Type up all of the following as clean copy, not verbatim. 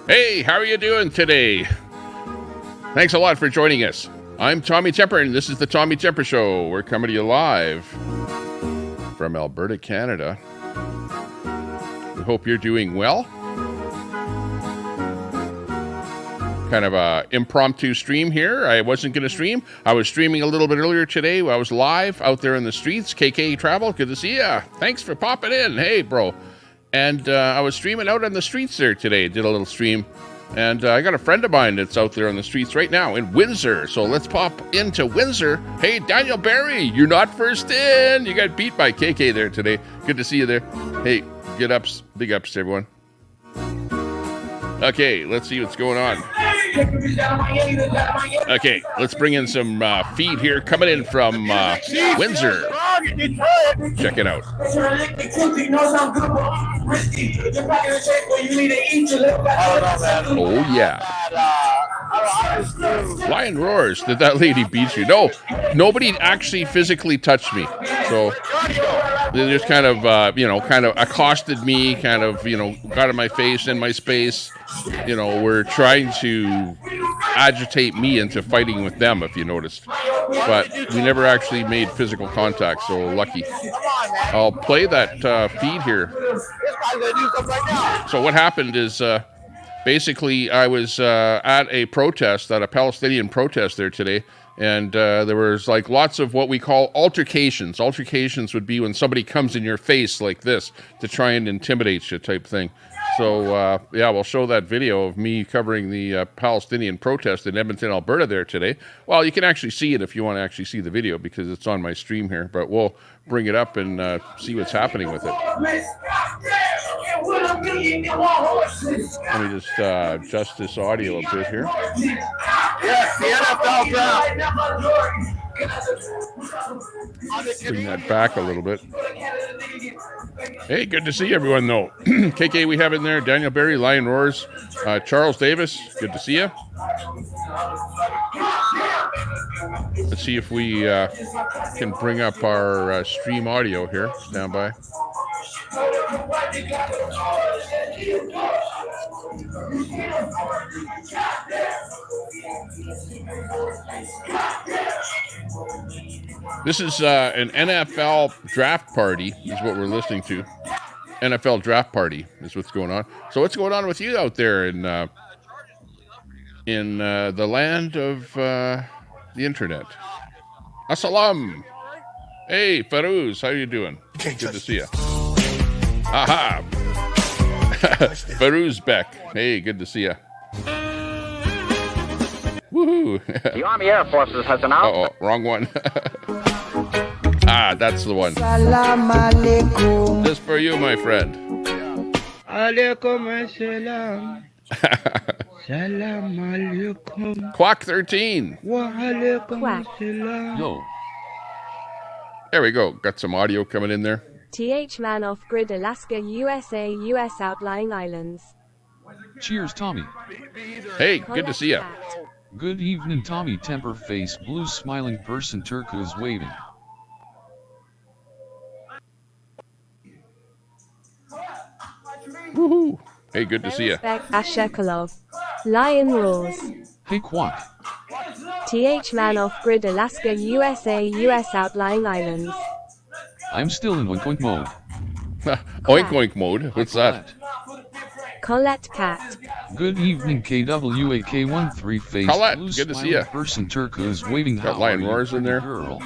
Hey, how are you doing today? Thanks a lot for joining us. I'm Tommy Temper, and this is the Tommy Temper Show. We're coming to you live from Alberta, Canada. We hope you're doing well. Kind of a impromptu stream here. I wasn't going to stream. I was streaming a little bit earlier today. I was live out there in the streets. KK Travel, good to see ya. Thanks for popping in. Hey, bro. And I was streaming out on the streets there today. Did a little stream. And I got a friend of mine that's out there on the streets right now in Windsor. So let's pop into Windsor. Hey, Daniel Barry, you're not first in. You got beat by KK there today. Good to see you there. Hey, get ups. Big ups to everyone. Okay, let's see what's going on. Okay, let's bring in some feed here coming in from Windsor. Check it out. Oh, yeah. Lion roars. Did that lady beat you? No, nobody actually physically touched me. So they just kind of, kind of accosted me, kind of, got in my face, in my space. Were trying to agitate me into fighting with them, if you noticed. But we never actually made physical contact, so lucky. I'll play that feed here. So what happened is, basically, I was at a protest, at a Palestinian protest there today, and there was like lots of what we call altercations. Altercations would be when somebody comes in your face like this to try and intimidate you type thing. So, we'll show that video of me covering the Palestinian protest in Edmonton, Alberta there today. Well, you can actually see it if you want to actually see the video because it's on my stream here, but we'll bring it up and see what's happening with it. Let me just adjust this audio a bit here. Yes, the NFL draft. Bring that back a little bit. Hey, good to see everyone, though. KK, we have in there. Daniel Barry, Lion Roars. Charles Davis, good to see you. Let's see if we can bring up our stream audio here. Stand by. This is an NFL draft party is what we're listening to. NFL draft party is what's going on. So what's going on with you out there in the land of the internet? Assalam. Hey, Farouz, how you doing? Good to see you. Aha. Farouz Beck. Hey, good to see you. Woohoo. The Army Air Forces has announced... Uh-oh, wrong one. That's the one. Salam alaikum. This for you, my friend. Alaikum salam. Salam alaikum. Quack 13. Wa alaikum Quack. salam. Yo. There we go. Got some audio coming in there. TH Man off-grid Alaska, USA, US outlying islands. Cheers, Tommy. Hey, good to see you. Good evening, Tommy. Temper face, blue smiling person, turquoise waving. Woohoo. Hey, good to see you. Ashekalov. Lion roars. Hey, Quack. TH Man off-grid Alaska, USA, US outlying islands. I'm still in oink oink mode. Oink oink mode. What's that? Colette Cat. Good evening, KWAK13 face, Colette, blue good to see smiling ya. person, turquoise waving. Got How Lion are you, Roars in there. girl?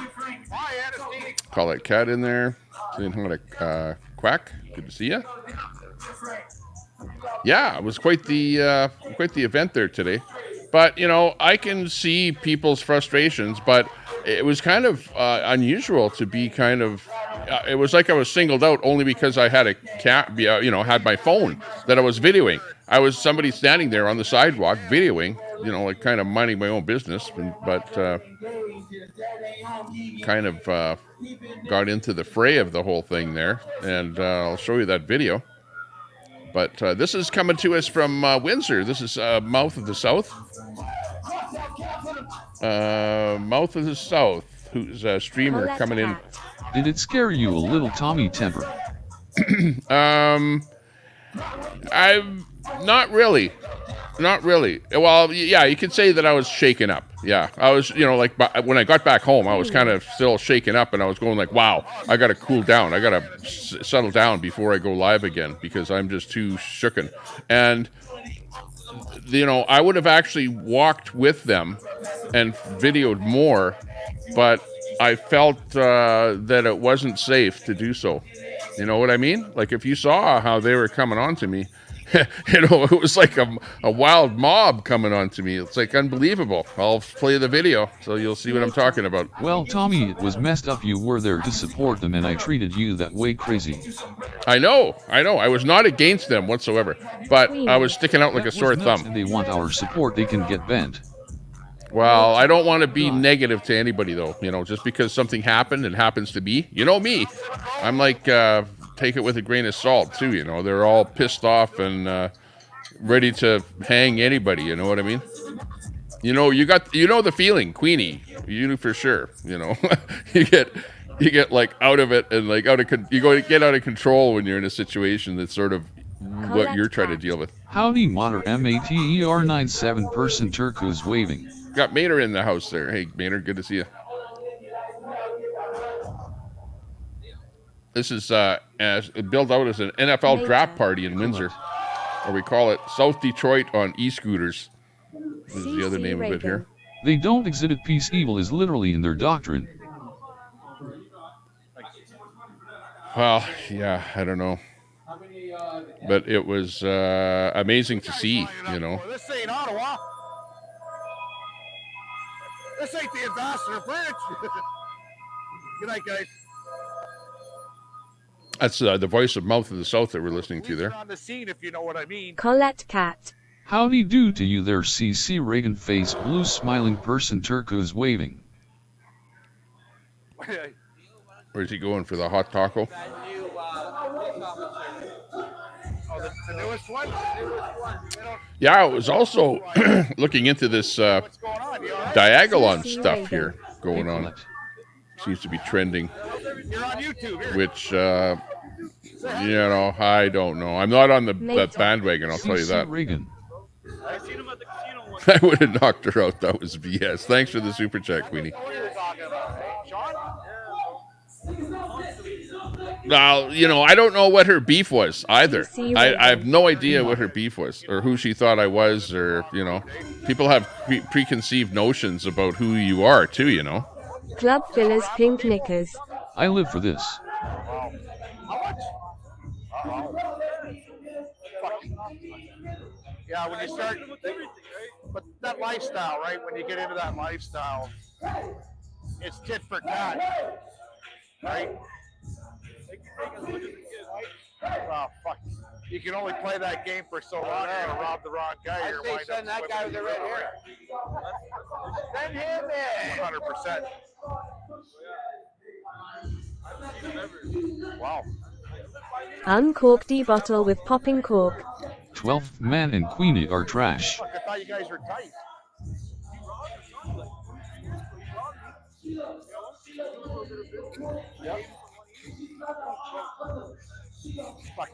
Call that cat in there. Saying hello to Quack. Good to see you. Yeah, it was quite the event there today. But, I can see people's frustrations, but it was kind of unusual to be kind of, it was like I was singled out only because I had had my phone that I was videoing. I was somebody standing there on the sidewalk videoing, like kind of minding my own business, but kind of got into the fray of the whole thing there. And I'll show you that video. But this is coming to us from Windsor. This is Mouth of the South. Mouth of the South, who's a streamer Colette coming in. Cat. Did it scare you a little, Tommy Temper? I'm not really. Not really. Well, yeah, you could say that I was shaken up. Yeah, I was, like when I got back home, I was kind of still shaken up, and I was going like, wow, I got to cool down. I got to settle down before I go live again because I'm just too shooken. And, I would have actually walked with them and videoed more, but I felt that it wasn't safe to do so. You know what I mean? Like if you saw how they were coming on to me, it was like a wild mob coming on to me. It's like unbelievable. I'll play the video so you'll see what I'm talking about. Well, Tommy, it was messed up. You were there to support them and I treated you that way crazy. I know. I was not against them whatsoever, but I was sticking out like a sore thumb. And they want our support, they can get bent. Well, I don't want to be negative to anybody though, just because something happened and happens to be, me. I'm like, take it with a grain of salt too, they're all pissed off and ready to hang anybody, you know what I mean? You got the feeling, Queenie, you for sure, you get like out of it and like get out of control when you're in a situation that's sort of what you're trying to deal with. Howdy, Mater MATER 97 person Turco's waving. Got Mater in the house there. Hey, Mater, good to see you. This is billed out as an NFL draft party in Windsor, or we call it South Detroit on e-scooters. This is the other name of it here. They don't exhibit peace. Evil is literally in their doctrine. Well, yeah, I don't know. But it was amazing to see, This ain't Ottawa. This ain't the Ambassador Bridge. Good night, guys. That's the voice of Mouth of the South that we're listening to there. On the scene, if you know what I mean. Colette Cat. Howdy do to you there, CC Reagan face blue smiling person Turco's waving. Where's he going for the hot taco? Oh, the newest one? Yeah, I was also looking into this Diagolon stuff here going on. Seems to be trending. You're on YouTube. Which, I don't know. I'm not on the bandwagon, I'll tell you that. Reagan. I seen him at the casino one. I would have knocked her out. That was BS. Thanks for the super chat, Queenie. Now, I don't know what her beef was either. I have no idea what her beef was or who she thought I was or, people have preconceived notions about who you are too, Club Fillers Pink Knickers. I live for this. How much? Yeah, when you start, but that lifestyle, right? When you get into that lifestyle, it's tit for tat, right? Oh, fuck. You can only play that game for so long. You're going to rob the wrong guy. You're going to send that guy with the red hair. Send him in. 100%. Wow. Uncork D-bottle with popping cork. 12th man and Queenie are trash. Fuck, I thought you guys were tight. Yep. Fuck.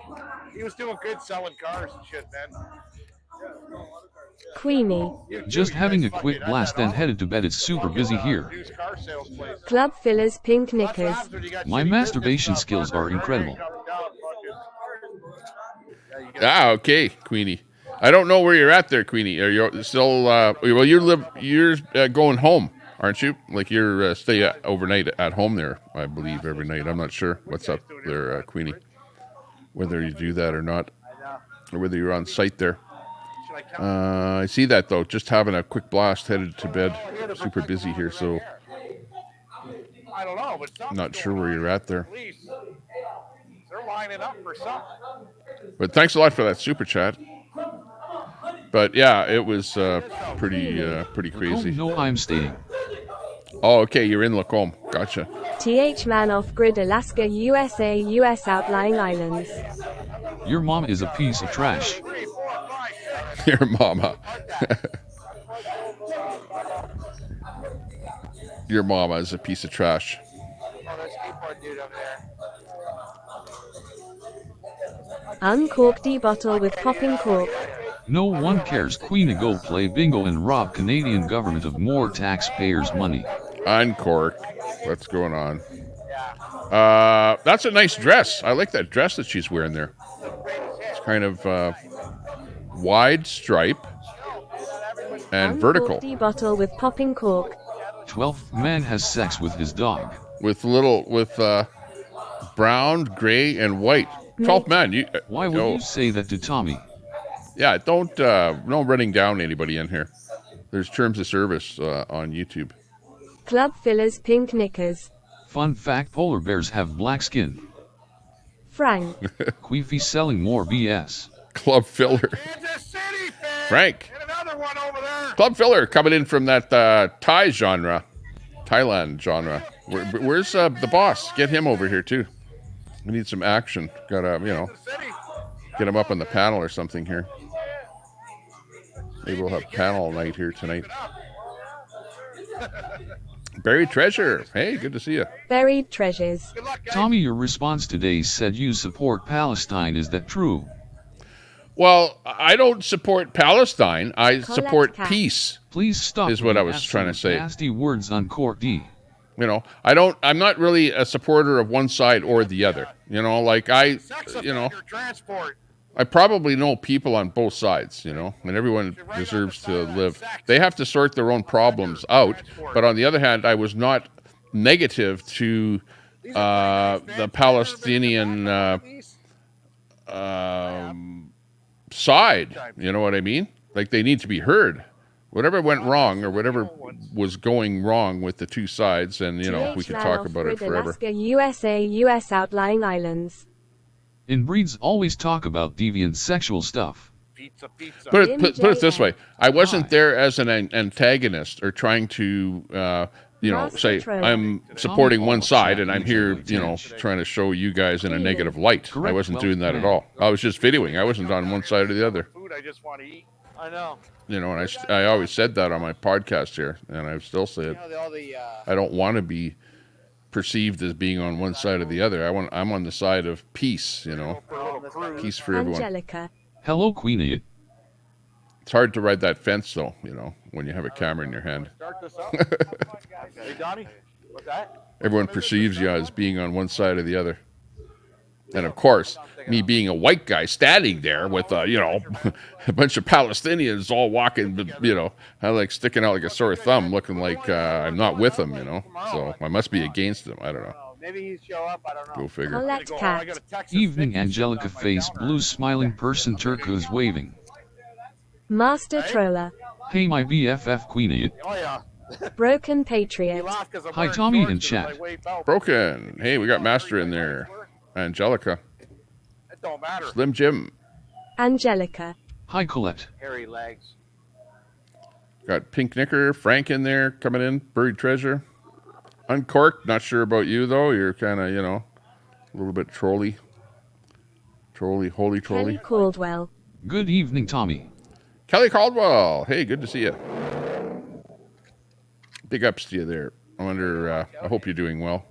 He was doing good selling cars and shit, man. Queenie. Just having a quick blast and headed to bed. It's super busy here. Club Fillers Pink Knickers. My masturbation skills are incredible. Okay, Queenie. I don't know where you're at there, Queenie. Are you still? Well, you're going home, aren't you? Like you're stay overnight at home there, I believe, every night. I'm not sure what's up there, Queenie. Whether you do that or not, or whether you're on site there. I see that though. Just having a quick blast, headed to bed. Super busy here, so I don't know, but I'm not sure where you're at there. They're lining up for something. But thanks a lot for that super chat. But yeah, it was pretty crazy. No, I'm staying. Oh, okay, you're in Lacombe. Gotcha. TH Man off-grid Alaska, USA, US outlying islands. Your mom is a piece of trash. Your mama. Your mama is a piece of trash. Uncork D-bottle with popping cork. No one cares. Queenie, go play bingo and rob Canadian government of more taxpayers' money. Uncork. What's going on? That's a nice dress. I like that dress that she's wearing there. It's kind of wide stripe and vertical. Uncorked bottle with popping cork. 12th man has sex with his dog. With brown, gray, and white. 12th man. Why would you say that to Tommy? Yeah, don't no running down anybody in here. There's terms of service on YouTube. Club fillers pink knickers. Fun fact, polar bears have black skin. Frank. Queefy selling more BS. Club filler. Kansas City fan. Frank. And another one over there. Club filler coming in from that Thailand genre. Where's the boss? Get him over here too. We need some action. Gotta, get him up on the panel or something here. Maybe we'll have panel night here tonight. Buried treasure. Hey, good to see you. Buried treasures. Tommy, your response today said you support Palestine. Is that true? Well, I don't support Palestine. I support cat. peace. Please stop. Is what I was trying to say. Nasty words on Court D. You know, I'm not really a supporter of one side or the other. You know, like I probably know people on both sides, you know, and everyone deserves to live. They have to sort their own problems out. But on the other hand, I was not negative to the Palestinian side. You know what I mean? Like, they need to be heard. Whatever went wrong or whatever was going wrong with the two sides, and, you know, we could talk about it forever. Alaska, USA, U.S. outlying islands. Inbreeds always talk about deviant sexual stuff. Put it this way. I wasn't there as an antagonist or trying to, say I'm supporting one side and I'm here, trying to show you guys in a negative light. I wasn't doing that at all. I was just videoing. I wasn't on one side or the other. Food I just want to eat. I know. And I always said that on my podcast here, and I still say it. I don't want to be perceived as being on one side or the other. I'm on the side of peace, peace for everyone. Angelica. Hello, Queenie. It's hard to ride that fence, though, when you have a camera in your hand. Start this up. Hey, Donnie, what's that? Everyone perceives you as being on one side or the other. And of course, me being a white guy standing there with, a bunch of Palestinians all walking, I like sticking out like a sore thumb, looking like I'm not with them, So I must be against them. I don't know. Maybe he'd show up. I don't know. Go figure. Colette cat. Evening, Angelica face, blue smiling person, turquoise waving. Master troller. Hey, my BFF Queenie. Oh, yeah. Broken patriot. Hi, Tommy in chat. Broken. Hey, we got Master in there. Angelica. It don't matter. Slim Jim. Angelica. Hi, Colette. Hairy legs. Got Pink Knicker, Frank in there coming in. Buried treasure. Uncorked. Not sure about you, though. You're kind of, a little bit trolly. Holy trolly. Kelly Caldwell. Good evening, Tommy. Kelly Caldwell. Hey, good to see you. Big ups to you there. I hope you're doing well.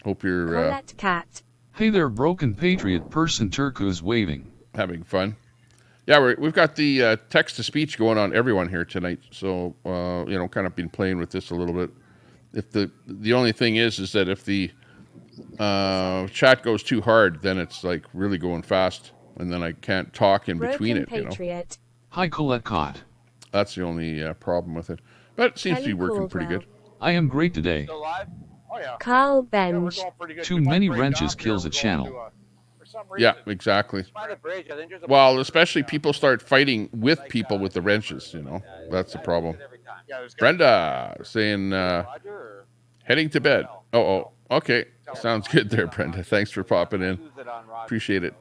Hope you're Colette cat. Hey there, broken patriot person, turquoise waving. Having fun. Yeah, we've got the text-to-speech going on everyone here tonight. So, kind of been playing with this a little bit. If the only thing is that if the chat goes too hard, then it's like really going fast, and then I can't talk in between it. Patriot. Hi, Colette Cott. That's the only problem with it, but it seems to be working pretty good. I am great today. Still alive? Oh, yeah. Carl Benj. Too many wrenches kills a channel. Yeah, exactly. Well, especially people start fighting with people with the wrenches. That's the problem. Brenda saying heading to bed. Oh, okay. Sounds good there, Brenda. Thanks for popping in. Appreciate it.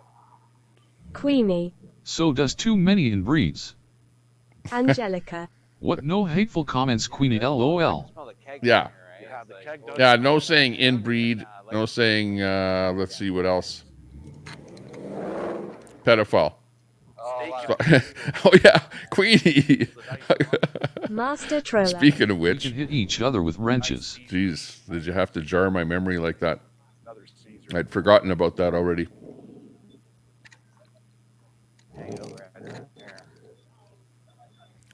Queenie. So does too many inbreeds. Angelica. What? No hateful comments, Queenie. LOL. Yeah. Yeah. No saying inbreed. No saying. Let's see what else. Pedophile. Oh yeah, Queenie. Master troller. Speaking of We which, can hit each other with wrenches. geez, did you have to jar my memory like that? I'd forgotten about that already.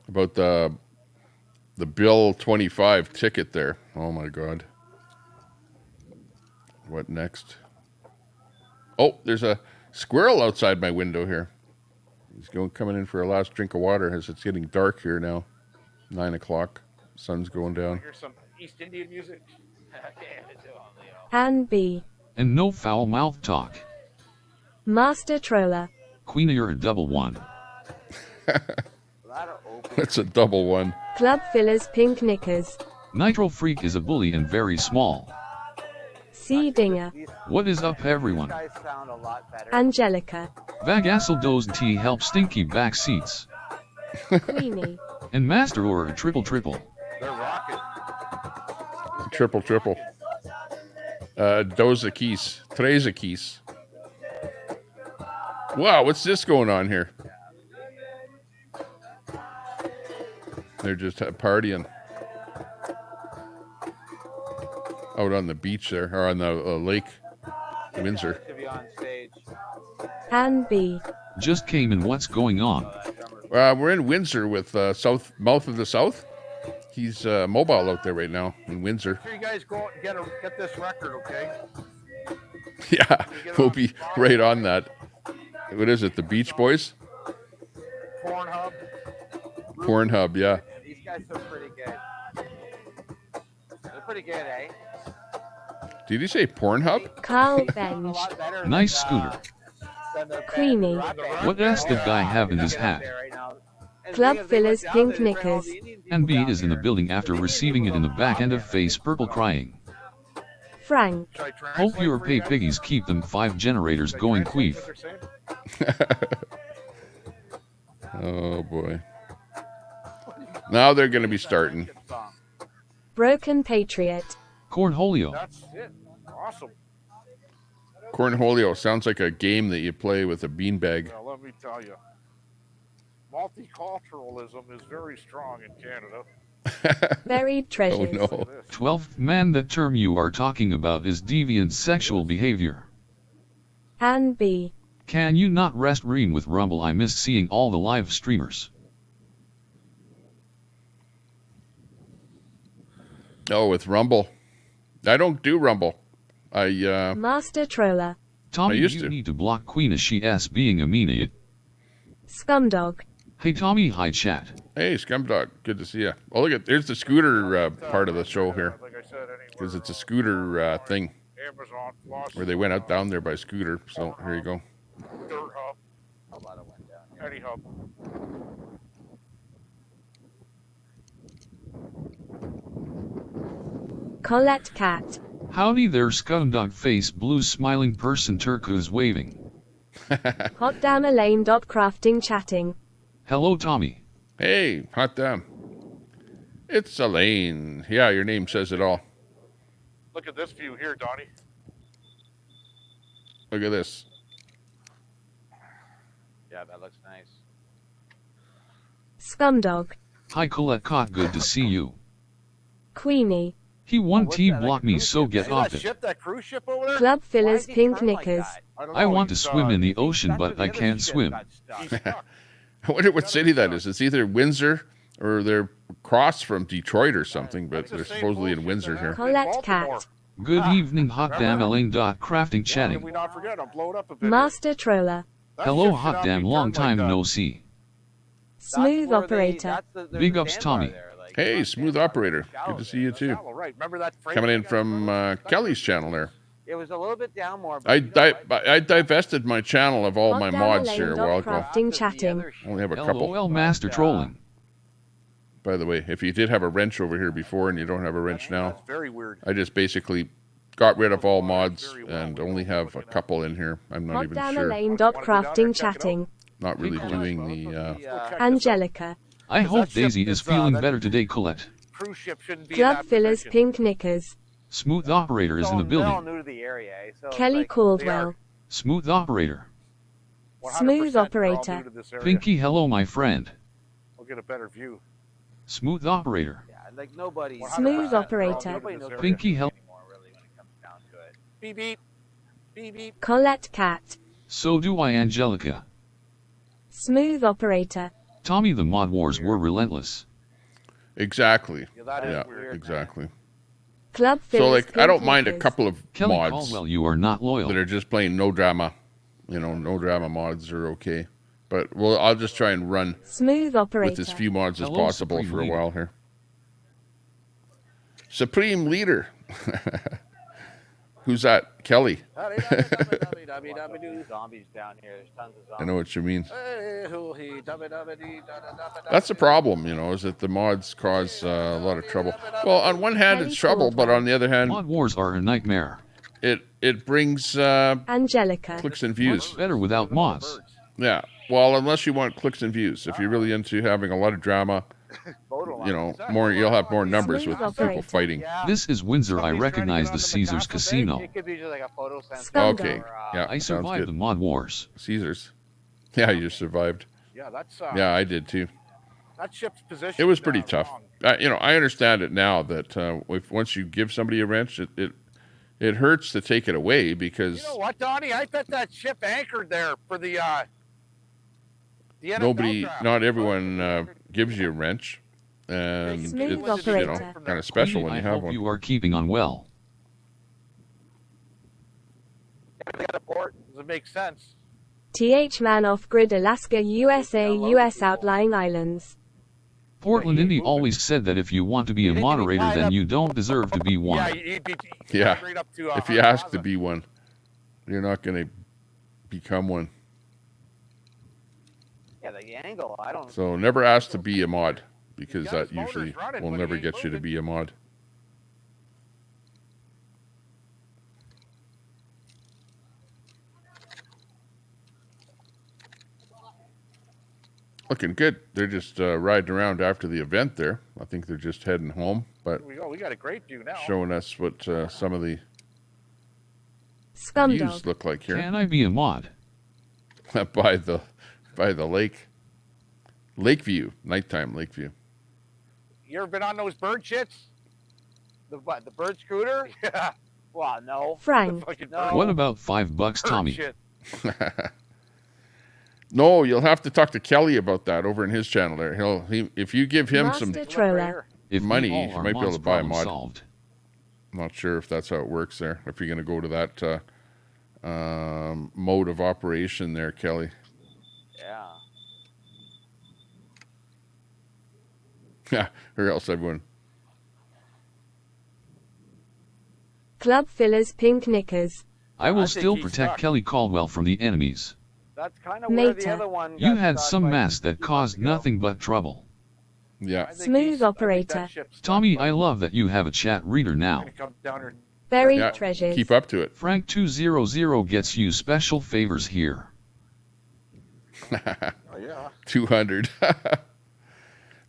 about the Bill 25 ticket there. Oh my God. What next? Oh, there's a squirrel outside my window here. He's coming in for a last drink of water as it's getting dark here now. 9 o'clock. Sun's going down. Here's some East Indian music. Anne B. And no foul mouth talk. Master Troller. Queen, you're a double one. That's a double one. Club Fillers Pink Knickers. Nitro Freak is a bully and very small. C. Dinger. What is up, everyone? Angelica. Vagassel Dose T helps stinky back seats. Queenie. And Master or a triple. They're rocking. Triple. Doza keys. Treza keys. Wow, what's this going on here? They're just partying. Out on the beach there, or on the lake, Windsor. Anne B. Just came in, what's going on? We're in Windsor with Mouth of the South. He's mobile out there right now in Windsor. Sure, you guys go out and get this record, okay? Yeah, we'll be right on that. What is it, the Beach Boys? Pornhub, yeah. These guys are pretty good. They're pretty good, eh? Did you say Pornhub? Carl Benj. Nice scooter. Queenie. What does the guy have in his hat? Club Fillers Pink Knickers. And B is in the building after receiving it in the back end of face purple crying. Frank. Hope your pay piggies keep them 5 generators going queef. Oh boy. Now they're going to be starting. Broken Patriot. Cornholio. That's it. Awesome. Cornholio sounds like a game that you play with a beanbag. Now, let me tell you, multiculturalism is very strong in Canada. Buried treasures. Oh no. 12th man, the term you are talking about is deviant sexual behavior. Anne B. Can you not rest ream with Rumble? I miss seeing all the live streamers. Oh, with Rumble. I don't do Rumble. Master Troller. Tommy, used you to. need to block Queen as she s being a mean idiot. Scumdog. Hey Tommy, hi chat. Hey, Scumdog. Good to see you. Oh, look at, there's the scooter part of the show here. Like I said, Because it's a scooter thing Amazon, Floss, where they went out down there by scooter. So here you go. Dirt Hub, Eddie Hub. Colette Cat. Howdy there, Scumdog face blue smiling person turquoise waving. Hot damn Elaine. Crafting chatting. Hello Tommy. Hey, hot damn. It's Elaine. Yeah, your name says it all. Look at this view here, Donnie. Look at this. Yeah, that looks nice. Scumdog. Hi Colette Cott, good to see you. Queenie. He 1T blocked me, so get off it. That cruise ship over there? Club Fillers Pink Knickers. I want to swim in the ocean, but I can't swim. I wonder what city that is. It's either Windsor or they're across from Detroit or something, but they're supposedly in Windsor here. Colette Cat. Good evening, hot damn Elaine. Crafting chatting. We not forget, I'm blowed up a bit. Master Troller. Hello, hot damn, long time no see. Smooth Operator. Big ups, Tommy. Hey, Smooth Operator. Good to see you too. Right. Remember that Coming in from Kelly's channel there. It was a little bit down more. I divested my channel of all my mods here a while ago. Crafting chatting. Only have a couple. LOL, master trolling. By the way, if you did have a wrench over here before and you don't have a wrench now, That's very weird. I just basically got rid of all mods and only have a couple in here. I'm not Hot even damn sure. Elaine. Crafting chatting. Not really doing the. Angelica. I hope Daisy is feeling better today, Colette. Cruise ship shouldn't be in Club that Fillers position. Pink Knickers. Smooth operator is in the They're all building. new to the area, eh? So it's Kelly like, Caldwell. Smooth operator. 100% Smooth they're all Operator. new to this area. Pinky, hello, my friend. We'll get a better view. Smooth operator. Yeah, like nobody. Smooth Operator. Nobody knows Pinky, hello. anymore, really, when it comes down to it. Beep beep. Beep beep. Colette Cat. So do I, Angelica. Smooth Operator. Tommy, the mod wars were relentless. Exactly. Yeah, that is Yeah, weird, man. exactly. Club So Fillers like, I don't Pink mind a Knickers. couple of Kelly mods Caldwell, you are not loyal. that are just plain no drama. You know, no drama mods are okay. But I'll just try and run Smooth operator. with as few mods as Hello, possible Supreme for a Leader. while here. Supreme Leader. Who's that? Kelly. Zombies down here. There's tons of I zombies. know what you mean. That's the problem, you know, is that the mods cause a lot of trouble. Well, on one hand, it's trouble, but on the other hand, Mod wars are a nightmare. it brings Angelica. clicks and views. Better without mods. Yeah. Well, unless you want clicks and views. If you're really into having a lot of drama, you know, you'll have more numbers with people fighting. This is Windsor. I recognize the Caesars Casino. It could be just like a photo center. Scum Okay. dog. Yeah, I sounds survived the good. mod wars. Caesars. Yeah, you survived. Yeah, that's Yeah, I did too. that ship's position. It was pretty tough. You know, I understand it now that once you give somebody a wrench, it hurts to take it away because You know what, Donnie? I bet that ship anchored there for the NFL nobody, draft. not everyone gives you a wrench, and Smooth it's operator. kind of special when I you have hope one. you are keeping on well. They got a port. Does it make sense? TH Man Off Grid Alaska USA US Outlying Islands. Portland Indy always said that if you want to be a moderator, then you don't deserve to be Yeah, one. you'd be Yeah. right up to, If you ask to be one, you're not going to become one. Yeah, the angle. I don't. So never ask to be a mod because got that his motors usually running, will but he never ain't get you to moving. be a mod. Looking good. They're just riding around after the event there. I think they're just heading home, but Here we go. We got a great view now. showing us what some of the Scum views dog. look like here Can I be a mod? by the Lakeview, nighttime Lakeview. You ever been on those bird shits? The what? The bird scooter? Yeah. Well, no. Frank. Fucking No. What about $5, bird Tommy? shit. No, you'll have to talk to Kelly about that over in his channel there. If you give him Master some, Troller. If we money, all you are might be able mods, to buy a problem mod. solved. I'm not sure if that's how it works there. If you're going to go to that mode of operation there, Kelly. Yeah. Yeah, or else everyone. Club Fillers Pink Knickers. I will I think still he's protect stuck. Kelly Caldwell from the enemies. That's kind of where the Meta. other one. You got had stuck some like mass that 2 months caused ago. nothing but trouble. Yeah. I think Smooth he's- I think operator. that ship's stuck, Tommy, but I love that you have a chat reader I'm now. gonna come down here. Buried Yeah, treasures. keep up to it. Frank200 gets you special favors here. Oh, yeah. 200.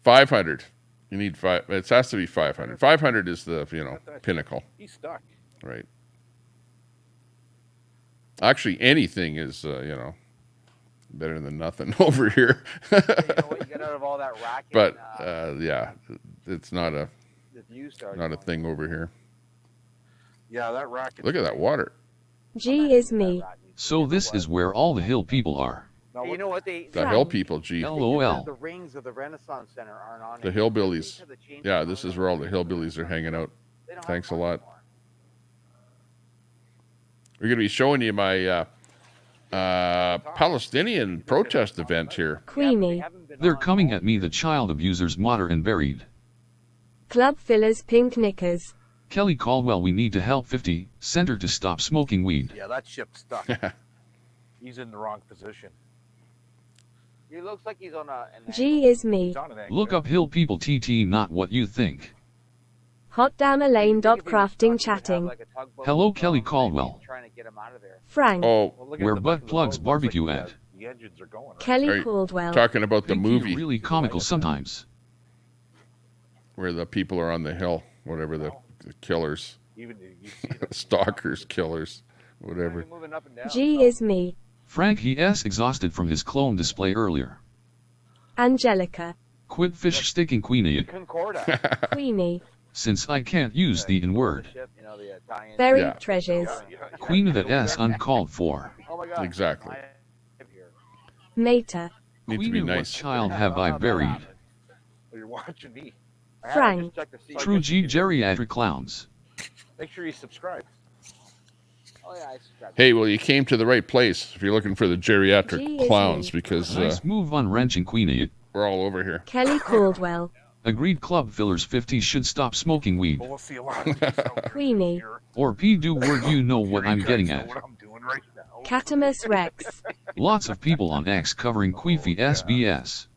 500. You need 5. It has to be 500. 500 is the, pinnacle, He's stuck. right? Actually, anything is, better than nothing over here. You know what? You get out of all that racket. But and, yeah, it's not a the view starts not a going. thing over here. Yeah, that racket. Look at that water. G is me. So this is where all the hill people are. No, Hey, you know what? They The Frank. hill people, gee, LOL. The rings of the Renaissance Center aren't on the it. hillbillies. They have to change Yeah, the this color. is where all the hillbillies are hanging out. They don't have Thanks a them lot. anymore. We're going to be showing you my Palestinian protest event here. They Queenie. haven't been They're on coming all at me, the child abusers, modder and buried. Club Fillers Pink Knickers. Kelly Caldwell, we need to help 50 Center to stop smoking weed. Yeah, that ship's stuck. He's in the wrong position. He looks like he's on an G is me. He's on an angle. Look up hill people TT, not what you think. Hot down a lane. If he was stuck, Crafting he would have, chatting. like, a tugboat Hello, with Kelly him, Caldwell. trying to get him out of there. Frank. Oh, Well, look at Where the butt back of the plugs boat. Looks like barbecue the, at. The engines are going. Right? Kelly Right. Caldwell. talking about the Think you're movie really comical sometimes. where the people are on the hill, whatever the killers, Even you see it. stalkers, killers, whatever. They're moving up and down. G is me. Frank, he is exhausted from his clone display earlier. Angelica. Quit fish sticking Queenie, Concorda. Queenie. since I can't use the N-word. Ship, you know, the Italian. Buried Yeah. treasures. Queen that S uncalled for. Oh my God. Exactly. I am here. Meta. Need to Queen be and what nice. child have I buried? Well, you're watching me. I haven't Frank. just checked to see. True G geriatric clowns. Make sure you subscribe. Oh yeah, I subscribed. Hey, well, you came to the right place if you're looking for the geriatric G is clowns me. because Nice move on wrenching Queenie. we're all over here. Kelly Caldwell. Agreed club fillers 50 should stop smoking weed. But we'll see a lot of these out there Queenie. here. Or P do word you know what I'm You guys getting know at. what I'm doing right now. Catamus Rex. Lots of people on X covering Queefy SBS.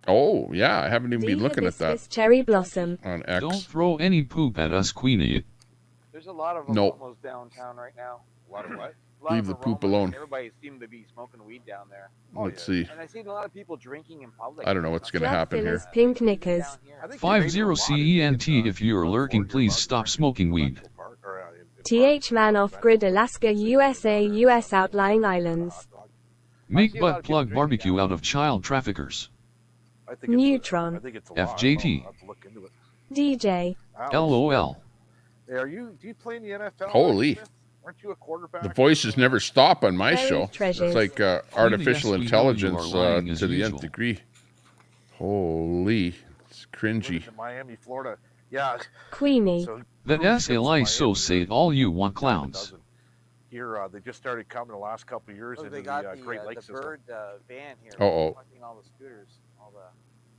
Oh, yeah, I haven't even D been looking at that Hibiscus Cherry Blossom. on X. Don't throw any poop at us, Queenie. There's a lot of them Nope. almost downtown right now. A lot of what? A lot Leave of the poop aromas. alone. Everybody seems to be smoking weed down there. Let's see. And I've seen a lot of people drinking in public. I don't know what's going to Club happen Fillers here. Pink Knickers. Down here. I think they made a 50 lot of CENT these, if you're lurking, please stop smoking weed. TH Man Off Grid Alaska USA US Outlying Islands. Make butt plug barbecue out of child traffickers. Neutron. FJT. DJ. LOL. Hey, do you play in the NFL? Holy. Smith? Aren't you a quarterback? The voices never stop on my Buried show. treasures. It's like artificial yes, we know you intelligence are lying as to the usual. nth degree. Holy, it's cringy. In Miami, Florida. Yeah. Queenie. So That cruise ships SLI in so Miami, say it all you want dime a clowns. dozen. Here, they just started coming the last couple of years Oh, into they the got the, Great Lakes the system. bird van here. Uh-oh. Collecting all the scooters,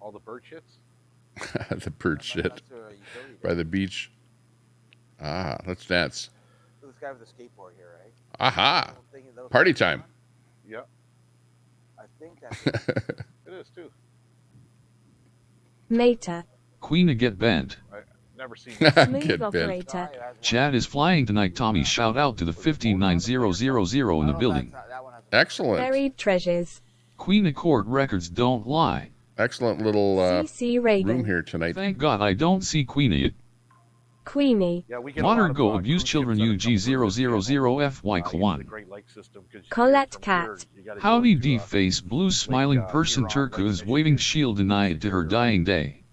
All the bird shits. The bird shit That's a utility by van. the beach. Ah, let's dance. This guy with the skateboard here, right? Aha, I'm thinking those- party time. Yeah, I think that's it. it is too. Mater. Queenie get bent. Never seen. Smooth Get bent. Operator. Chad is flying tonight. Tommy, shout out to the 59000 in the building. Excellent, Buried Treasures. Queen Accord Records don't lie. excellent little CC room Reagan. here tonight. Thank God I don't see Queenie. Queenie. Yeah, we get a Modern lot of, go abuse cruise children ships that are coming through UG000FY into the Kwan. Great Lakes system, 'cause Colette from here, Cat. you gotta go Howdy to, D face blue smiling person turquoise waving shield denied to her dying day.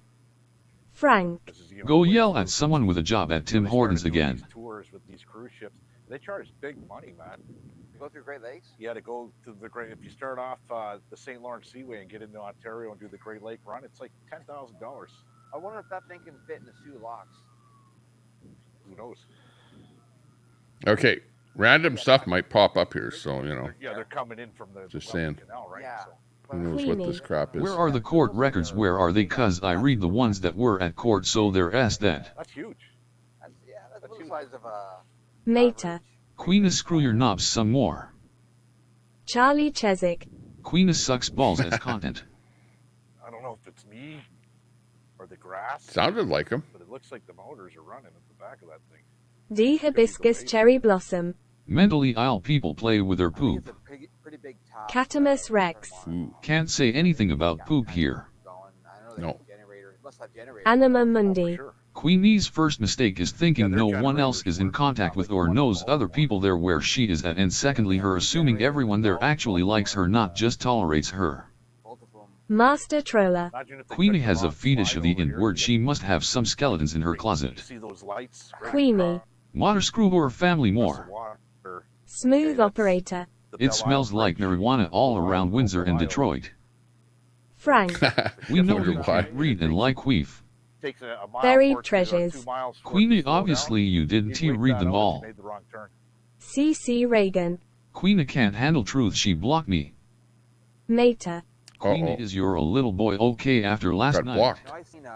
Frank. this is the only Go place yell to at go. someone with a job at Tim They started Hortons doing again. these tours with these cruise ships. They charge big money, man. You go through Great Lakes? You had to go to the Great. If you start off the St. Lawrence Seaway and get into Ontario and do the Great Lake run, it's like $10,000. I wonder if that thing can fit in the Sioux locks. Who knows? Okay, random stuff might pop up here, so you know, Yeah, they're coming in from the Just Welland saying. Canal, right? Yeah. So, who knows what this crap is. Where are the court records? Where are they? Cause I read the ones that were at court, so they're s that. that's huge. That's about the size of a. Mater. Queen screw your knobs some more. Charlie Chesick. Queen sucks balls as content. I don't know if it's me or the grass, Sounded like him. but it looks like the motors are running at the back of that thing. D Hibiscus Cherry Blossom. Mentally ill people play with their poop. It's a pretty big top. Catamus Rex. Ooh. Can't say anything about poop here. Going. I know they No. have generators. Must have generators. Anima Oh, for Mundi. sure. Queenie's first mistake is thinking Yeah, no they're one else is in generators. contact with or knows other people there where she is at, and secondly her assuming everyone there actually likes her, not just tolerates her. Both of them. Master Troller. Imagine if they Queenie took has them a off, fetish fly of the over here, N-word. get She must have some skeletons in her You closet. see those lights? Queenie. Water screw or family More. more. Smooth Operator. It smells like marijuana all around Windsor and Detroit. Frank. We know Wonder you why. can't read and like queef. Takes a mile Buried for it to, treasures. 2 miles for it to Queenie, slow down. obviously you didn't You'd wait read that them out if all. you made the wrong turn. CC Reagan. Queenie can't handle truth, she blocked me. Mater. Queenie, Uh-oh. is your a little boy okay after last Got night? blocked. You know, I've seen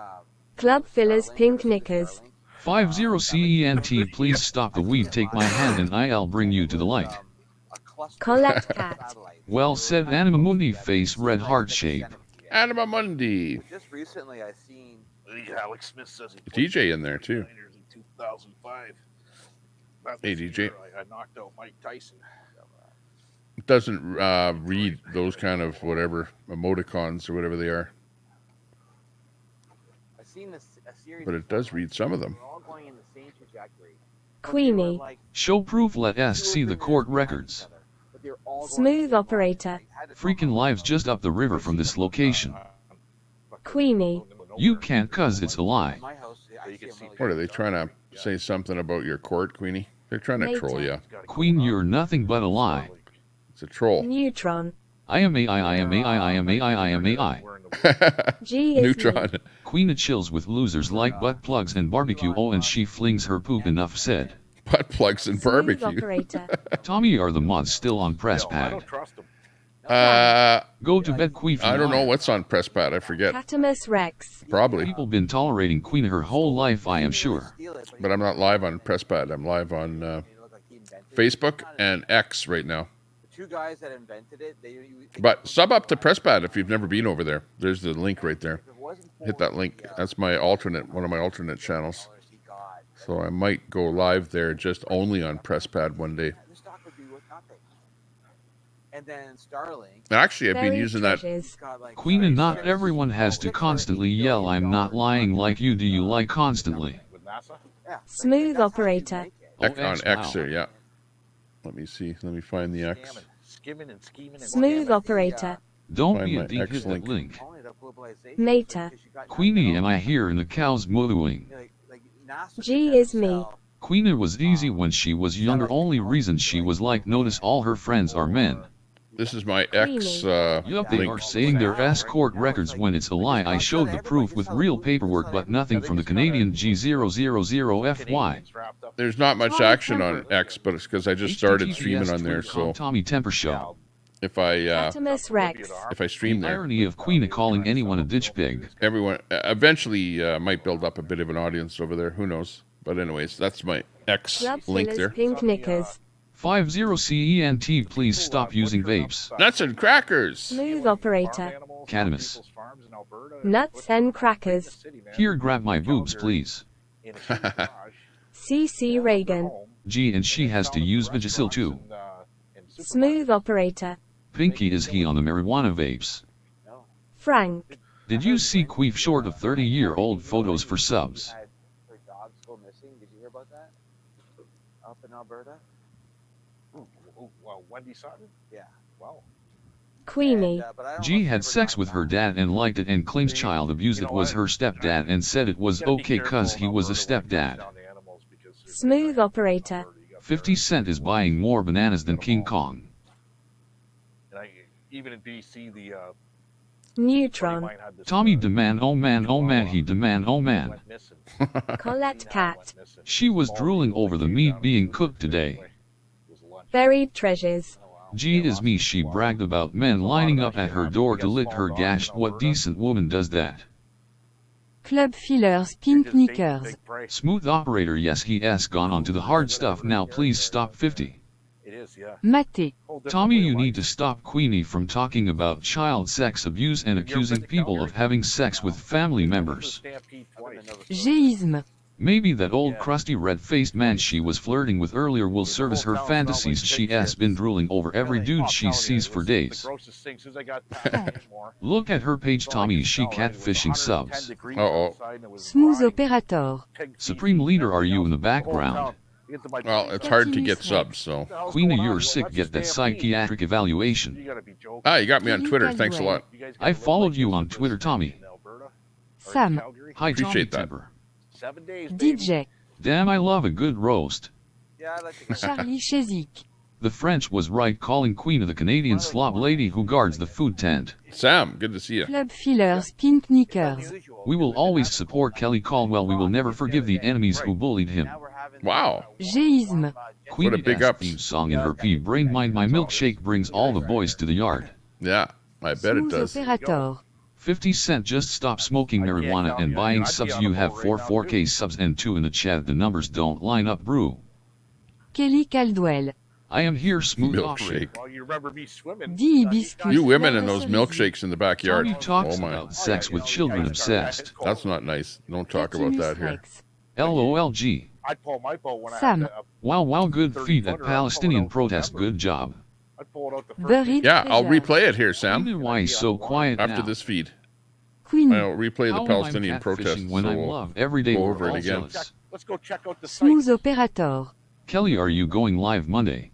Club Fillers Starlink Pink versus Knickers. Starlink. 50 CENT, please stop the weed, take my hand and I'll bring you to the light. A cluster Colette of Cat. satellites. Well said, Anima Mundi face, red heart shape. Anima Mundi. Just recently, I seen. Alex Smith says he DJ in there too. Niners in 2005. That's Hey, the DJ. year I knocked out Mike Tyson. It doesn't read those kind of whatever emoticons or whatever they are, I seen this a series. but it does read some of them. We're all going in the same trajectory. Queenie. Show proof, let us see the court records. Smooth Operator. Freaking lives just up the river from this location. Queenie. You can't cause it's a lie. My house, I see a million. What are they trying to say something about your court, Queenie? They're trying to Later. troll you. Queen, you're nothing but a lie. It's a troll. Neutron. I am AI. G is Neutron. me. Queena chills with losers like butt plugs and barbecue. Oh, and she flings her poop. Enough said. Butt plugs and Smooth barbecue. operator. Tommy, are the mods still on press I pad? don't trust him. Go to bed, Queef. I don't know what's on press pad. I forget. Catamus Rex. Probably. People been tolerating Queena her whole life, I am sure. But I'm not live on press pad. I'm live on Facebook and X right now. The two guys that invented it, they But sub up to press pad if you've never been over there. There's the link right there. Hit that link. That's my alternate, one of my alternate channels. So I might go live there just only on press pad one day. This stock would be worth nothing. And then Starlink. Actually, I've been Buried using that. treasures. got like Queena, not everyone has to constantly yell, I'm not lying like you. Do you lie constantly? With NASA? Yeah, Smooth that's how you operator. make it. Oh, On X wow. there, yeah. Let me see. Let me find the X. Skimming and scheming and Smooth operator. Don't Find be my a dink, hit X that link. link. Only the globalization Meta. because you got Queenie, am I here in the cows mooing? like NASA G did is me. themselves. Queena was easy when she was younger. Only reason she was like, notice all her friends are men. This is my X Yup, they link. are saying they're escort records when it's a lie. I showed the proof with real paperwork, but nothing from the Canadian G000FY. There's not much action on X, but it's because I just started streaming on there. So Tommy Temper Show. if I Catamus Rex. stream The there, irony of Queena calling anyone a ditch pig. everyone eventually might build up a bit of an audience over there. Who knows? But anyways, that's my X Club link fillers there. pink knickers. 50CENT, please stop using vapes. Nuts and crackers. Smooth operator. Cannabis. Nuts and crackers. Here, grab my boobs, please. CC Reagan. Gee, and she has to use Vagisil too. Smooth operator. Pinky, is he on the marijuana vapes? Frank. Did you see Queef short of 30-year-old photos for subs? Her dogs go missing. Did you hear about that? Up in Alberta? Wendy Sutton? Yeah. Wow. Queenie. But I don't know G if had you sex ever with got her dad and liked it and claims child abuse. It was her stepdad and said it was okay cause he was a stepdad. Smooth operator. 50 Cent is buying more bananas than King Kong. Even in BC, the Neutron. Tommy demand, oh man, he demand, oh man. Colette Cat. She was drooling over the meat being cooked today. Buried treasures. G is me, she bragged about men lining up at her door to lick her gashed. What decent woman does that? Club fillers pink knickers. Smooth operator, yes, he has gone on to the hard stuff now. Please stop. 50. It is, yeah. Maté. Tommy, you need to stop Queenie from talking about child sex abuse and accusing people of having sex with family members. Géisme. Maybe that old crusty red-faced man she was flirting with earlier will service her fantasies. She has been drooling over every dude she sees for days. Look at her page, Tommy, she catfishing subs. Uh-oh. Smooth operator. Supreme Leader, are you in the background? Well, it's hard to get subs, so. Queenie, you're sick, get that psychiatric evaluation. Ah, you got me on Twitter. Thanks a lot. I followed you on Twitter, Tommy. Sam. Hi, Tommy Appreciate that. Temper. DJ. Damn, I love a good roast. Yeah, I like to go. Charlie Chezik. The French was right calling Queena the Canadian slob lady who guards the food tent. Sam, good to see you. Club fillers pink knickers. We will always support Kelly Caldwell. We will never forgive the enemies who bullied him. Wow. Géisme. Queenie big has ups. theme song in her pea brain mind. My milkshake brings all the boys to the yard. Yeah, I bet it Smooth does. operator. 50 Cent, just stop smoking marijuana and buying subs. You have 4K subs and 2 in the chat. The numbers don't line up, brew. Kelly Caldwell. I am here, smooth Milkshake. operator. Well, you remember me swimming. D hibiscus. You women and fleur those de cerisier. milkshakes in the backyard. Tommy talks Oh my. about sex with children obsessed. That's not nice. Don't talk about Catimus that here. Rex. LOLG. I'd pull my boat when Sam. I had to, Wow, good feed at Palestinian protest. Good job. I'd pull it out the first Buried Yeah, I'll treasure. replay it here, Sam. Queenie, why so quiet After now? this feed. Queenie. I'll replay the How Palestinian am I protest. catfishing when so I'm we'll- loved every day? go We're over it all again. jealous. Let's go check out the Smooth site. operator. Kelly, are you going live Monday?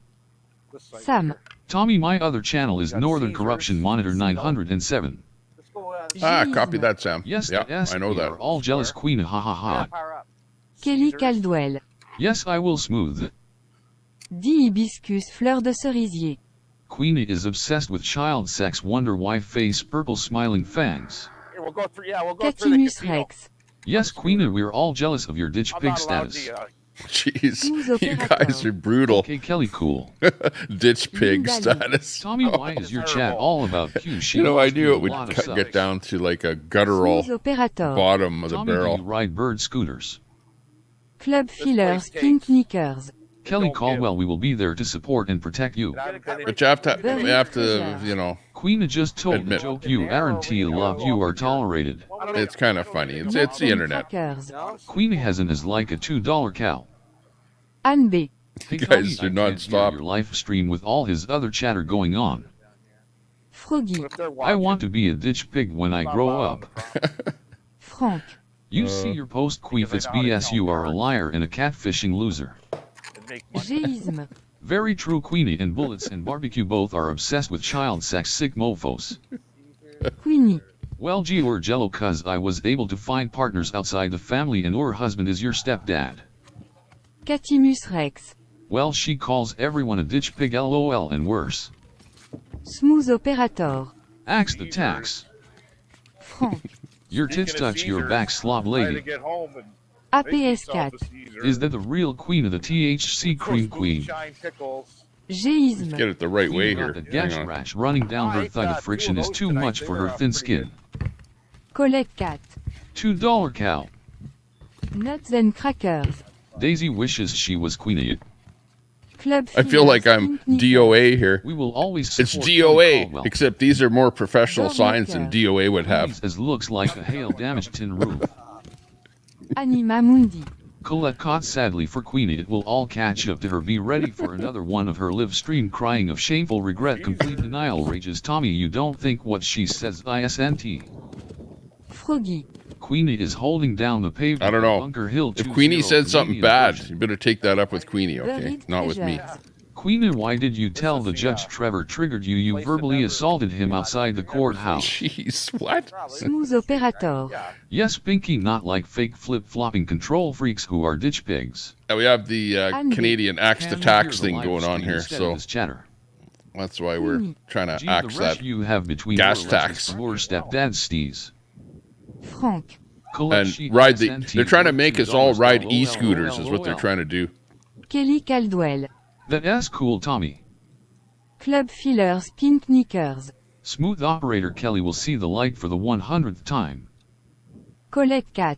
This site Sam. here. Tommy, my other channel is Northern Corruption Monitor 907. Let's go. Ah, Géisme. copy that, Sam. Yes, yeah, yes, I know we that. are all jealous, Queen. Ha ha ha. Power up. Kelly Caldwell. Yes, I will smooth. D hibiscus fleur de cerisier. Queenie is obsessed with child sex. Wonder why face purple smiling fangs. Here, we'll go through. Yeah, we'll go through the Catimus casino. Rex. Yes, Queenie, we're all jealous of your ditch I'm pig not allowed status. the, Jeez, you guys are brutal. Okay, Kelly, cool. Ditch pig Linda Lee. status. Tommy, why is your chat all about Q? She You know, I loves knew you it a would lot of get subs. down to like a guttural Smooth Operator. bottom of the Tommy, do you barrel. ride bird scooters? Club Fillers. place Pink takes. Knickers. Kelly Don't Caldwell, we will be there to support and protect you. But you have to, you know, Queenie just told the Admit. joke you aren't love you are tolerated. it's kind of funny. It's the Nuts and internet. Crackers. Queenie hasn't is like a $2 cow. Anne B. Hey, You Tommy, guys I do can't not hear stop. your live stream with all his other chatter going on. Froggy. If they're I watching, want to be a ditch pig when I not grow allowed on up. the front. Frank. You see your post queef, it's BS, you are a liar and a catfishing loser. And make money. Géisme. Very true. Queenie and Bullets and Barbecue both are obsessed with child sex, sick mofos. Queenie. Well, gee, we're jello cuz I was able to find partners outside the family and her husband is your stepdad. Catimus Rex. Well, she calls everyone a ditch pig, lol, and worse. Smooth Operator. Axe the tax. Frank. Your tits Speaking of touch your Caesars, back, slob I had to lady. get home and make APS myself 4. a Caesar. Is that the real queen of the THC cream queen? Moonshine pickles. Géisme. Get it the right way Queen here. got the Hang gash on. rash running down her thigh. The friction is too much for her thin skin. Colette Cat. $2 cow. Nuts and Crackers. Daisy wishes she was Queenie. Club I feel like I'm Fillers. Pink DOA here. We will always It's support Kelly DOA, Caldwell. except these are more professional Dog signs than maker. DOA would have. Queenie's as looks like a hail-damaged tin roof. Anima Mundi. Colette caught sadly for Queenie. It will all catch up to her. Be ready for another one of her live stream crying of shameful regret, complete denial rages. Tommy, you don't think what she says ISNT. Froggy. Queenie is holding down the pavement. I don't know. Bunker Hill If Queenie 2-0 said something Canadian bad, version. you better take that up with Queenie, okay? Buried Not with me. treasures. Queenie, why did you tell the judge Trevor triggered you? You verbally assaulted him outside the courthouse. Jeez, what? Smooth Operator. Yes, Pinky, not like fake flip-flopping control freaks who are ditch pigs. We have the Andy. Canadian axe to Can we tax hear the thing live going on stream here, instead of so this chatter? that's why we're trying to Gee, axe the rush that. you have between gas your tax. from your stepdad steez. Frank. Colette, And she ride has the. NT They're trying to make us all ride $2, e-scooters, is what they're trying to do. Kelly Caldwell. That's cool, Tommy. Club Fillers. Pink Knickers. Smooth operator Kelly will see the light for the 100th time. Colette Cat.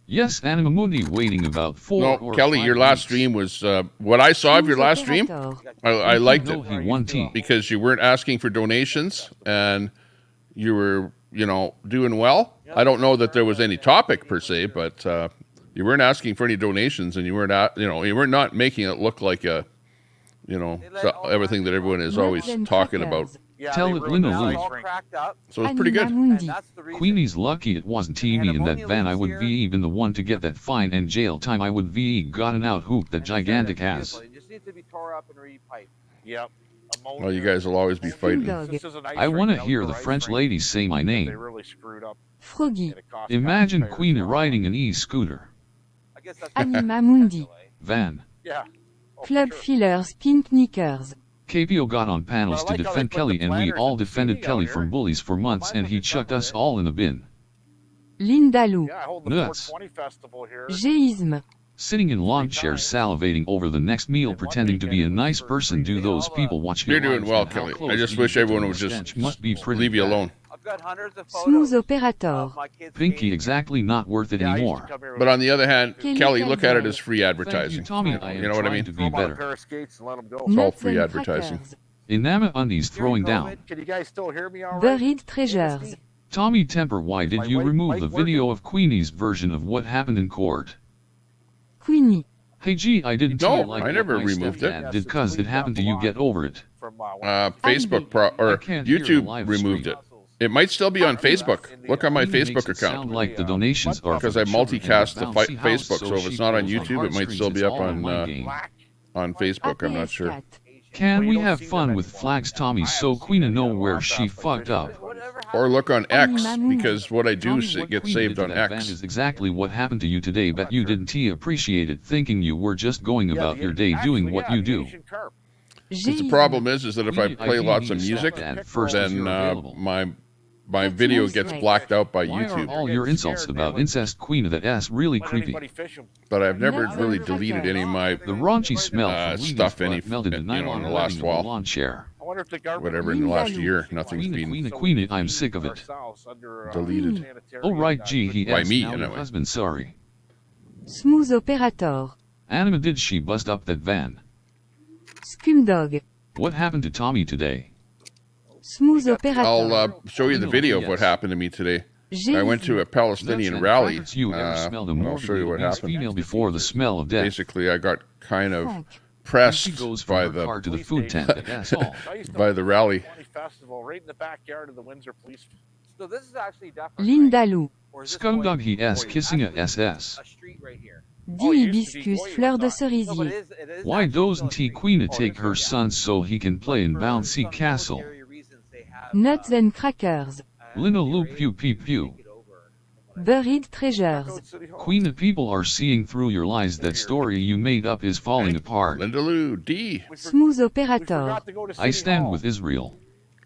Yes, Anima Mundi waiting about 4 No, or Kelly, 5 your last weeks. stream was what I saw of your Smooth last stream. Operator. I liked No, it he won T. because you weren't asking for donations and you were, doing well. I don't know that there was any topic per se, but you weren't asking for any donations, and you weren't, you were not making it look like a, everything that everyone is always Nuts and talking Crackers. about. Yeah, Tell they it, ruined Lino the Lou. ice all rink. cracked up. So it's pretty Anima good. Mundi. And that's the reason. Queenie's lucky it wasn't TV, and that van I would be even the one to get that fine and jail time. I would be gotten out hoop that gigantic has. It just needs to be tore up and repiped. Yep. Well, you guys will always be fighting. Dog. This is an ice I want to rink, hear the outdoor ice French rink. ladies say my They name. really screwed up. Froggy. and it cost Imagine taxpayers Queenie more. riding an e-scooter. I guess that's Anima Mundi. Van. Yeah. Oh, for Club sure. Fillers. Pink Knickers. KPO got on panels Well, I to like how defend they put Kelly, the and we planners all in the defended CD out Kelly here. from bullies for months, and he chucked us all in the bin. Linda Lou. Yeah, I hold the Nuts. 420 festival here. Géisme. Sitting in lawn chairs salivating over the next meal, pretending to be a nice person. Do those people watch You're your doing lives, well, and how Kelly. close I just do you wish get to everyone the would just stench? Must be pretty leave you bad. alone. I've got hundreds of Smooth photos Operator. of my kids. Pinky, skating. exactly not worth it Yeah, I used to anymore. come here with But on the other hand, Kelly Kelly, look at it Caldwell. as free Thank you, advertising. Tommy. I am You know what I trying mean? to throw be 'em on a better. pair of skates and let 'em go. It's all Nuts free and advertising. Crackers. Inama undies throwing Here you go, down. man. Can you guys still hear me all right? Buried Treasures. Tommy Temper, why did My you white- remove white the working. video of Queenie's version of what happened in court? Queenie. Hey G, I didn't No, tell you like I what never my removed it. stepdad did, cause it happened to you. Get over it. From, Facebook I or can't hear the YouTube live removed stream. it. It might still be on Facebook. Look on my Queenie makes Facebook it sound account like the donations are because for I the children multicast in to the bouncy house, Facebook. So if she it's not on pulls YouTube, it might heartstrings. still be It's up all on my game. Facebook. I'm not APS sure. Cat. Can we have fun with flags, Tommy, so Queenie know where she fucked up? Or look on X Anima because what I do Tommy, is what it gets Queenie saved did on to that van X. is exactly what happened to you today. Bet you didn't appreciate it, thinking you were just going about your day doing what you do. Because the problem is that if I Queenie, play I lots of need music, stepdad first if then you're available. my video gets blacked out by Why are YouTube. all your insults about incest queen of the ass really Let creepy? anybody fish 'em. But I've never Never really mind. deleted any of my The raunchy smell from stuff Queenie's butt melted the in nylon the last lining of the while. lawn chair. I wonder if the government Whatever in the last Linda year, nothing's been Queenie, I'm sick of it. ourselves under, deleted. sanitary, Oh right, gee, he By asked me, now your anyway. husband sorry. Smooth operator. Anima, did she bust up that van? Scumdog. What happened to Tommy today? Smooth operator. I'll show you the video of what happened to me today. I went to a Palestinian That's rally. right. You ever smelled a I'll morbidly show you what obese happened. female before the smell of death? Basically, I got kind of Frank. She pressed goes by from her car the to the food tent. That's all. I used to by the rally. festival right in the backyard of the Windsor Police. So this is actually different. Linda Lou. Or is this Scumdog, Boy- he ass Boy- kissing a actually, SS. A street right here. Oh, Dit it used to be hibiscus, Boy fleur de was on. No, but cerisier. it is Why actually still doesn't a he street. Queen to Oh, take this her one, yeah. son so he can play in For bouncy some castle? military reasons, they have, Nuts and crackers. Linda Lou pew pew pew. take it over. Buried treasures. Go to City Hall. Queen, the people are seeing through your lies. That story you made up is falling apart. Linda Lou D. We for- Smooth we operator. forgot to go to I City stand Hall. with Israel.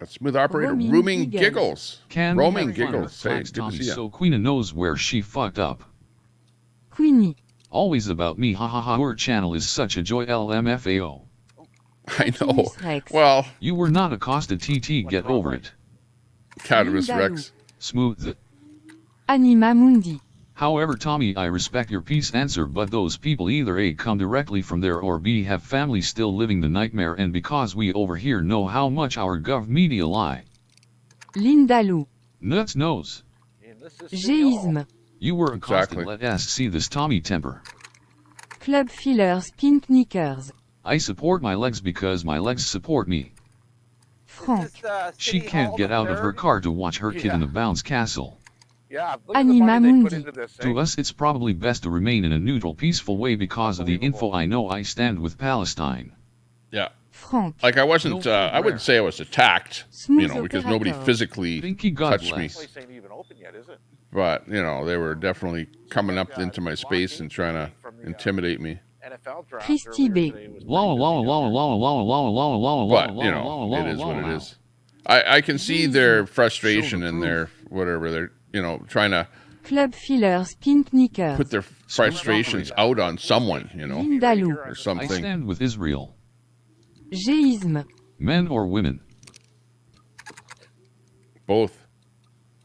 A smooth operator. Roaming Roaming giggles. giggles. Can Roaming have fun with giggles. Hey, Flax good to Tommy see ya. so Queen knows where she fucked up. Queenie. Always about me, ha ha ha. Your channel is such a joy, LMFAO. I know. Optimus Rex. Well, You were not accosted, TT, get over it. Catamus Linda Rex. Smooth. Anima Mundi. However, Tommy, I respect your peace answer, but those people either A, come directly from there, or B, have family still living the nightmare, and because we over here know how much our gov media lie. Linda Lou. Nuts knows. And this is City Hall. Géisme. You were accosted, Exactly. let us see this Tommy temper. Club fillers, pink knickers. I support my legs because my legs support me. Frank. This, She City can't Hall, get the out of her third? car to watch her kid Yeah. in a bounce castle. Yeah, look at the Anima money they put Mundi. into this. To us, it's probably best to remain in a neutral, peaceful way because of the info I know. I stand with Palestine. Yeah. Frank. Like I wasn't, I wouldn't say I was attacked, Smooth because nobody operator. physically Pinky, God touched me. bless. Place ain't even open yet, is it? But, they were definitely coming up into my space and trying to intimidate me. NFL draft Christy earlier B. today was La la la la la la la la la la But, la it is what it is. I can see their frustration and their, whatever, they're, trying to Club fillers, pink knickers. put their frustrations out on someone, Linda Lou. or I something. stand with Israel. Géisme. Men or women. Both.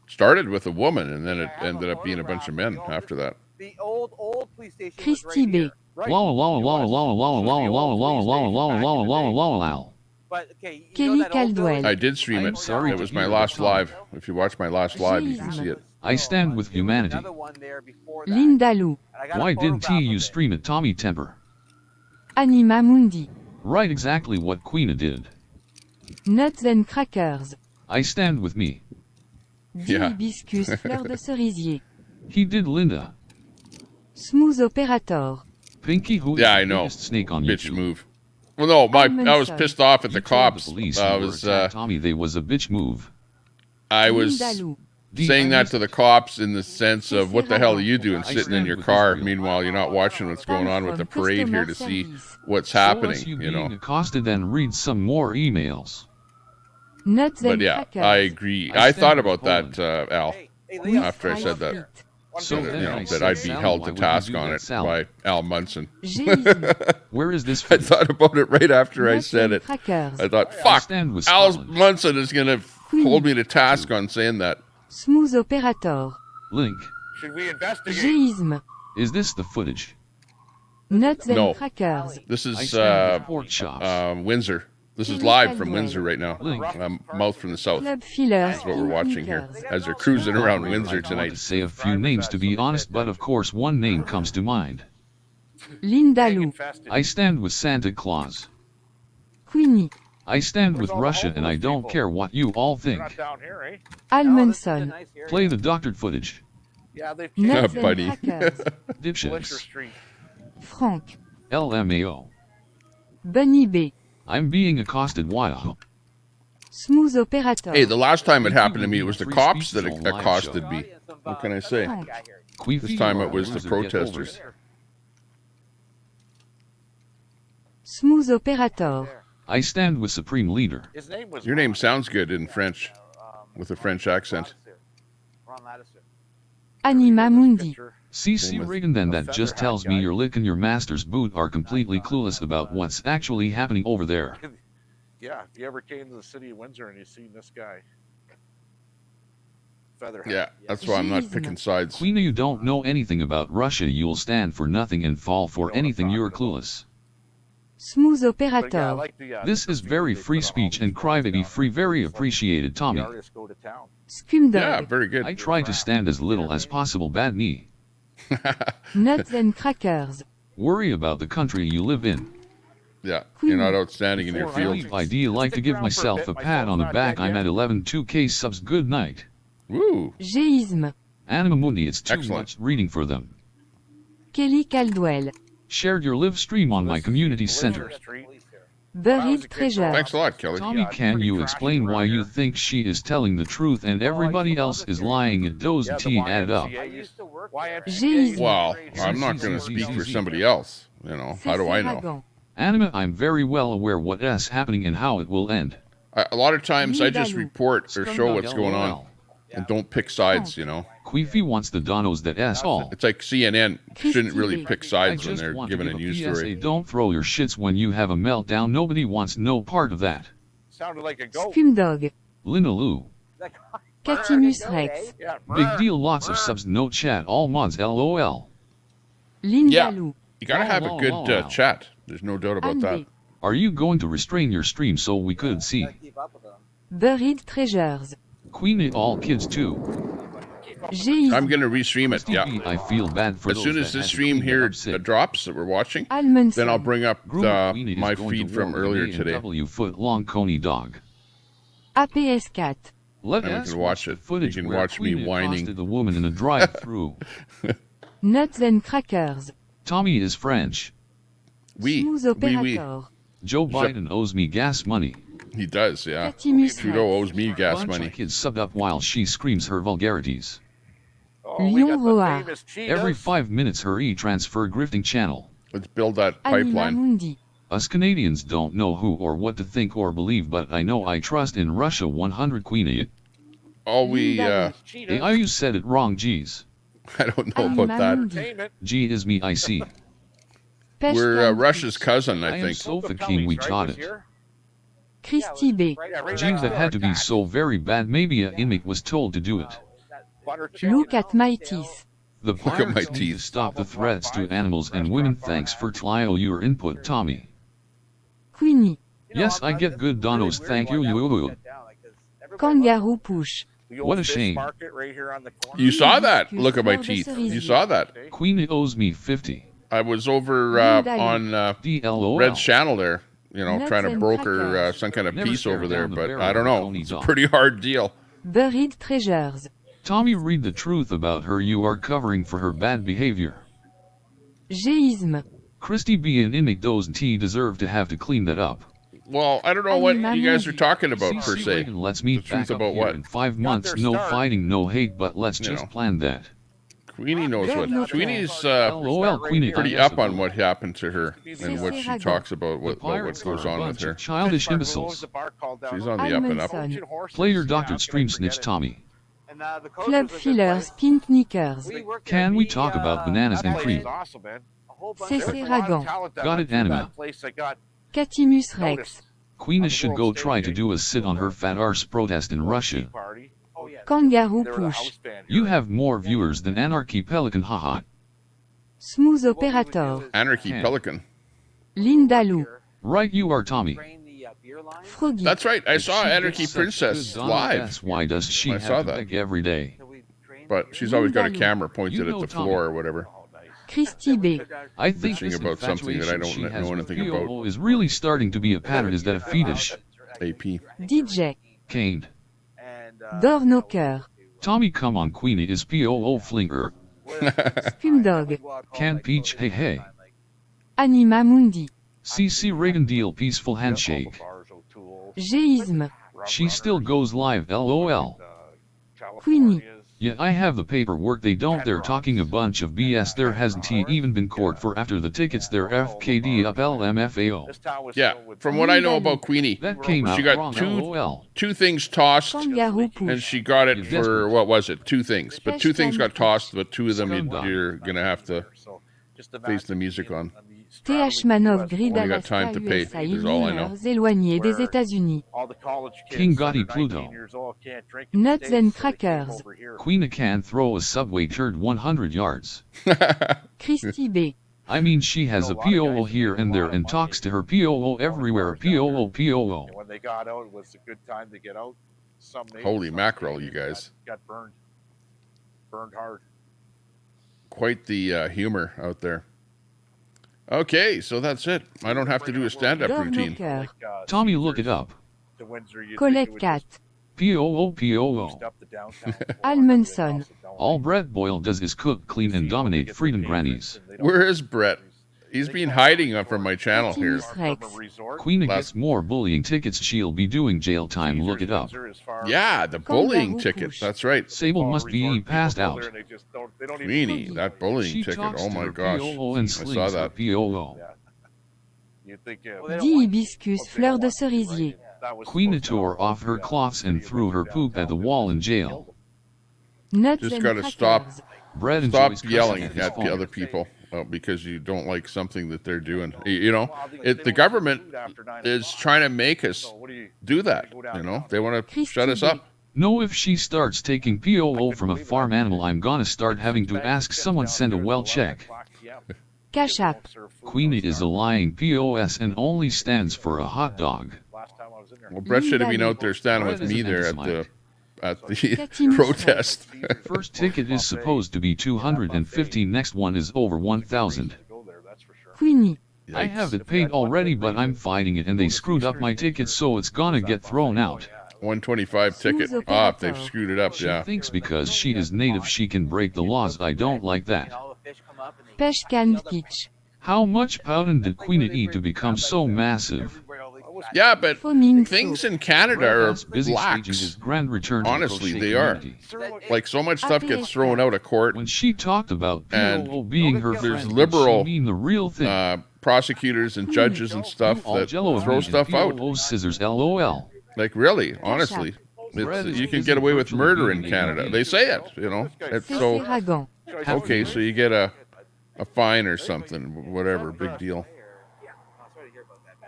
Started with a woman and then it ended up being a bunch of men after that. The old police station was Christy right B. here. Right. La la la la la la la la la la la la la la la la. But, okay, you Kelly know that old Caldwell. building? I did stream I'm it. sorry It to was hear my that, last Tom. live. If you watch my last live, you can see it. I stand with There was humanity. another one there before that. Linda Lou. And I got a Why didn't photograph you of it. stream it, Tommy Temper? Anima Mundi. Right, exactly what Queena did. Nuts and crackers. I stand with me. Dit Yeah. hibiscus, fleur de cerisier. He did Linda. Smooth operator. Pinky, who is Yeah, the I know. biggest snake on Bitch YouTube? move. Well, no, I was Almond pissed off at the You told cops. police I you were was, attacked, Tommy, they was a bitch move. I was Linda Lou. saying that to the cops in the sense of, what the hell are you doing I sitting in stand your with car? Israel. Meanwhile, you're not watching what's going on with the From parade here customer to see service. what's Show us happening, you being know. accosted and read some more emails. Nuts But and yeah, crackers. I agree. I I stand thought with about that, Al, Hey, hey, We Leo. after I fry said that. feet. So that, then I that said, I'd be Sal, held why to would you task do on that, it Sal? by Al Munson. Géisme. Where is this I from? thought about it right after I Nuts said and it. crackers. I thought, I fuck, stand with Al Scotland. Munson is going to hold me to task on saying that. Smooth operator. Link. Should we investigate? Géisme. Is this the footage? Nuts and No. crackers. This I is stand with pork chops. Windsor. This is Kelly live from Caldwell. Windsor right now. Link. Mouth from the south. Club fillers, That's what we're pink watching here knickers. as they're cruising around Windsor I want to tonight. say a few names to be honest, but of course one name comes to mind. Linda Lou. Infested. I stand with Santa Claus. Queenie. I stand with Russia and I don't care what you all We're think. not down here, eh? Oh, this is a Almondson. nice area. Play the doctored footage. Yeah, they've Nuts changed and buddy. crackers. Winter Dipshits. Street. Frank. LMAO. Bunny B. I'm being accosted. Wow. Smooth operator. Hey, the last time it You happened to me, it need was the free cops speech that on live accosted show. me. What can I say? Frank. Queefy, time you're it a was the loser, get over protesters. it. Smooth operator. I stand with Supreme Leader. His name was. Your name sounds good in French, with a French accent. Ron Lattiser. Anima Mundi. CC Reagan, then that just tells me you're licking your master's boot are completely clueless about what's actually happening over there. Yeah, if you ever came to the city of Windsor and you seen this guy. Featherhead. Yeah, that's why I'm not picking sides. Queenie, you don't know anything about Russia. You'll stand for nothing and fall for anything. You're clueless. Smooth But yeah, I operator. like the, This is very free speech and cry-baby free. Very appreciated, the Tommy. artists go to town. Scumdog. Yeah, very good. I try to stand as little as possible. Bad knee. Nuts and crackers. Worry about the country you live in. Yeah, you're not outstanding in your Before I field. leave, I'd like to give myself a pat on the back. I'm at 11.2k subs. Good night. Woo! Géisme. Anima Mundi, it's too Excellent. much reading for them. Kelly Caldwell. Shared your live stream on my community center. Buried treasure. Thanks a lot, Kelly. Tommy, can you explain why you think she is telling the truth and everybody else is lying? It doesn't add up. Géisme. Well, I'm not going to speak for somebody else. You know, how do I know? Cécéragan. Anima, I'm very well aware what is happening and how it will end. A lot of times I just Nidalou. report or show what's going on and don't pick sides, you know. Queefy wants the donos that ass all. It's like CNN shouldn't really pick I sides when just they're want to giving a give news PSA, story. don't throw your shits when you have a meltdown. Nobody wants no part of that. Sounded like a goat. Scumdog. Lina Lou. Catimus Rex. Yeah, Big deal, lots of subs, no chat, all mods, lol. Yeah. Lindaloo. You got to have a good chat. There's no doubt about that. Anbe. Are you going to restrain your stream so we could see? Keep up with them. Buried treasures. Queen, all kids too. Géisme. I'm going to restream it, yeah. I feel bad for As those soon that as this had to stream clean here up sick. drops that we're watching, Almonson. then I'll bring up Groom Queen is my going feed to from walk earlier with a today. W foot long coney dog. APS cat. Let And we us can watch the it. footage You can where watch me Queen whining. accosted the woman in a drive-through. Nuts and crackers. Tommy is French. Smooth operator. Joe Biden owes me gas money. He does, yeah. Catimus Trudeau Rex. owes me gas Bunch money. of kids subbed up while she screams her vulgarities. Oh, we got Lion the Roar. famous cheetahs. Every 5 minutes her e-transfer grifting channel. Let's build that Anima pipeline. Mundi. Us Canadians don't know who or what to think or believe, but I know I trust in Russia 100 Queen. All we, Cheetahs. I you said it wrong, geez. I don't know Anima about that. Mundi. Entertainment. G is me, I see. Pêche We're canne Russia's cousin, I I am think. Sofa King, we Right, taught was it. here? Christy B. Yeah, right Gee, next that door, had to be Cat. so very bad. Maybe a inmate was told to do it. Butter chicken. Look at my teeth. The at my pirates need to teeth. stop the threats to animals and women. Thanks for your input, Tommy. Queenie. Yes, I get good donos. Thank you. Kangaroo push. The old What a fish shame. market right here on the corner. You saw that? Discus Look at my fleur de teeth. cerisier. You saw that? Queen owes me 50. I was over Nidalou. on DLOL. Red's channel there, you know, Nuts trying to and broker crackers. some kind of Never piece stare over there, down the but barrel I don't of know. Tony It's a Dog. pretty hard deal. Buried treasures. Tommy, read the truth about her. You are covering for her bad behavior. Géisme. Christy B and inmate doesn't deserve to have to clean that up. Well, I don't know what Anima you guys are Mundi. talking about per CC se. Reagan, let's meet The truth back up about here what? in 5 Got months. their No start. fighting, no hate, but let's You just know. plan that. Queenie knows what. Girl, Queenie's LOL, Queenie. pretty up on what happened to her and what she Cécéragan. talks about, what Pirates goes are a on with bunch her. of childish What was imbeciles. the bar called down She's there? on the up and up. Almonson. Play your doctored stream snitch, Tommy. And, the coach Club was a good fillers. place. Pink knickers. We worked Can there. we talk about bananas That and place cream? is awesome, man. A whole bunch Cécéragan. of There's a lot of talent that Got went it, through Anima. that place that got Catimus Rex. noticed. Queena should go try to do a sit on her fat arse protest in Russia. Party. Oh, yeah. Kangaroo They were the push. house band You here. have more viewers than Anarchy Pelican, haha. Smooth What we would do operator. is Anarchy Yeah. Pelican. Lindaloo. here, Right, you are Tommy. drain the beer line. Froggy. That's right. I If saw she Anarchy gets such Princess good donos, live, That's why does she I have saw to that. beg every day? So we drain but the she's always got a Lindaloo. camera pointed You at know the Tommy. floor or whatever. Oh, nice. Christy B. I think Bitching this about something that I infatuation don't she know has with anything about. POO is really starting to be a pattern. Is that a fetish? AP. DJ. Caned. And, Door knocker. Tommy, come on, Queenie is POO flinger. Scumdog. Can Peach, hey hey. Anima Mundi. CC Reagan deal peaceful handshake. Bars, O'Toole's, Géisme. She still goes live, lol. Queenie. California's. Yeah, I have the paperwork. They don't. They're talking a bunch of BS. There hasn't even been court for after the tickets. They're FKD up LMFAO. This town was Yeah, filled with from what I know about Queenie, That came she out got wrong. two LOL. things tossed, Kangaroo and push. she got it You're for, desperate. what was it? 2 things. But 2 things got tossed, but 2 of them Scumbag. you're going to have to So just face the music on. TH Manov Grid Only got time Alaska to pay, USA is all I know. mineurs éloignés des États-Unis. All the college kids King under Gotti Pluto. 19 years old can't drink in the Nuts States, and so they came crackers. over here. Queena can throw a subway turd 100 yards. Christy B. I mean, she has a POO here and there and talks to her POO everywhere. POO, POO. And when they got out, it was a good time to get out. Some maybe, Holy some mackerel, maybe you guys. got burned hard. Quite the humor out there. Okay, so that's it. I don't have to do a stand-up routine. Dornoker. Tommy, look it up. To Windsor, you'd think it Colette would Cat. just POO, boost POO. up the downtown floor. Almondson. All Brett Boyle does is cook, clean, and dominate freedom grannies. Where is Brett? He's been hiding from my channel here. Rex. Queena Last- gets more bullying tickets. She'll be doing jail time. Look it up. Yeah, the bullying Kangaroo ticket. push. That's right. Sable must be passed out. Queenie, that bullying She ticket. talks Oh to my her gosh. POO and I saw slings her that. POO. You think, Dit hibiscus fleur de cerisier. Queena tore off her cloths and threw her poop at the wall in jail. Nuts Just and gotta crackers. stop. Brett Stop enjoys yelling cussing his at the phone. other people because you don't like something that they're doing. You know, the government is trying to make us do that. You know, they want to shut us up. No, if she starts taking POO from a farm animal, I'm gonna start having to ask someone send a well check. Cash App. Queenie is a lying POS and only stands for a hot dog. Well, Brett should have been out there standing with Brett me is an there anti-Semite. at the Catty protest. First ticket is supposed to be 250, next one is over 1,000. Queenie. I have it paid already, but I'm fighting it and they screwed up my ticket, so it's gonna get thrown out. 125 ticket. Smooth Ah, operator. they've screwed it up. She Yeah. thinks because she is native she can break the laws. I don't like that. Pêche canned peach. How much pounding did Queena eat to become so massive? Yeah, but Foaming things soup. in Canada Brett are is busy staging his lax. grand return to the Honestly, crochet they are. community. Like so much stuff gets thrown out of court. When she talked about And POO being her there's friend, liberal, she mean the real thing. Prosecutors and judges and stuff All that jello of throw me stuff and out. POO scissors, LOL. Like really, honestly, Brett is you can busy get away with virtually murder in being Canada. a They say it, you know. It's C'est so Ferragon. okay. So you get a fine or something, whatever, big deal.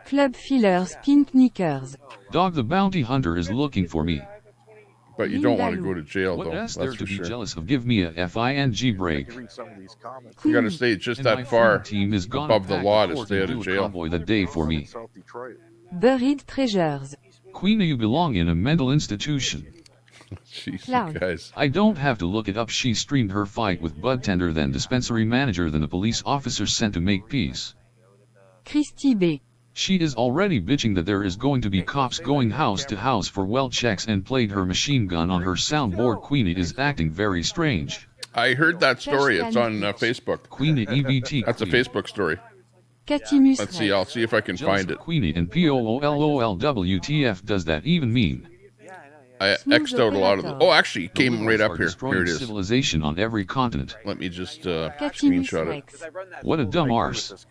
Club Fillers Pink Knickers. Dog the bounty hunter is looking for me. But you don't want to go to jail, What though. else That's there for to be sure. jealous of? Give me a FING break. You got to stay just And my that far friend team is gonna above the pack law the to court stay and out of do a jail. convoy that day for me. Buried Treasures. Queena, you belong in a mental institution. Jeez, Clown. you guys. I don't have to look it up. She streamed her fight with bud tender, then dispensary manager, then a police officer sent to make peace. Christy B. She is already bitching that there is going to be cops going house to house for well checks and played her machine gun on her soundboard. Queena is acting very strange. I heard that story. It's on Facebook. Queena EBT. That's a queen. Facebook story. Catimus Let's see. Rex. I'll see if I can Jealous find of it. Queena and POOLOLWTF does that even mean? I X'd out a lot of them. Oh, actually, it came right up here. Here it is. Civilization on every continent. Let me just Catimus screenshot it. Rex. What a dumb arse.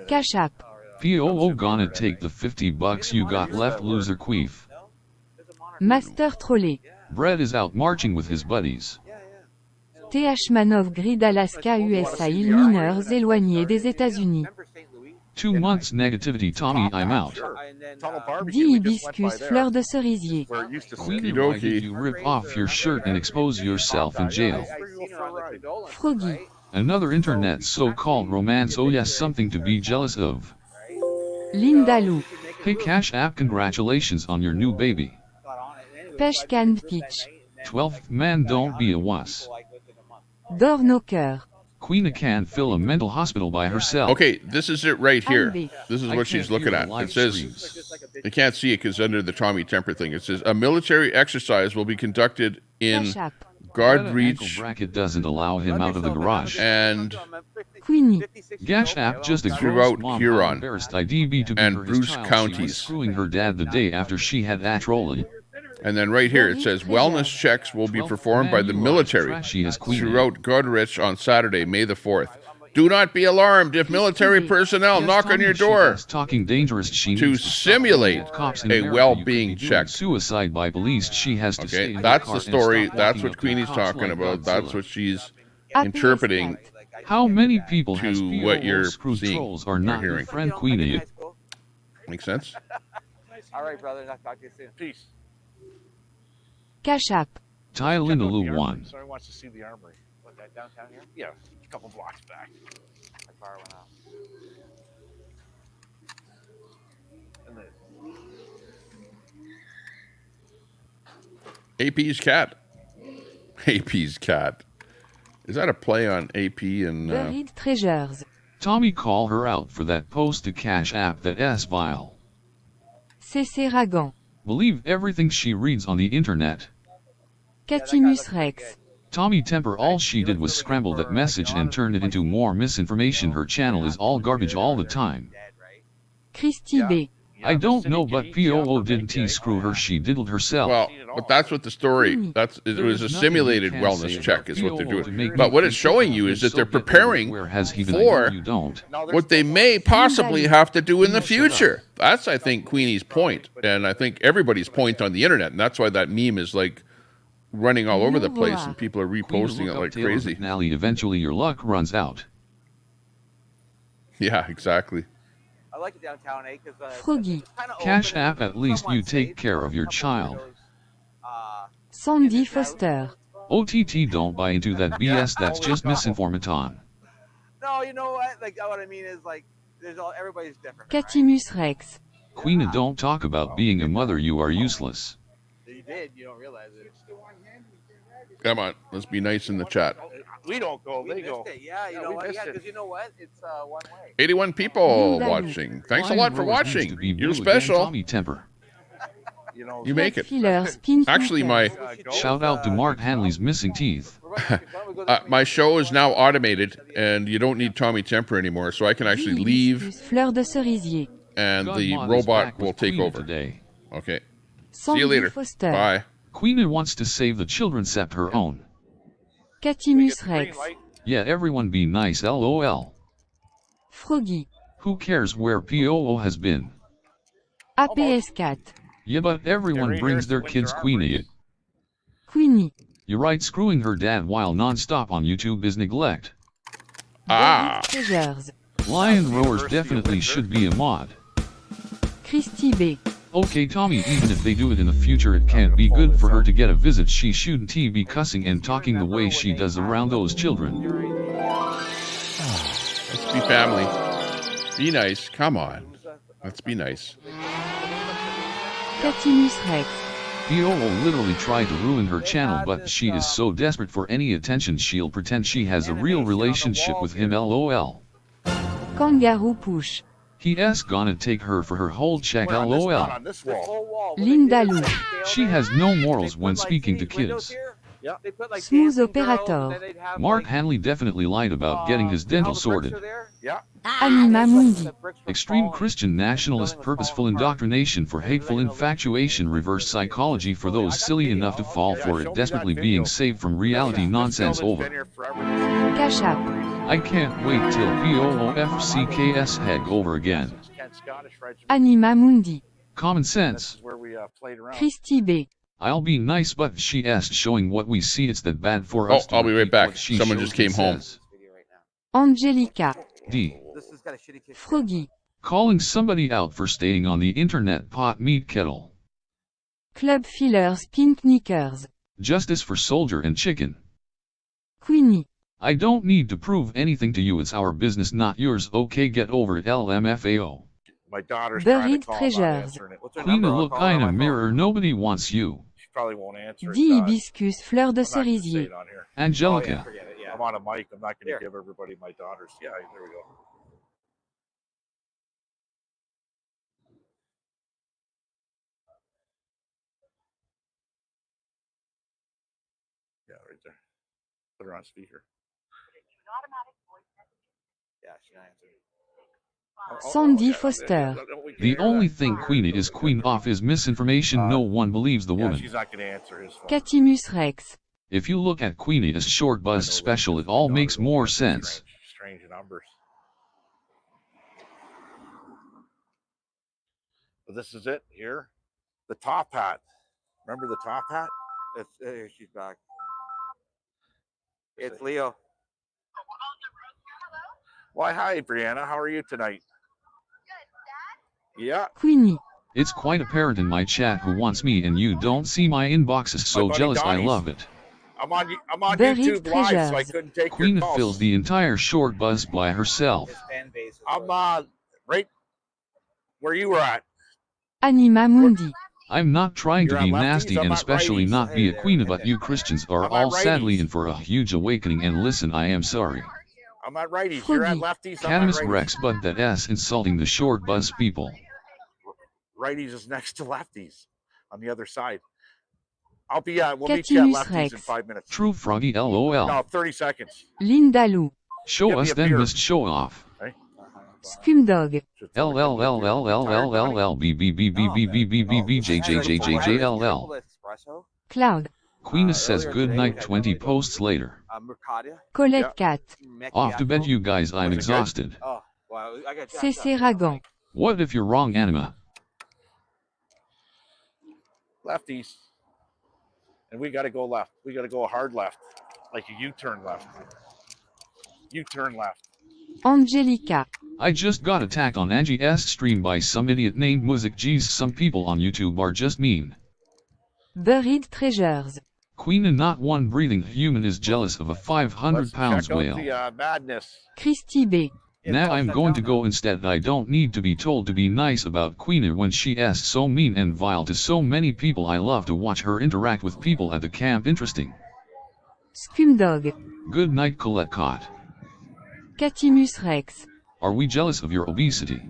Cash App. POO gonna take the $50 you got left, loser queef. Master Trolley. Brett is out marching with his buddies. TH Manov Grid Alaska USA îles mineures éloignées des États-Unis. 2 months negativity. Tommy, I'm out. Dit hibiscus fleur de cerisier. Queenie, Okey-dokey. why did you rip off your shirt and expose yourself in jail? Froggy. Another internet so-called romance. Oh yes, something to be jealous of. Linda Lou. Hey Cash App, congratulations on your new baby. Pêche canned peach. 12th man, don't be a wuss. Dornoker. Queena can't fill a mental hospital by herself. Okay, this is it right here. Andy. This is I what she's can't looking hear at. the live It says, streams. you can't see it because under the Tommy Temper thing, it says, a military exercise will be conducted in Cash App. guard Ankle reach bracket doesn't allow him out of the garage. and Queenie. Gash App just a Throughout gross mom. Huron How embarrassed IDB to be and her Bruce his child. She counties. was screwing her dad the day after she had that trolling. And then right here it says wellness checks will be performed by the military throughout Goderich on Saturday, May the 4th. Do not be alarmed if military personnel knock on your door to simulate a well-being check. Suicide by police. She has to stay in that's her the car and story. stop That's walking what up to Queenie's cops talking like about. Godzilla. That's what she's APS4. interpreting. How many people to has what you're screw seeing trolls are or not hearing. your friend Queenie? Make sense? All right, brother. I'll talk to you soon. Peace. Cash App. Tylinaloo 1. Somebody wants to see the armory. What, that downtown here? Yeah, a couple blocks back. My car went out. And then AP's cat. AP's cat. Is that a play on AP and... Buried Treasures. Tommy, call her out for that post to Cash App that S vile. CC Ragan. Believe everything she reads on the internet. Catimus Rex. Tommy Temper, all she did was scramble that message and turn it into more misinformation. Her channel is all garbage all the time. Christy B. I don't know, but POO didn't screw her, she diddled herself. Well, but that's what the story, it was a simulated wellness check is what they're doing. But what it's showing you is that they're preparing for what they may possibly have to do in the future. That's, I think, Queenie's point, and I think everybody's point on the internet, and that's why that meme is like running all over the place, and people are reposting it like crazy. Finale, eventually your luck runs out. Yeah, exactly. I like it downtown, eh? Froggy. Cash App, at least you take care of your child. Sandy Foster. OTT, don't buy into that BS, that's just misinformation. No, you know what? Like, what I mean is, like, everybody's different. Catimus Rex. Queen, don't talk about being a mother, you are useless. You did, you don't realize it. Come on, let's be nice in the chat. we don't go, they go. Yeah, you know what? Yeah, because you know what? It's one way. 81 people watching. Thanks a lot for watching. You're special. Tommy Temper. You make it. Actually, my Shout out to Mark Hanley's missing teeth. my show is now automated, and you don't need Tommy Temper anymore, so I can actually leave, Fleur de cerisier. and the robot will take over. Today. Okay. See Sandy you later. Foster. Bye. Queen wants to save the children except her own. Catimus Rex. Yeah, everyone be nice, lol. Froggy. Who cares where POO has been? APS4. Yeah, but everyone brings their kids Queenie. Queenie. You're right, screwing her dad while non-stop on YouTube is neglect. Ah. Buried Treasures. Lion Rowers definitely should be a mod. Christy B. Okay Tommy, even if they do it in the future, it can't be good for her to get a visit. She shouldn't be cussing and talking the way she does around those children. Let's be family. Be nice. Come on. Let's be nice. Catimus Rex. POO literally tried to ruin her channel, but she is so desperate for any attention she'll pretend she has a real relationship with him, lol. Kangaroo Push. He's gonna take her for her whole check, lol. Linda Lou. She has no morals when speaking to kids. Smooth Operator. Mark Hanley definitely lied about getting his dental sorted. Anima Mundi. Extreme Christian nationalist purposeful indoctrination for hateful infatuation, reverse psychology for those silly enough to fall for it, desperately being saved from reality nonsense over. Cash App. I can't wait till POOFCKS head over again. Anima Mundi. Common sense. Christy B. I'll be nice, but she asked showing what we see, it's that bad for us. I'll be right back. She Someone just came home. Angelica. D. Froggy. Calling somebody out for staying on the internet, pot meat kettle. Club Fillers Pink Knickers. Justice for soldier and chicken. Queenie. I don't need to prove anything to you, it's our business not yours, okay, get over it, LMFAO. My daughter's Buried Treasures. Queen, look in a mirror, nobody wants you. She probably won't answer. D. Hibiscus Fleur de cerisier. Angelica. I'm on a mic. I'm not going to give everybody my daughter's. Yeah, there we go. Yeah, right there. Put her on speaker. Yeah, she answered. Sandy Foster. The only thing Queenie is queen of is misinformation. No one believes the woman. She's not going to answer his phone. Catimus Rex. If you look at Queenie as short buzz special, it all makes more sense. Strange numbers. But this is it here. The top hat. Remember the top hat? It's she's back. It's Leo. Why, hi, Brianna. How are you tonight? Good, Dad. Yeah. Queenie. It's quite apparent in my chat who wants me, and you don't see my inbox is so jealous. I love it. I'm on Buried YouTube Live, treasures. so I couldn't take Queen your calls. fills the entire short buzz by herself. I'm right where you were at. Anima Mundi. I'm not trying to You're be at lefties, nasty I'm and at especially righties. not be a queen, but you Christians are I'm at all sadly righties. in for a huge awakening, and listen, I am sorry. I'm at righties. You're at lefties. I'm at Catamus righties. Rex, but that ass insulting the short buzz people. Righties is next to lefties on the other side. We'll meet you at lefties Rex. in 5 minutes. True Froggy LOL. No, 30 seconds. Linda Lou. Show Give me us a then beer. must show off. Scumdog. LLLLLLLLLBBBBBBBBJJJJJLL. Cloud. Queen says good night 20 posts later. Colette Cat. Off to bed you guys, I'm exhausted. Oh, wow. I got CC Ragan. What if you're wrong, Anima? Lefties. And we got to go left. We got to go a hard left. Like a U-turn left. U-turn left. Angelica. I just got attacked on Angie's stream by some idiot named Music. Geez, some people on YouTube are just mean. Buried Treasures. Queen and not one breathing human is jealous of a 500 pounds check out whale. the madness. Christy B. Now I'm going to go instead. I don't need to be told to be nice about Queen when she is so mean and vile to so many people. I love to watch her interact with people at the camp. Interesting. Scumdog. Good night, Colette Cott. Catimus Rex. Are we jealous of your obesity?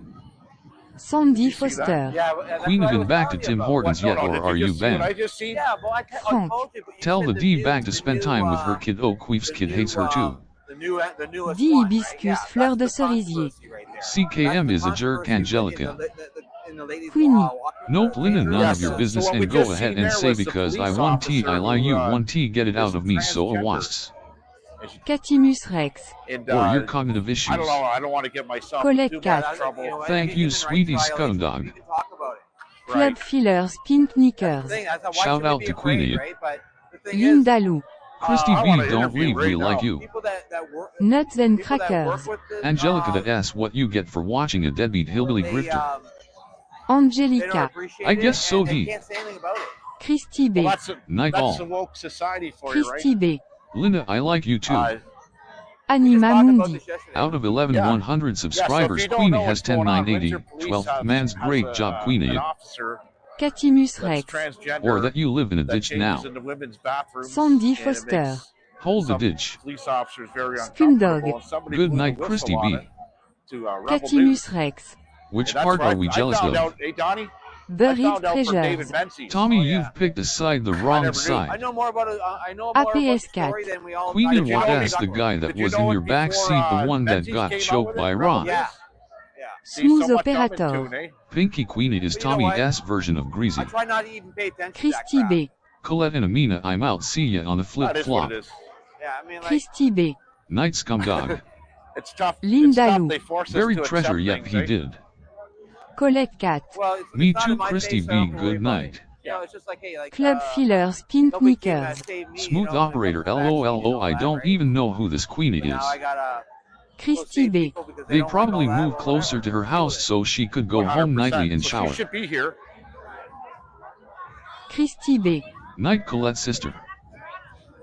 Sandy Foster. Queen been back to Tim Hortons yet, or are you banned? I just seen. Yeah, well, I Frank. told you, but you Tell said the that D back to spend time with her kid. Oh, Queef's the kid new, hates her too. The newest Di one, right? hibiscus, Yeah, fleur that's de the cerisier. controversy right there. CKM That's is the a jerk, controversy Angelica. in the ladies' Queenie. law, walking Nope, the Lina, ladies' none Yeah, of your so business, what we and go just ahead seen and there say was the because I police want tea, I officer lie who, you want tea, get it out of me, so transgender. wasps. Catimus Rex. And, Or your cognitive issues. I don't know. I don't want to get myself Colette too bad Cat. in trouble. Thank you, sweetie scum dog. We can talk about it. Club Fillers Pink Knickers. Shout out to Queenie. Linda Lou. Christy I B, wanna don't interview leave, we right like now. you. Nuts and Crackers. Angelica that asks what you get for watching a deadbeat hillbilly grifter. Angelica. I guess so, D. Christy B. Well, that's Nightball. the woke society for you, right? Christy B. Linda, I like you too. Anima Mundi. Out of 11 Yeah. 100 subscribers, if you don't Queenie know has what's 10 going on, 980. Windsor Police 12th man's has great job, Queenie. an officer Catimus that's Rex. transgender Or that you live in a that ditch changes now. into women's bathrooms, Sandy and it Foster. makes Hold the some ditch. Police officers very Scumdog. uncomfortable. and somebody Good blew the night, whistle Christy on B. it to, Rebel Catimus News. Rex. Which That's part right. are we jealous I found of? out, hey, Donnie, I Buried found out from David Treasures. Menzies. Tommy, you've picked a side the wrong never knew. side. I know more about it. I know more about the APS cat. story than we all. Queen Did and you what know asked the before- guy that did you was know in it your back before, seat, the one that Menzies got came out choked with it? by Rebel Ron. News? Yeah. See, Smooth somewhat coming operator. tune, eh? Pinky Queenie is But you know Tommy what? S version of Greasy. I try not to even pay attention to that Christy crap. B. Colette and Amina, I'm out. See ya on a That flip is flop. what it is. Yeah, I mean, like, Christy B. Night scum dog. It's tough. Linda it's tough. Lou. They force us Buried to treasure, accept yep, things, he eh? did. Colette Cat. well, Me it's not too, in my Christy face, so I don't B. have to worry Good about it. night. You know, it's just like, hey, like, Club Fillers Pink nobody came Knickers. to save me, you Smooth know, operator, and then come back to me, you LOLO, know I that, don't right? even know who this Queenie Now I is. gotta go Christy save B. people because They don't probably like all that moved or closer whatever. to her house so she could go 100%. home nightly and So shower. She should be here. Christy B. Night Colette sister.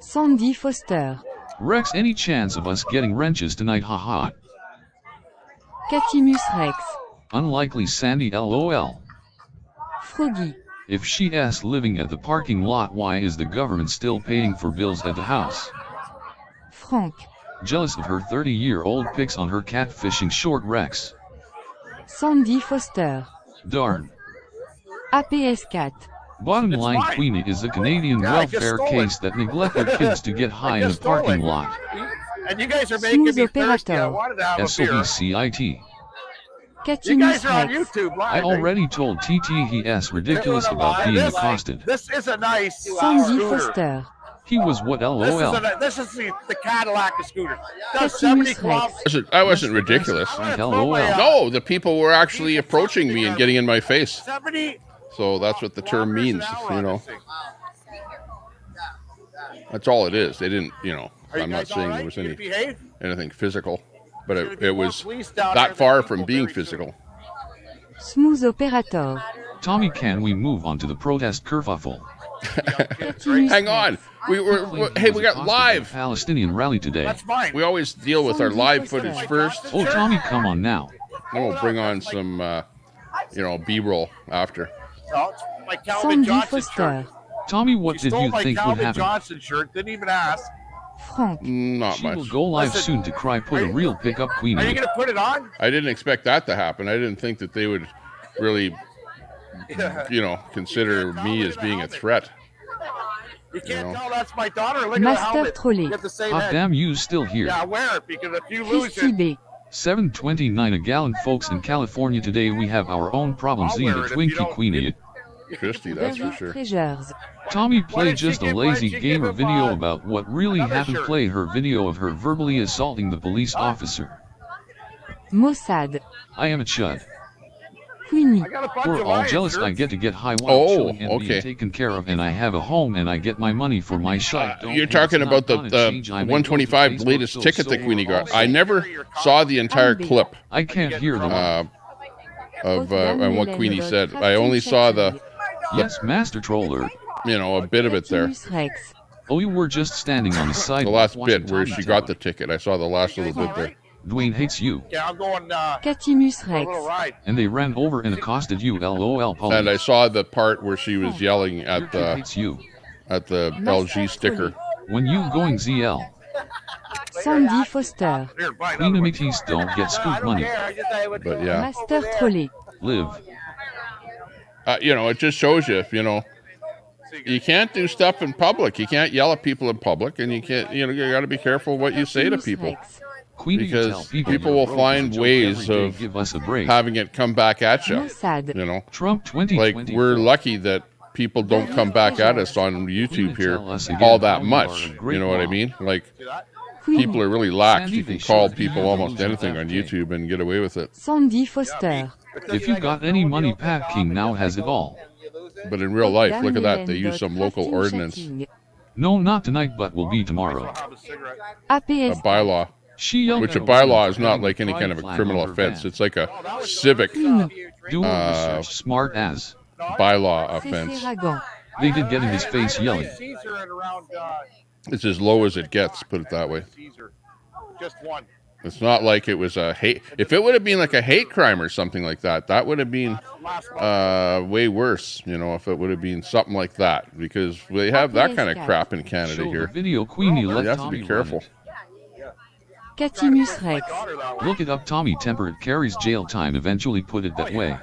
Sandy Foster. Rex, any chance of us getting wrenches tonight? Haha. Catimus Rex. Unlikely, Sandy, LOL. Froggy. If she asks living at the parking lot, why is the government still paying for bills at the house? Frank. Jealous of her 30-year-old pics on her catfishing short Rex. Sandy Foster. Darn. APS Cat. Bottom It's line, mine. Queenie is a Canadian Yeah, I just welfare stole case it. that neglect their kids to get high in the just stole parking it. lot. And you guys are making Smooth me thirsty. I operator. wanted to have a beer. SOBCIT. You guys are on Rex. YouTube live. I already told TT he's ridiculous about being accosted. This is a nice Sandy scooter. Foster. He was what LOL. This is the Cadillac scooter. Does Petimus 70 clubs. I wasn't ridiculous. LOL. No, the people were actually approaching me and getting in my face. 70. So that's what the term means, you know. That's all it is. They didn't, you know, I'm not saying there was anything physical, but it was that far from being physical. Smooth Operator. Tommy, can we move on to the protest kerfuffle? Hang on. We got live Palestinian rally today. That's mine. We always deal with our live footage first. Oh, Tommy, come on now. Then we'll bring on some, you know, B-roll after. No, it's my Calvin Sandy Johnson Foster. shirt. Tommy, what You did stole you my think would Calvin happen? Johnson shirt. Didn't even ask. Frank. Not She will much. go live Listen, soon to cry put a real pickup queen Are you in going it. to put it on? I didn't expect that to happen. I didn't think that they would really, you know, consider me as being a threat. You can't know. tell that's my daughter. Look at the Master helmet. Trolley. You have the same Hot head. damn, you still here. Yeah, wear it because if you lose Christy it, B. 7.29 a gallon, folks. In California today, we have our own problems. I'll The wear it if you Twinkie don't- Queenie. Christy, that's for David sure. Treasures. Tommy, Why play did she just a give- why lazy did she gamer give him, video about what really another happened. shirt? Play her video of her verbally assaulting the police officer. Mossad. I am a chud. Queenie. I got a bunch We're of all Lions jealous. I shirts. get to get high while chilling and okay. being taken care of, and I have a home, and I get my money for my shot. You're talking about the 125 latest ticket that Queenie got. I never saw the entire clip I can't hear them. of and what Queenie said. I only saw the, Yes, Master Troller. you know, a bit of it there. Petimus Rex. Oh, you were just standing on the side. The last watching bit where Tommy she tell got the it. ticket. I saw the last little bit there. Dwayne hates you. Yeah, I'm going Catimus for a little Rex. ride. And they ran over and accosted you. LOL. Police. And I saw the part where she was yelling Your at kid the hates you. LG sticker. When you going ZL, Sandy Foster. Here, buy Queen another one. Amethyst don't get I scoop don't money. care. I just say what But yeah, Master Trolley. Live. you know, it just shows you know, you can't do stuff in public. You can't yell at people in public, and you can't, you know, you got to be careful what you say to Petimus people. Rex. Queen, Because you tell people, people you're will broke find as a joke ways every day. of Give us a break. Having it come back at you, Mossad. you know. Trump Like 2020. we're lucky that people don't come back at us on YouTube here tell us again all how that you much. are a great You know what I mom. mean? Like Queenie. people are really lax. Sandy, You can they call showed people you almost videos of anything on FK. YouTube and get away with it. Sandy Foster. If you got any money, Pat King now has it all. But in real life, look at that. They use some local Crafting ordinance, Chatting. No, not tonight, but will be tomorrow. Have a cigarette. a APS. bylaw, She yelled which at a woman bylaw for is not having like any pride kind of a flag criminal on her offense. van. It's like a civic Duel uh, research, smart as. bylaw CC offense. Ragon. They did get in his face yelling. Caesar at around It's as low as it gets, put it that way. Caesar. Just one. It's not like it was a hate. If it would have been like a hate crime or something like that, that would have been Last one. way worse. You know, if it would have been something like that, because we have that kind of crap in Canada Show the here. video, Queenie. You Let have to Tommy be run careful. it. Catimus Rex. Daughter that way. Look it up. Tommy temperate carries jail time. Eventually, put it that way.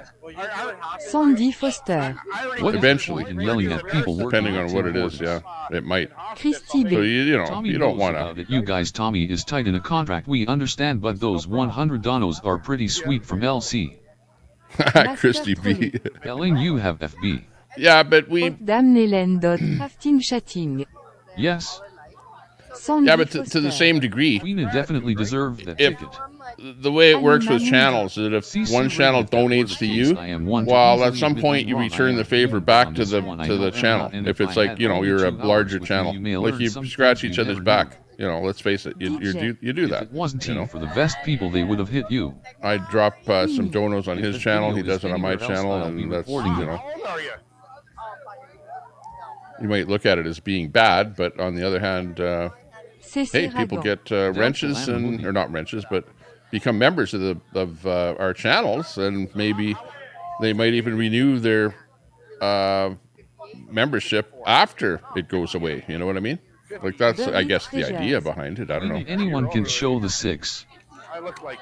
Sandy Foster. What is Eventually. the point in yelling at people working Depending on at what Tim it is, Hortons? yeah, it might. Christy So B. you know, Tommy you don't knows want about to. it. You guys, Tommy is tight in a contract. We understand, but those 100 donos are pretty sweet from LC. Christy B. Ellen, you have FB. Yeah, but we. Dame Nelen. Crafting Chatting. Yes, Sandy Yeah, but to Foster. the same degree. Queenie definitely deserved that If- ticket. The way it works with channels is that if CC one channel Red, that were donates the to case, you, I am one to well, easily at some admit point I'm you wrong. return I the am favor on back to this one. I know the I'm channel. not, and If if it's I like, had you know, only you're a 2 larger hours with channel, you, you may like learn you some scratch things each you other's never back. You know, let's face it, you do If that. it wasn't you know. for the best people, they would have hit you. I drop some donos on If his the channel. video He does is it on my anywhere else, channel, I'll be and that's, reporting you you. know, How old are you? you might look at it as being bad, but on the other hand, CC hey, people Ragon. get wrenches or not wrenches, but become members of our channels, and maybe they might even renew their membership after it goes away. You know what I mean? Like that's, I guess, the idea behind it. I don't know, Anyone can show the 6. I look like.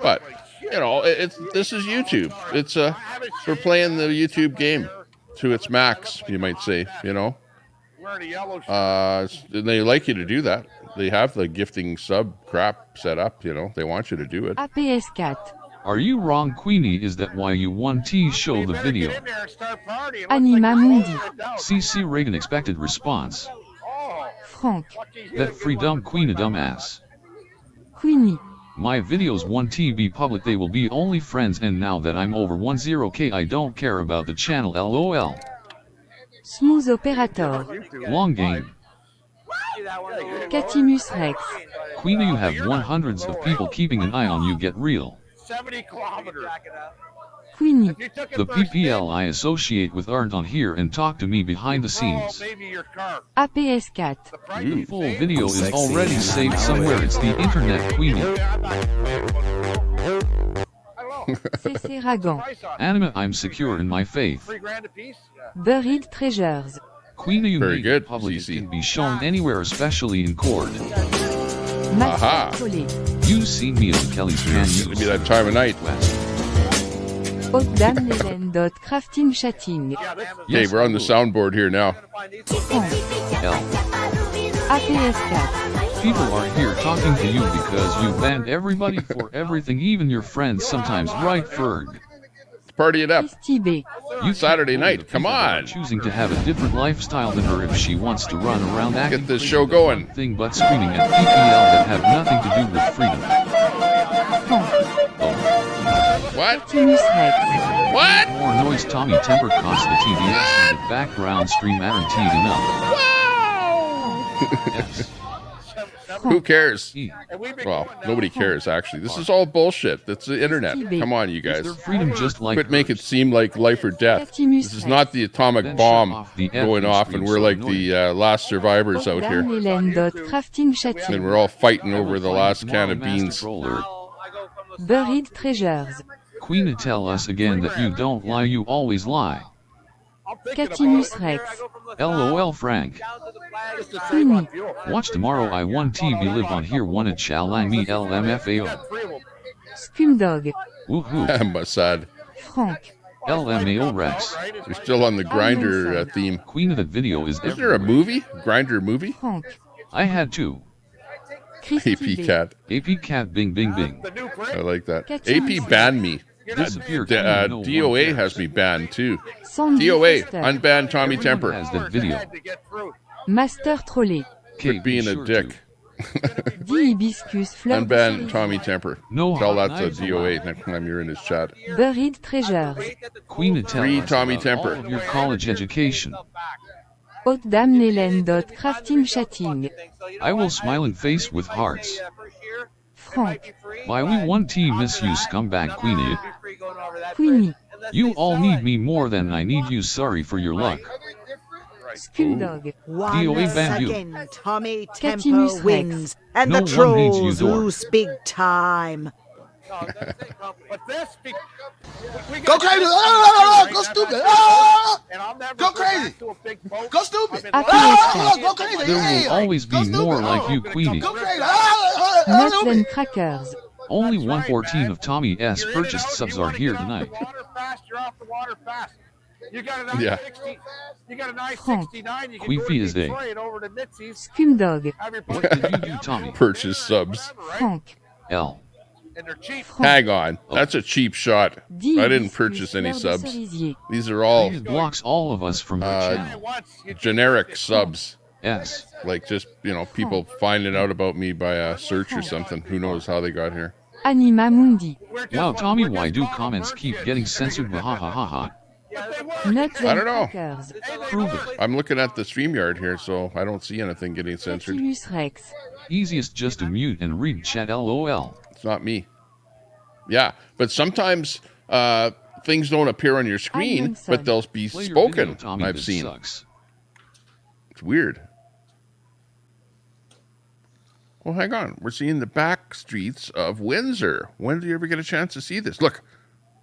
but you know, this is YouTube. It's we're playing the YouTube game to its max, you might say. You know, Wearing a yellow shirt. and they like you to do that. They have the gifting sub crap set up. You know, they want you to do it. APS Cat. Are you wrong, Queenie? Is that why you want to show the video? Anima Mundi. CC Reagan expected response. Franck. That free dumb Queen a dumbass. Queenie. My videos want to be public, they will be only friends, and now that I'm over 10k I don't care about the channel, lol. Smooth Operator. Long game. Catimus Rex. Queenie, you have hundreds of people keeping an eye on you, get real. 70 kilometers. Queenie. The PPL I associate with aren't on here and talk to me behind the scenes. APS4. The full video is already saved somewhere, it's the internet, Queenie. CC Ragan. Anima, I'm secure in my faith. Buried Treasures. Queenie, you Very made good, it public, it CC. can be shown anywhere, especially in court. Aha. Master Trolley. You see me as a Kelly's fan It's gonna be that time of night. Haute Dame Hélène. Crafting Chatting. Okay, we're on the soundboard here now. L. APS4. People are here talking to you because you banned everybody for everything, even your friends sometimes, right, Ferg? Let's party it up. STB. You Saturday can't night, blame the come people that are on. choosing to have a different lifestyle than her if she wants to run around acting Get this crazy show with going. nothing but screaming at PPL that have nothing to do with freedom. What? Catimus Rex. What? More noise, Tommy Temper cost the TDS and the background stream guaranteed enough. Yes. Who cares? E. Well, nobody cares, actually. This is all bullshit. That's the internet. Come on, you Is guys. their freedom just like Quit make it hers? seem like life or death. This is not the atomic Then bomb shut off the going effing off and stream, we're so like annoying. the last survivors out Haute here. Dame Hélène. Crafting And Chatting. we're all fighting I will over the find last tomorrow, can of Master beans. Troller. Buried Treasures. Queen, tell us again that you don't lie, you always lie. Catimus Rex. LOL, Frank. Queenie. Watch tomorrow, I want TV live on here, wanted shall me LMFAO. Scumdog. Woohoo. Mossad. Franck. LMAO Rex. We're still on the grinder theme. Queen of that video is Is there a everywhere. movie? Grinder movie? Franck. I had two. Christy AP B. Cat. AP Cat Bing Bing Bing. I like that. Catchy. AP banned me. Disappear. Queenie, no one DOA cares. has me banned too. Sandy DOA, Foster. unban Tommy Everyone Temper. has that video. Master Trolley. Okay, Quit being be a sure dick. D. Hibiscus Fleur de Unban Cerise. Tommy Temper. No Tell hot that's a knives DOA allowed. next time you're in his chat. Buried Treasures. Queen, tell Free us Tommy about Temper. all of your college education. Haute Dame Hélène. Crafting Chatting. I will smile and face with hearts. Franck. Why we want to miss you, scumbag Queenie. Queenie. You all need me more than I need you, sorry for your luck. Scumdog. DOA banned you. Second, Tommy Catimus Temper Rex. wins, and No the one needs you, trolls Dor. lose big time. Go crazy! Go stupid! Go crazy! Go stupid! APS4. Go crazy! There will always be more like you, Queenie. Go crazy! Nuts and Crackers. Only 114 of Tommy S purchased subs are here tonight. You got a Yeah. 960. You got a 969. You can Queefy is a. Detroit over to Mitzi's. Scumdog. Have your What did you do, Tommy? Purchase subs. Franck. L. And they're cheap. Hang on. That's a cheap shot. D. I didn't Hibiscus purchase any Fleur de subs. Cerisier. These are all Please blocks all of us from her channel. generic subs. S. Like just, people finding out about me by a search or something. Who knows how they got here. Anima Mundi. Wow, Tommy, why do comments keep getting censored? Ha ha ha ha. Nuts I and don't know. Crackers. Prove it. I'm looking at the StreamYard here, so I don't see anything getting censored. Catimus Rex. Easiest just to mute and read chat, lol. It's not me. Yeah, but sometimes things don't appear on your screen, but they'll be Play your spoken. video, Tommy, I've this seen. sucks. It's weird. Well, hang on. We're seeing the back streets of Windsor. When do you ever get a chance to see this? Look,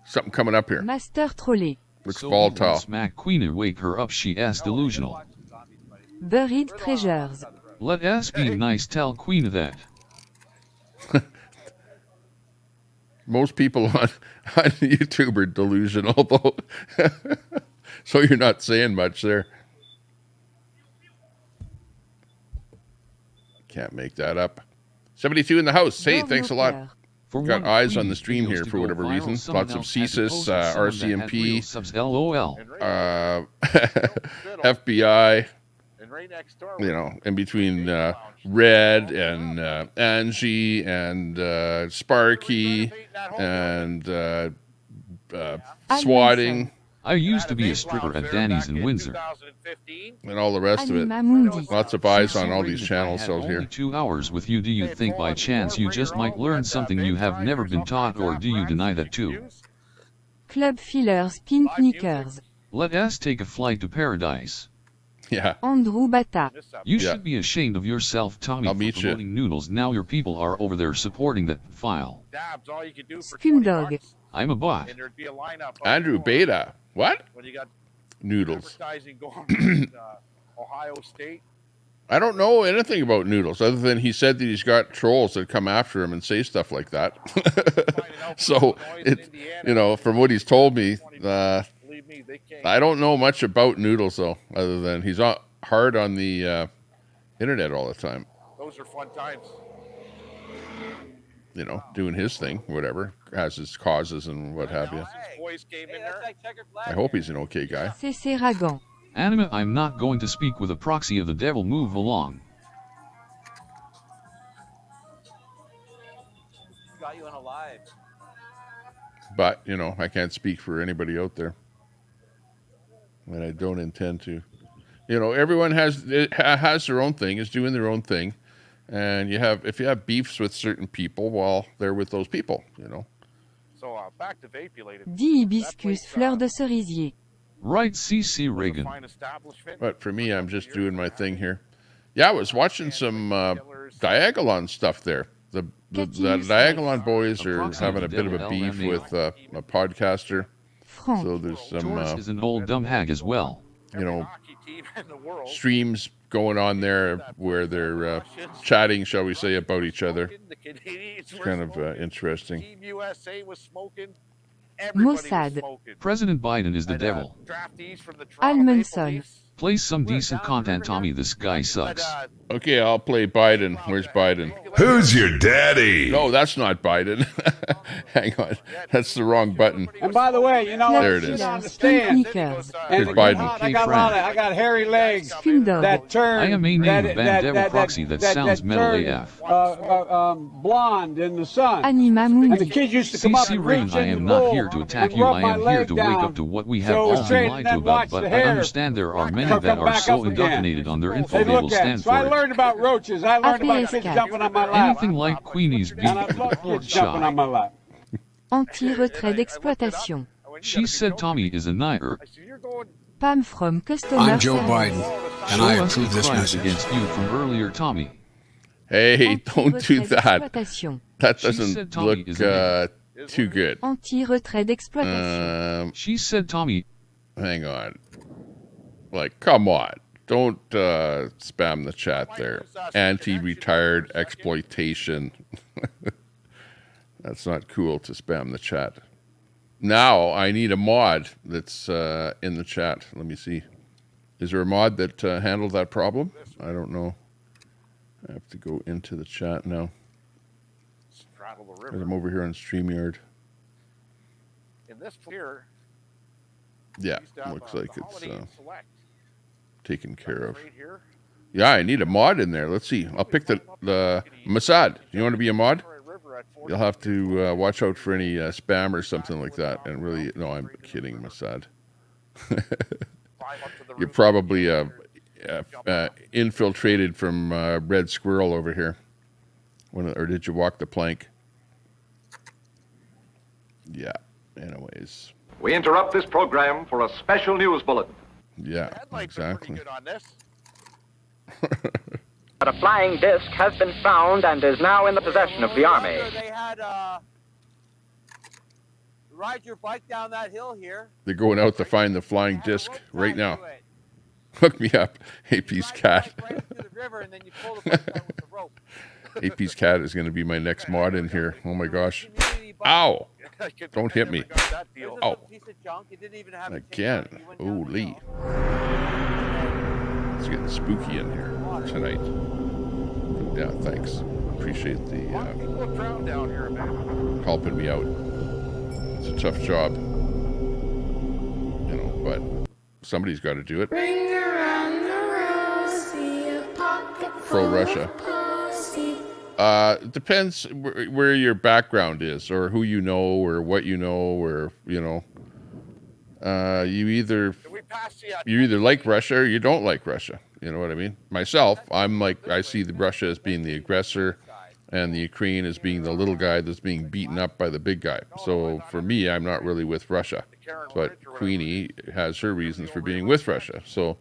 something coming up here. Master Trolley. Looks So volatile. smack Queen and wake her up, she s delusional. Buried Treasures. Let S be nice, tell Queen that. Most people on YouTube are delusional, though. So you're not saying much there. Can't make that up. 72 in the house. Hey, thanks a lot got eyes on the stream here for whatever reason. Lots of CSIS, RCMP, FBI, you know, in between Red and Angie and Sparky and swatting. I used to be a stripper at Danny's in Windsor. And all the rest of it. Lots of eyes on all these channels out here. 2 hours with you. Do you think by chance you just might learn something you have never been taught, or do you deny that too? Club Fillers Pink Knickers. Let us take a flight to paradise. Yeah. Andrew Bata. You should be ashamed of yourself, Tommy, I'll for meet promoting you. noodles. Now your people are over there supporting that file. Scumdog. I'm a bot. Andrew Beta. What? Noodles. Ohio State. I don't know anything about Noodles other than he said that he's got trolls that come after him and say stuff like that. So, you know, from what he's told me, I don't know much about Noodles though, other than he's hard on the internet all the time. Those are fun times. You know, doing his thing, whatever, has his causes and what have you. I hope he's an okay guy. CC Ragon. Anima, I'm not going to speak with a proxy of the devil. Move along. Got you on a live. But, you know, I can't speak for anybody out there. And I don't intend to. You know, everyone has their own thing, is doing their own thing. And if you have beefs with certain people, well, they're with those people, you know. So back to vapulated. Dit hibiscus fleur de cerisier. Right, CC Reagan. But for me, I'm just doing my thing here. Yeah, I was watching some Diagolon stuff there. The Diagolon boys are having a bit of a beef with a podcaster. So there's some... George is an old dumb hag as well. You know, streams going on there where they're chatting, shall we say, about each other. It's kind of interesting. Mossad. President Biden is the devil. Almondson. Play some decent content, Tommy. This guy sucks. Okay, I'll play Biden. Where's Biden? Who's your daddy? No, that's not Biden. Hang on. That's the wrong button. And by the way, you know, there it is. Understand. Here's And Biden. I got hairy legs that turn. I am a name of Van Devil Proxy that sounds metal AF. Blonde in the sun. Anima And the Mundi. kids used to come up CC and Raven, reach I in am the not bowl here to attack and you. rub I my am here leg to wake down. up to what we have So it was all straight been and lied to then watch about, but the I hair understand there are many come that are back so up again. indoctrinated on their info They they will look at it. stand So I for it. learned about roaches. I learned about kids APS4. jumping on my lap. Anything like Queenie's beat And I to the love pork kids jumping on chop. my lap. Anti-retrait d'exploitation. She said Tommy is a nier. Pam from Customer I'm Joe Service. Biden, and Show I us the approve this crimes message. against you from earlier, Tommy. Hey, don't do Anti-retrait that. d'exploitation. That She doesn't said Tommy look is a too good. Anti-retrait d'exploitation. She said Tommy. Hang on. Like, come on. Don't spam the chat there. Anti-retired exploitation. That's not cool to spam the chat. Now I need a mod that's in the chat. Let me see. Is there a mod that handled that problem? I don't know. I have to go into the chat now. I'm over here on StreamYard. In this here, Yeah, looks like it's taken care of. Yeah, I need a mod in there. Let's see. I'll pick the Mossad. You want to be a mod? You'll have to watch out for any spam or something like that. And really, no, I'm kidding, Mossad. You're probably infiltrated from Red Squirrel over here. Or did you walk the plank? Yeah, anyways. We interrupt this program for a special news bulletin. Yeah, exactly. A flying disc has been found and is now in the possession of the Army. They had ride your bike down that hill here. They're going out to find the flying disc right now. Hook me up, AP's cat. AP's cat is going to be my next mod in here. Oh my gosh. Ow! Don't hit me. Oh. Again. Holy. It's getting spooky in here tonight. Yeah, thanks. appreciate the People drown down here, man. helping me out. It's a tough job, but somebody's got to do it. Pro Russia. It depends where your background is, or who you know, or what you know, or you either like Russia or you don't like Russia. You know what I mean? Myself, I see Russia as being the aggressor, and the Ukraine as being the little guy that's being beaten up by the big guy. So for me, I'm not really with Russia, but Queenie has her reasons for being with Russia. So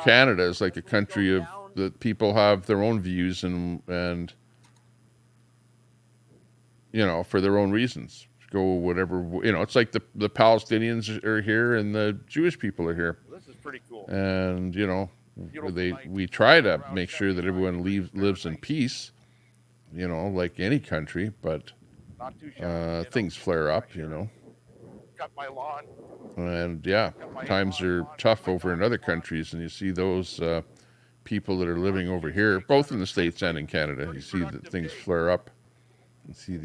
Canada is like a country of that people have their own views and for their own reasons. Go whatever, it's like the Palestinians are here and the Jewish people are here. This is pretty cool. And, we try to make sure that everyone lives in peace, like any country, but things flare up, Cut my lawn. And times are tough over in other countries, and you see those people that are living over here, both in the States and in Canada, you see that things flare up. You see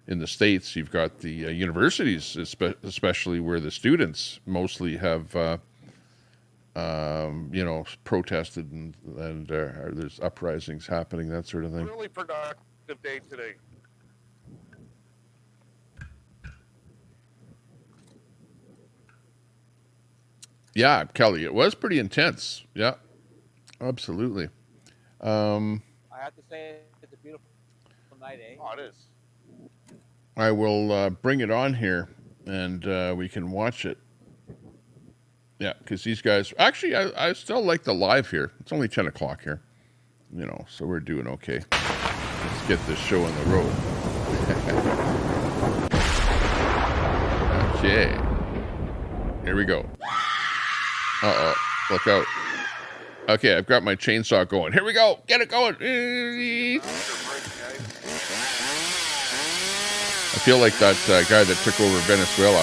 in the States, you've got the universities, especially where the students mostly have, protested and there's uprisings happening, that sort of thing. Really productive day today. Yeah, Kelly, it was pretty intense. Yeah, absolutely. I have to say, it's a beautiful night, eh? Oh, it is. I will bring it on here, and we can watch it. Yeah, because these guys... Actually, I still like the live here. It's only 10 o'clock here. So we're doing okay. Let's get this show on the road. Okay. Here we go. Uh-oh. Look out. Okay, I've got my chainsaw going. Here we go. Get it going. I feel like that guy that took over Venezuela,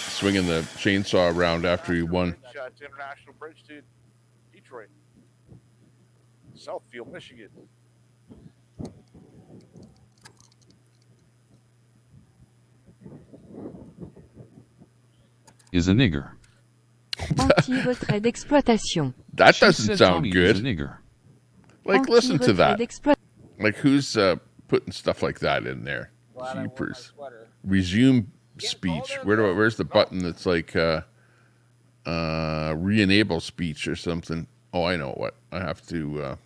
swinging the chainsaw around after he won. International Bridge to Detroit. Southfield, Michigan. Is a nigger. Anti-retrait d'exploitation. That doesn't sound good. Like, listen to that. Like, who's putting stuff like that in there? Jeepers. Resume speech. Where's the button that's like re-enable speech or something? Oh, I know what. I have to...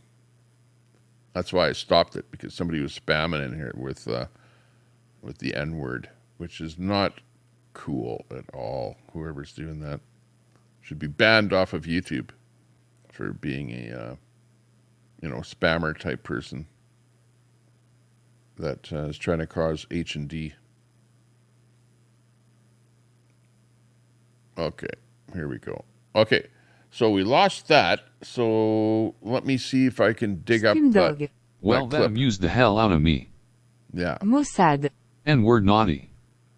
that's why I stopped it, because somebody was spamming in here with the N-word, which is not cool at all. Whoever's doing that should be banned off of YouTube for being a spammer type person that is trying to cause H&D. Okay, here we go. Okay, so we lost that. So let me see if I can dig up that. Well, that amused the hell out of me. Yeah. Mossad. N-word naughty.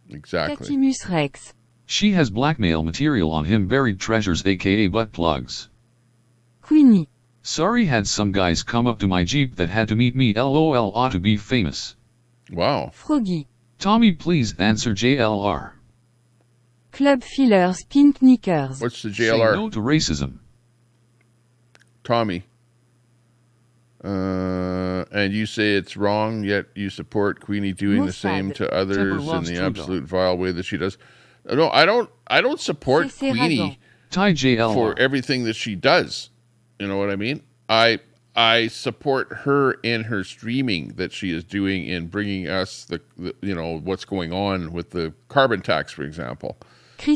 Exactly. Catimus Rex. She has blackmail material on him, buried treasures, aka butt plugs. Queenie. Sorry, had some guys come up to my Jeep that had to meet me. LOL, ought to be famous. Wow. Froggy. Tommy, please answer JLR. Club Fillers Pink Knickers. What's the JLR? Say no to racism. Tommy. And you say it's wrong, yet you support Queenie doing the same to others in the absolute vile way that she does. No, I don't support Queenie for everything that she does. You know what I mean? I support her in her streaming that she is doing in bringing us the what's going on with the carbon tax, for example. She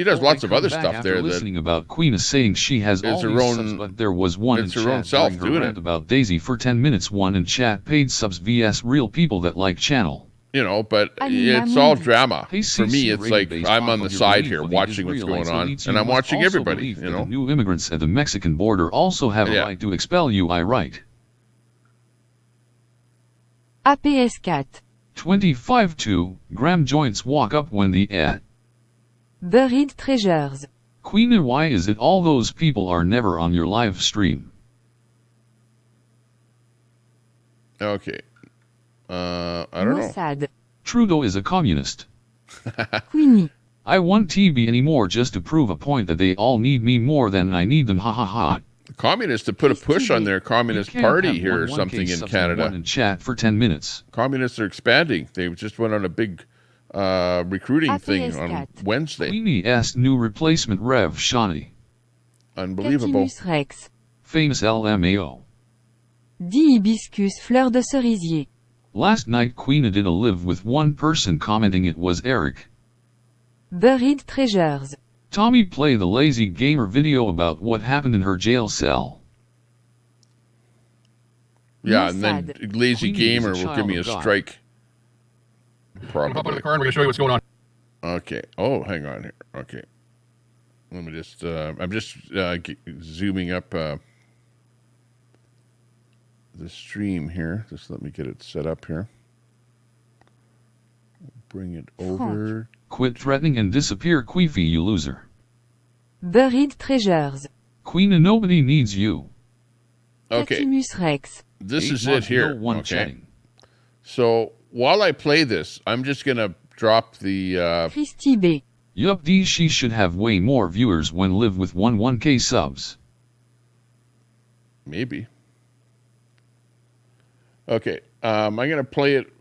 does lots of other stuff there. Listening about Queen is saying she has all these subs, but there was one in chat during her rant about Daisy for 10 minutes. One in chat paid subs vs real people that like channel. But it's all drama. For me, it's like I'm on the side here watching what's going on, and I'm watching everybody. The new immigrants at the Mexican border also have a right to expel you. I write. APS4. 25-2 gram joints walk up when the Buried treasures. Queen, why is it all those people are never on your live stream? Okay. I don't know. Mossad. Trudeau is a communist. Queenie. I won't TB anymore just to prove a point that they all need me more than I need them. Ha ha ha. Communists to put a push on their Communist Party here or something in Canada. And chat for 10 minutes. Communists are expanding. They just went on a big recruiting thing on Wednesday. Queenie asked new replacement Rev Shawnee. Unbelievable. Rex. Famous LMAO. Dit hibiscus fleur de cerisier. Last night Queenie did a live with one person commenting it was Eric. Buried treasures. Tommy play the lazy gamer video about what happened in her jail cell. Yeah, and then lazy gamer will give me a strike. Probably. Hop out of the car and we're going to show you what's going on. Okay. Oh, hang on here. Okay. Let me just, I'm just zooming up the stream here. Just let me get it set up here. Bring it over. Quit threatening and disappear, Queefy, you loser. Buried treasures. Queenie, nobody needs you. Okay. Rex. This is it here. Okay. So while I play this, I'm just going to drop the... Christy B. Yup, she should have way more viewers when live with 1K subs. Maybe. Okay. I'm going to play it.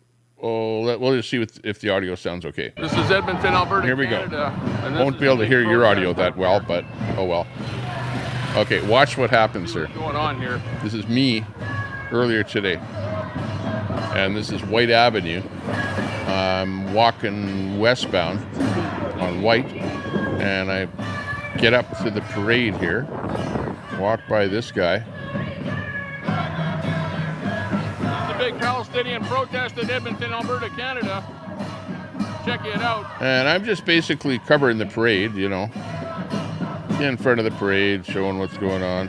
Oh, we'll just see if the audio sounds okay. This is Edmonton, Alberta, Here we Canada, go. Won't be able to hear your audio that well, but oh well. Okay, watch what happens here. What's going on here? This is me earlier today. And this is White Avenue. I'm walking westbound on White, and I get up to the parade here, walk by this guy. Big Palestinian protest in Edmonton, Alberta, Canada. Check it out. And I'm just basically covering the parade, you know. In front of the parade, showing what's going on.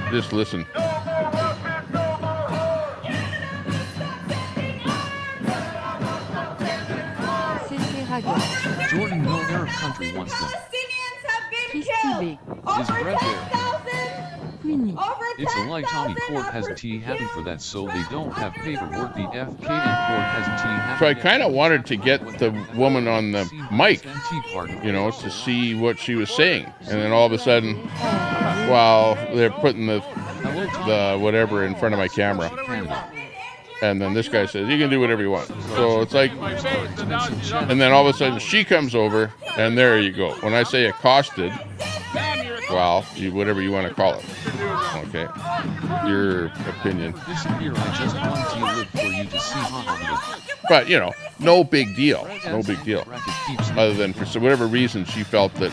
Just listen. Jordan, no Arab country wants them. Christy B. Is Brett there? Queenie. It's a lie. Tommy Court has a T happy for that, so they don't have paperwork. The FK and Court has a T happy. So I kind of wanted to get the woman on the mic, you know, to see what she was saying. And then all of a sudden, while they're putting the whatever in front of my camera, and then this guy says, you can do whatever you want. So it's like, and then all of a sudden she comes over, and there you go. When I say accosted, well, whatever you want to call it. Okay. Your opinion. But, you know, no big deal. No big deal. Other than for whatever reason she felt that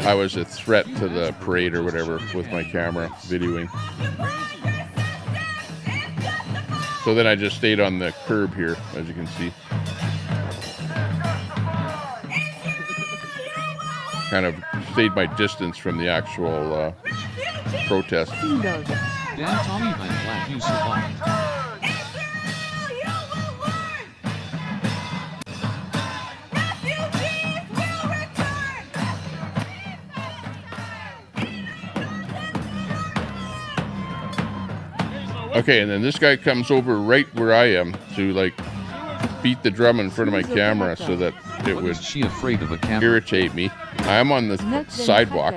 I was a threat to the parade or whatever with my camera videoing. So then I just stayed on the curb here, as you can see. Kind of stayed my distance from the actual protest. Dan Tommy, I'm glad you survived. Okay, and then this guy comes over right where I am to like beat the drum in front of my camera so that it would irritate me. I'm on the sidewalk.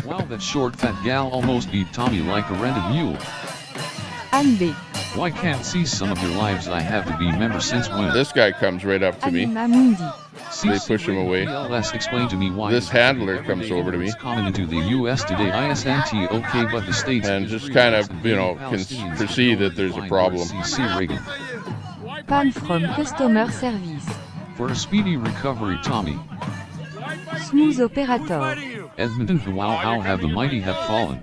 Wow, that short fat gal almost beat Tommy like a rented mule. Andy. Why can't see some of your lives? I have to be member since when? This guy comes right up to me. They push him away. Explain to me why this handler comes over to me. Coming into the U.S. today, ISNT okay, but the states and just kind of, you know, can foresee that there's a problem. Pan from customer service. For a speedy recovery, Tommy. Smooth operator. Edmonton, wow, how have the mighty have fallen.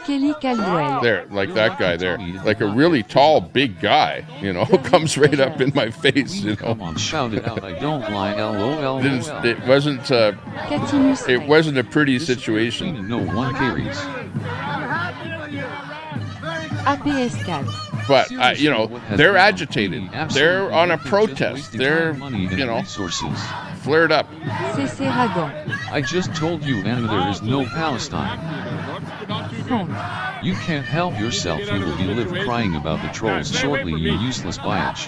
Kelly Caldwell. There, like that guy there. Like a really tall, big guy, you know, comes right up in my face, you know. Come on, shout it out, I don't lie, LOL. It wasn't a pretty situation. No one carries. APS4. But, you know, they're agitated. They're on a protest. They're, you know, flared up. I just told you, Anna, there is no Palestine. 30. You can't help yourself. You will be live crying about the trolls shortly, you useless biatch.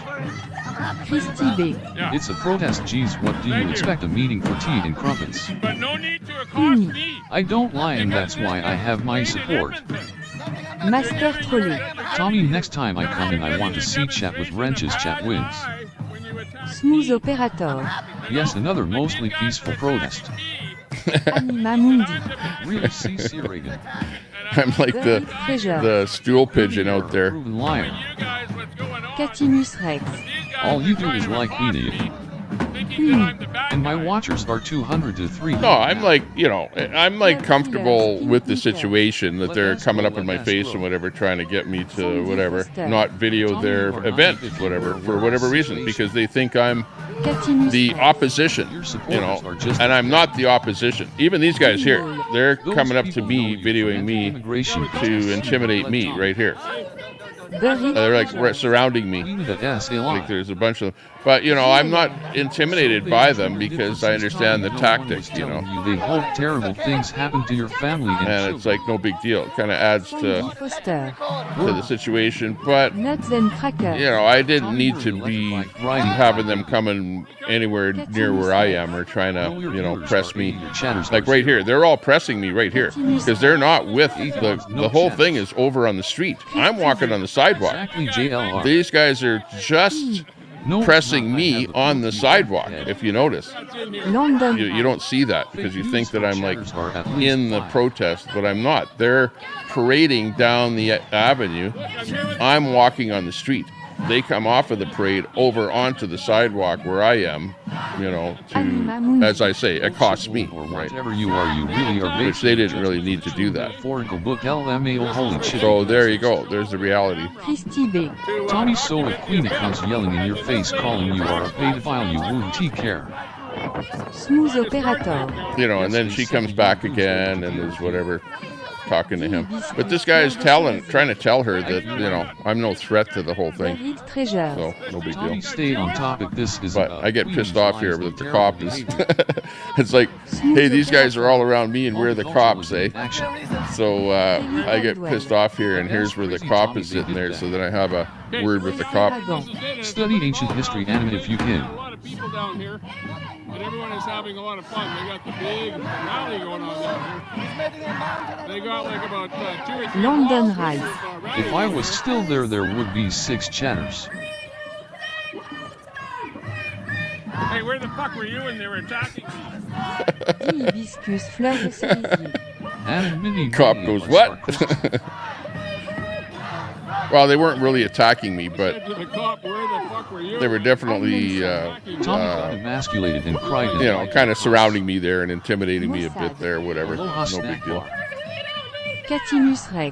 Christy B. It's a protest, geez, what do you expect? A meeting for tea and crumpets? But no need to accost me. I don't lie, and that's why I have my support. Master Trolley. Tommy, next time I come in I want to see chat with wrenches, chat wins. Smooth Operator. Yes, another mostly peaceful protest. Anima Mundi. Really, CC Reagan. I'm like the stool pigeon out there. Proven liar. Catimus Rex. All you do is like Queenie. And my watchers are 200 to 300. No, I'm like, you know, I'm like comfortable with the situation that they're coming up in my face and whatever, trying to get me to whatever, not video their event, whatever, for whatever reason, because they think I'm the opposition, you know, and I'm not the opposition. Even these guys here, they're coming up to me, videoing me to intimidate me right here. They're like surrounding me. Like there's a bunch of them. But, you know, I'm not intimidated by them because I understand the tactics, you know. They hope terrible things happen to your family. And it's like no big deal. It kind of adds to the situation. But, you know, I didn't need to be having them coming anywhere near where I am or trying to, you know, press me. Like right here. They're all pressing me right here because they're not with the whole thing is over on the street. I'm walking on the sidewalk. These guys are just pressing me on the sidewalk, if you notice. You don't see that because you think that I'm like in the protest, but I'm not. They're parading down the avenue. I'm walking on the street. They come off of the parade over onto the sidewalk where I am, you know, to, as I say, accost me, right? You are, you really are, which they didn't really need to do that. Book LMAO, holy shit. So there you go. There's the reality. Tommy, so if Queenie comes yelling in your face, calling you are a pedophile, you won't take care. Smooth Operator. You know, and then she comes back again and is whatever. Talking to him, but this guy is trying to tell her that, you know, I'm no threat to the whole thing, so no big deal. Stay on topic. This is but I get pissed off here that the cop is it's like, hey, these guys are all around me and we're the cops, eh? So I get pissed off here, and here's where the cop is sitting there, so then I have a word with the cop. Study ancient history anime if you can. A lot of people down here, and everyone is having a lot of fun. They got the big rally going on down here. They got like about 2 or 3 London Rise. If I was still there, there would be 6 chatters. Hey, where the fuck were you when they were attacking me? Hibiscus, fleur de cerisier. And mini cop goes, what? Well, they weren't really attacking me, but they were definitely, emasculated and cried, you know, kind of surrounding me there and intimidating me a bit there, whatever. No big deal.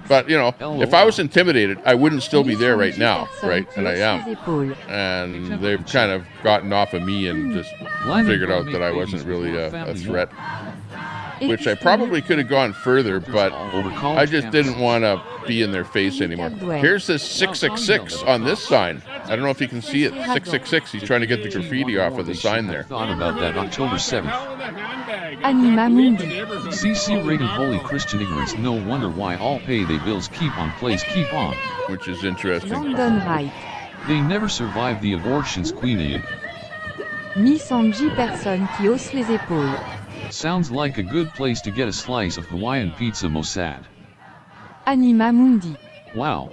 But, you know, if I was intimidated, I wouldn't still be there right now, right? And I am. And they've kind of gotten off of me and just figured out that I wasn't really a threat. Which I probably could have gone further, but I just didn't want to be in their face anymore. Here's this 666 on this sign. I don't know if you can see it. 666. He's trying to get the graffiti off of the sign there. Thought about that October 7th. Anima Mundi. CC Reagan, holy Christian ignorance. No wonder why all payday bills keep on place, keep on. Which is interesting. London Right. They never survived the abortions, Queenie. Miss Angie, personne qui hausse les épaules. Sounds like a good place to get a slice of Hawaiian pizza, Mossad. Anima Mundi. Wow.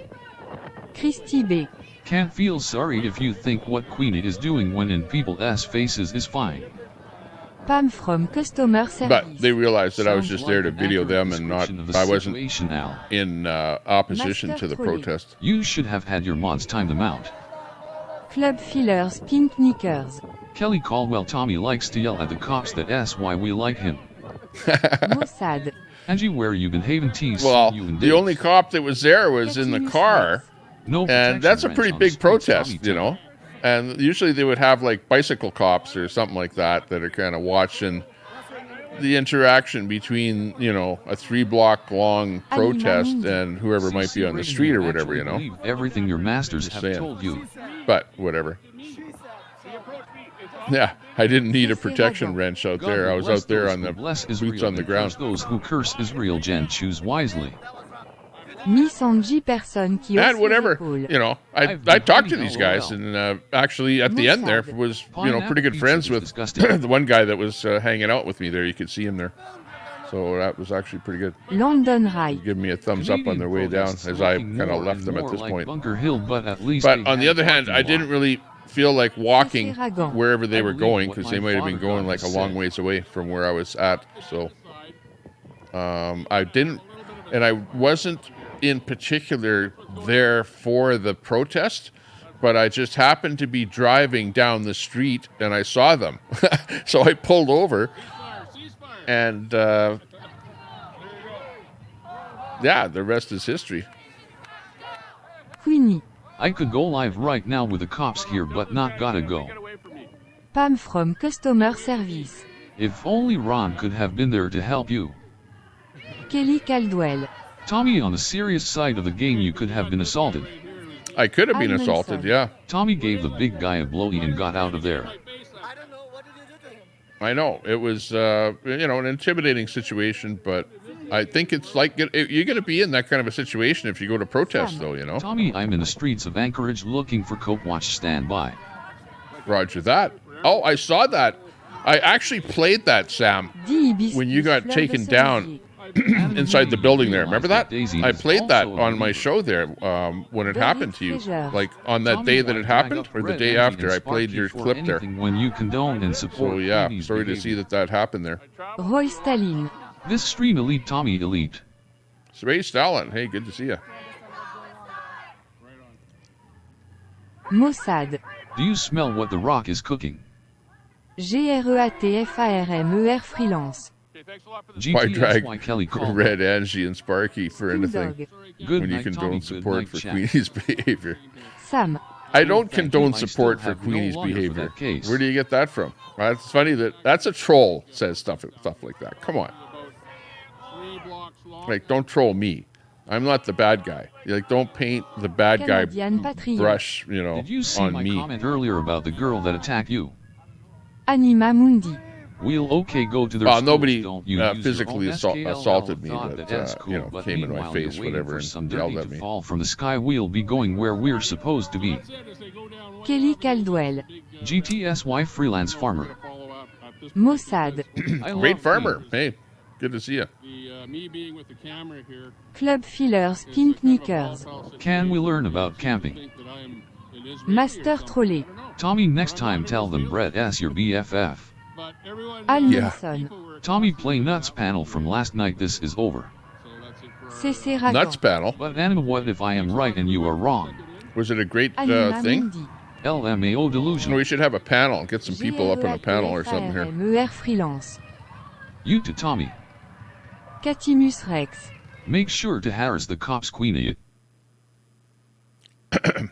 Christy B. Can't feel sorry if you think what Queenie is doing when in people's faces is fine. Pam from customer service. But they realized that I was just there to video them and not, I wasn't in opposition to the protest. You should have had your mods time them out. Club Fillers, Pink Knickers. Kelly Caldwell, Tommy likes to yell at the cops, that's why we like him. Mossad. Angie, where you been having teas? Well, the only cop that was there was in the car, and that's a pretty big protest, you know. And usually they would have like bicycle cops or something like that that are kind of watching the interaction between, you know, a 3-block long protest and whoever might be on the street or whatever, you know. Everything your masters have told you. But whatever. Yeah, I didn't need a protection wrench out there. I was out there on the boots on the ground. Those who curse Israel, Jen, choose wisely. Miss Angie personne qui And hausse whatever, les épaules. you know, I talked to these guys, and actually at the end there was, you know, pretty good friends with the one guy that was hanging out with me there. You could see him there. So that was actually pretty good. London Right. Give me a thumbs up on their way down as I kind of left them at this point. Bunker Hill, but on the other hand, I didn't really feel like walking wherever they were going because they might have been going like a long ways away from where I was at. So I didn't, and I wasn't in particular there for the protest, but I just happened to be driving down the street and I saw them. So I pulled over and yeah, the rest is history. Queenie. I could go live right now with the cops here, but not gotta go. Pam from customer service. If only Ron could have been there to help you. Kelly Caldwell. Tommy, on the serious side of the game, you could have been assaulted. I could have been assaulted, yeah. Tommy gave the big guy a blowy and got out of there. I know. It was, you know, an intimidating situation, but I think it's like you're going to be in that kind of a situation if you go to protest, though, you know. Tommy, I'm in the streets of Anchorage looking for Cope Watch. Stand by. Roger that. Oh, I saw that. I actually played that, Sam, when you got taken down inside the building there. Remember that? I played that on my show there when it happened to you. Like on that day that it happened or the day after, I played your clip there. When you condone and support. So yeah, sorry to see that happened there. Roy Stalin. This stream elite Tommy elite. Ray Stalin, hey, good to see you. Mossad. Do you smell what The Rock is cooking? GREATFARMER freelance. Why drag Red Angie and Sparky for anything when you condone support for Queenie's behavior? Sam. I don't condone support for Queenie's behavior. Where do you get that from? It's funny that's a troll says stuff like that. Come on. Like, don't troll me. I'm not the bad guy. Like, don't paint the bad guy brush, you know, Did you see on my me. comment earlier about the girl that attacked you? Anima Mundi. We'll go to their Well, nobody physically assaulted me, but you know, came in my face, whatever, and yelled at me. Fall from the sky, we'll be going where we're supposed to be. Kelly Caldwell. GTSY freelance farmer. Mossad. Great farmer. Hey, good to see you. Me being with the camera here. Club Fillers Pink Knickers. Can we learn about camping? Master Trolley. Tommy, next time tell them Brett S your BFF. Al Nelson. Tommy, play Nuts panel from last night. This is over. CC Ragan. Nuts panel. But Anima, what if I am right and you are wrong? Was it a great Anima thing? Mundi. LMAO delusion. We should have a panel. Get some people up on a panel or something here. GREATFARMER freelance. You to Tommy. Catimus Rex. Make sure to harass the cops, Queenie.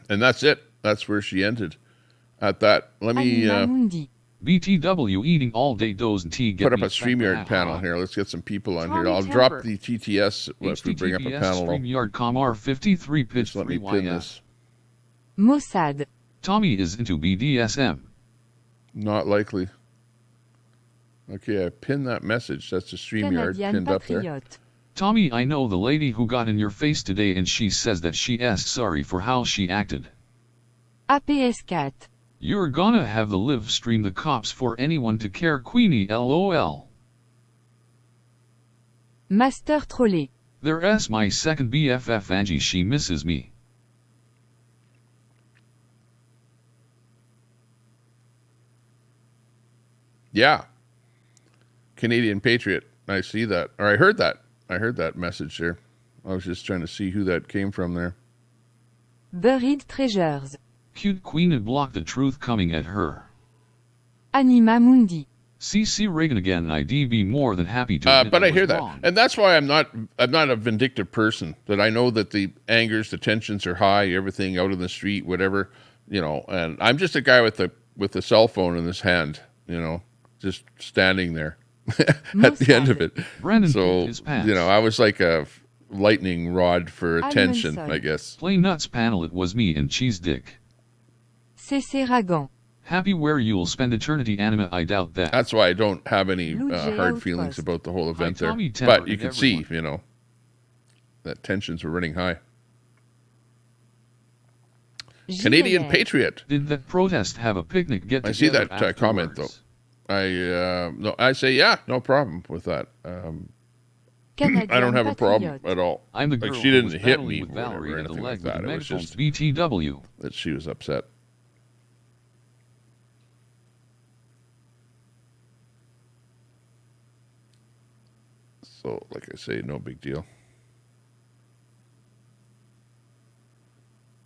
And that's it. That's where she ended. At that, let me Anima Mundi. BTW eating all day doze and tea. put up a StreamYard panel here. Let's get some people on here. I'll drop the TTS if we bring up a panel. StreamYard R53 pitch. Just let me pin this. Mossad. Tommy is into BDSM. Not likely. Okay, I pinned that message. That's the StreamYard pinned up there. Tommy, I know the lady who got in your face today, and she says that she asked sorry for how she acted. APS Cat. You're gonna have the live stream the cops for anyone to care, Queenie, LOL. Master Trolley. There's my second BFF Angie, she misses me. Yeah. Canadian Patriot. I see that. Or I heard that. I heard that message there. I was just trying to see who that came from there. Buried Treasures. Cute Queen blocked the truth coming at her. Anima Mundi. CC Reagan again. I'd be more than happy to. But I hear that, and that's why I'm not a vindictive person. That I know that the angers, the tensions are high, everything out in the street, whatever, you know. And I'm just a guy with the cell phone in his hand, you know, just standing there at the end of it. Brandon, so you know, I was like a lightning rod for attention, I guess. Play Nuts panel. It was me and Cheese Dick. CC Ragan. Happy where you'll spend eternity, Anima. I doubt that. That's why I don't have any hard feelings about the whole event there. But you can see, you know, that tensions were running high. Canadian Patriot. Did that protest have a picnic get together? I see that comment though. I say yeah, no problem with that. I don't have a problem at all. I'm the girl she didn't who was hit me with or Valerie whatever, at the anything leg like that. with It was just BTW. that she was upset. So, like I say, no big deal.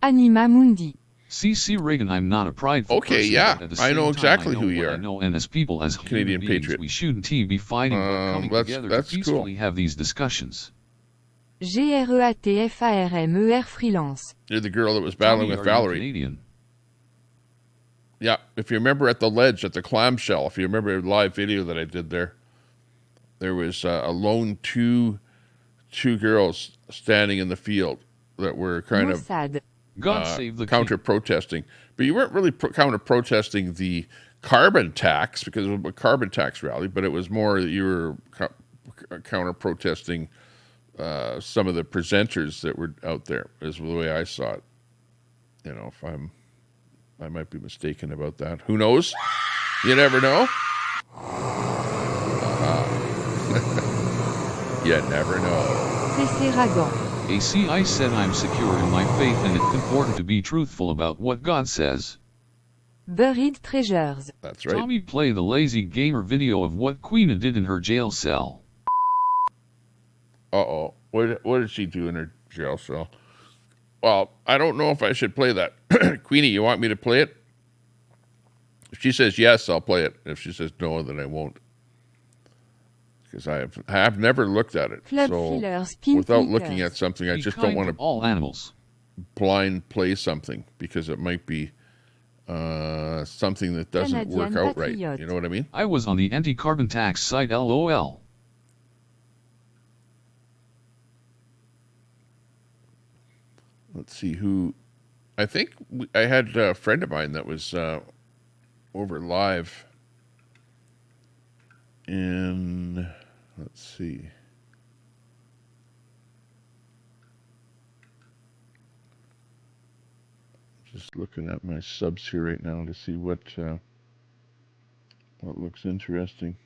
Anima Mundi. CC Reagan, I'm not a prideful person. Yeah, but at the I know same exactly time, who you are. I know, and as people, as Canadian human beings, Patriot. we shouldn't be fighting, but coming together to peacefully have these discussions. GREATFARMER freelance. You're the girl that was battling with Valerie. Canadian? Yeah, if you remember at the ledge, at the clamshell, if you remember a live video that I did there, there was a lone two girls standing in the field that were kind of God save the counter-protesting. But you weren't really counter-protesting the carbon tax, because it was a carbon tax rally, but it was more that you were counter-protesting some of the presenters that were out there, is the way I saw it. You know, if I might be mistaken about that. Who knows? You never know. You never know. AC, I said I'm secure in my faith, and it's important to be truthful about what God says. Buried treasures. That's right. Tommy, play the lazy gamer video of what Queena did in her jail cell. Uh-oh. What did she do in her jail cell? Well, I don't know if I should play that. Queenie, you want me to play it? If she says yes, I'll play it. If she says no, then I won't. Because I have never looked at it. So without looking at something, I just don't want to all animals blind play something, because it might be something that doesn't work out right. You know what I mean? I was on the anti-carbon tax site, LOL. Let's see who. I think I had a friend of mine that was over live in. Let's see. Just looking at my subs here right now to see what looks interesting.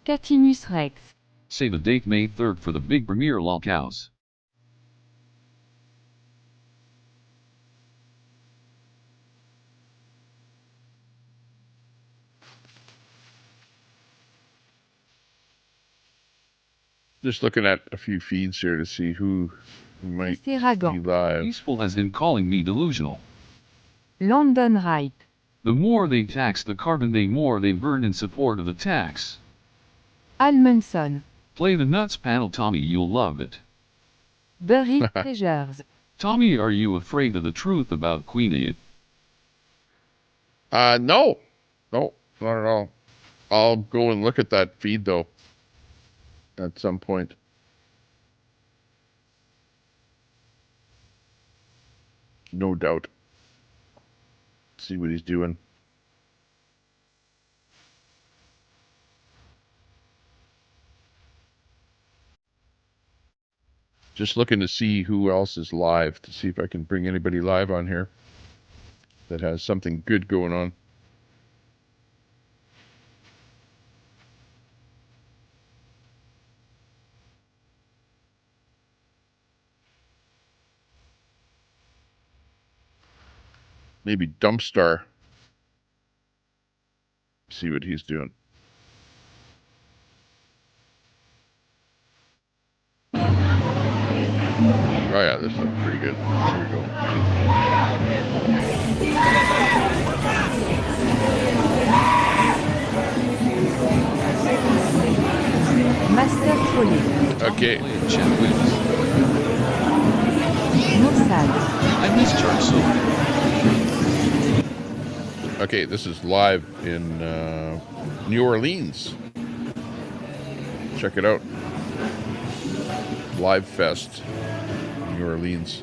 Catinus Rex. Say the date May 3rd for the big premiere, lol cows. Just looking at a few feeds here to see who might be live. Peaceful as in calling me delusional. London Right. The more they tax the carbon, the more they burn in support of the tax. Almanson. Play the nuts panel, Tommy, you'll love it. Buried treasures. Tommy, are you afraid of the truth about Queenie? No, not at all. I'll go and look at that feed though at some point. No doubt. See what he's doing. Just looking to see who else is live, to see if I can bring anybody live on here that has something good going on. Maybe Dumpstar. See what he's doing. Oh yeah, this looks pretty good. Here we go. Master Trolley. Okay. Mossad. I missed her so. Okay, this is live in New Orleans. Check it out. Live Fest, New Orleans.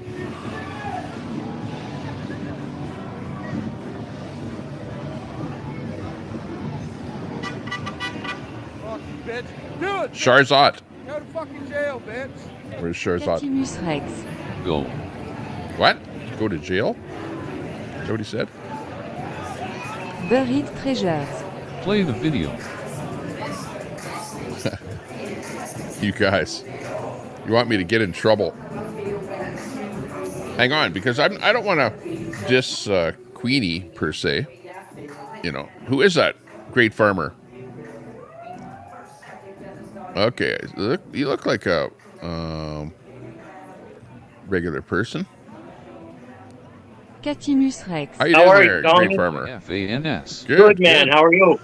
Fucking bitch. Do it. Charzot. Go to fucking jail, bitch. Where's Charzot? Catimus Rex. Go. What? Go to jail? Is that what he said? Buried treasures. Play the video. You guys. You want me to get in trouble? Hang on, because I don't want to diss Queenie per se. You know, who is that great farmer? Okay, you look like a regular person. Catimus Rex. How you doing there, great farmer? FANS. Good, man. How are you?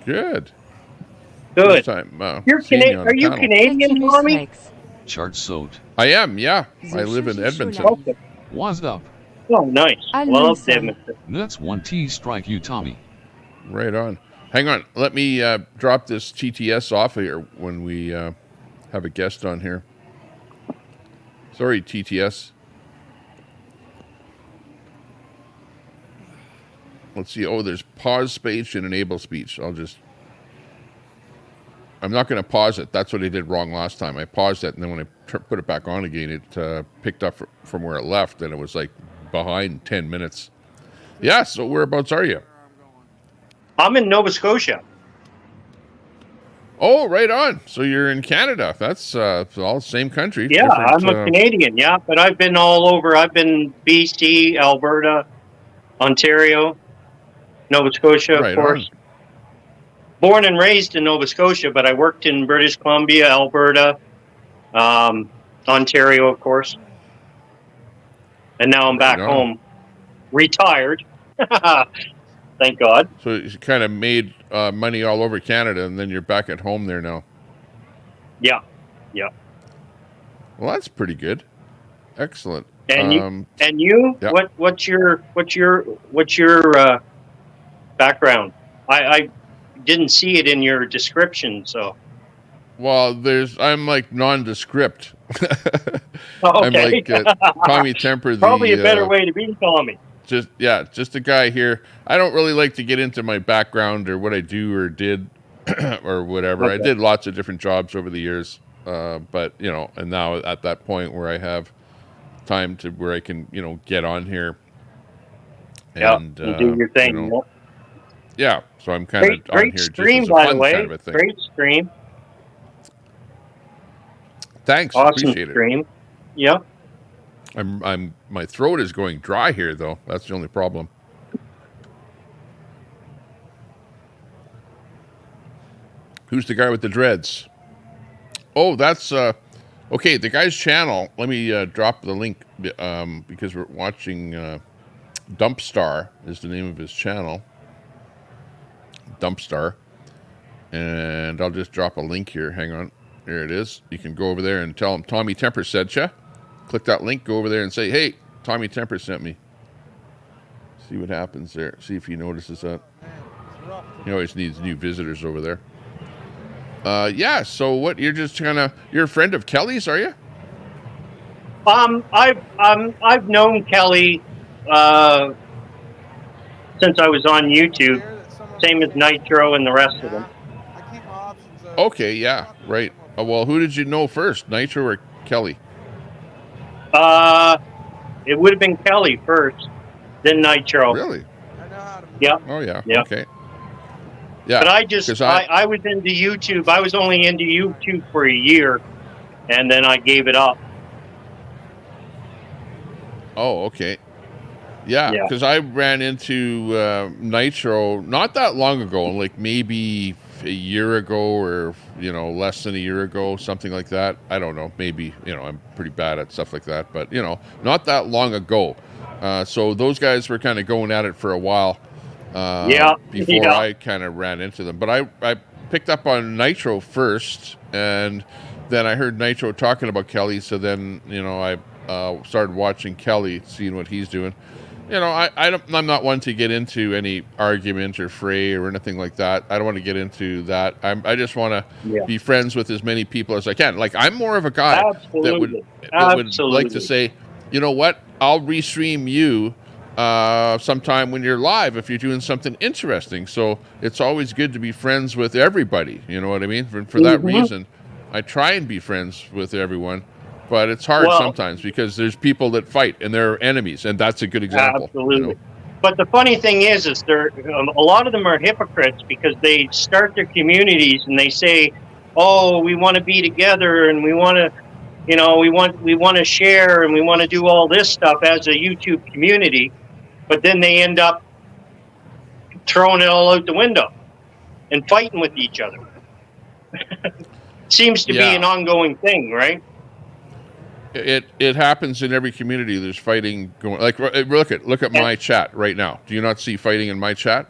Good. Good. First time, You're seeing Are you panel. Canadian, Tommy? Chart soat. I am, yeah. I live in Edmonton. Okay. What's up? Oh, nice. Love Edmonton. That's one T strike you, Tommy. Right on. Hang on. Let me drop this TTS off here when we have a guest on here. Sorry, TTS. Let's see. Oh, there's pause speech and enable speech. I'm not going to pause it. That's what I did wrong last time. I paused it, and then when I put it back on again, it picked up from where it left, and it was like behind 10 minutes. Yeah, so whereabouts are you? I'm in Nova Scotia. Oh, right on. So you're in Canada. That's all the same country. Yeah, I'm a Canadian, yeah, but I've been all over. I've been BC, Alberta, Ontario, Nova Scotia, of course. Born and raised in Nova Scotia, but I worked in British Columbia, Alberta, Ontario, of course. And now I'm back home, retired. Thank God. So you kind of made money all over Canada, and then you're back at home there now. Yeah, yeah. Well, that's pretty good. Excellent. And you, yeah. what's your background? I didn't see it in your description, so. Well, I'm like nondescript. Oh, okay. I'm like Tommy Temper. Probably a better way to be, Tommy. Just a guy here. I don't really like to get into my background or what I do or did or whatever. Okay. I did lots of different jobs over the years, but and now at that point where I have time to where I can get on here and do your thing. Yeah, so I'm kind of on great here stream, just as a by fun the way. Kind of a thing. Great stream. Thanks, awesome appreciate stream. it. Yeah. My throat is going dry here though. That's the only problem. Who's the guy with the dreads? Oh, that's okay. The guy's channel. Let me drop the link because we're watching. Dumpstar is the name of his channel. Dumpstar, and I'll just drop a link here. Hang on, here it is. You can go over there and tell him Tommy Temper said ya. Click that link, go over there and say, hey, Tommy Temper sent me. See what happens there. See if he notices that. He always needs new visitors over there. Yeah, so what, you're a friend of Kelly's, are you? I've known Kelly since I was on YouTube, same as Nitro and the rest of them. Okay, yeah, right. Well, who did you know first, Nitro or Kelly? It would have been Kelly first, then Nitro. Really? Yeah. Oh yeah. Yeah. Okay. Yeah. But I was into YouTube. I was only into YouTube for a year, and then I gave it up. Oh, okay. Yeah, because I ran into Nitro not that long ago, like maybe a year ago or, less than a year ago, something like that. I don't know. Maybe, I'm pretty bad at stuff like that, but, not that long ago. So those guys were kind of going at it for a while before I kind of ran into them. But I picked up on Nitro first, and then I heard Nitro talking about Kelly. So then, I started watching Kelly, seeing what he's doing. I'm not one to get into any argument or fray or anything like that. I don't want to get into that. I just want to be friends with as many people as I can. Like, I'm more of a guy that would like to say, you know what, I'll restream you sometime when you're live if you're doing something interesting. So it's always good to be friends with everybody. You know what I mean? For that reason, I try and be friends with everyone. But it's hard sometimes because there's people that fight and they're enemies, and that's a good example. Absolutely. But the funny thing is they're a lot of them are hypocrites because they start their communities and they say, "Oh, we want to be together and we want to, we want to share and we want to do all this stuff as a YouTube community," but then they end up throwing it all out the window and fighting with each other. Seems to be an ongoing thing, right? It happens in every community. There's fighting going. Like, look at my chat right now. Do you not see fighting in my chat?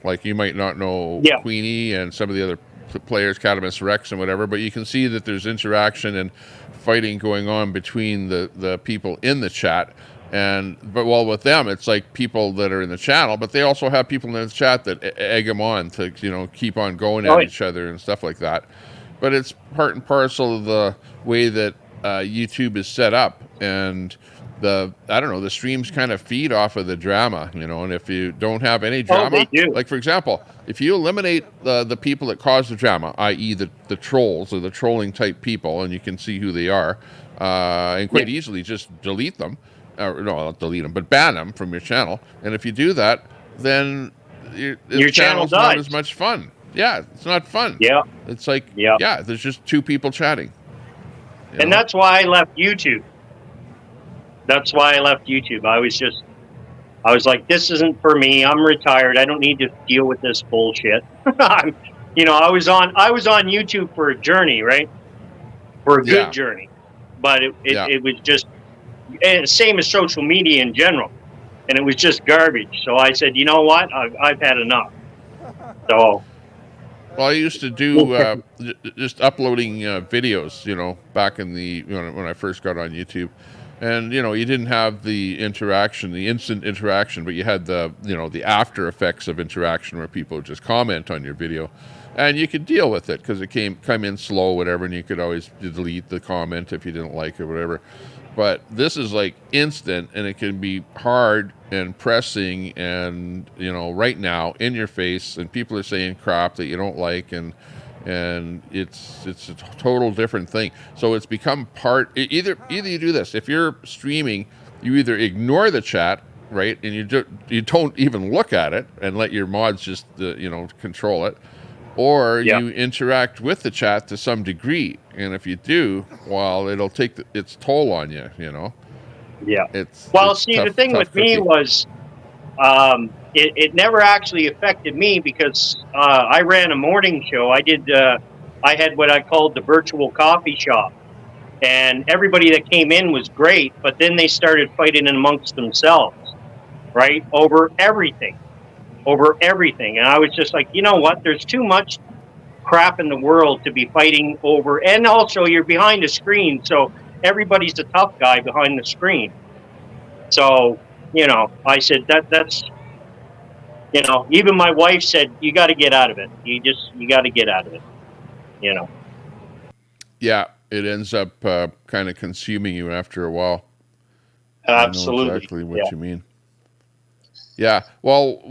Like, you might not know Queenie and some of the other players, Catamus Rex and whatever, but you can see that there's interaction and fighting going on between the people in the chat. But with them, it's like people that are in the channel, but they also have people in the chat that egg them on to keep on going at each other and stuff like that. But it's part and parcel of the way that YouTube is set up, and the streams kind of feed off of the drama, and if you don't have any drama, like, for example, if you eliminate the people that cause the drama, i.e. the trolls or the trolling type people, and you can see who they are, and quite easily just delete them, or no, not delete them, but ban them from your channel. And if you do that, then your channel's not as much fun. Yeah, it's not fun. Yeah. It's like, there's just two people chatting. And that's why I left YouTube. I was like, this isn't for me. I'm retired. I don't need to deal with this bullshit. I was on YouTube for a journey, right? For a good journey. But it was just same as social media in general. And it was just garbage. So I said, you know what? I've had enough. So... Well, I used to do just uploading videos, back in when I first got on YouTube, and you didn't have the interaction, the instant interaction, but you had the after effects of interaction where people would just comment on your video, and you could deal with it because it come in slow, whatever, and you could always delete the comment if you didn't like it, whatever. But this is like instant, and it can be hard and pressing and, right now in your face, and people are saying crap that you don't like, and it's a total different thing. So it's become either you do this. If you're streaming, you either ignore the chat, right, and you don't even look at it and let your mods just, control it, or you interact with the chat to some degree. And if you do, well, it'll take its toll on you, Yeah. It's the thing with me was it never actually affected me because I ran a morning show. I had what I called the virtual coffee shop. And everybody that came in was great, but then they started fighting amongst themselves, right? Over everything. And I was just like, you know what? There's too much crap in the world to be fighting over. And also, you're behind a screen, so everybody's a tough guy behind the screen. So, I said that's, even my wife said, you got to get out of it. You got to get out of it, Yeah, it ends up kind of consuming you after a while. Absolutely. I know exactly what you mean. Yeah, well,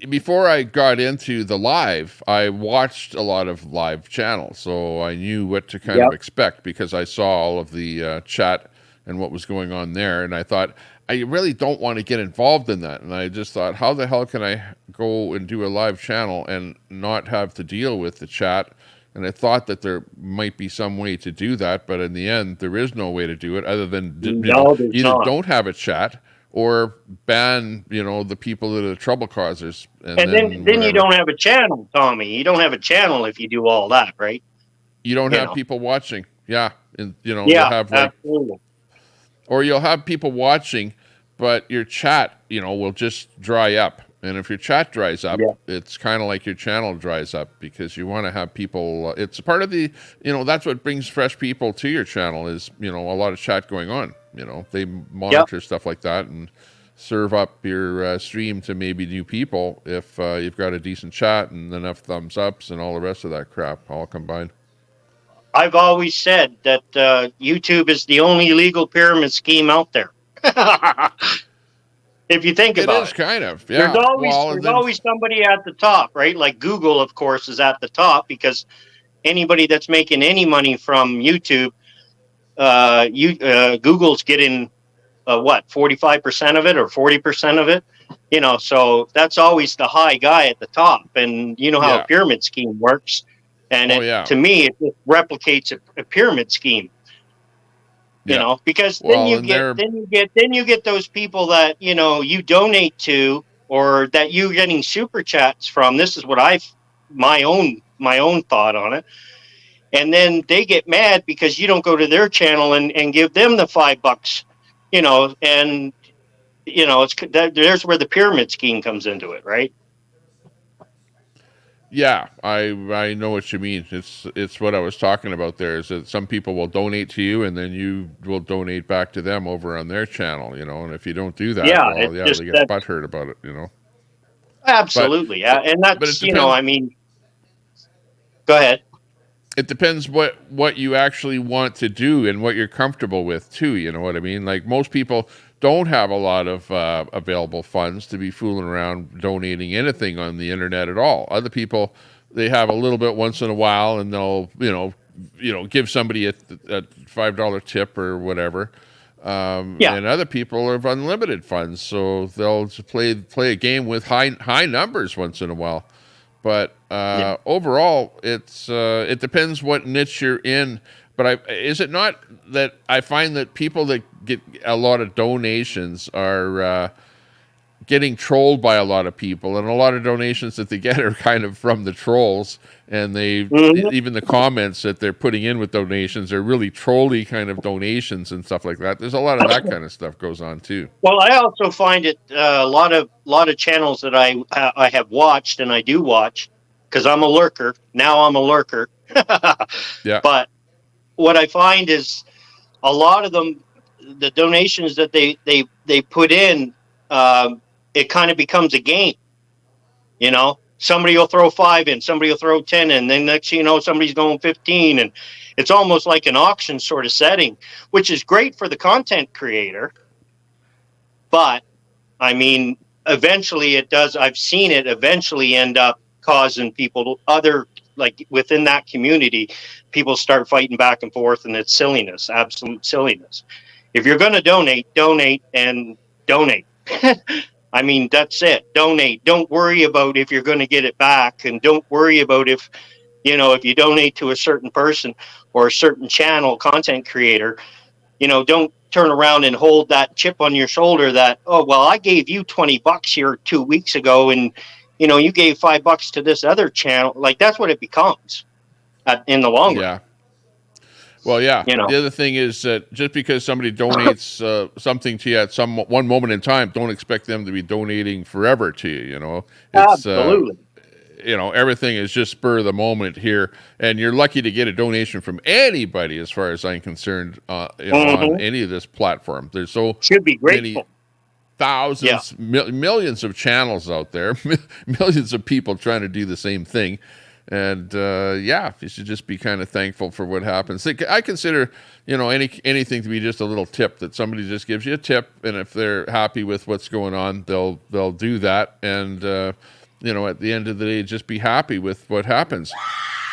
before I got into the live, I watched a lot of live channels, so I knew what to kind of expect because I saw all of the chat and what was going on there, and I thought, I really don't want to get involved in that, and I just thought, how the hell can I go and do a live channel and not have to deal with the chat? And I thought that there might be some way to do that, but in the end, there is no way to do it other than either don't have a chat or ban, the people that are the trouble causers. And then you don't have a channel, Tommy. You don't have a channel if you do all that, right? You don't have people watching. Yeah. And, you'll have absolutely. Or you'll have people watching, but your chat, will just dry up. And if your chat dries up, it's kind of like your channel dries up because you want to have people, it's part of the, that's what brings fresh people to your channel is, a lot of chat going on. They monitor stuff like that. And serve up your stream to maybe new people if you've got a decent chat and enough thumbs ups and all the rest of that crap all combined. I've always said that YouTube is the only legal pyramid scheme out there. If you think about it. It is kind of, yeah. There's always somebody at the top, right? Like Google, of course, is at the top because anybody that's making any money from YouTube, Google's getting 45% of it or 40% of it, so that's always the high guy at the top. And you know how a pyramid scheme works. And to me, it just replicates a pyramid scheme, because then you get those people that, you donate to, or that you're getting super chats from. This is what my own thought on it. And then they get mad because you don't go to their channel and give them the $5, and there's where the pyramid scheme comes into it, right? Yeah, I know what you mean. It's what I was talking about there, is that some people will donate to you and then you will donate back to them over on their channel, and if you don't do that, they get butthurt about it, Absolutely, and that's, go ahead. It depends what you actually want to do and what you're comfortable with too, you know what I mean? Like, most people don't have a lot of available funds to be fooling around donating anything on the internet at all. Other people, they have a little bit once in a while, and they'll give somebody a $5 tip or whatever. And other people have unlimited funds, so they'll just play a game with high numbers once in a while. But overall, it depends what niche you're in. But is it not that I find that people that get a lot of donations are getting trolled by a lot of people, and a lot of donations that they get are kind of from the trolls, and even the comments that they're putting in with donations are really trolly kind of donations and stuff like that. There's a lot of that kind of stuff goes on too. Well, I also find it a lot of channels that I have watched, and I do watch because I'm a lurker. Now I'm a lurker. Yeah. But what I find is a lot of them, the donations that they put in, it kind of becomes a game. Somebody will throw 5 in, somebody will throw 10 in, then next thing you know, somebody's going 15, and it's almost like an auction sort of setting, which is great for the content creator. But I mean, eventually it does. I've seen it eventually end up causing people like within that community, people start fighting back and forth, and it's silliness, absolute silliness. If you're going to donate and donate. I mean, that's it. Donate. Don't worry about if you're going to get it back, and don't worry about if you donate to a certain person or a certain channel, content creator, don't turn around and hold that chip on your shoulder that, oh, well, I gave you $20 here 2 weeks ago, and you gave $5 to this other channel. Like, that's what it becomes in the long run. Yeah. Well, yeah. The other thing is that just because somebody donates something to you at one moment in time, don't expect them to be donating forever to you. It's, absolutely. Everything is just spur of the moment here, and you're lucky to get a donation from anybody, as far as I'm concerned, on any of this platform. There's should be grateful. Many thousands, millions of channels out there, millions of people trying to do the same thing. And you should just be kind of thankful for what happens. I consider, anything to be just a little tip, that somebody just gives you a tip, and if they're happy with what's going on, they'll do that. And at the end of the day, just be happy with what happens.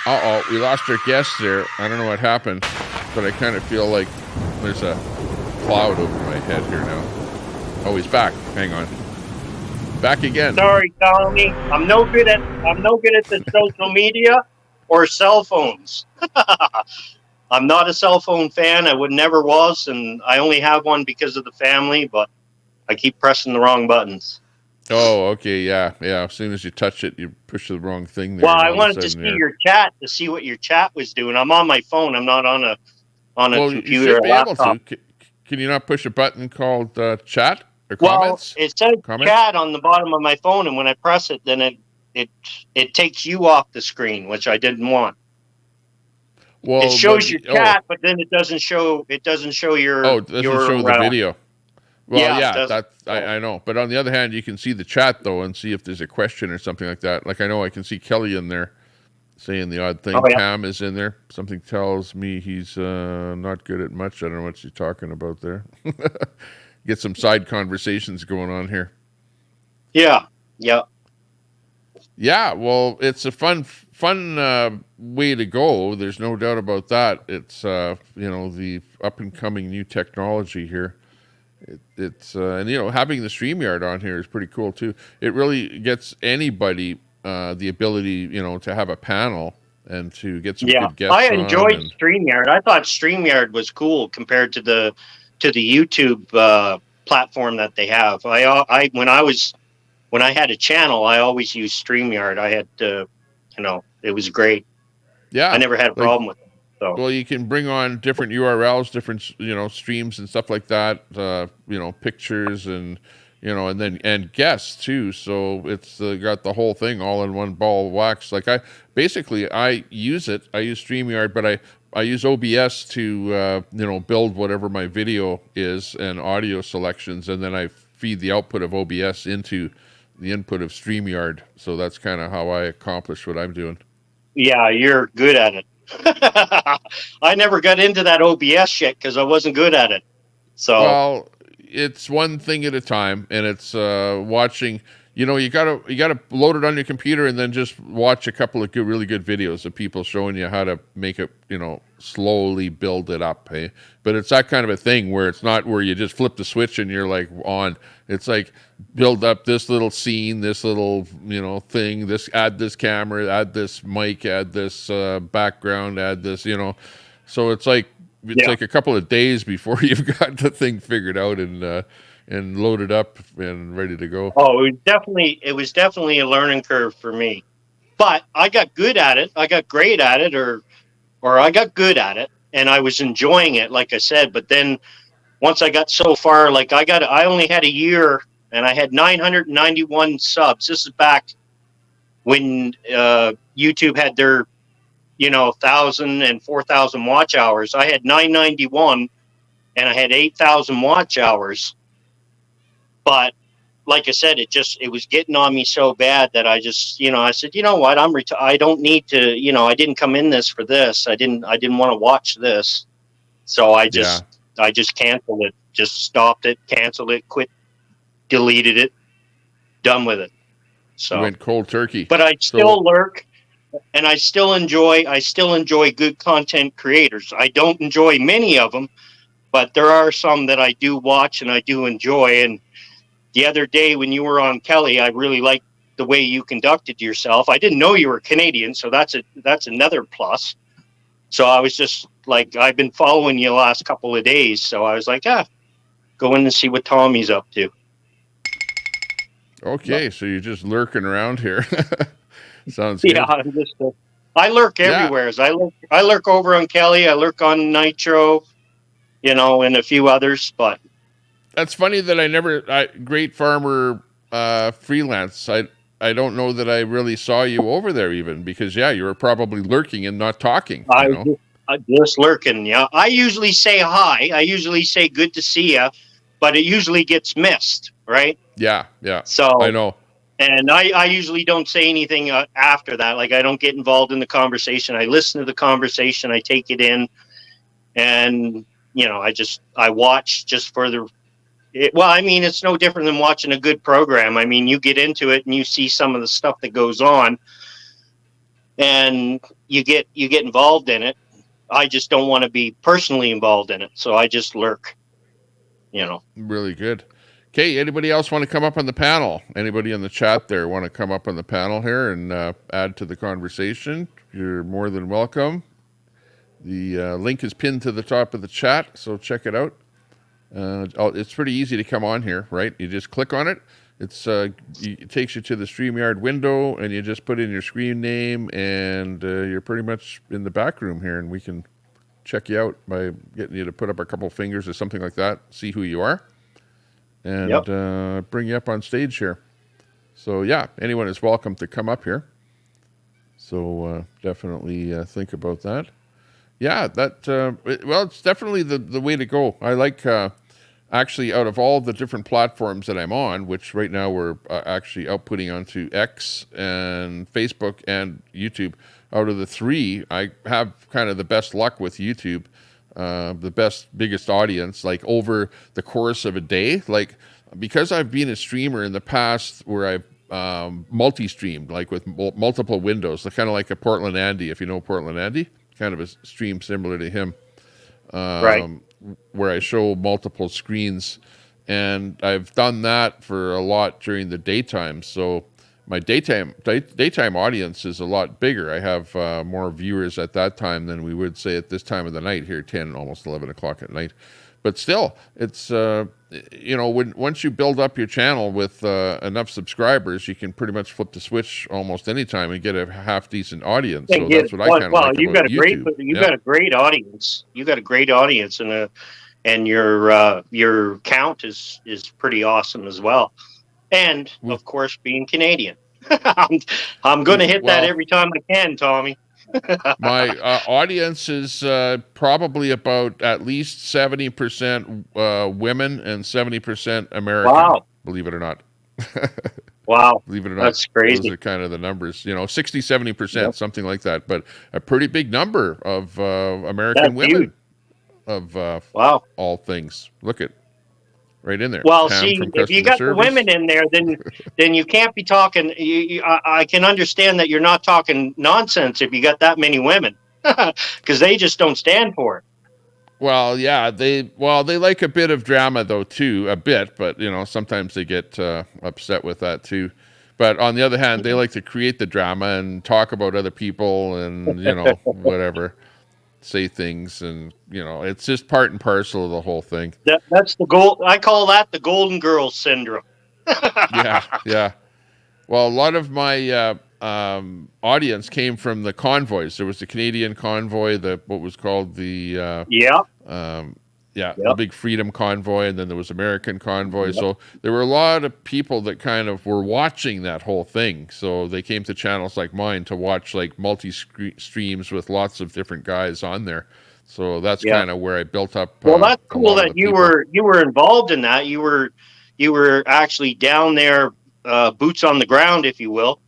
We lost our guest there. I don't know what happened, but I kind of feel like there's a cloud over my head here now. Oh, he's back. Hang on. Back again. Sorry, Tommy. I'm no good at the social media or cell phones. I'm not a cell phone fan. I never was, and I only have one because of the family, but I keep pressing the wrong buttons. Oh, okay, yeah. As soon as you touch it, you push the wrong thing there. Well, I wanted to see your chat, to see what your chat was doing. I'm on my phone. I'm not on a computer or laptop. Can you not push a button called chat? Comments? Well, it says chat on the bottom of my phone, and when I press it, then it takes you off the screen, which I didn't want. Well, it shows your chat, but then it doesn't show your. Oh, it doesn't show the video. Well, yeah, I know. But on the other hand, you can see the chat, though, and see if there's a question or something like that. Like, I know I can see Kelly in there saying the odd thing. Oh, yeah. Pam is in there. Something tells me he's not good at much. I don't know what she's talking about there. Get some side conversations going on here. Yeah. Yeah, well, it's a fun way to go. There's no doubt about that. It's the up and coming new technology here. It's and having the StreamYard on here is pretty cool too. It really gets anybody the ability to have a panel and to get some good guests. I enjoyed StreamYard. I thought StreamYard was cool compared to the YouTube platform that they have. When I had a channel, I always used StreamYard. I had it was great. Yeah, I never had a problem with it. So. Well, you can bring on different URLs, different streams and stuff like that. Pictures and and guests too. So it's got the whole thing all in one ball of wax. Like I use it. I use StreamYard, but I use OBS to build whatever my video is and audio selections, and then I feed the output of OBS into the input of StreamYard. So that's kind of how I accomplish what I'm doing. Yeah, you're good at it. I never got into that OBS shit because I wasn't good at it. So well, it's one thing at a time, and it's watching. You gotta load it on your computer and then just watch a couple of really good videos of people showing you how to make it, slowly build it up. Hey, but it's that kind of a thing where it's not where you just flip the switch and you're like on. It's like build up this little scene, this little thing. Add this camera, add this mic, add this background, add this. So it's like a couple of days before you've got the thing figured out and loaded up and ready to go. Oh, it was definitely a learning curve for me. But I got good at it. I got great at it, or I got good at it, and I was enjoying it, like I said. But then once I got so far, like I only had a year, and I had 991 subs. This is back when YouTube had their 1,000 and 4,000 watch hours. I had 991, and I had 8,000 watch hours. But like I said, it was getting on me so bad that I just, I said, you know what, I don't need to, I didn't come in this for this. I didn't want to watch this. So I just canceled it, just stopped it, canceled it, quit, deleted it, done with it. So you went cold turkey. But I still lurk, and I still enjoy good content creators. I don't enjoy many of them, but there are some that I do watch and I do enjoy. And the other day when you were on, Kelly, I really liked the way you conducted yourself. I didn't know you were Canadian, so that's another plus. So I was just like, I've been following you the last couple of days, so I was like, go in and see what Tommy's up to. Okay, so you're just lurking around here. Sounds good. Yeah, I lurk everywhere. Yeah. I lurk over on Kelly. I lurk on Nitro, and a few others, but. That's funny that Great Farmer Freelance. I don't know that I really saw you over there even because you were probably lurking and not talking. I'm just lurking. Yeah, I usually say hi. I usually say good to see you, but it usually gets missed, right? Yeah. So I know. And I usually don't say anything after that. Like I don't get involved in the conversation. I listen to the conversation. I take it in, and I watch just for the. It's no different than watching a good program. I mean, you get into it and you see some of the stuff that goes on, and you get involved in it. I just don't want to be personally involved in it, so I just lurk. Really good. Okay, anybody else want to come up on the panel? Anybody in the chat there want to come up on the panel here and add to the conversation? You're more than welcome. The link is pinned to the top of the chat, so check it out. It's pretty easy to come on here, right? You just click on it. It takes you to the StreamYard window, and you just put in your screen name, and you're pretty much in the back room here, and we can check you out by getting you to put up a couple fingers or something like that, see who you are, and bring you up on stage here. So, anyone is welcome to come up here. So definitely think about that. Yeah, it's definitely the way to go. I like actually, out of all the different platforms that I'm on, which right now we're actually outputting onto X and Facebook and YouTube, out of the three, I have kind of the best luck with YouTube, the biggest audience, like over the course of a day. Like, because I've been a streamer in the past where I've multi-streamed, like with multiple windows, kind of like a Portland Andy, if you know Portland Andy, kind of a stream similar to him. Right. Where I show multiple screens, and I've done that for a lot during the daytime. So my daytime audience is a lot bigger. I have more viewers at that time than we would say at this time of the night here, 10, almost 11 o'clock at night. But still, it's, once you build up your channel with enough subscribers, you can pretty much flip the switch almost any time and get a half decent audience. So that's what I kind of like you've about got a YouTube. got a great audience. You got a great audience, and your count is pretty awesome as well. And of course, being Canadian, I'm going to hit that every time I can, Tommy. My audience is probably about at least 70% women and 70% American. Wow. Believe it or not. Wow. Believe it or not. That's crazy. Those are kind of the numbers, 60, 70%, something like that. But a pretty big number of American women of wow. all things. Look at right in there. Well, Pam see, from if you customer got service. the women in there, then you can't be talking. I can understand that you're not talking nonsense if you got that many women, because they just don't stand for it. Well, yeah, they like a bit of drama though too, a bit, but sometimes they get upset with that too. But on the other hand, they like to create the drama and talk about other people and whatever. Say things, and it's just part and parcel of the whole thing. That's the goal. I call that the Golden Girls syndrome. Yeah. Well, a lot of my audience came from the convoys. There was the Canadian convoy, what was called the the big Freedom Convoy, and then there was American Convoy. Yep. So there were a lot of people that kind of were watching that whole thing. So they came to channels like mine to watch like multi-streams with lots of different guys on there. So that's kind of where I built up. Well, that's cool that you were involved in that. You were actually down there, boots on the ground, if you will.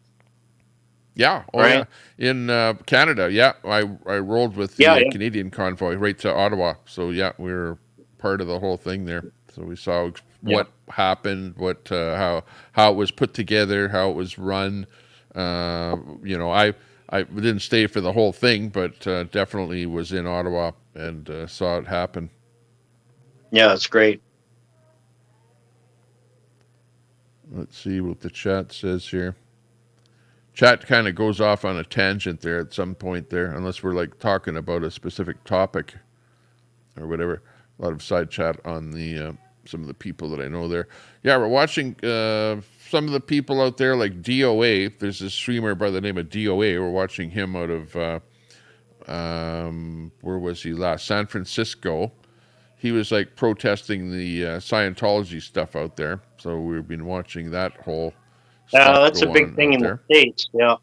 Yeah. Oh, right. Yeah. In Canada. Yeah. I rolled with the Canadian convoy right to Ottawa. So yeah, we were part of the whole thing there. So we saw what happened, how it was put together, how it was run. I didn't stay for the whole thing, but definitely was in Ottawa and saw it happen. Yeah, that's great. Let's see what the chat says here. Chat kind of goes off on a tangent there at some point there, unless we're like talking about a specific topic or whatever. A lot of side chat on the some of the people that I know there. Yeah, we're watching some of the people out there like DOA. There's a streamer by the name of DOA. We're watching him out of, where was he last? San Francisco. He was like protesting the Scientology stuff out there. So we've been watching that whole that's a big thing in the States, yeah.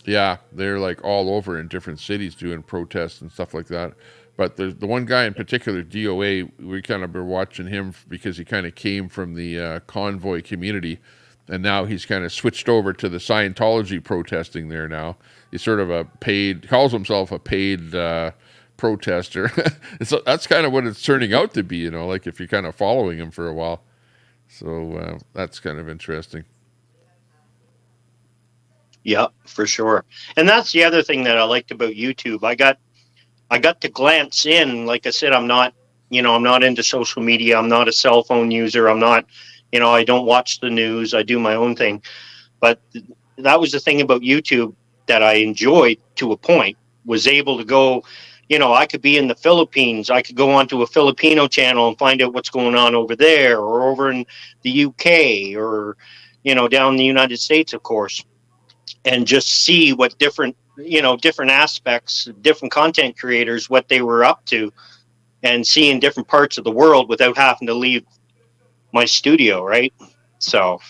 Yeah, they're like all over in different cities doing protests and stuff like that. But the one guy in particular, DOA, we kind of were watching him because he kind of came from the convoy community, and now he's kind of switched over to the Scientology protesting there now. He's sort of calls himself a paid protester. So that's kind of what it's turning out to be, like if you're kind of following him for a while. So that's kind of interesting. Yeah, for sure. And that's the other thing that I liked about YouTube. I got to glance in. Like I said, I'm not into social media. I'm not a cell phone user. I'm not, I don't watch the news. I do my own thing. But that was the thing about YouTube that I enjoyed to a point, was able to go, I could be in the Philippines. I could go onto a Filipino channel and find out what's going on over there, or over in the UK, or, down in the United States, of course. And just see what different aspects, different content creators, what they were up to, and seeing different parts of the world without having to leave my studio, right? So.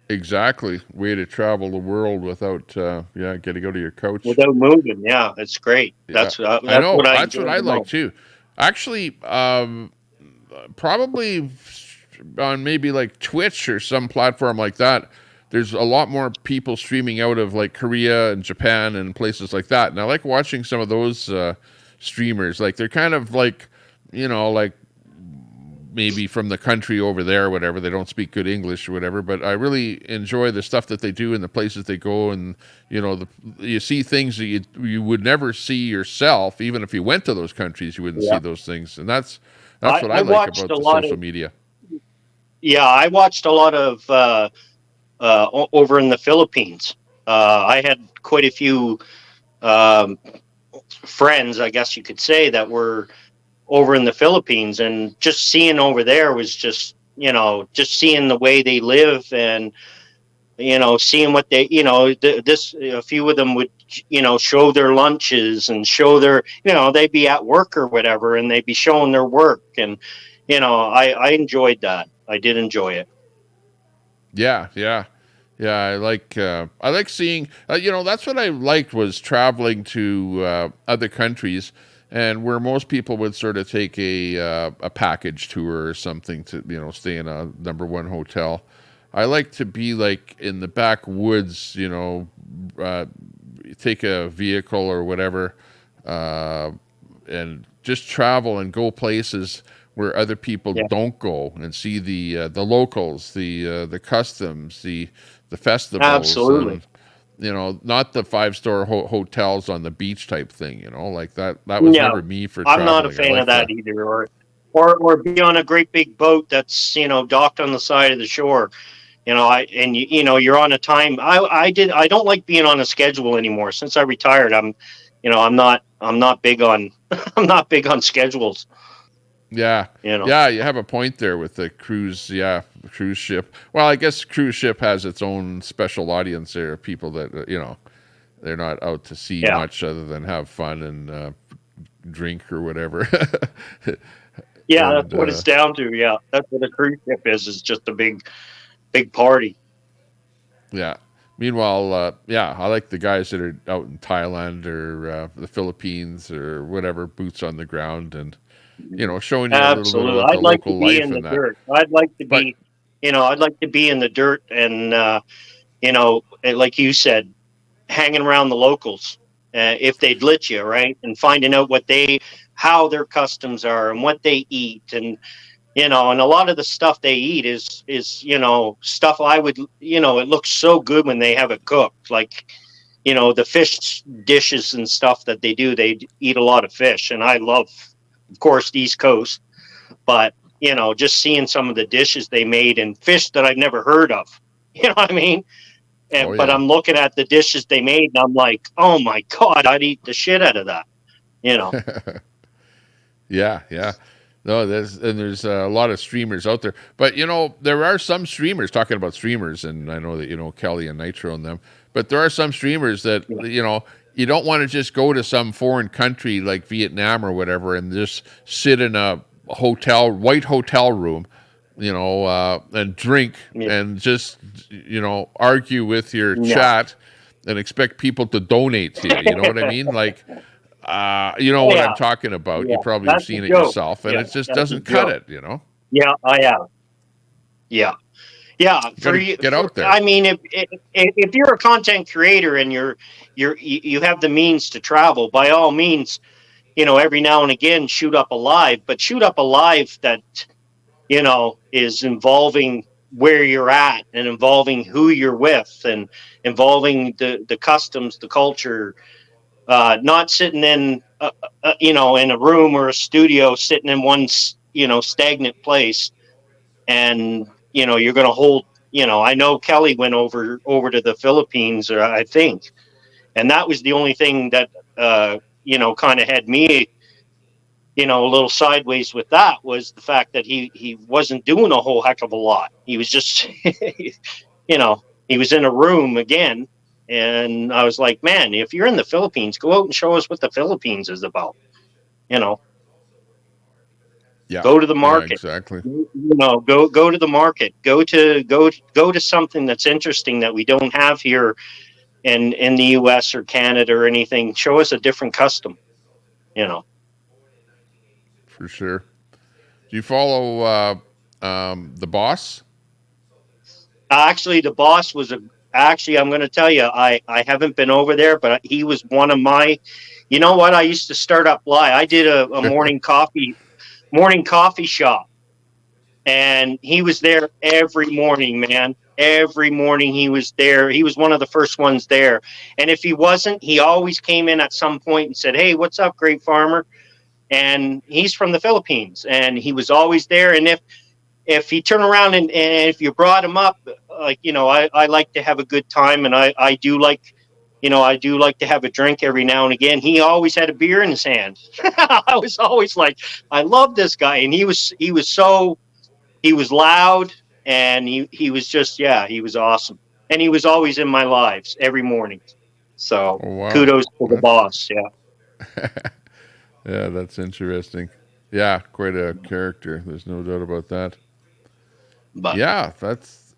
Exactly. Way to travel the world without, getting to go to your couch. Without moving, yeah, it's great. That's I know. what That's what I like too. Actually, probably on maybe like Twitch or some platform like that, there's a lot more people streaming out of like Korea and Japan and places like that. And I like watching some of those streamers. Like they're kind of like, like maybe from the country over there or whatever. They don't speak good English or whatever, but I really enjoy the stuff that they do and the places they go. And, you see things that you would never see yourself. Even if you went to those countries, you wouldn't see those things. And that's what I like about the social media. Yeah, I watched a lot of over in the Philippines. I had quite a few friends, I guess you could say, that were over in the Philippines, and just seeing over there was just seeing the way they live, and seeing what they a few of them would show their lunches and show their they'd be at work or whatever, and they'd be showing their work, and I enjoyed that. I did enjoy it. Yeah. I like seeing. That's what I liked, was traveling to other countries, and where most people would sort of take a package tour or something to stay in a #1 hotel. I like to be like in the backwoods, take a vehicle or whatever, and just travel and go places where other people don't go, and see the locals, the customs, the festivals. Absolutely. And, not the 5-star hotels on the beach type thing, like that was never me for traveling. I'm not a fan of that either. Or be on a great big boat that's, docked on the side of the shore. You're on a time. I don't like being on a schedule anymore. Since I retired, I'm not big on I'm not big on schedules. Yeah. Yeah, you have a point there with the cruise. Yeah, the cruise ship. Well, I guess cruise ship has its own special audience there. People that, they're not out to see much other than have fun and drink or whatever. Yeah, that's what it's down to. Yeah, that's what a cruise ship is just a big party. Yeah. Meanwhile, I like the guys that are out in Thailand or the Philippines or whatever, boots on the ground, and showing you a little bit about the local life and that. Dirt. I'd like to be, I'd like to be in the dirt, and like you said, hanging around the locals, if they'd let you, right, and finding out how their customs are and what they eat, and and a lot of the stuff they eat is stuff I would, it looks so good when they have it cooked, like the fish dishes and stuff that they do. They eat a lot of fish, and I love, of course, the East Coast, but just seeing some of the dishes they made, and fish that I've never heard of, you know what I mean? But I'm looking at the dishes they made, and I'm like, oh my God, I'd eat the shit out of that, Yeah. No, there's a lot of streamers out there, but there are some streamers, talking about streamers, and I know that Kelly and Nitro and them, but there are some streamers that you don't want to just go to some foreign country like Vietnam or whatever and just sit in a white hotel room, and drink and just argue with your chat and expect people to donate to you. You know what I mean? Like. What I'm talking about. You probably have seen it yourself, and it just doesn't cut it, Yeah, I have. Yeah. Get out there. I mean, if you're a content creator and you have the means to travel, by all means, every now and again shoot up a live, but shoot up a live that is involving where you're at, and involving who you're with, and involving the customs, the culture. Not sitting in, in a room or a studio, sitting in one, stagnant place, and you're going to hold. I know Kelly went over to the Philippines, I think, and that was the only thing that kind of had me, a little sideways with that, was the fact that he wasn't doing a whole heck of a lot. He was just, he was in a room again. And I was like, man, if you're in the Philippines, go out and show us what the Philippines is about. Yeah. Go to the market. Yeah, exactly. Go to the market. Go to something that's interesting that we don't have here in the US or Canada or anything. Show us a different custom. For sure. Do you follow the boss? Actually, the boss was actually, I'm going to tell you, I haven't been over there, but he was one of my, you know what? I used to start up live. I did a morning coffee shop, and he was there every morning, man. Every morning he was there. He was one of the first ones there. And if he wasn't, he always came in at some point and said, "Hey, what's up, Great Farmer?" And he's from the Philippines, and he was always there. And if he turned around and if you brought him up, like, you know, I like to have a good time, and I do like, you know, I do like to have a drink every now and again. He always had a beer in his hand. I was always like, I love this guy. And he was loud, and he was just, yeah, he was awesome. And he was always in my lives every morning. So kudos to the boss. Yeah. Yeah, that's interesting. Yeah, quite a character. There's no doubt about that. But yeah, that's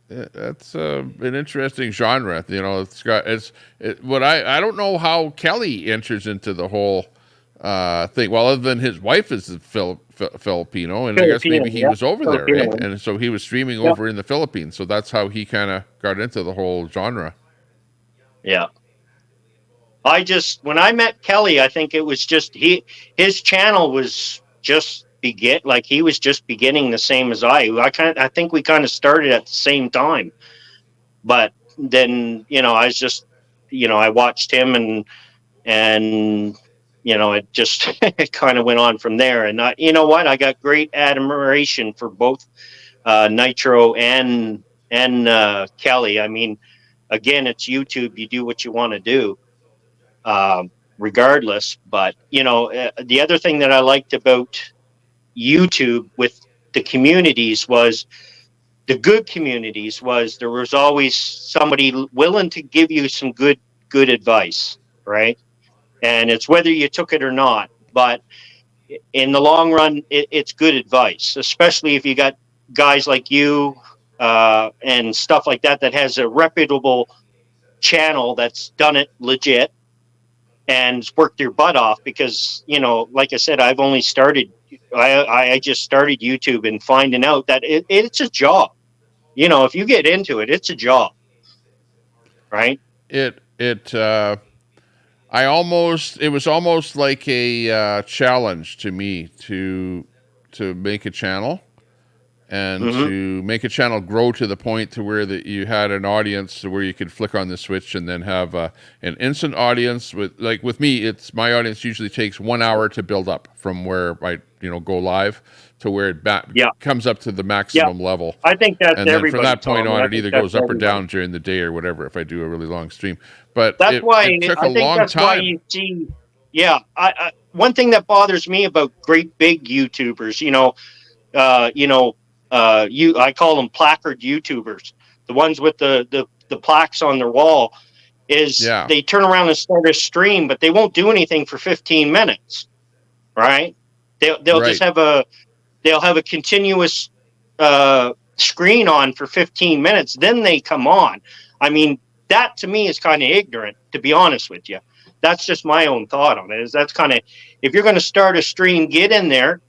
an interesting genre. You know, I don't know how Kelly enters into the whole thing. Well, other than his wife is Filipino, and I guess maybe he was over there, right? And so he was streaming over in the Philippines. So that's how he kind of got into the whole genre. Yeah. When I met Kelly, I think it was just his channel was just he was just beginning the same as I think we kind of started at the same time. But then, you know, I was just, you know, I watched him and you know, it just it kind of went on from there. And you know what? I got great admiration for both Nitro and Kelly. I mean, again, it's YouTube. You do what you want to do. Regardless. But, you know, the other thing that I liked about YouTube with the communities was the good communities was there was always somebody willing to give you some good advice, right? And it's whether you took it or not. But in the long run, it's good advice, especially if you got guys like you and stuff like that has a reputable channel that's done it legit and worked your butt off. Because, you know, like I said, I've only started, I just started YouTube and finding out that it's a job. You know, if you get into it, it's a job, right? It was almost like a challenge to me to make a channel and to make a channel grow to the point to where that you had an audience where you could flick on the switch and then have an instant audience. With me, my audience usually takes 1 hour to build up from where I go live to where it comes up to the maximum level. I think that's and then from that point on, it either goes up or down during the day or whatever if I do a really long stream. But it took a long time. Why you see, one thing that bothers me about great big YouTubers, I call them placard YouTubers, the ones with the plaques on their wall, is they turn around and start a stream, but they won't do anything for 15 minutes, right? They'll just have a continuous screen on for 15 minutes, then they come on. I mean, that to me is kind of ignorant, to be honest with you. That's just my own thought on it. That's kind of, if you're going to start a stream, get in there.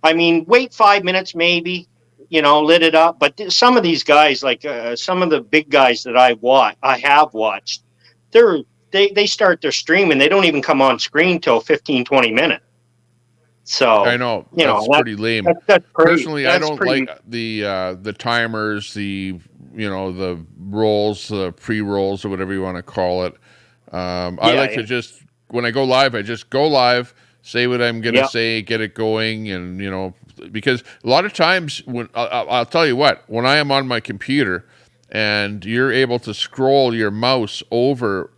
I mean, wait 5 minutes maybe, lit it up. But some of these guys, like some of the big guys that I have watched, they start their stream and they don't even come on screen till 15, 20 minutes. So I know that's pretty lame. Personally, I don't like the timers, the rolls, the pre-rolls, or whatever you want to call it. I like to just, when I go live, I just go live, say what I'm going to say, get it going, and because a lot of times when I'll tell you what, when I am on my computer and you're able to scroll your mouse over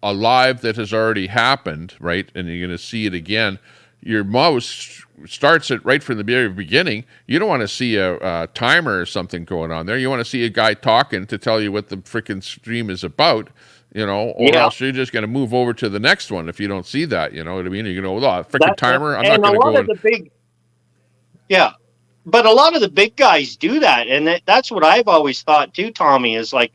a live that has already happened, right, and you're going to see it again, your mouse starts it right from the very beginning. You don't want to see a timer or something going on there. You want to see a guy talking to tell you what the freaking stream is about, or else you're just going to move over to the next one if you don't see that, you know what I mean? You're going to go, freaking timer, I'm not going to go. But a lot of the big guys do that, and that's what I've always thought too, Tommy, is like,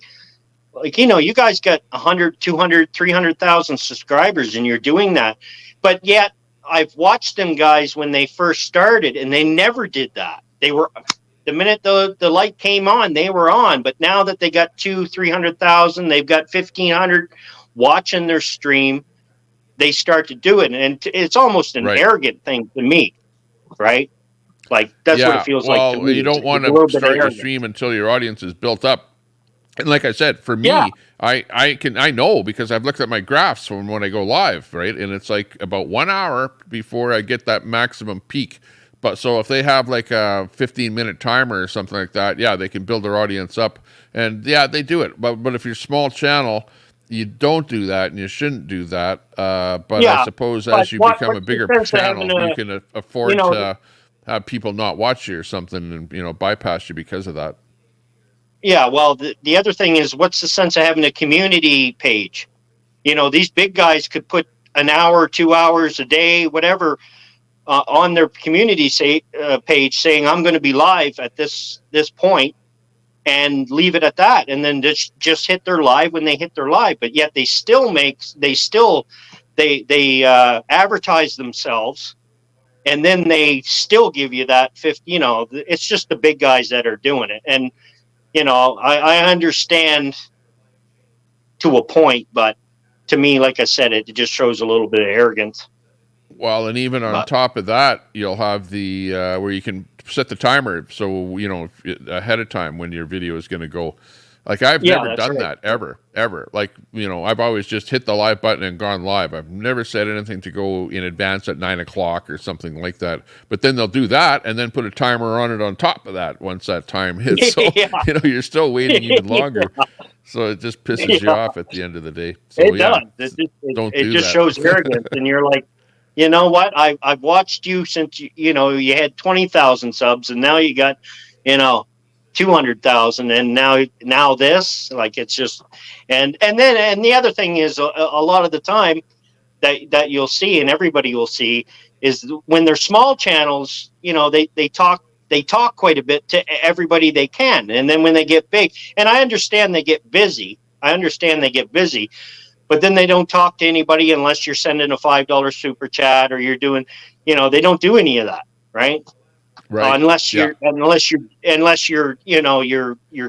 you guys got 100, 200, 300,000 subscribers and you're doing that. But yet I've watched them guys when they first started, and they never did that. They were, the minute the light came on, they were on. But now that they got 200,000-300,000, they've got 1,500 watching their stream, they start to do it, and it's almost an arrogant thing to me, right? Like that's what it feels like to me. You don't want to start your stream until your audience is built up. And like I said, for me, I know because I've looked at my graphs from when I go live, right? And it's like about 1 hour before I get that maximum peak. But so if they have like a 15-minute timer or something like that, yeah, they can build their audience up. And yeah, they do it. But if you're a small channel, you don't do that, and you shouldn't do that. But I suppose as you become a bigger channel, you can afford to have people not watch you or something, and bypass you because of that. Yeah, well, the other thing is, what's the sense of having a community page? These big guys could put an hour, 2 hours a day, whatever, on their community page saying, I'm going to be live at this point, and leave it at that, and then just hit their live when they hit their live. But yet they advertise themselves, and then they still give you that 50. It's just the big guys that are doing it, and I understand to a point, but to me, like I said, it just shows a little bit of arrogance. Well, and even on top of that, you'll have the where you can set the timer, so ahead of time when your video is going to go. Like I've never done that ever. Like I've always just hit the live button and gone live. I've never said anything to go in advance at 9 o'clock or something like that. But then they'll do that and then put a timer on it on top of that once that time hits. So you're still waiting even longer. So it just pisses you off at the end of the day. So, it does. It just shows arrogance, and you're like, you know what? I've watched you since you had 20,000 subs, and now you got 200,000, and now this, like, it's just, and the other thing is a lot of the time that you'll see, and everybody will see, is when they're small channels, they talk quite a bit to everybody they can, and then when they get big, and I understand they get busy, but then they don't talk to anybody unless you're sending a $5 super chat, or you're doing, they don't do any of that, right? Right. Unless you're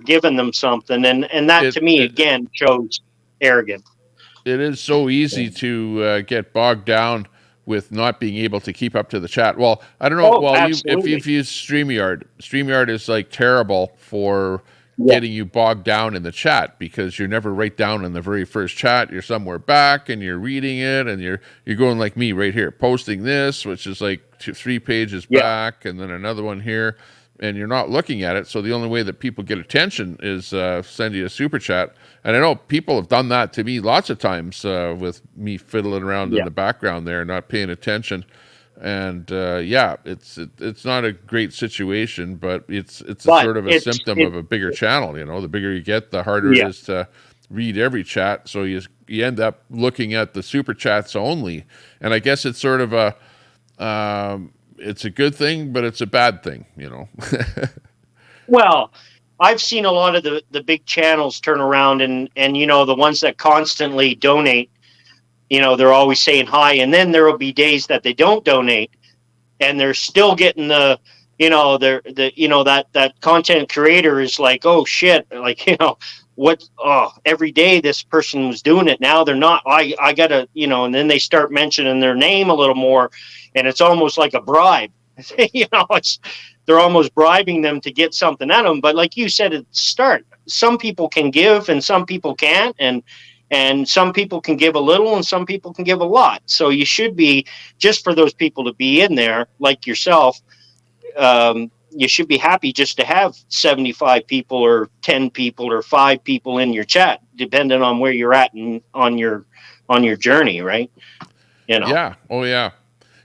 giving them something, and that to me again shows arrogance. It is so easy to get bogged down with not being able to keep up to the chat. Well, I don't know. If you've used StreamYard is like terrible for getting you bogged down in the chat, because you're never right down in the very first chat. You're somewhere back and you're reading it, and you're going like me right here, posting this, which is like 3 pages back, and then another one here, and you're not looking at it. So the only way that people get attention is send you a super chat. And I know people have done that to me lots of times with me fiddling around in the background there, not paying attention. And it's not a great situation, but it's sort of a symptom of a bigger channel. The bigger you get, the harder it is to read every chat. So you end up looking at the super chats only. And I guess it's sort of it's a good thing, but it's a bad thing, Well, I've seen a lot of the big channels turn around, and the ones that constantly donate, they're always saying hi, and then there will be days that they don't donate, and they're still getting that content creator is like, oh shit, like, every day this person was doing it, now they're not, I gotta, and then they start mentioning their name a little more, and it's almost like a bribe. They're almost bribing them to get something out of them. But like you said at the start, some people can give and some people can't, and some people can give a little and some people can give a lot. So you should be, just for those people to be in there, like yourself, you should be happy just to have 75 people or 10 people or 5 people in your chat, depending on where you're at and on your journey, right? Yeah. Oh yeah.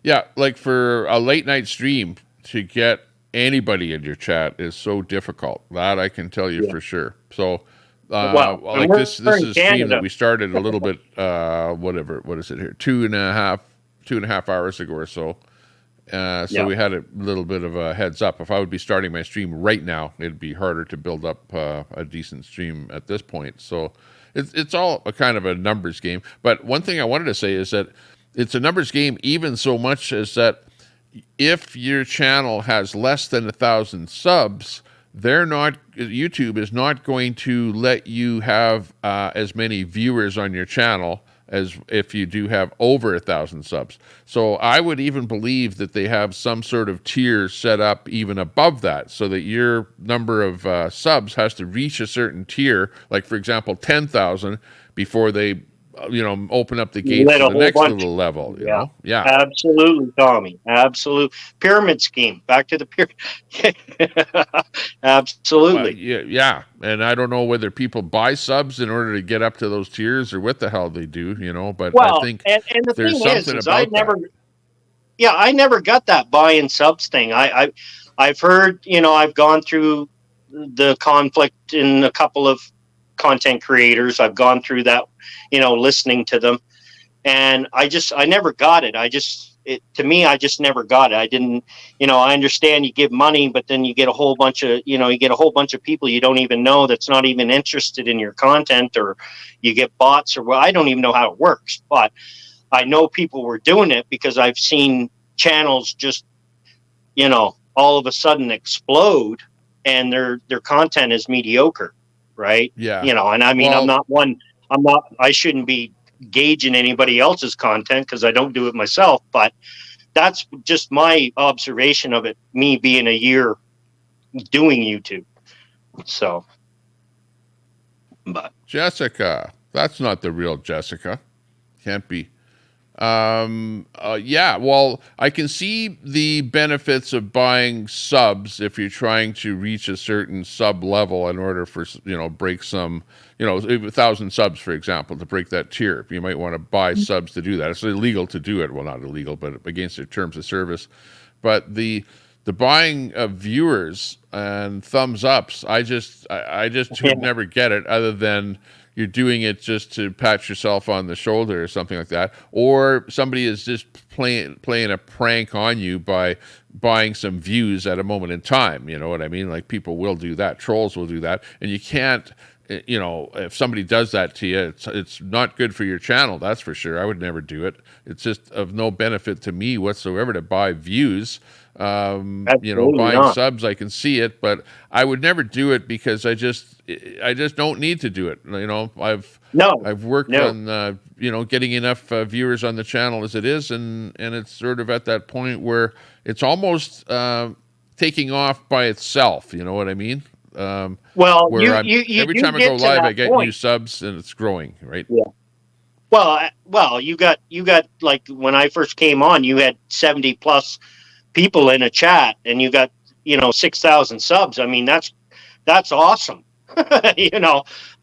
Yeah. Like for a late night stream, to get anybody in your chat is so difficult. That I can tell you for sure. So like this is a stream that we started a little bit what is it here, 2.5 hours ago or so. So we had a little bit of a heads up. If I would be starting my stream right now, it'd be harder to build up a decent stream at this point. So it's all a kind of a numbers game. But one thing I wanted to say is that it's a numbers game, even so much as that if your channel has less than 1,000 subs, YouTube is not going to let you have as many viewers on your channel as if you do have over 1,000 subs. So I would even believe that they have some sort of tier set up even above that, so that your number of subs has to reach a certain tier, like for example 10,000, before they open up the gates to the next little level. You know? Yeah, absolutely, Tommy. Absolute pyramid scheme. Back to the pyramid. Absolutely. Yeah. And I don't know whether people buy subs in order to get up to those tiers or what the hell they do. But I think and the there's thing something is about I never got that buy-in subs thing. I've heard, I've gone through the conflict in a couple of content creators. I've gone through that, listening to them, and I never got it. I just never got it. I didn't, I understand you give money, but then you get a whole bunch of people you don't even know that's not even interested in your content, or you get bots, or I don't even know how it works, but I know people were doing it because I've seen channels just, all of a sudden explode, and their content is mediocre. Right. Yeah. And I mean, I shouldn't be gauging anybody else's content because I don't do it myself, but that's just my observation of it, me being a year doing YouTube. So, but Jessica, that's not the real Jessica. Can't be. Yeah, well, I can see the benefits of buying subs if you're trying to reach a certain sub level in order for, break some, 1,000 subs, for example, to break that tier. You might want to buy subs to do that. It's illegal to do it. Well, not illegal, but against their terms of service. But the buying of viewers and thumbs ups, I just could never get it, other than you're doing it just to pat yourself on the shoulder or something like that, or somebody is just playing a prank on you by buying some views at a moment in time. You know what I mean? Like, people will do that. Trolls will do that, and you can't. If somebody does that to you, it's not good for your channel. That's for sure. I would never do it. It's just of no benefit to me whatsoever to buy views. Buying subs, I can see it, but I would never do it because I just don't need to do it. I've worked on getting enough viewers on the channel as it is, and it's sort of at that point where it's almost taking off by itself. You know what I mean? Well, every time I go live, I get new subs, and it's growing, right? Yeah. Well, you got like when I first came on, you had 70 plus people in a chat, and you got 6,000 subs. I mean, that's awesome.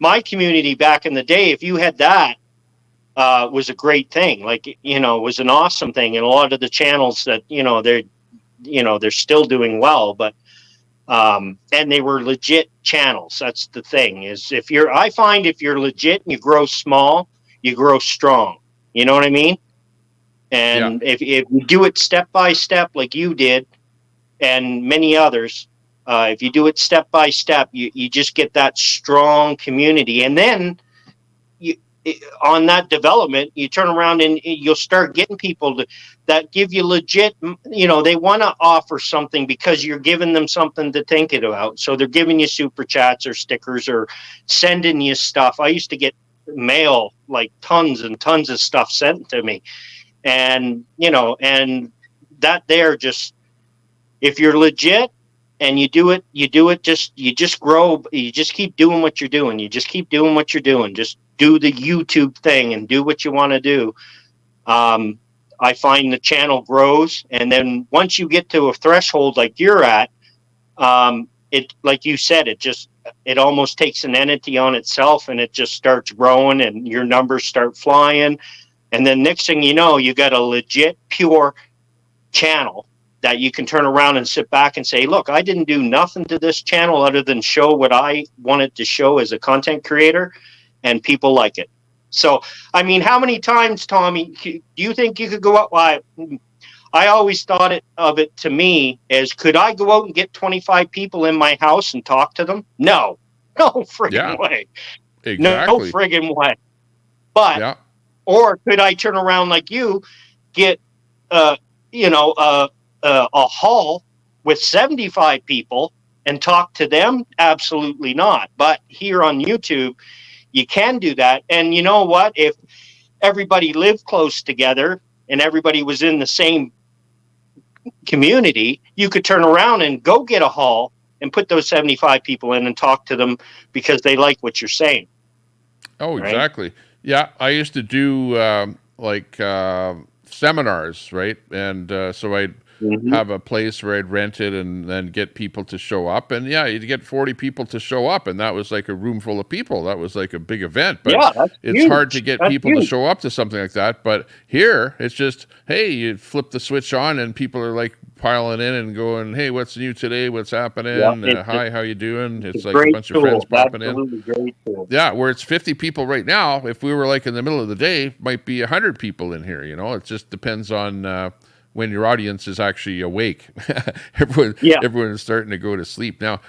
My community back in the day, if you had that, was a great thing. Like, was an awesome thing. And a lot of the channels that they're still doing well, but and they were legit channels. That's the thing, is I find if you're legit and you grow small, you grow strong. You know what I mean? And if you do it step by step, like you did, and many others, if you do it step by step, you just get that strong community. And then on that development, you turn around and you'll start getting people that give you legit, they want to offer something because you're giving them something to think about. So they're giving you super chats or stickers or sending you stuff. I used to get mail, like tons and tons of stuff sent to me. And, and that there, just, if you're legit and you just grow, you just keep doing what you're doing. You just keep doing what you're doing. Just do the YouTube thing and do what you want to do. I find the channel grows. And then once you get to a threshold like you're at, it, like you said, it almost takes an entity on itself, and it just starts growing, and your numbers start flying. And then next thing you know, you got a legit, pure channel that you can turn around and sit back and say, look, I didn't do nothing to this channel other than show what I wanted to show as a content creator, and people like it. So, I mean, how many times, Tommy, do you think you could go out? I always thought of it to me as, could I go out and get 25 people in my house and talk to them? No friggin' way. Exactly. No friggin' way. But Or could I turn around like you, get, a hall with 75 people and talk to them? Absolutely not. But here on YouTube, you can do that. And you know what? If everybody lived close together and everybody was in the same community, you could turn around and go get a hall and put those 75 people in and talk to them because they like what you're saying. Oh, exactly. Right? Yeah, I used to do seminars, right? And so I'd have a place where I'd rent it and then get people to show up. And yeah, you'd get 40 people to show up, and that was like a room full of people. That was like a big event. But yeah, it's hard to get people to show up to something like that. But here, it's just, hey, you flip the switch on and people are like piling in and going, hey, what's new today? What's happening? Yeah, hi, how you doing? It's like a bunch of friends popping in. Great tool. Yeah, where it's 50 people right now, if we were like in the middle of the day, might be 100 people in here, It just depends on when your audience is actually awake. Everyone is starting to go to sleep. Now,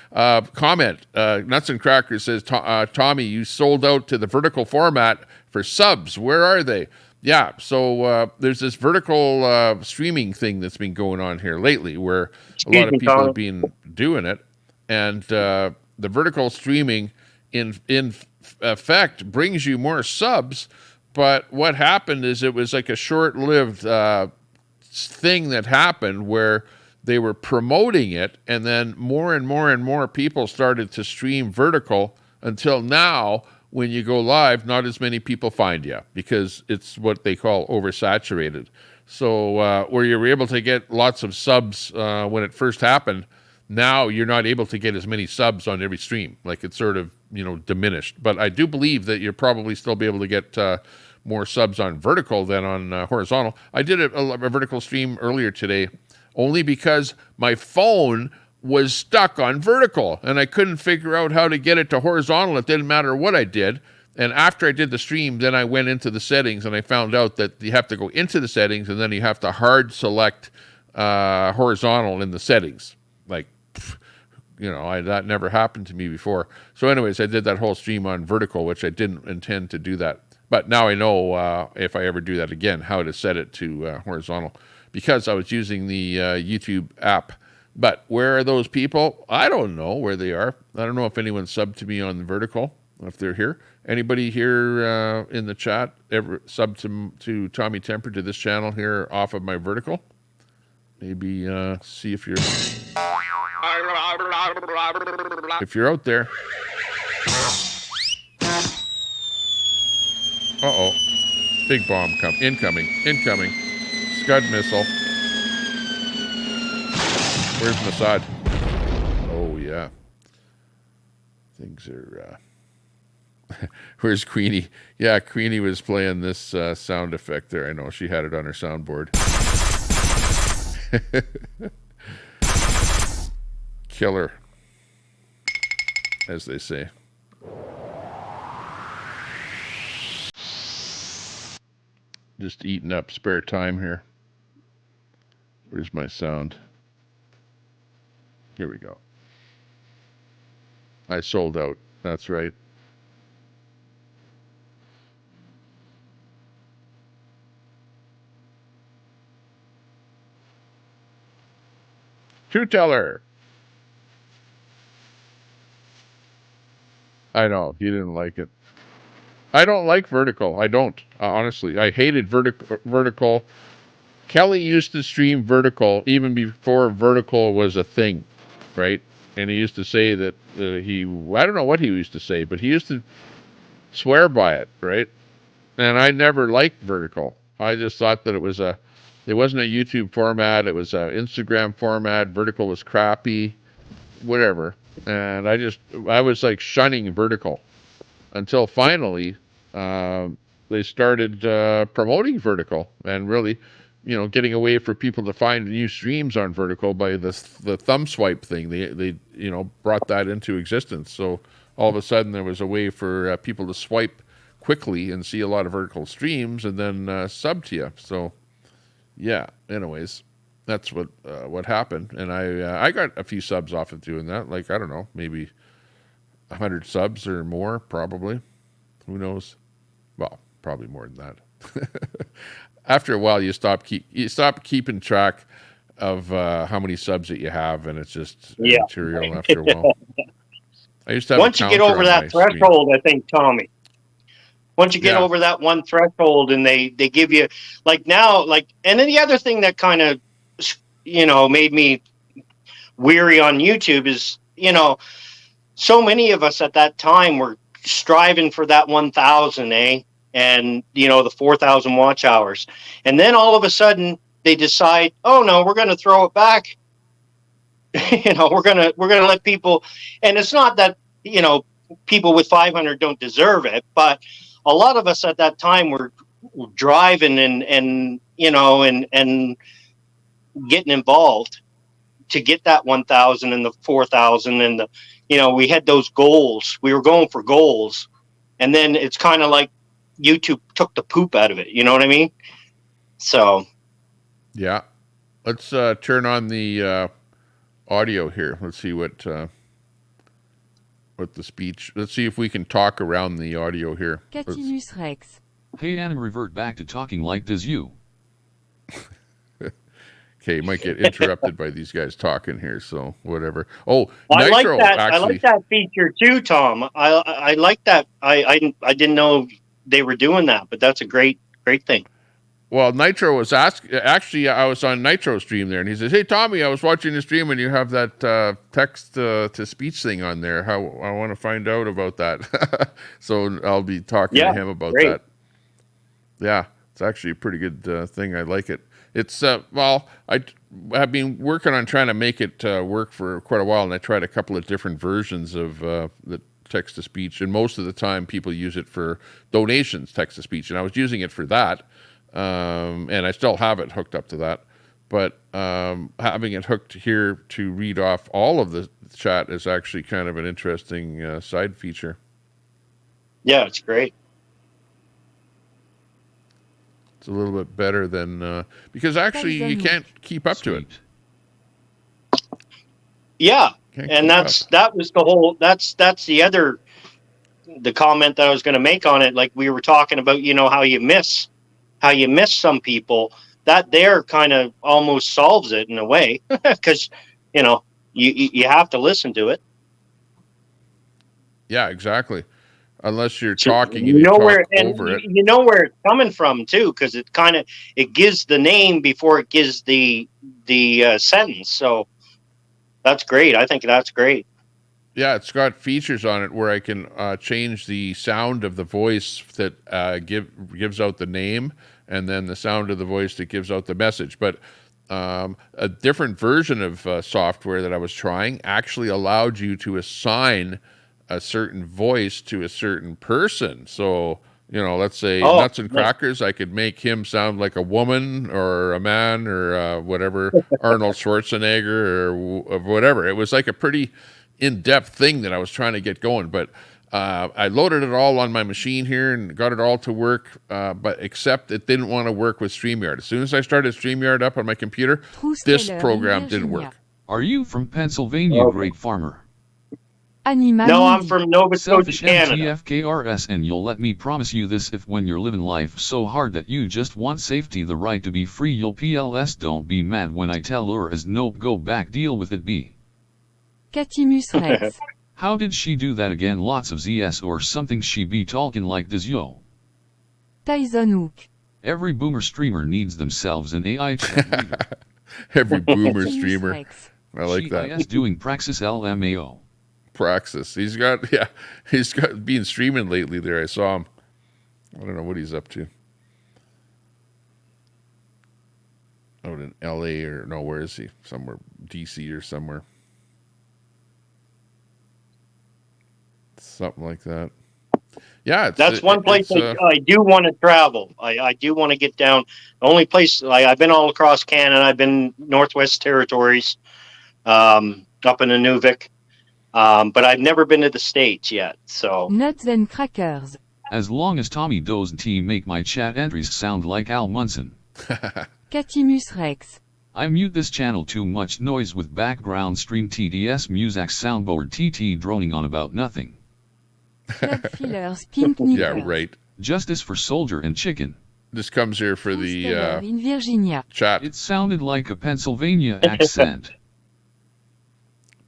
comment, Nuts and Crackers says, Tommy, you sold out to the vertical format for subs. Where are they? Yeah, so there's this vertical streaming thing that's been going on here lately where a lot of people have been doing it. And the vertical streaming, in effect, brings you more subs. But what happened is it was like a short-lived thing that happened where they were promoting it, and then more and more and more people started to stream vertical until now, when you go live, not as many people find you because it's what they call oversaturated. So where you were able to get lots of subs when it first happened, now you're not able to get as many subs on every stream. Like it's sort of, diminished. But I do believe that you'll probably still be able to get more subs on vertical than on horizontal. I did a vertical stream earlier today only because my phone was stuck on vertical and I couldn't figure out how to get it to horizontal. It didn't matter what I did. And after I did the stream, then I went into the settings and I found out that you have to go into the settings and then you have to hard select horizontal in the settings. Like, that never happened to me before. So anyways, I did that whole stream on vertical, which I didn't intend to do that. But now I know if I ever do that again, how to set it to horizontal because I was using the YouTube app. But where are those people? I don't know where they are. I don't know if anyone subbed to me on the vertical, if they're here. Anybody here in the chat ever subbed to Tommy Temper to this channel here off of my vertical? Maybe see if you're out there. Uh-oh. Big bomb incoming. Scud missile. Where's Mossad? Oh, yeah. Things are... Where's Queenie? Yeah, Queenie was playing this sound effect there. I know, she had it on her soundboard. Killer, as they say. Just eating up spare time here. Where's my sound? Here we go. I sold out. That's right. True teller. I know, you didn't like it. I don't like vertical. I don't. Honestly, I hated vertical. Kelly used to stream vertical even before vertical was a thing, right? And he used to say that I don't know what he used to say, but he used to swear by it, right? And I never liked vertical. I just thought that it wasn't a YouTube format. It was an Instagram format. Vertical was crappy, whatever. And I was like shunning vertical until finally they started promoting vertical and really, getting a way for people to find new streams on vertical by the thumb swipe thing. They brought that into existence. So all of a sudden there was a way for people to swipe quickly and see a lot of vertical streams and then sub to you. So yeah, anyways, that's what happened. And I got a few subs off of doing that. Like, I don't know, maybe 100 subs or more, probably. Who knows? Well, probably more than that. After a while, you stop keeping track of how many subs that you have, and it's just immaterial after a while. I used to have once you get over that threshold, I think, Tommy. Once you get over that one threshold, and they give you like now, like, and then the other thing that kind of made me weary on YouTube is so many of us at that time were striving for that 1,000, and the 4,000 watch hours, and then all of a sudden they decide, oh no, we're going to throw it back. we're gonna let people, and it's not that people with 500 don't deserve it, but a lot of us at that time were driving and getting involved to get that 1,000 and the 4,000 and we had those goals. We were going for goals, and then it's kind of like YouTube took the poop out of it. You know what I mean? So, yeah, let's turn on the audio here. Let's see what the speech. Let's see if we can talk around the audio here. Catimus Rex. Hey, Anna, revert back to talking like this. You. Okay, you might get interrupted by these guys talking here, so whatever. Oh, I Nitro, like that. actually. I like that feature too, Tom. I like that. I didn't know they were doing that, but that's a great thing. Well, Nitro was actually, I was on Nitro's stream there, and he says, "Hey, Tommy, I was watching the stream, and you have that text to speech thing on there. How I want to find out about that." So I'll be talking to him about that. Yeah, it's actually a pretty good thing. I like it. It's well, I have been working on trying to make it work for quite a while, and I tried a couple of different versions of the text to speech, and most of the time people use it for donations, text to speech, and I was using it for that. And I still have it hooked up to that, but having it hooked here to read off all of the chat is actually kind of an interesting side feature. Yeah, it's great. It's a little bit better than because actually you can't keep up to it. Yeah, and that's the comment that I was going to make on it. Like we were talking about, how you miss some people. That there kind of almost solves it in a way, because you have to listen to it. Yeah, exactly. Unless you're talking, you know where it's coming from too, because it gives the name before it gives the sentence. So that's great. I think that's great. Yeah, it's got features on it where I can change the sound of the voice that gives out the name, and then the sound of the voice that gives out the message. But a different version of software that I was trying actually allowed you to assign a certain voice to a certain person. So, let's say Nuts and Crackers, I could make him sound like a woman or a man or whatever, Arnold Schwarzenegger or whatever. It was like a pretty in-depth thing that I was trying to get going, but I loaded it all on my machine here and got it all to work, but except it didn't want to work with StreamYard. As soon as I started StreamYard up on my computer, this program didn't work. Are you from Pennsylvania, Great Farmer? No, I'm from Nova Scotia, Canada. TFKRS, and you'll let me promise you this: if when you're living life so hard that you just want safety, the right to be free, you'll PLS. Don't be mad when I tell her as nope, go back, deal with it, B. Catimus Rex. How did she do that again? Lots of ZS or something. She be talking like this, yo. Tyson Hook. Every boomer streamer needs themselves an AI chat leader. Every boomer streamer. I like that. Is doing Praxis LMAO. Praxis. He's got been streaming lately there. I saw him. I don't know what he's up to. Out in LA or no, where is he? Somewhere DC or somewhere. Something like that. Yeah, that's one place I do want to travel. I do want to get down. The only place I've been all across Canada. I've been Northwest Territories, up in Nunavut. But I've never been to the States yet, so. Nuts and Crackers. As long as Tommy doesn't make my chat entries sound like Al Munson. Catimus Rex. I mute this channel. Too much noise with background stream TDS music soundboard TT droning on about nothing. Fillers, pink knickers. Yeah, right. Justice for Soldier and Chicken. This comes here for the in Virginia. chat. It sounded like a Pennsylvania accent.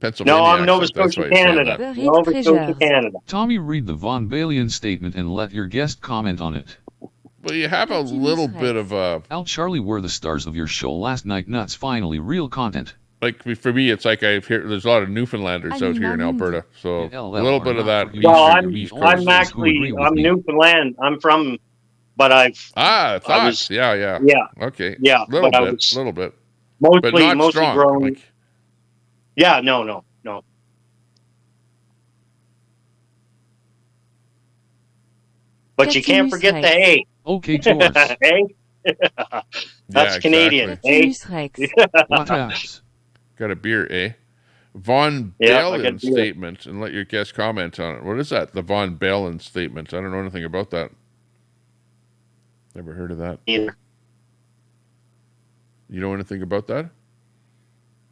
Pennsylvania No, I'm Nova accent, that's Scotia, why he's saying Canada. that. Nova Scotia, Canada. Tommy, read the Von Balian statement and let your guest comment on it. Well, you have a little bit of a... Al Charlie were the stars of your show last night. Nuts, finally, real content. Like, for me, it's like there's a lot of Newfoundlanders out here in Alberta, so a little bit of that. Well, I'm actually Newfoundland. I'm from, but thoughts. Yeah. Okay. Yeah, little but bit. Mostly, but not mostly strong. grown. Like, yeah, no. But you can't forget the A. Okay, George. That's Canadian. Exactly. What else? Got a beer, eh? Von Balen statement, and let your guest comment on it. What is that? The Von Balen statement. I don't know anything about that. Never heard of that. Either. You know anything about that?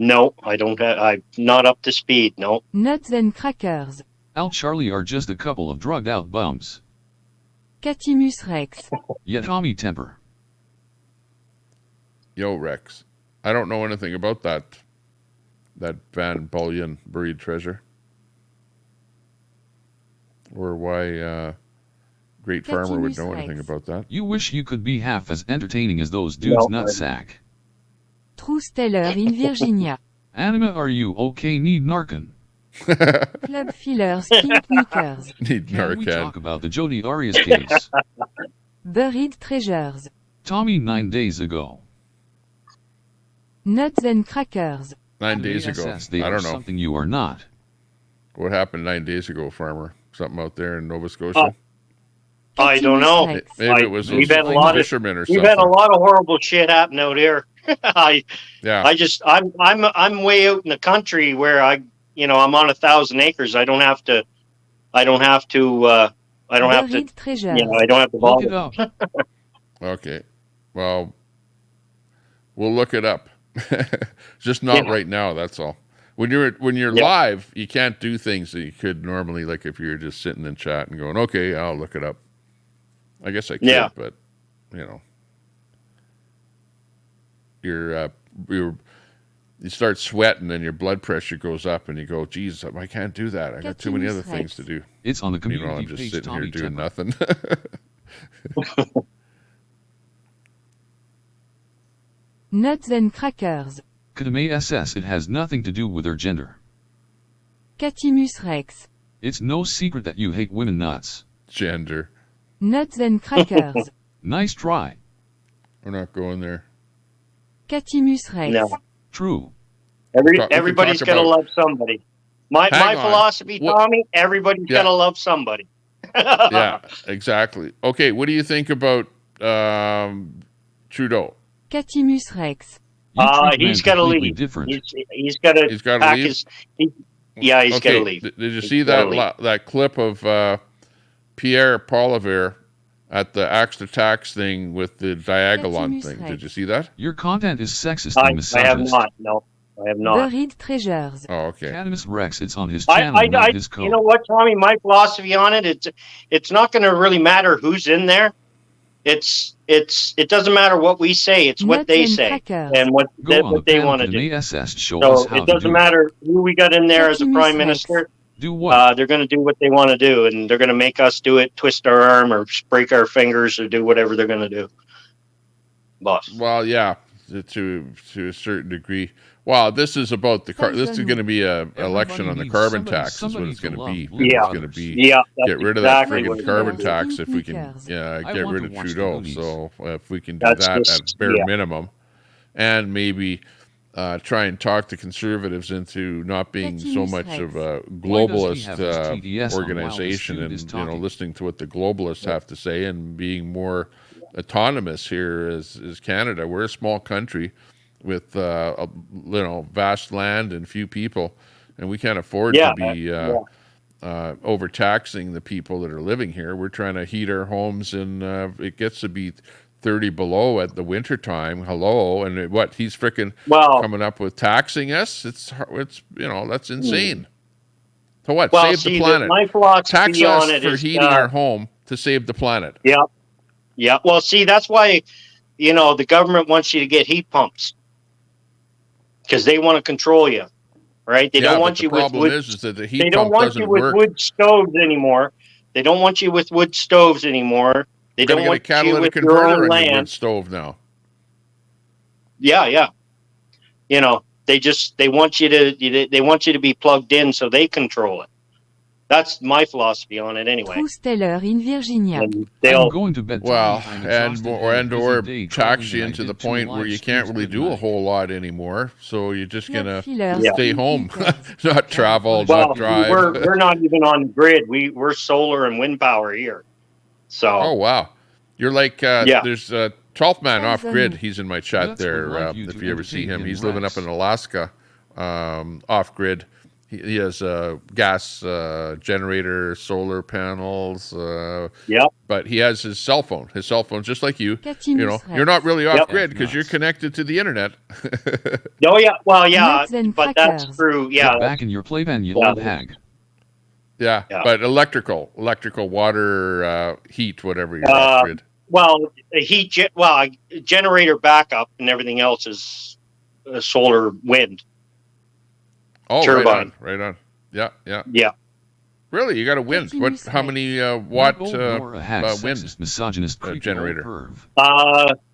No, I don't. I'm not up to speed. No. Nuts and crackers. Al Charlie are just a couple of drugged out bums. Catimus Rex. Yet Tommy temper. Yo, Rex. I don't know anything about that Van Bullion buried treasure. Or why Great Farmer would know anything about that. You wish you could be half as entertaining as those dudes, nutsack. Trusteller in Virginia. Anima, are you okay? Need Narcan. Club fillers, kink knickers. Need Can we Narcan. talk about the Jodi Arias case? Buried treasures. Tommy, 9 days ago. Nuts and crackers. 9 days ago. They I are don't know. something you are not. What happened 9 days ago, Farmer? Something out there in Nova Scotia? I don't know. Maybe it was we've had a lot fishermen or of, something. We've had a lot of horrible shit happen out here. I'm way out in the country where I'm on 1,000 acres. I don't have to. I don't have to bother. Okay. Well, we'll look it up. Just not right now, that's all. When you're live, you can't do things that you could normally, like if you're just sitting in chat and going, okay, I'll look it up. I guess I could, but you start sweating and your blood pressure goes up and you go, geez, I can't do that. I got too many other things to do. It's on the community I'm just page, sitting Tommy here doing Temper. nothing. Nuts and crackers. Kadame SS, it has nothing to do with her gender. Catimus Rex. It's no secret that you hate women nuts. Gender. Nuts and crackers. Nice try. We're not going there. Catimus Rex. No. True. Everybody's talk got to about- love somebody. My Hang on. philosophy, Tommy, everybody's got to love somebody. Yeah, exactly. Okay, what do you think about Trudeau? Catimus Rex. He's got to leave. He's got to pack leave? his. He's got to leave. Did you see that clip of Pierre Poilievre at the Axe to Tax thing with the Diagolon thing? Did you see that? Your content is sexist and I have misogynist. not. No, I have not. Buried treasures. Oh, okay. Catimus Rex, it's on his channel, not his code. You know what, Tommy? My philosophy on it's not going to really matter who's in there. It doesn't matter what we say. It's what they say and what they want to do. So it doesn't matter who we got in there as a prime minister. Do what? They're going to do what they want to do, and they're going to make us do it, twist our arm, or break our fingers, or do whatever they're going to do. Boss. Well, yeah, to a certain degree. Wow, this is about the this is going to be a election on the carbon tax. Is what it's going to be. Yeah, it's going to be. Yeah, get rid of that friggin' carbon tax if we can. Yeah, get rid of Trudeau. So if we can do that at bare minimum, and maybe try and talk the Conservatives into not being so much of a globalist organization and listening to what the globalists have to say and being more autonomous here as Canada. We're a small country with vast land and few people, and we can't afford to be overtaxing the people that are living here. We're trying to heat our homes, and it gets to be 30 below at the winter time. Hello, and he's freaking coming up with taxing us? It's that's insane. So what? Save the planet. My philosophy Tax on us it for is heating our home to save the planet. Yeah. Yeah. Well, see, that's why, the government wants you to get heat pumps because they want to control you, right? They don't want you with wood. Is that the heat They don't pump want doesn't you with work. wood stoves anymore. They don't want you with wood stoves anymore. They don't want you with your own on your wood land. stove now. Yeah. They want you to be plugged in so they control it. That's my philosophy on it anyway. Trusteller in Virginia. I'm going to bed. Well, or tax you into the point where you can't really do a whole lot anymore. So you're just gonna stay home, not travel, not drive. We're not even on the grid. We're solar and wind power here. So. Oh wow, you're like there's 12th man off grid. He's in my chat there. If you ever see him, he's living up in Alaska, off grid. He has a gas generator, solar panels. But he has his cell phone. His cell phone's just like you. You're not really off grid because you're connected to the internet. Oh yeah, well yeah, but that's true. Yeah, get back in your playpen, you old hag. Yeah, but electrical, water, heat, whatever you're off grid. Well, generator backup and everything else is solar wind. Oh, turbine. Right on. Yeah. Really, you got a wind? How many watt wind misogynist generator?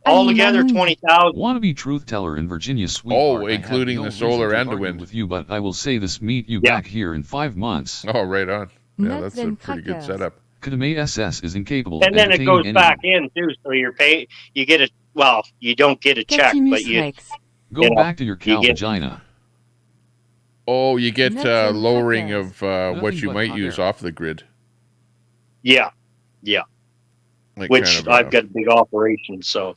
Altogether 20,000. Wannabe truth teller in Virginia, including the solar and the wind. With you, but I will say this: meet you back here in 5 months. Oh, right on. Yeah, that's a pretty good setup. Kadame SS is incapable. And then it goes back in too, so you're paid. You get it. Well, you don't get a check, but you go back to your cow vagina. Oh, you get lowering of what you might use off the grid. Yeah. Like which I've got a big operation, so.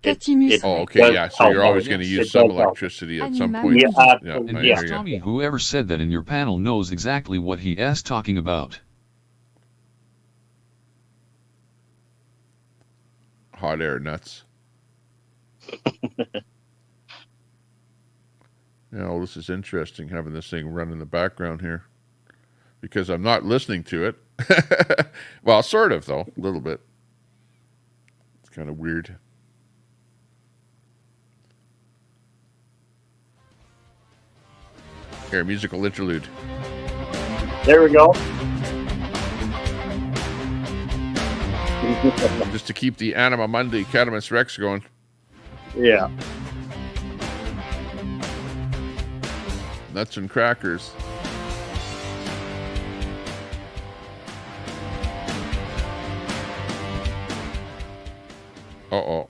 Okay, yeah. So you're always going to use some electricity at some point. Yeah, Tommy, whoever said that in your panel knows exactly what he is talking about. Hot air nuts. This is interesting having this thing run in the background here because I'm not listening to it. Well, sort of, though, a little bit. It's kind of weird. Here, musical interlude. There we go. Just to keep the Anima Mundi Catamus Rex going. Yeah. Nuts and crackers. Uh-oh.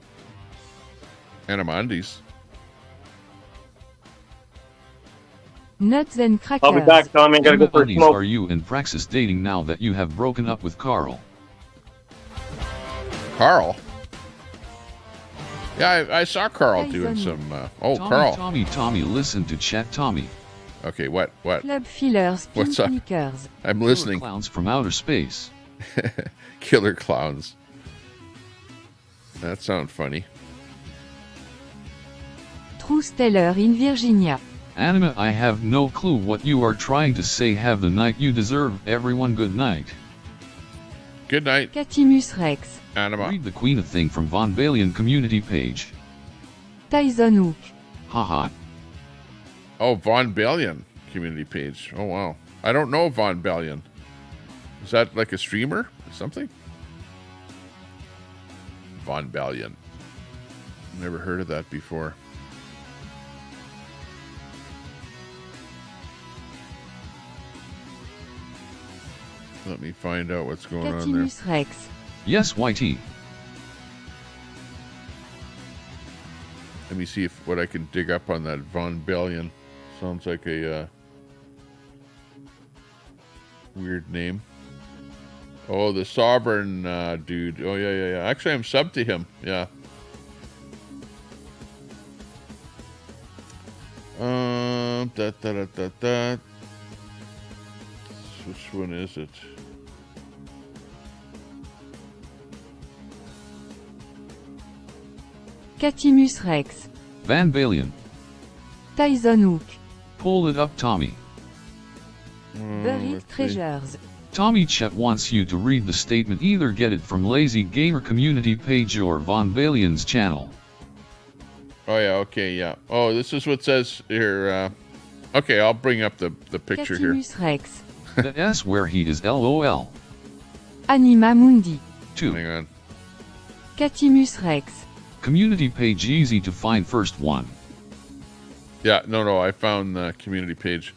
Animandi's. Nuts and crackers. I'll be back, Tommy. I gotta go for a smoke. Are you in praxis dating now that you have broken up with Carl? Carl? Yeah, I saw Carl doing some... Carl. Tommy, listen to chat, Tommy. Okay, what? Club fillers, what's up? Sneakers. I'm listening. Killer clowns from outer space. Killer clowns. That sounds funny. Trusteller in Virginia. Anima, I have no clue what you are trying to say. Have the night you deserve. Everyone, good night. Good night. Catimus Rex. Anima. Read the Queen of Thing from Von Balian community page. Tyson Hook. Haha. Oh, Von Balian community page. Oh, wow. I don't know Von Balian. Is that like a streamer or something? Von Balian. Never heard of that before. Let me find out what's going on there. Rex. Yes, YT. Let me see what I can dig up on that Von Balian. Sounds like a weird name. Oh, the Sovereign dude. Oh, yeah. Actually, I'm subbed to him. Yeah. Which one is it? Catimus Rex. Van Balian. Tyson Hook. Pull it up, Tommy. Buried Treasures. Tommy Chet wants you to read the statement. Either get it from Lazy Gamer community page or Von Balian's channel. Oh yeah, okay, yeah. Oh, this is what it says here. Okay, I'll bring up the picture here. Catimus Rex. That's where he is. LOL. Anima Mundi. 2. Hang on. Catimus Rex. Community page easy to find. First one. Yeah, no, I found the community page.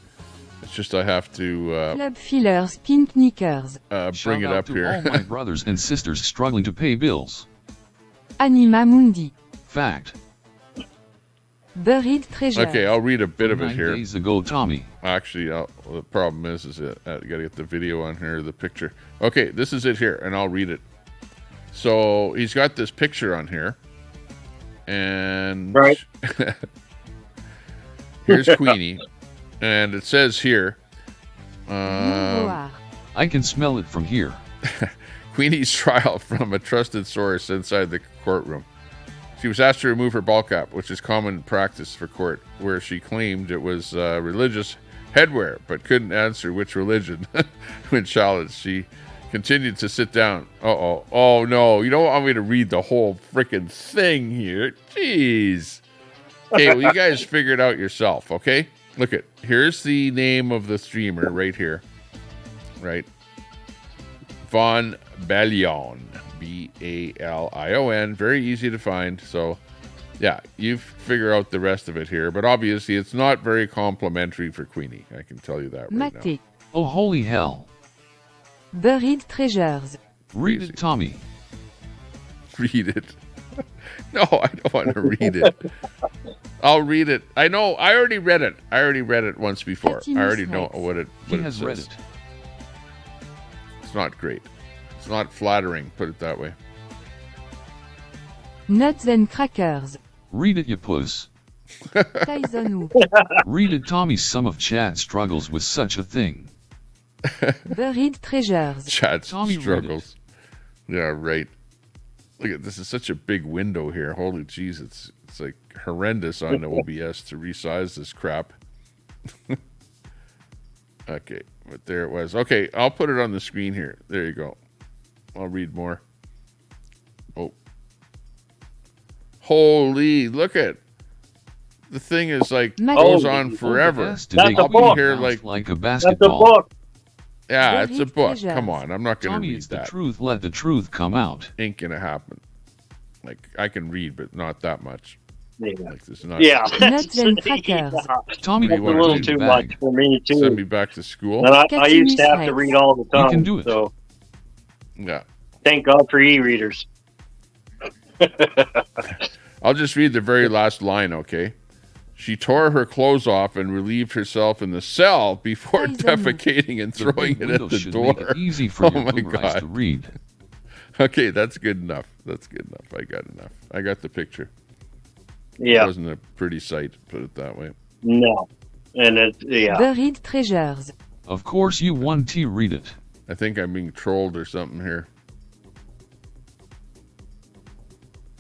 It's just I have to Club Fillers Pink Knickers. bring it up to here. all my brothers and sisters struggling to pay bills. Anima Mundi. Fact. Buried Treasures. Okay, I'll read a bit of it 9 here. days ago, Tommy. Actually, the problem is I gotta get the video on here, the picture. Okay, this is it here, and I'll read it. So he's got this picture on here, and right. Here's Queenie, and it says here. I can smell it from here. Queenie's trial from a trusted source inside the courtroom. She was asked to remove her ball cap, which is common practice for court, where she claimed it was religious headwear, but couldn't answer which religion when challenged. She continued to sit down. Oh no, you don't want me to read the whole freaking thing here. Jeez. Okay, well, you guys figure it out yourself, okay? Look at, here's the name of the streamer right here. Right. Von Balion. B-A-L-I-O-N. Very easy to find. So, yeah, you figure out the rest of it here. But obviously, it's not very complimentary for Queenie. I can tell you that right now. Oh, holy hell. Buried Treasures. Read it, Tommy. Read it. No, I don't want to read it. I'll read it. I know. I already read it. I already read it once before. I already know what it has read says. it. It's not great. It's not flattering, put it that way. Nuts and Crackers. Read it, you puss. Tyson. Read it, Tommy. Some of Chad struggles with such a thing. Buried Treasures. Chad Tommy struggles. Yeah, right. Look at this. Is such a big window here. Holy jeez, it's like horrendous on OBS to resize this crap. Okay, but there it was. Okay, I'll put it on the screen here. There you go. I'll read more. Oh. Holy, look at. The thing is like goes on forever. That's a book. Here like a That's basketball. a book. Yeah, it's a book. Come on, I'm not going to Tommy, read it's that. the truth. Let the truth come out. Ain't gonna happen. Like I can read, but not that much. Yeah. Like, this is not. Yeah. Nuts and Crackers. Tommy, That's a little too much for me too. Send me back to school. And I used to have to read all the time. You can do it. So Yeah. thank God for e-readers. I'll just read the very last line, okay? She tore her clothes off and relieved herself in the cell before defecating and throwing it at the door. Make it easy for your my boomer eyes God. to read. Okay, that's good enough. That's good enough. I got enough. I got the picture. Yeah. It wasn't a pretty sight, put it that way. No. And it, yeah. Buried Treasures. Of course you want to read it. I think I'm being trolled or something here.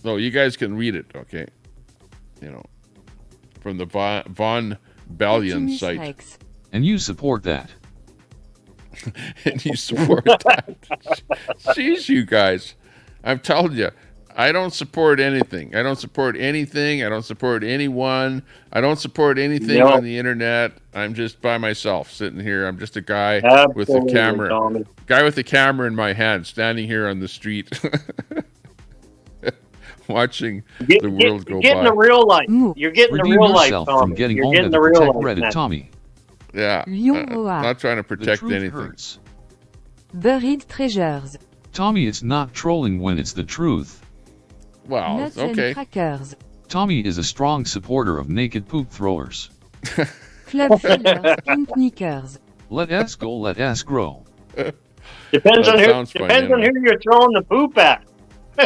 No, you guys can read it, okay? You know, from the Von Balian Catimus site. Rex. And you support that. And you support that. Jeez, you guys. I'm telling you, I don't support anything. I don't support anything. I don't support anyone. I don't support anything on the internet. I'm just by myself sitting here. I'm just a guy with a camera. Tommy. Guy with a camera in my hand, standing here on the street. Watching the world go by. You're getting the real life. You're getting Redeem the real life, yourself Tommy. from getting You're all getting that the real protect life. Reddit, man. Tommy. Yeah. Not trying to The protect truth anything. hurts. Buried Treasures. Tommy, it's not trolling when it's the truth. Wow, Nuts okay. and Crackers. Tommy is a strong supporter of naked poop throwers. Club Fillers Pink Knickers. Let us go, let us grow. Depends That on sounds who. funny, Depends on anyway. who you're throwing the poop at.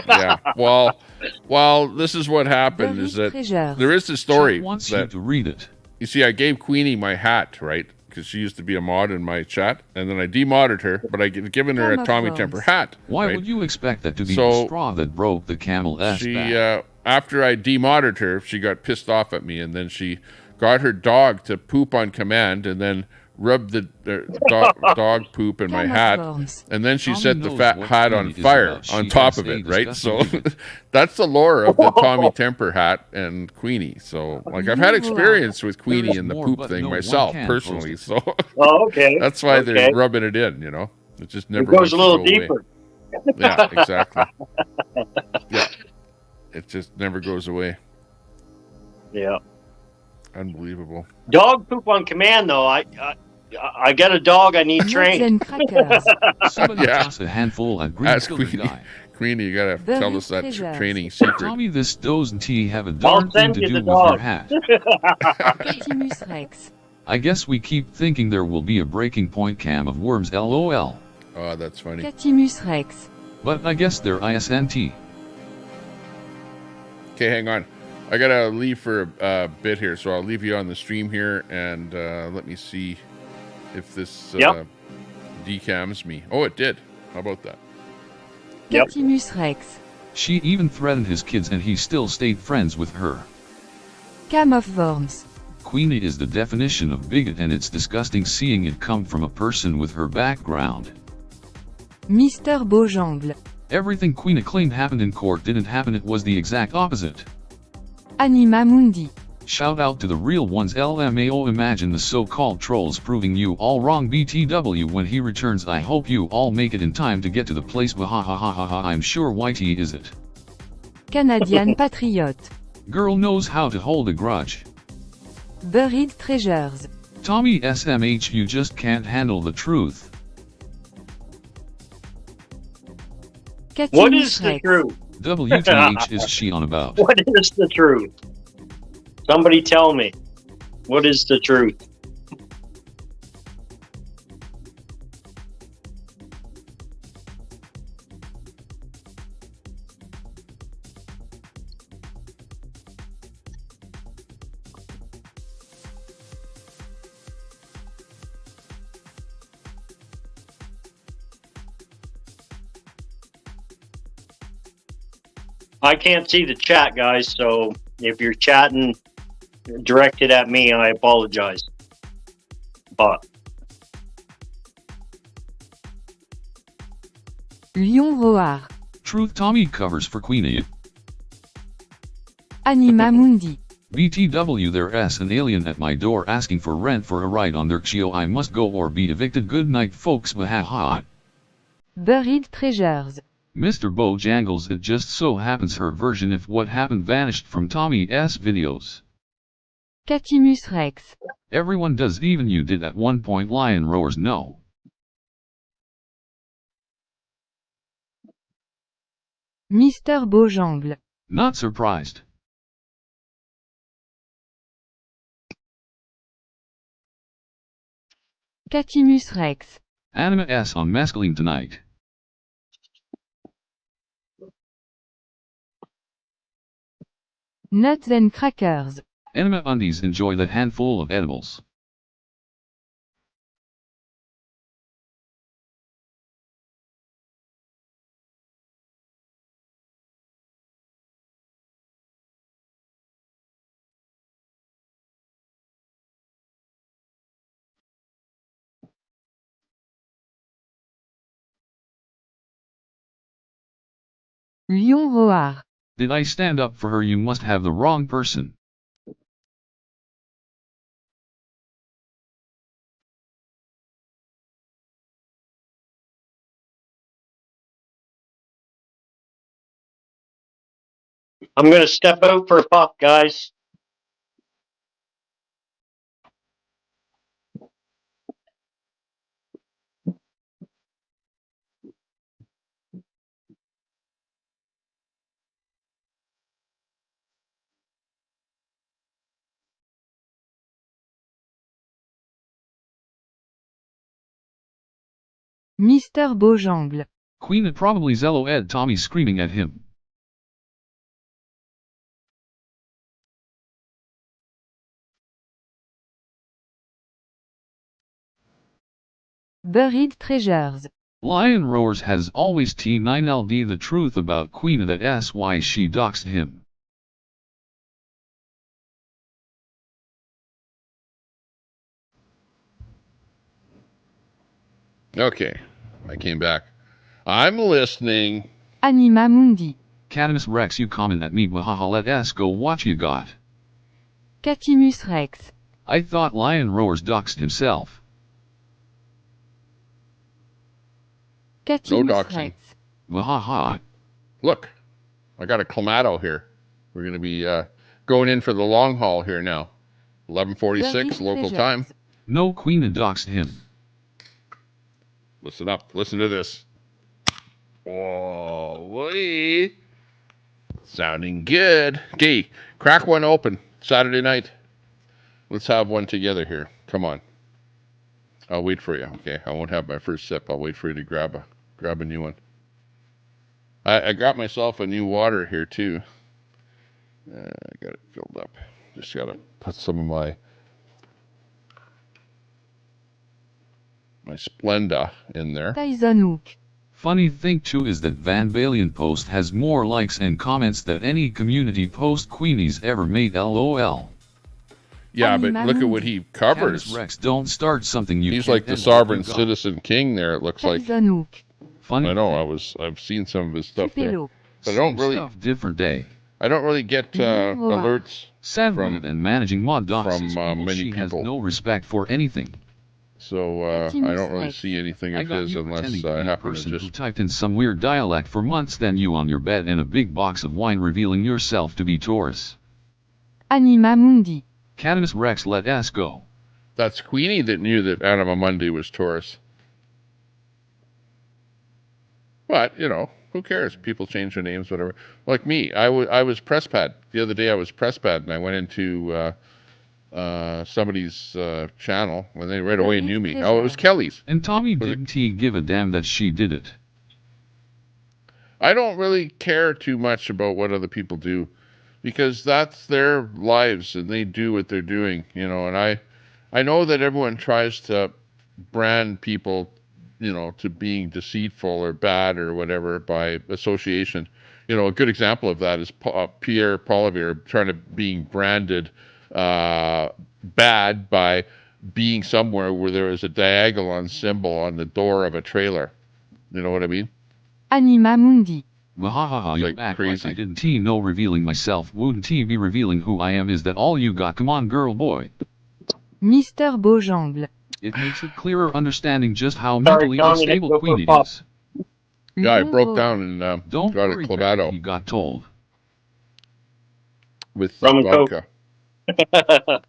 Yeah. Well, this is what happened is that Treasures. there is a story Chat wants you that to read it. you see, I gave Queenie my hat, right? Because she used to be a mod in my chat, and then I demodded her, but I given her a Camel Tommy Bros. Temper hat. Why right? would you expect that to be So, the straw that broke the camel's She back? after I demodded her, she got pissed off at me, and then she got her dog to poop on command and then rubbed the dog poop in my hat, and then she set the fat hat on fire on top of it, right? So that's the lore of the Tommy Temper hat and Queenie. So, like, I've had experience with Queenie and the poop thing myself, personally. So okay. That's why they're rubbing it in, you know? It just never goes a little deeper. Yeah, exactly. Yeah. It just never goes away. Yeah. Unbelievable. Dog poop on command, though. I got a dog. I need trained. Somebody toss a handful at green guy. Queenie, you gotta tell us that training secret. Tommy, this doesn't have a darn thing to do with your hat. I guess we keep thinking there will be a breaking point cam of worms, LOL. Oh, that's funny. Catimus Rex. But I guess they're ISNT. Okay, hang on. I gotta leave for a bit here, so I'll leave you on the stream here, and let me see if this decams me. Oh, it did. How about that? Catimus Rex. She even threatened his kids and he still stayed friends with her. Cam of worms. Queenie is the definition of bigot, and it's disgusting seeing it come from a person with her background. Mr. Beaujongle. Everything Queenie claimed happened in court didn't happen, it was the exact opposite. Anima Mundi. Shout out to the real ones, LMAO. Imagine the so-called trolls proving you all wrong. BTW, when he returns, I hope you all make it in time to get to the place. Bahahahaha, I'm sure YT is it. Canadian Patriote. Girl knows how to hold a grudge. Buried treasures. Tommy SMH, you just can't handle the truth. What is the truth? WTH is she on about? What is the truth? Somebody tell me. What is the truth? I can't see the chat, guys, so if you're chatting directed at me, I apologize. But Lion Roar. Truth Tommy covers for Queenie. Anima Mundi. BTW, there's an alien at my door asking for rent for a ride on their Chio. I must go or be evicted. Good night, folks. Bahaha. Buried treasures. Mr. Bojangles, it just so happens her version of what happened vanished from Tommy's videos. Catimus Rex. Everyone does, even you did at one point. Lion roars no. Mr. Beaujongle. Not surprised. Catimus Rex. Anima S on mescaline tonight. Nuts and crackers. Anima undies, enjoy that handful of edibles. Lion Roar. Did I stand up for her? You must have the wrong person. I'm going to step out for a puff, guys. Mr. Beaujongle. Queen probably Zello Ed Tommy screaming at him. Buried treasures. Lion roars has always T9LD the truth about Queen, that's why she doxed him. Okay, I came back. I'm listening. Anima Mundi. Catamus Rex, you comment at me, wahaha, let us go watch you got. Catimus Rex. I thought Lion Roars doxed himself. Catimus No doxing. Rex. Wahaha. Look, I got a Clamato here. We're going to be going in for the long haul here now. 11:46 local time. No Queen and doxed him. Listen up. Listen to this. Oh, boy. Sounding good. Okay, crack one open Saturday night. Let's have one together here. Come on. I'll wait for you. Okay, I won't have my first sip. I'll wait for you to grab a new one. I got myself a new water here too. I got it filled up. Just got to put some of my Splenda in there. Funny thing too is that Van Balen post has more likes and comments than any community post Queenie's ever made, lol. Yeah, but look at what he covers. Catamus Rex, don't start something you He's can't like the end sovereign what you got. citizen king there, it looks like. Funny I know, I've seen some of his stuff there. But I Same stuff, different day. I don't really get alerts Savage and managing mod doxes from many she has people. no respect for anything. So I don't really see anything of his unless I happen to Who just... typed in some weird dialect for months, then you on your bed in a big box of wine revealing yourself to be Taurus. Anima Mundi. Catamus Rex, let us go. That's Queenie that knew that Anima Mundi was Taurus. But, you know, who cares? People change their names, whatever. Like me, I was Presspad. The other day I was Presspad, and I went into somebody's channel, and they right away knew me. Oh, it was Kelly's. And Tommy didn't he give a damn that she did it? I don't really care too much about what other people do, because that's their lives, and they do what they're doing, you know. And I know that everyone tries to brand people, you know, to being deceitful or bad or whatever by association. You know, a good example of that is Pierre Poilievre being branded bad by being somewhere where there is a diagonal symbol on the door of a trailer. You know what I mean? Anima Mundi. Wahaha, you like act crazy. like I didn't he know revealing myself. Wouldn't he be revealing who I am? Is that all you got? Come on, girl, boy. Mr. Beaujangle. It makes it clearer understanding just how mentally unstable Queenie is. Yeah, I broke down and Don't got a worry, Clamato he got told. with Rum and vodka.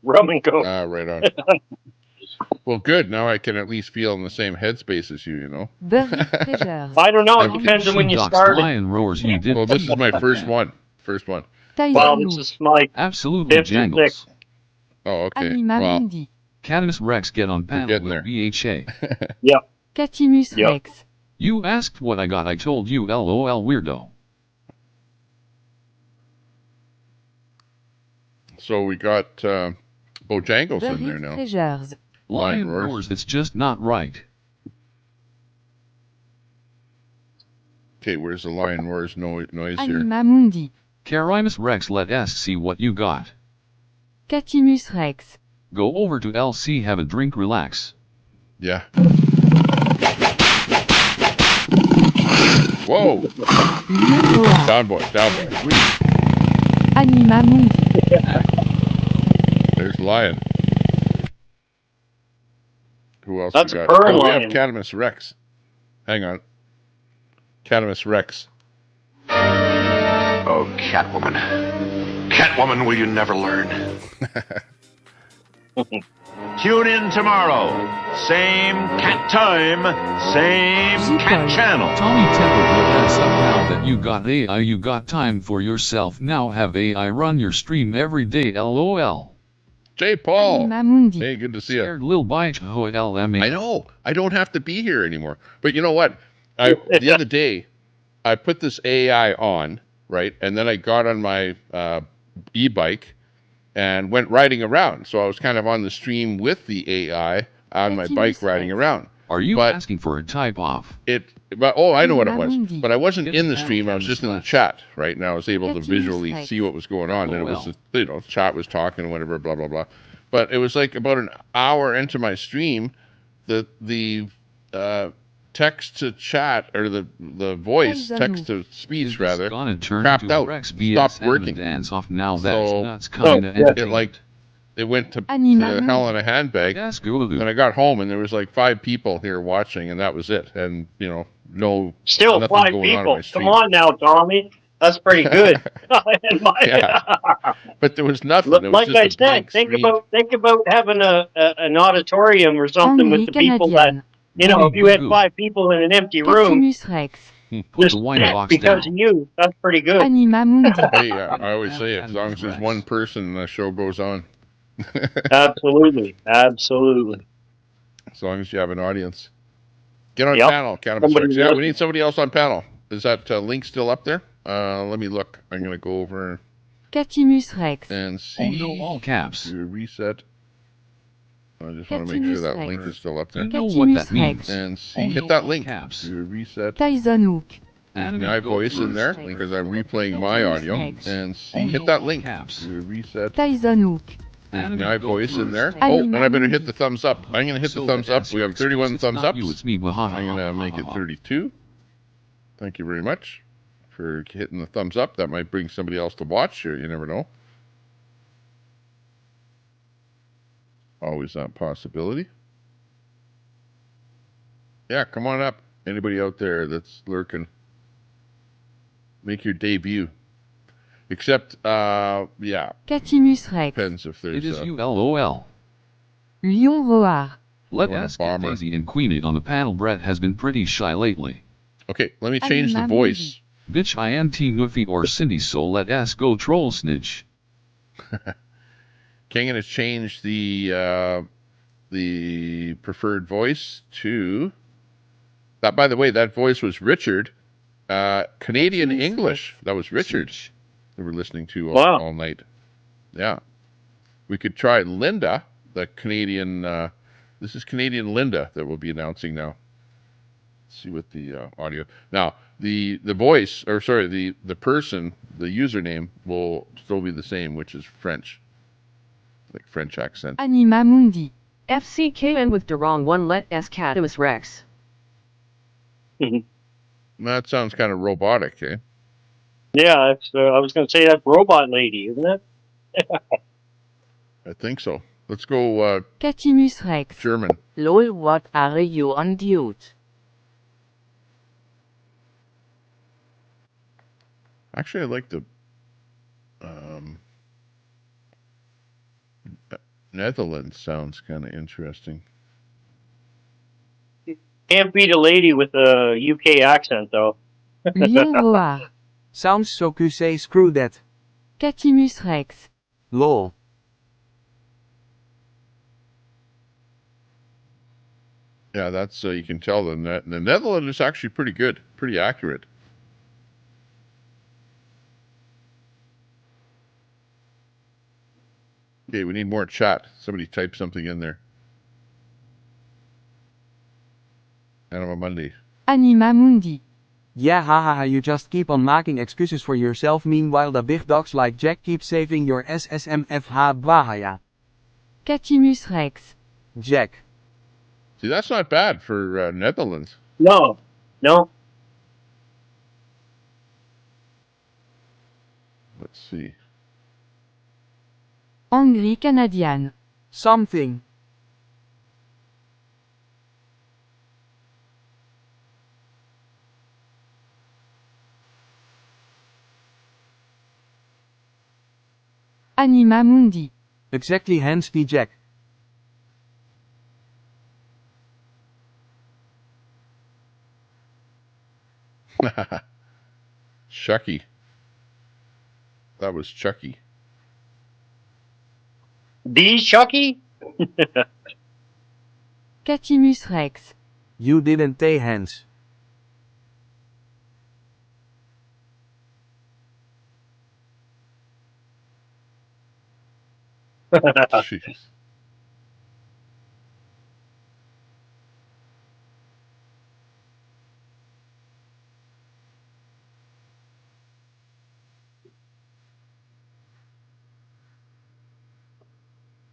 Rum and Coke. Ah, right on. Well, good. Now I can at least feel in the same headspace as you, you know. I don't know. It I'm- depends on when you Doxed started. Lion Roars, you did. Well, this is my first one. Well, this is my Absolutely fifth or jangles. sixth. Oh, okay. Anima Well, Mundi. Catamus Rex, get on panel getting with there. BHA. Yep. Catimus Yep. Rex. You asked what I got, I told you, lol, weirdo. so we got Bojangles in there now. Treasures. Lion Roars. Roars, it's just not right. Okay, where's the Lion Roars noise here? Anima Mundi. Carimus Rex, let us see what you got. Catimus Rex. Go over to LC, have a drink, relax. Yeah. Whoa! Down boy, down boy. Anima Mundi. There's Lion. Who else That's we a got? burn Oh, we have lion. Catamus Rex. Hang on. Catamus Rex. Oh, Catwoman. Catwoman, will you never learn? Tune in tomorrow. Same cat time, same cat channel. Tommy Temper, let us up now that you got AI, you got time for yourself. Now have AI run your stream every day, lol. J. Paul. Anima Mundi. Hey, good to see you. Scared Lil Bite LMA. I know. I don't have to be here anymore. But you know what? The other day, I put this AI on, right? And then I got on my e-bike and went riding around. So I was kind of on the stream with the AI on my bike riding around. Are you But asking for a type off? I know what it was. Mundi. But I wasn't Get in the down, stream. I was just in the Camus chat, right? And I was able to Get visually Rex. see what was going on. And it was, well. you know, chat was talking, whatever, blah, blah, blah. But it was like about an hour into my stream, the text to chat, or the voice text to speech rather, crapped out, stopped working. Off now. So That's kinda entertainment. it went to Animal hell in a handbag. Yes, Gulu. And I got home and there was like 5 people here watching, and that was it. And nothing Still 5 going on in my people. stream. Come on now, Tommy. That's pretty good. Yeah. But there was nothing. It was Like just I a said, blank think screen. about having an auditorium or something with the people that if you had 5 people in an empty room, Catimus Rex. Put the wine box because down. of you, that's pretty good. Anima Mundi. Hey, I always say, as long as there's one person, the show goes on. Absolutely. As long as you have an audience. Get on Yep. panel, Cannabis Somebody Rex. Yeah, we listen. need somebody else on panel. Is that link still up there? Let me look. I'm going to go over Catimus Rex. and see. Oh no, all caps. Do a reset. I just want to make sure that link is still up there. You know what that means. And see. Hit that link. Caps. Do a reset. Tyson Hook. My voice in there because I'm replaying my audio. And see. Hit that link. Do a reset. Tyson Hook. My voice in there. Oh, and I better hit the thumbs up. I'm going to hit the thumbs up. We have 31 thumbs up. I'm going to make it 32. Thank you very much for hitting the thumbs up. That might bring somebody else to watch, or you never know. Always that possibility. Yeah, come on up. Anybody out there that's lurking, make your debut. Except, yeah. Catimus Rex. Depends if there's It is ULOL. Lion Roar. Let us get Daisy and Queenie on the panel. Brett has been pretty shy lately. Okay, let me change the voice. Bitch INT Goofy or Cindy, so let us go troll snitch. Okay, I'm going to change the preferred voice to... That, by the way, that voice was Richard. Canadian English. That was Richard. That we're listening to all night. Yeah. We could try Linda, the Canadian... this is Canadian Linda that we'll be announcing now. Let's see what the audio... Now, the voice, or sorry, the person, the username will still be the same, which is French. Like French accent. Anima Mundi. FCKN with the wrong one. Let S Catimus Rex. That sounds kind of robotic, eh? Yeah, I was going to say that robot lady, isn't it? I think so. Let's go Catimus Rex. German. Lol, what are you on dude? Actually, I like the Netherlands sounds kind of interesting. Can't beat a lady with a UK accent, though. Lion Roar. Sounds so QC, screw that. Catimus Rex. Lol. Yeah, that's you can tell the Netherlands is actually pretty good, pretty accurate. Okay, we need more chat. Somebody type something in there. Anima Monday. Anima Mundi. Yeah, haha, you just keep on making excuses for yourself. Meanwhile, the big dogs like Jack keep saving your SSMFH Bahaya. Catimus Rex. Jack. See, that's not bad for Netherlands. No. Let's see. Angry Canadian. Something. Anima Mundi. Exactly, hence the Jack. Chucky. That was Chucky. The Chucky? Catimus Rex. You didn't take hands. Jeez.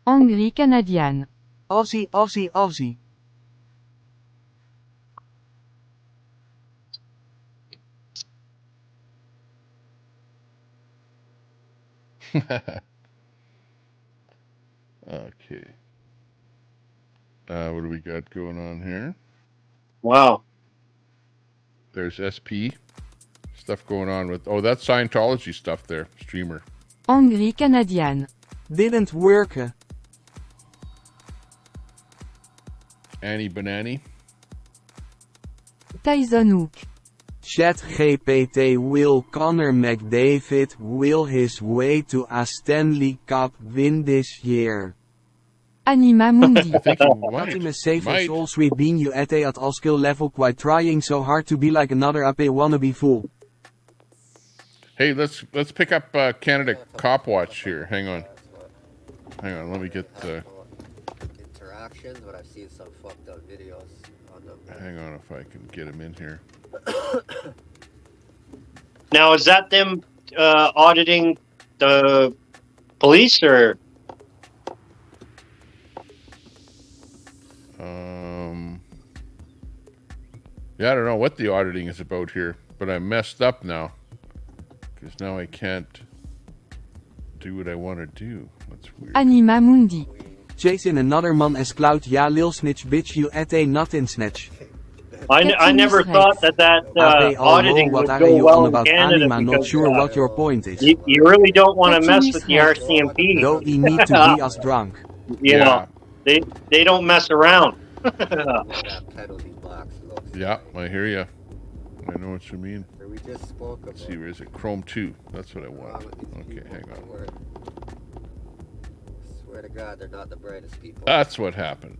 Angry Canadian. Aussie. Okay. What do we got going on here? Wow. There's SP stuff going on with. Oh, that's Scientology stuff there. Streamer. Hongrie canadienne. Didn't work. Annie Banani. Tyson Hook. ChatGPT will Connor McDavid will his way to a Stanley Cup win this year. Anima Mundi. Optimus save a soul sweet bean you at all skill level quite trying so hard to be like another AP wannabe fool. Hey, let's pick up Canada Cop Watch here. Hang on, let me get the interactions, but I've seen some fucked up videos on them. Hang on if I can get him in here. Now, is that them auditing the police or? Yeah, I don't know what the auditing is about here, but I'm messed up now because now I can't do what I want to do. That's weird. Anima Mundi. Chasing another man as cloud, yeah, lil snitch bitch, you at a nothing snatch. I never thought that auditing would go well in Canada. I'm not sure what your point is. You really don't want to mess with the RCMP. Though we need to be as drunk. You know, they don't mess around. Yeah, I hear you. I know what you mean. We just spoke Let's see, where is it? Chrome 2. That's what I want. Okay, hang on. Swear to God, they're not the brightest people. That's what happened.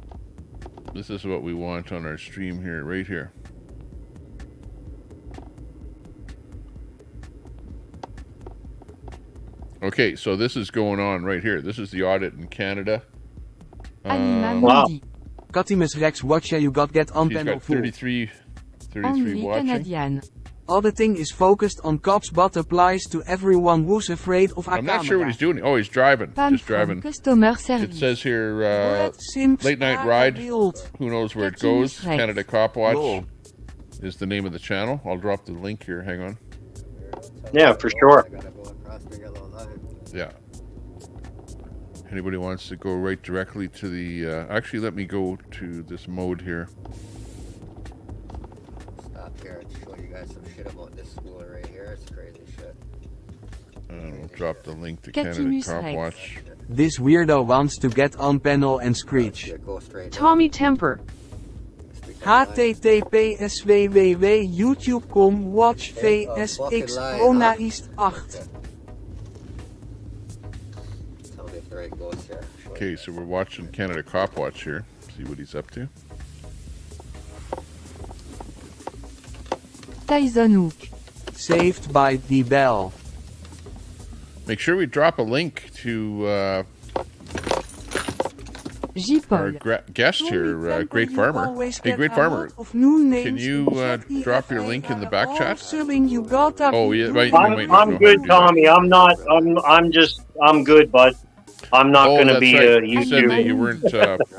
This is what we want on our stream here, right here. Okay, so this is going on right here. This is the audit in Canada. Wow. Catimus Rex, watch you got get on He's panel got full. 33 Hongrie watching. canadienne. Auditing is focused on cops but applies to everyone who's afraid of a I'm not camera. sure what he's doing. Oh, he's driving. Pam Just driving. Customer It service. says here, late night ride. Who knows where it goes? Canada Cop Watch is the name of the channel. I'll drop the link here. Hang on. Yeah, for sure. Yeah. Anybody wants to go right directly to the... actually, let me go to this mode here. Stop here and show you guys some shit about this school right here. It's crazy shit. I'll drop the link to Catimus Canada Cop Rex. Watch. This weirdo wants to get on panel and screech. Tommy Temper. https www.youtube.com watch vsx corona east 8. Tell me if the right goes here. Okay, so we're watching Canada Cop Watch here. See what he's up to. Tyson Hook. Saved by the bell. Make sure we drop a link to our guest here, Great Farmer. Hey, Great Farmer, can you drop your link in the back chat? Oh, yeah, right. I'm good, Tommy. I'm good, bud. I'm not going to be right. a You said that you weren't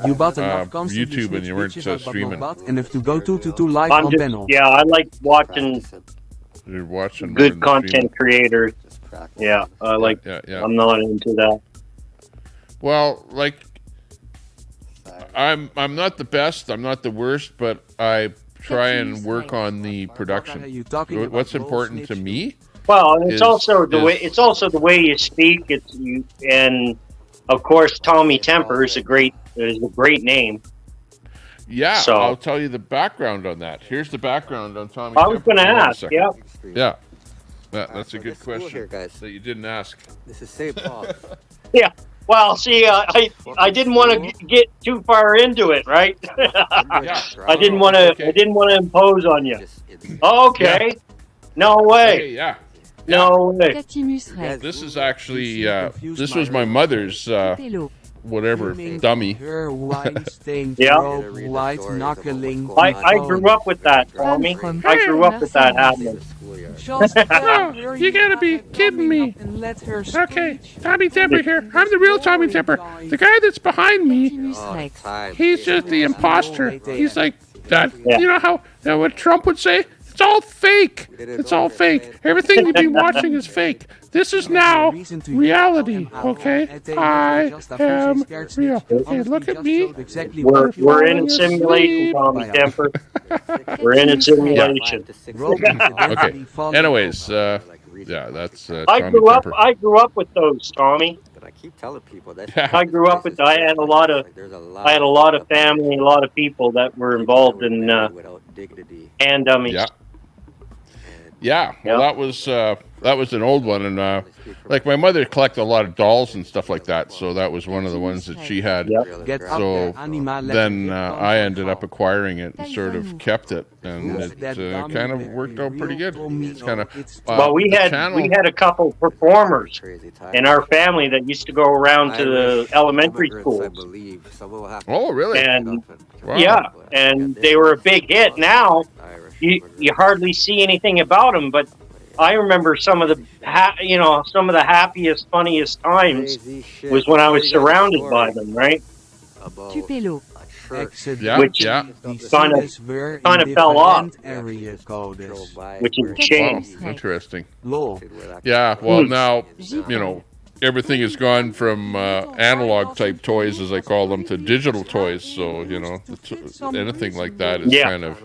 you bought enough constantly YouTube and you weren't streaming. And if to go to live I'm on just, panel. yeah, I like watching You're watching good content creators. Yeah, I like. Yeah. I'm not into that. Well, like, I'm not the best. I'm not the worst, but I try and work on the production. What's important to me? Well, it's also the way you speak. And of course, Tommy Temper is a great name. Yeah, So- I'll tell you the background on that. Here's the background on Tommy. I was going to Hold on a ask. second. Yeah. Yeah, that's a good question that you didn't ask. This is St. Paul. Yeah. Well, see, I didn't want to get too far into it, right? I didn't want to impose on you. Okay. Yeah. No way. Hey, yeah. No way. Catimus Rex. This is actually this was my mother's whatever dummy. Yeah. White knuckling. I grew up with that, Tommy. I grew up with that happening. You gotta be kidding me. Okay, Tommy Temper here. I'm the real Tommy Temper. The guy that's behind me, he's just the imposter. He's like that. Yeah. You know how what Trump would say? It's It's all fake. It's all fake. Everything you've been watching is fake. This is now reality, okay? I am real. Hey, look at me. We're in a simulation, Tommy Temper. We're in a simulation. Okay. Anyways, yeah, that's I Tommy grew up. Temper. I grew up with those, Tommy. But I keep telling people that. I grew up with. I had a lot of. I had a lot of family, a lot of people that were involved in hand dummies. Yeah. Yeah, well, that was an old one, and like my mother collected a lot of dolls and stuff like that, so that was one of the ones that she had. Get So up there, then I ended up acquiring it and sort of kept it, and it kind of worked out pretty good. It's kind of well, we had a couple performers in our family that used to go around to the elementary schools. Oh, really? And wow. yeah, and they were a big hit. Now you hardly see anything about them, but I remember some of the happiest, funniest times was when I was surrounded by them, right? Tupelo. Which kind of fell off, which is a shame. Wow, interesting. Yeah, well, now, you know, everything has gone from analog type toys, as I call them, to digital toys. So, you know, anything like that is kind of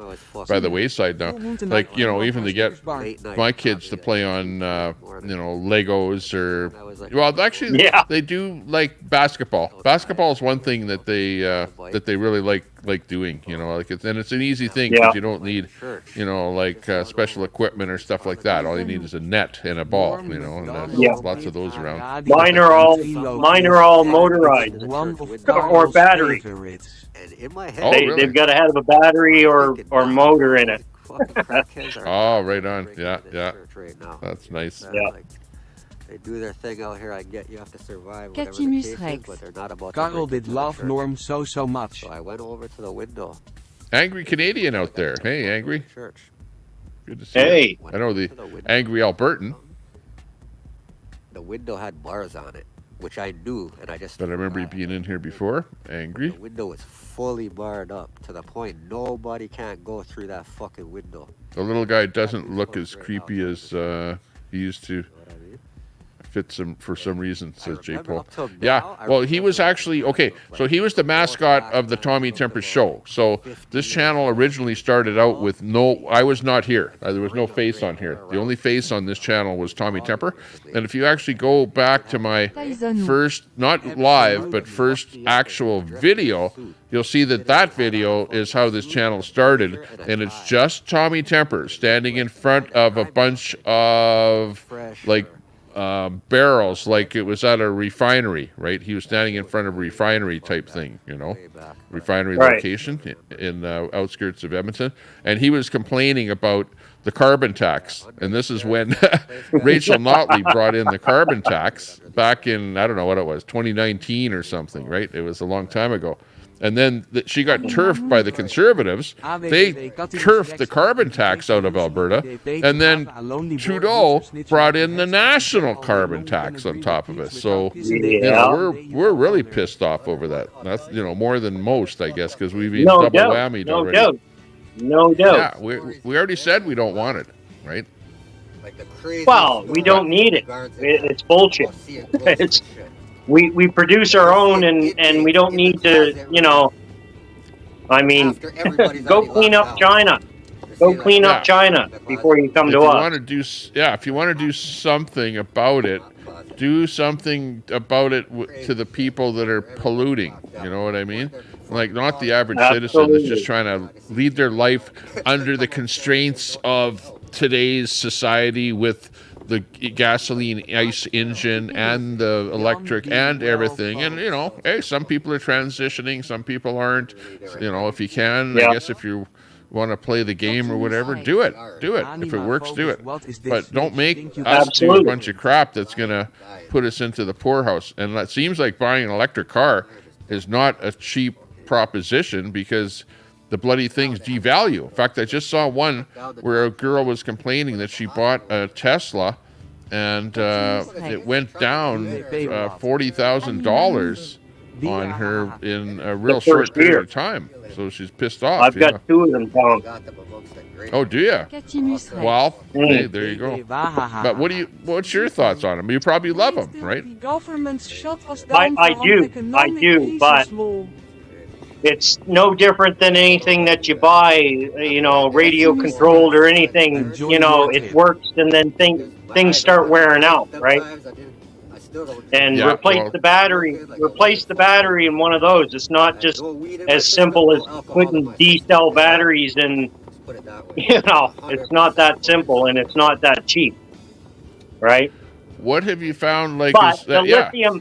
by the wayside now. Like, you know, even to get my kids to play on, you know, Legos or, well, actually, they do like basketball. Basketball is one thing that they really like doing, you know, like and it's an easy thing because you don't need, you know, like special equipment or stuff like that. All you need is a net and a ball, you know, and there's lots of those around. Mine are all motorized or battery. They've got to have a battery or motor in it. Oh, right on. Yeah. That's nice. Yeah. They do their thing out here. You have to survive. Catimus Rex. But they're not about Carl did love Norm so much. So I went over to the window. Angry Canadian out there. Hey, Angry. Church. Good to see you. I know the Angry Albertan. The window had bars on it, which I knew, and I just. But I remember you being in here before. Angry. The window was fully barred up to the point nobody can't go through that fucking window. The little guy doesn't look as creepy as he used to. Fits him for some reason, says J. Paul. Yeah, well, he was actually, okay, so he was the mascot of the Tommy Temper show. So this channel originally started out with I was not here. There was no face on here. The only face on this channel was Tommy Temper. And if you actually go back to my first, not live, but first actual video, you'll see that video is how this channel started. And it's just Tommy Temper standing in front of a bunch of, like, barrels, like it was at a refinery, right? He was standing in front of a refinery type thing, you know, refinery location in the outskirts of Edmonton, and he was complaining about the carbon tax. And this is when Rachel Notley brought in the carbon tax back in, I don't know what it was, 2019 or something, right? It was a long time ago. And then she got turfed by the Conservatives. They turfed the carbon tax out of Alberta. And then Trudeau brought in the national carbon tax on top of it. So, you know, we're really pissed off over that. That's, you know, more than most, I guess, because we've been double whammied already. No doubt. Yeah, we already said we don't want it, right? Well, we don't need it. It's bullshit. It's... We produce our own, and we don't need to, you know, I mean, go clean up China. Go clean up China before you come to us. If you want to do something about it, do something about it to the people that are polluting. You know what I mean? Like, not the average citizen that's just trying to lead their life under the constraints of today's society with the gasoline ice engine and the electric and everything. And, you know, hey, some people are transitioning, some people aren't. You know, if you can, I guess if you want to play the game or whatever, do it. If it works, do it. But don't make us do a bunch of crap that's going to put us into the poorhouse. And it seems like buying an electric car is not a cheap proposition because the bloody things devalue. In fact, I just saw one where a girl was complaining that she bought a Tesla and it went down $40,000 on her in a real short period of time. So she's pissed off. I've got 2 of them, Tom. Oh, do you? Well, hey, there you go. But what's your thoughts on them? You probably love them, right? I do, but it's no different than anything that you buy, radio controlled or anything. It works, and then things start wearing out, right? And replace the battery in one of those. It's not just as simple as putting D-cell batteries in. It's not that simple, and it's not that cheap, right? What have you found? But the lithium.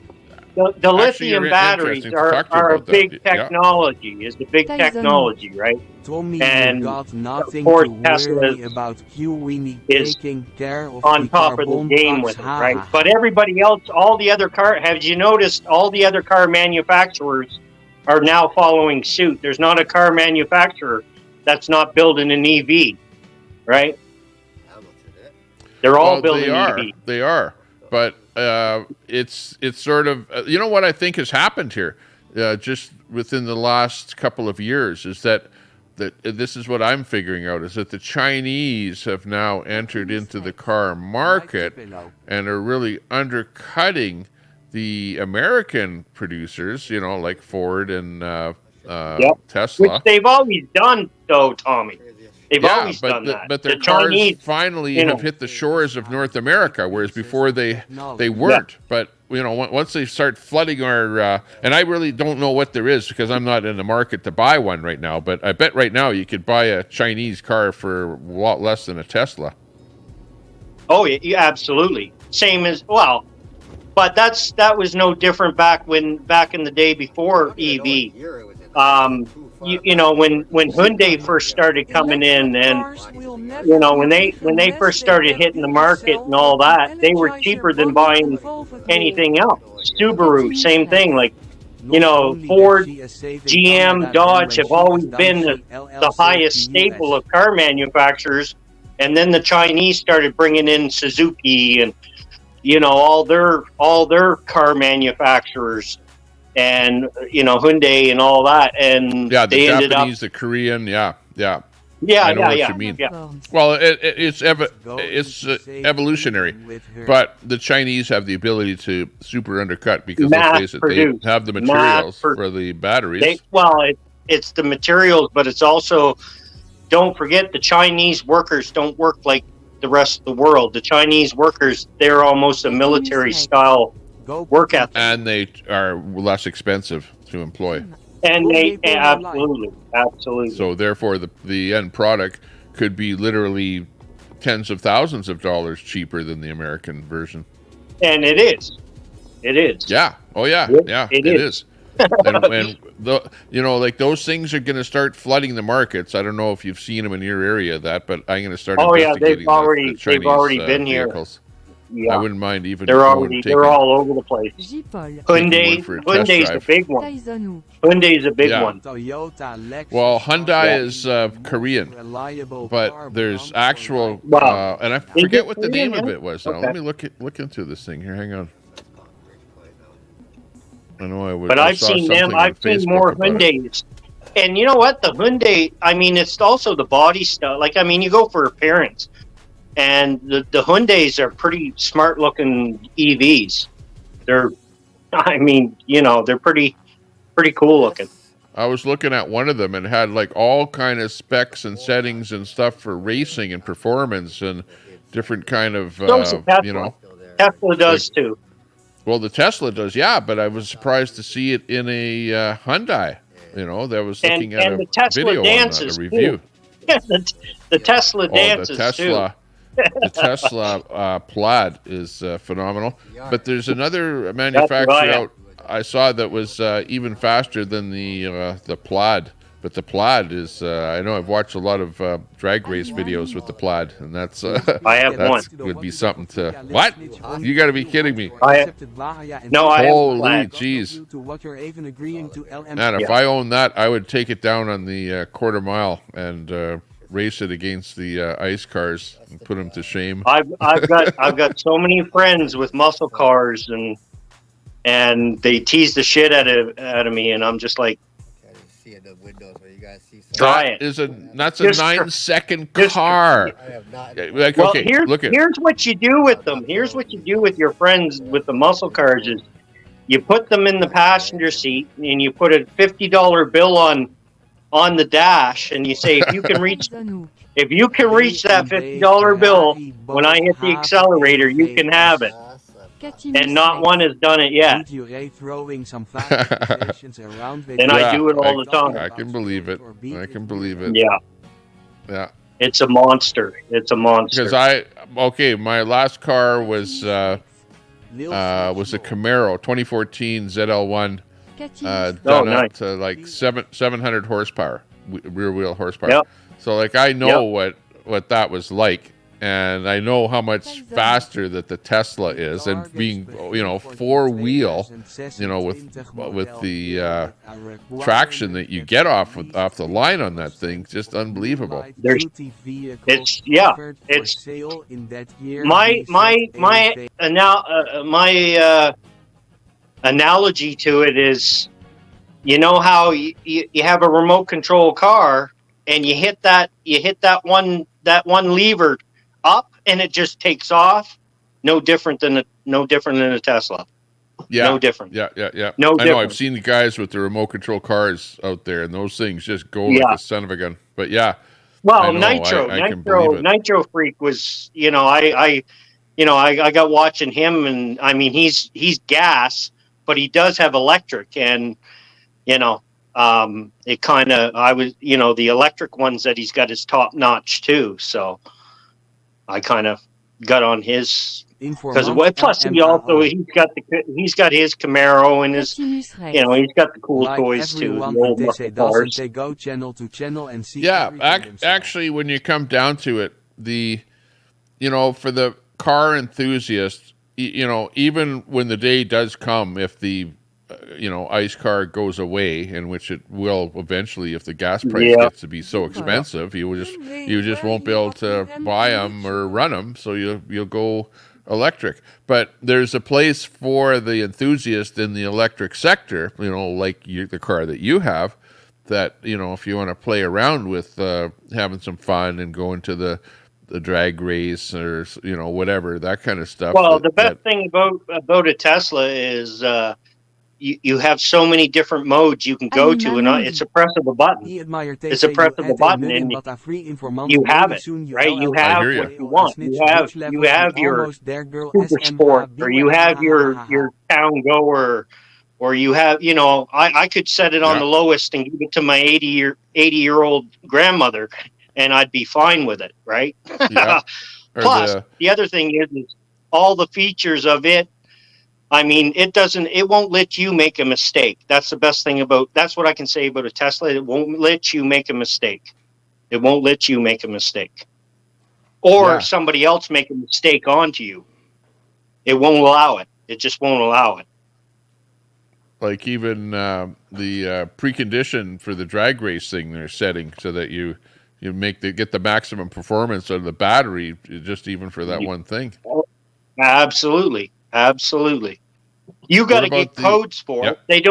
The lithium batteries are a big technology. Is a big technology, right? And got nothing of course, to Tesla worry about Huey taking care of on the top of the carbon game tax. with it, right? But everybody else, all the other have you noticed? All the other car manufacturers are now following suit. There's not a car manufacturer that's not building an EV, right? They're all building EV. They are, but it's sort of what I think has happened here, just within the last couple of years, is that this is what I'm figuring out, is that the Chinese have now entered into the car market and are really undercutting the American producers, like Ford and Tesla. Which they've always done, though, Tommy. They've always done that. But their cars finally have hit the shores of North America, whereas before they weren't. Yeah. But once they start flooding our, and I really don't know what there is because I'm not in the market to buy one right now. But I bet right now you could buy a Chinese car for a lot less than a Tesla. Oh yeah, absolutely. Same as but that was no different back in the day before EV. When Hyundai first started coming in, and when they first started hitting the market and all that, they were cheaper than buying anything else. Subaru, same thing. Like, Ford, GM, Dodge have always been the highest staple of car manufacturers, and then the Chinese started bringing in Suzuki and all their car manufacturers. And Hyundai and all that, and the they Japanese, the Korean, I know what you mean. Yeah. Well, it's evolutionary, but the Chinese have the ability to super undercut because let's face it, they have the materials for the batteries. It's the materials, but it's also, don't forget, the Chinese workers don't work like the rest of the world. The Chinese workers, they're almost a military style work ethic, and they are less expensive to employ. And they absolutely. So therefore, the end product could be literally tens of thousands of dollars cheaper than the American version. And it is. Yeah. Oh yeah. It is. and those things are going to start flooding the markets. I don't know if you've seen them in your area, but I'm going to start. Oh yeah, they've already been vehicles. Here. Yeah. I wouldn't mind even. They're all over the place. Hyundai's a big one. Hyundai's a big one. Well, Hyundai is Korean, but there's actual, and I forget what the name of it was. Now, let me look into this thing here. Hang on. I know I was. But I've seen them. I've seen more Hyundais. And you know what? The Hyundai, it's also the body stuff. You go for appearance. And the Hyundais are pretty smart looking EVs. They're pretty cool looking. I was looking at one of them and had all kind of specs and settings and stuff for racing and performance and different kind of, Tesla does too. Well, the Tesla does, yeah, but I was surprised to see it in a Hyundai. That was looking at a video on a review. The Tesla dances too. The Tesla Plaid is phenomenal, but there's another manufacturer out I saw that was even faster than the Plaid. But the Plaid is I know I've watched a lot of drag race videos with the Plaid, and that's I have one. Would be something to what? You got to be kidding me! Holy jeez! And if I owned that, I would take it down on the quarter mile and race it against the ice cars and put them to shame. I've got so many friends with muscle cars, and and they tease the shit out of me, and I'm just like, see in the windows where you guys see try it. That's a 9-second car. Like, Well, okay, here's what you do with them. Here's what you do with your friends with the muscle cars is you put them in the passenger seat and you put a $50 bill on the dash, and you say, if you can reach that $50 bill when I hit the accelerator, you can have it. And not one has done it yet. Throwing some and I do it all the time. I can believe it. I can believe it. Yeah. It's a monster. It's a monster. Because my last car was a Camaro 2014 ZL1 done up to like 700 horsepower, rear wheel horsepower. Yep. So like I know what that was like. And I know how much faster that the Tesla is, and being, 4-wheel, with the traction that you get off the line on that thing, just unbelievable. My analogy to it is, you know how you have a remote control car, and you hit that one lever up and it just takes off. No different than a Tesla. Yeah. No different. Yeah. No I know. different. I've seen the guys with the remote control cars out there, and those things just go like a son of a gun. But yeah. Well, Nitro Freak was, I got watching him, and I mean he's gas, but he does have electric, and it kind of the electric ones that he's got is top notch too. So I kind of got on his because plus he's got his Camaro and his he's got the cool toys too. The old muscle cars. They go channel to channel and see. Actually, when you come down to it, for the car enthusiast, even when the day does come, if the ICE car goes away, in which it will eventually if the gas price gets to be so expensive, you just won't be able to buy them or run them, so you'll go electric. But there's a place for the enthusiast in the electric sector, like the car that you have, that if you want to play around with having some fun and go into the drag race or whatever, that kind of stuff. Well, the best thing about a Tesla is you have so many different modes you can go to, and it's a press of a button. It's a press of a button, and you have it, right? You have what you want. You have your super sport, or you have your town goer, or you have, I could set it on the lowest and give it to my 80-year-old grandmother, and I'd be fine with it, right? Yeah. Plus, the other thing is all the features of it. I mean, it won't let you make a mistake. That's the best thing that's what I can say about a Tesla. It won't let you make a mistake. It won't let you make a mistake. Or somebody else make a mistake onto you. It won't allow it. It just won't allow it. Like even the precondition for the drag race thing they're setting so that you get the maximum performance out of the battery just even for that one thing. Absolutely. You got to get codes for it. They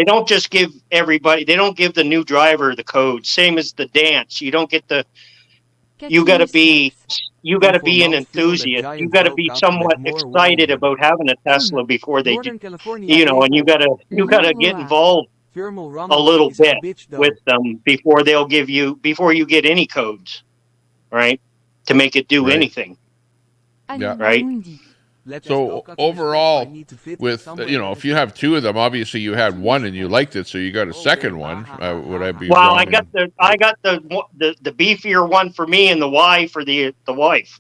don't just give everybody. They don't give the new driver the code. Same as the dance. You don't get you got to be an enthusiast. You got to be somewhat excited about having a Tesla before they do. And you got to get involved a little bit with them before before you get any codes, right? To make it do anything. Yeah. Right. So overall, with if you have two of them, obviously you had one and you liked it, so you got a second one. Would I be? Well, wrong I got the beefier one for me and the Y for the wife.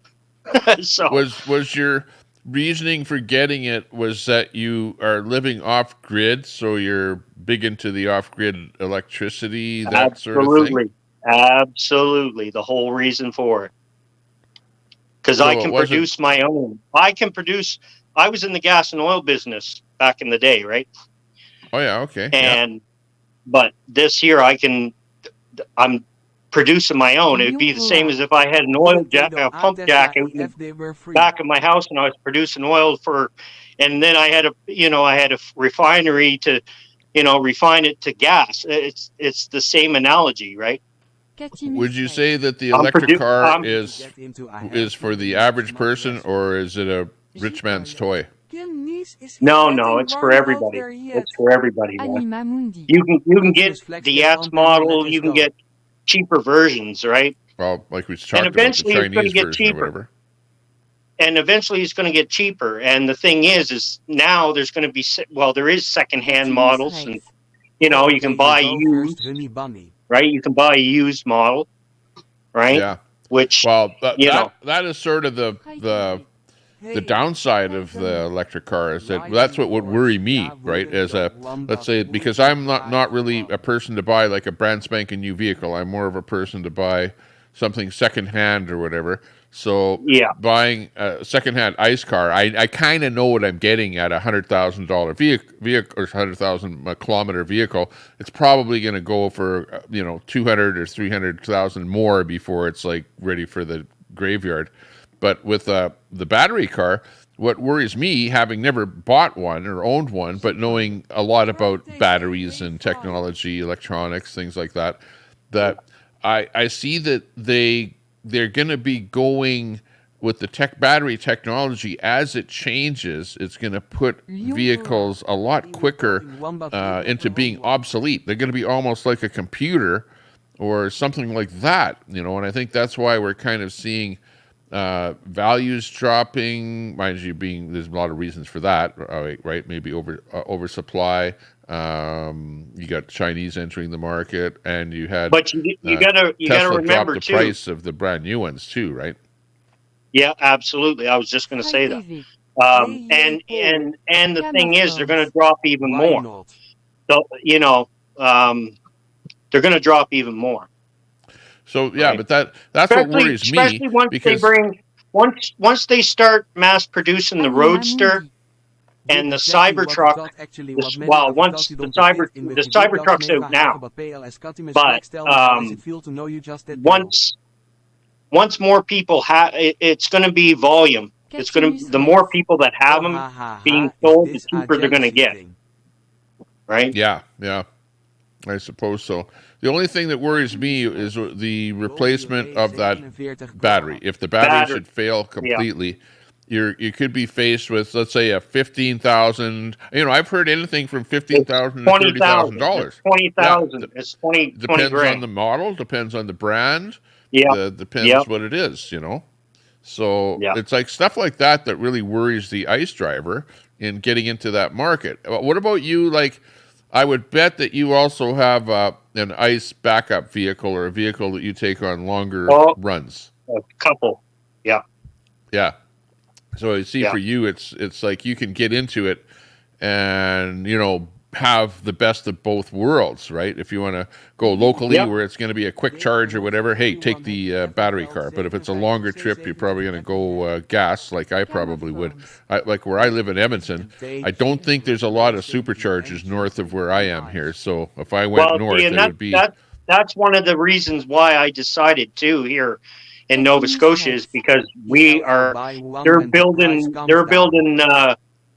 So was your reasoning for getting it was that you are living off grid, so you're big into the off grid electricity, that sort of thing? Absolutely, the whole reason for it. Because I can produce my own. I was in the gas and oil business back in the day, right? Oh yeah, okay. But this year I'm producing my own. It would be the same as if I had an oil pump jack out in the back of my house and I was producing oil for and then I had a refinery to, refine it to gas. It's the same analogy, right? Would you say that the electric car is for the average person, or is it a rich man's toy? No, it's for everybody. It's for everybody. You can get the S model. You can get cheaper versions, right? Well, like we talked about, the Chinese version or whatever. And eventually it's going to get cheaper. And the thing is now there's going to be, there is secondhand models, and you can buy used, right? You can buy a used model, right? Yeah. Which, that is sort of the downside of the electric car, is that's what would worry me, right? Let's say, because I'm not really a person to buy like a brand spanking new vehicle. I'm more of a person to buy something secondhand or whatever. So buying a secondhand ICE car, I kind of know what I'm getting at a $100,000 vehicle or 100,000 kilometer vehicle. It's probably going to go for 200 or 300,000 more before it's like ready for the graveyard. But with the battery car, what worries me, having never bought one or owned one, but knowing a lot about batteries and technology, electronics, things like that, that I see that they're going to be going with the battery technology as it changes. It's going to put vehicles a lot quicker into being obsolete. They're going to be almost like a computer or something like that, and I think that's why we're kind of seeing values dropping. Mind you, there's a lot of reasons for that, right? Maybe oversupply. You got Chinese entering the market, and you had. But you gotta remember the price of the brand new ones too, right? Yeah, absolutely. I was just going to say that. And the thing is, they're going to drop even more. So they're going to drop even more. So right? But that's what worries me. Especially once they start mass producing the Roadster and the Cybertruck. Once the Cybertruck's out now, but once more people have, it's going to be volume. It's going to, the more people that have them being sold, the cheaper they're going to get. Right? Yeah. I suppose so. The only thing that worries me is the replacement of that battery. If the battery should fail completely, you could be faced with, let's say, a $15,000. I've heard anything from $15,000 to $30,000. $20,000. It's 20. Depends on the model. Depends on the brand. Yeah. Depends what it is. So it's like stuff like that really worries the ICE driver in getting into that market. What about you? Like, I would bet that you also have an ICE backup vehicle, or a vehicle that you take on longer runs. A couple, yeah. So you see, for you, it's like you can get into it and have the best of both worlds, right? If you want to go locally where it's going to be a quick charge or whatever, hey, take the battery car. But if it's a longer trip, you're probably going to go gas, like I probably would. Like where I live in Edmonton, I don't think there's a lot of superchargers north of where I am here. So if I went north, it would be. That's one of the reasons why I decided to here in Nova Scotia, is because they're building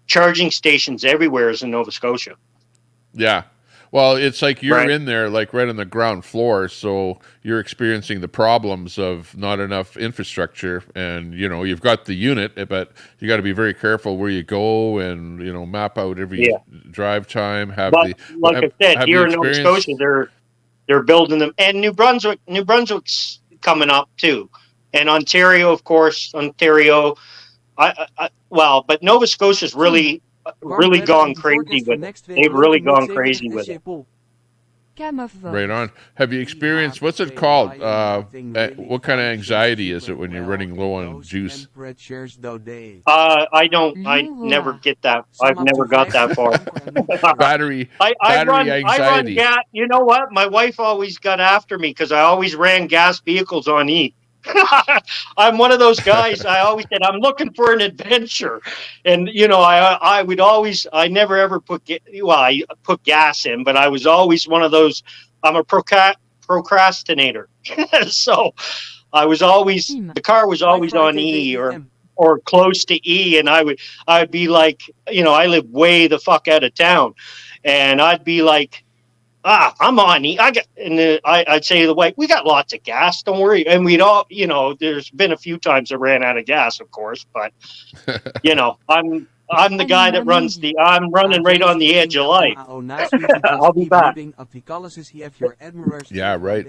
charging stations everywhere in Nova Scotia. Yeah. Well, it's like you're in there, like right on the ground floor, so you're experiencing the problems of not enough infrastructure, and you've got the unit, but you got to be very careful where you go, and map out every drive time. I said, here in Nova Scotia, they're building them, and New Brunswick's coming up too, and Ontario, of course, but Nova Scotia's really gone crazy with it. They've really gone crazy with it. Right on. Have you experienced, what's it called? What kind of anxiety is it when you're running low on juice? I never get that. I've never got that far. Battery anxiety. I run gas. You know what? My wife always got after me because I always ran gas vehicles on E. I'm one of those guys. I always said I'm looking for an adventure, and I would always. I never ever I put gas in, but I was always one of those. I'm a procrastinator, so I was always. The car was always on E, or or close to E, and I'd be like, I live way the fuck out of town, and I'd be like, I'm on E. And then I'd say to the wife, we got lots of gas, don't worry. And we'd all, there's been a few times I ran out of gas, of course, but I'm the guy that I'm running right on the edge of life. I'll be back. Yeah, right.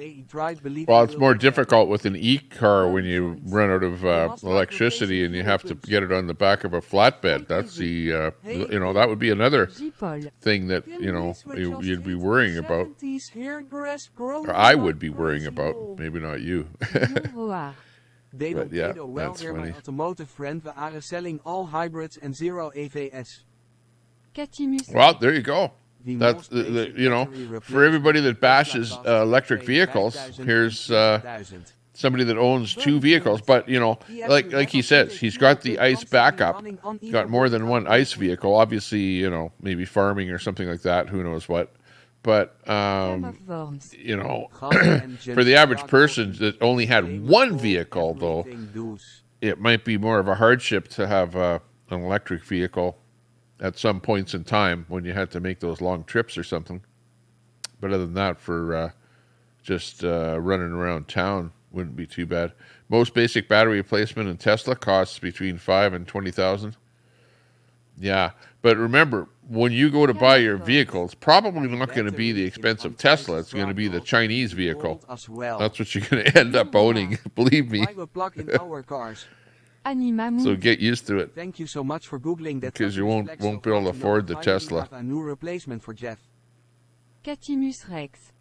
Well, it's more difficult with an e-car when you run out of electricity and you have to get it on the back of a flatbed. That's the, that would be another thing that, you'd be worrying about. Or I would be worrying about. Maybe not you. But yeah, that's funny. Automotive friend, we are selling all hybrids and zero EVs. Well, there you go. That's for everybody that bashes electric vehicles. Here's somebody that owns 2 vehicles, but like he says, he's got the ICE backup. He's got more than one ICE vehicle. Obviously, maybe farming or something like that. Who knows what? But, for the average person that only had one vehicle, though, it might be more of a hardship to have an electric vehicle at some points in time when you had to make those long trips or something. But other than that, for just running around town, wouldn't be too bad. Most basic battery replacement in Tesla costs between $5,000 and $20,000. Yeah, but remember, when you go to buy your vehicle, it's probably not going to be the expensive Tesla. It's going to be the Chinese vehicle. That's what you're going to end up owning, believe me. So get used to it. Thank you so much for Googling that. Because you won't be able to afford the Tesla. A new replacement for Jeff. Catimus Rex.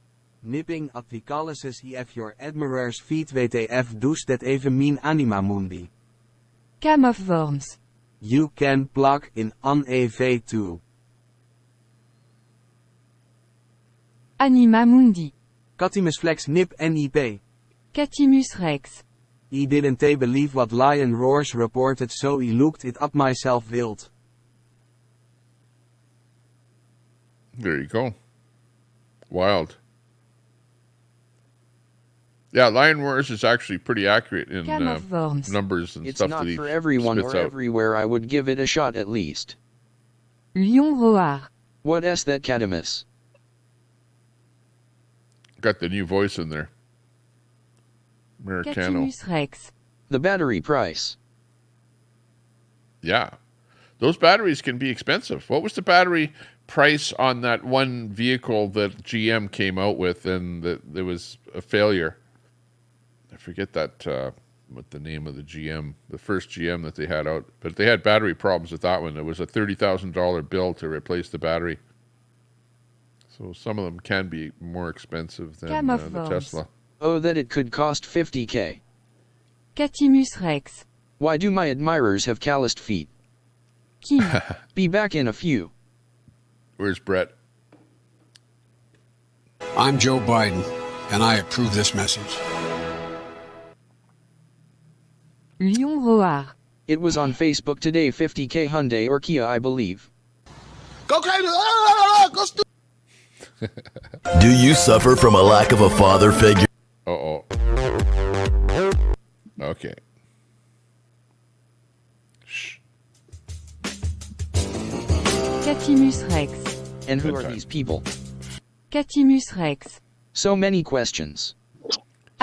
Nipping advicalysis if your admirers feet WTF dus dat even min anima mundi. Cam of Worms. You can plug in an EV too. Anima Mundi. Catimus Flex Nip NIP. Catimus Rex. I didn't believe what Lion Roars reported, so I looked it up myself wild. There you go. Wild. Yeah, Lion Roars is actually pretty accurate in numbers and stuff that he spits out. It's not for everyone or everywhere. I would give it a shot at least. Lion Roar. What is that, Catimus? Got the new voice in there. Americano. Catimus Rex. The battery price. Yeah. Those batteries can be expensive. What was the battery price on that one vehicle that GM came out with and that there was a failure? I forget that what the name of the GM, the first GM that they had out, but they had battery problems with that one. It was a $30,000 bill to replace the battery. So some of them can be more expensive than the Tesla. Oh, that it could cost $50K. Catimus Rex. Why do my admirers have calloused feet? Kim. Be back in a few. Where's Brett? I'm Joe Biden, and I approve this message. Lion Roar. It was on Facebook today. 50K Hyundai or Kia, I believe. Go crazy! Go stupid! Do you suffer from a lack of a father figure? Uh-oh. Okay. Shh. Catimus Rex. And who are these people? Catimus Rex. So many questions.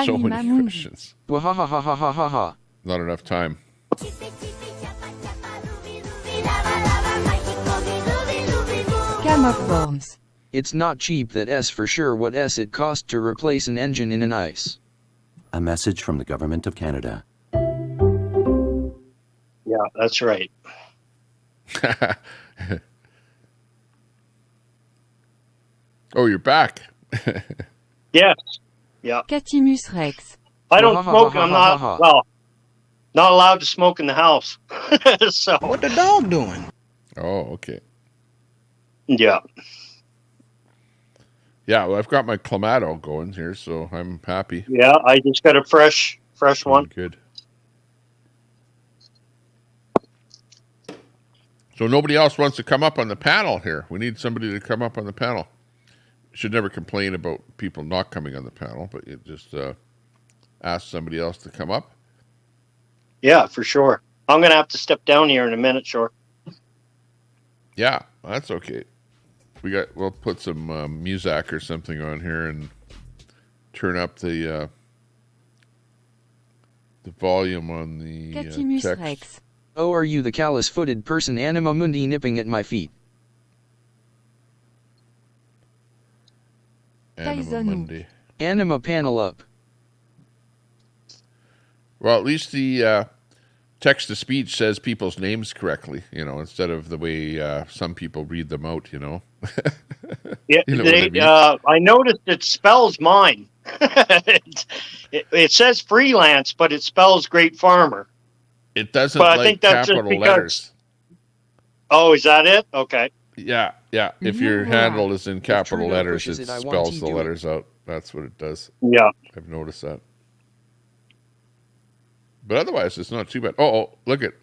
So many questions. Wahahahahaha. Not enough time. Cam of Worms. It's not cheap, that S for sure. What S it cost to replace an engine in an ICE? A message from the government of Canada. Yeah, that's right. Oh, you're back. Yes. Yeah. Catimus Rex. I don't smoke. I'm not, not allowed to smoke in the house. So. What the dog doing? Oh, okay. Yeah. Yeah, well, I've got my Clamato going here, so I'm happy. Yeah, I just got a fresh one. Good. So nobody else wants to come up on the panel here. We need somebody to come up on the panel. Should never complain about people not coming on the panel, but you just ask somebody else to come up. Yeah, for sure. I'm going to have to step down here in a minute, sure. Yeah, that's okay. We'll put some music or something on here and turn up the volume on the text. Oh, are you the callous-footed person Anima Mundi nipping at my feet? Anima Mundi. Anima panel up. Well, at least the text-to-speech says people's names correctly, instead of the way some people read them out, Yeah, I noticed it spells mine. it says freelance, but it spells great farmer. It doesn't but like I think that's capital just letters. Oh, is that it? Okay. Yeah. If your handle is in capital letters, it spells the letters out. That's what it does. Yeah. I've noticed that. But otherwise, it's not too bad. Oh, look at.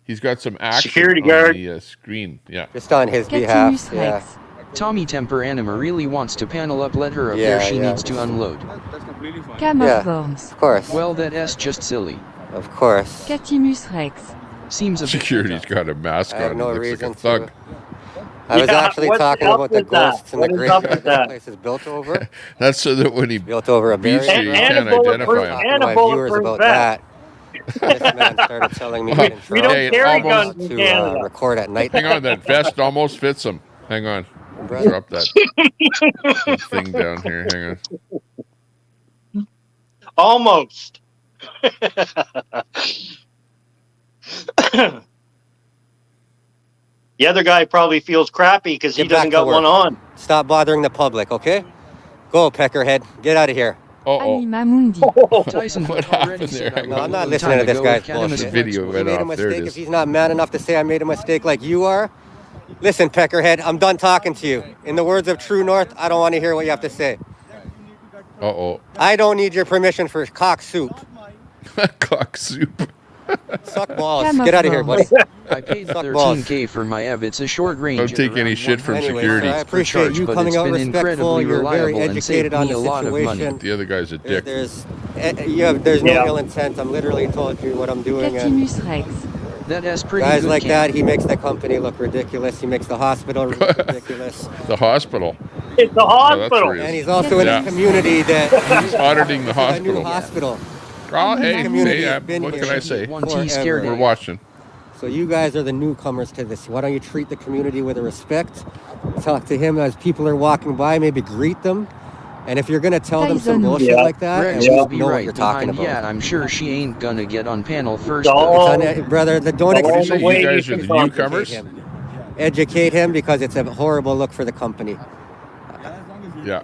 He's got some action Security on guard. the screen. Yeah. Just on his behalf. Yeah. Tommy Temper Anima really wants to panel up. Let her up there. She needs to unload. Of course. Well, that's just silly. Of course. Catimus Rex. Seems a bit Security's got a mask on. no He looks reason like a thug. I was actually talking about the ghosts and the graves that that place is built over. That's so that when he built over a beats barrier. you, you can't identify him. And my viewers about that. This man started telling me that we don't carry guns in Canada. Record at night. Hang on, that vest almost fits him. Hang on. Drop that thing down here. Hang on. Almost. The other guy probably feels crappy because he doesn't got one on. Stop bothering the public, okay? Go, Peckerhead. Get out of here. Anima Mundi. Tyson, what happened there? No, I'm not listening to this guy's bullshit. Video He went made a off. There mistake it if is. he's not man enough to say I made a mistake like you are. Listen, Peckerhead, I'm done talking to you. In the words of True North, I don't want to hear what you have to say. I don't need your permission for cock soup. Cock soup. Suck balls. Get out of here, buddy. I paid 13K for my Ev. It's a short range. Don't take any shit from security. I appreciate you coming out respectful. You're very educated on the situation. The other guy's a dick. There's no ill intent. I'm literally told you what I'm doing. Catimus Rex. That's pretty Guys good like that, he makes the company look ridiculous. He makes the hospital look ridiculous. The hospital. It's the hospital. And he's also in a community that he's auditing the a new hospital. hospital. Oh, hey, been what here can I say? forever. We're watching. So you guys are the newcomers to this. Why don't you treat the community with respect? Talk to him as people are walking by. Maybe greet them. And if you're going to tell them some bullshit like that, Rex at will least be know what right you're talking behind. about. Yeah, I'm sure she ain't gonna get on panel first. Brother, don't What did you say? You guys are the newcomers? Educate him because it's a horrible look for the company. Yeah.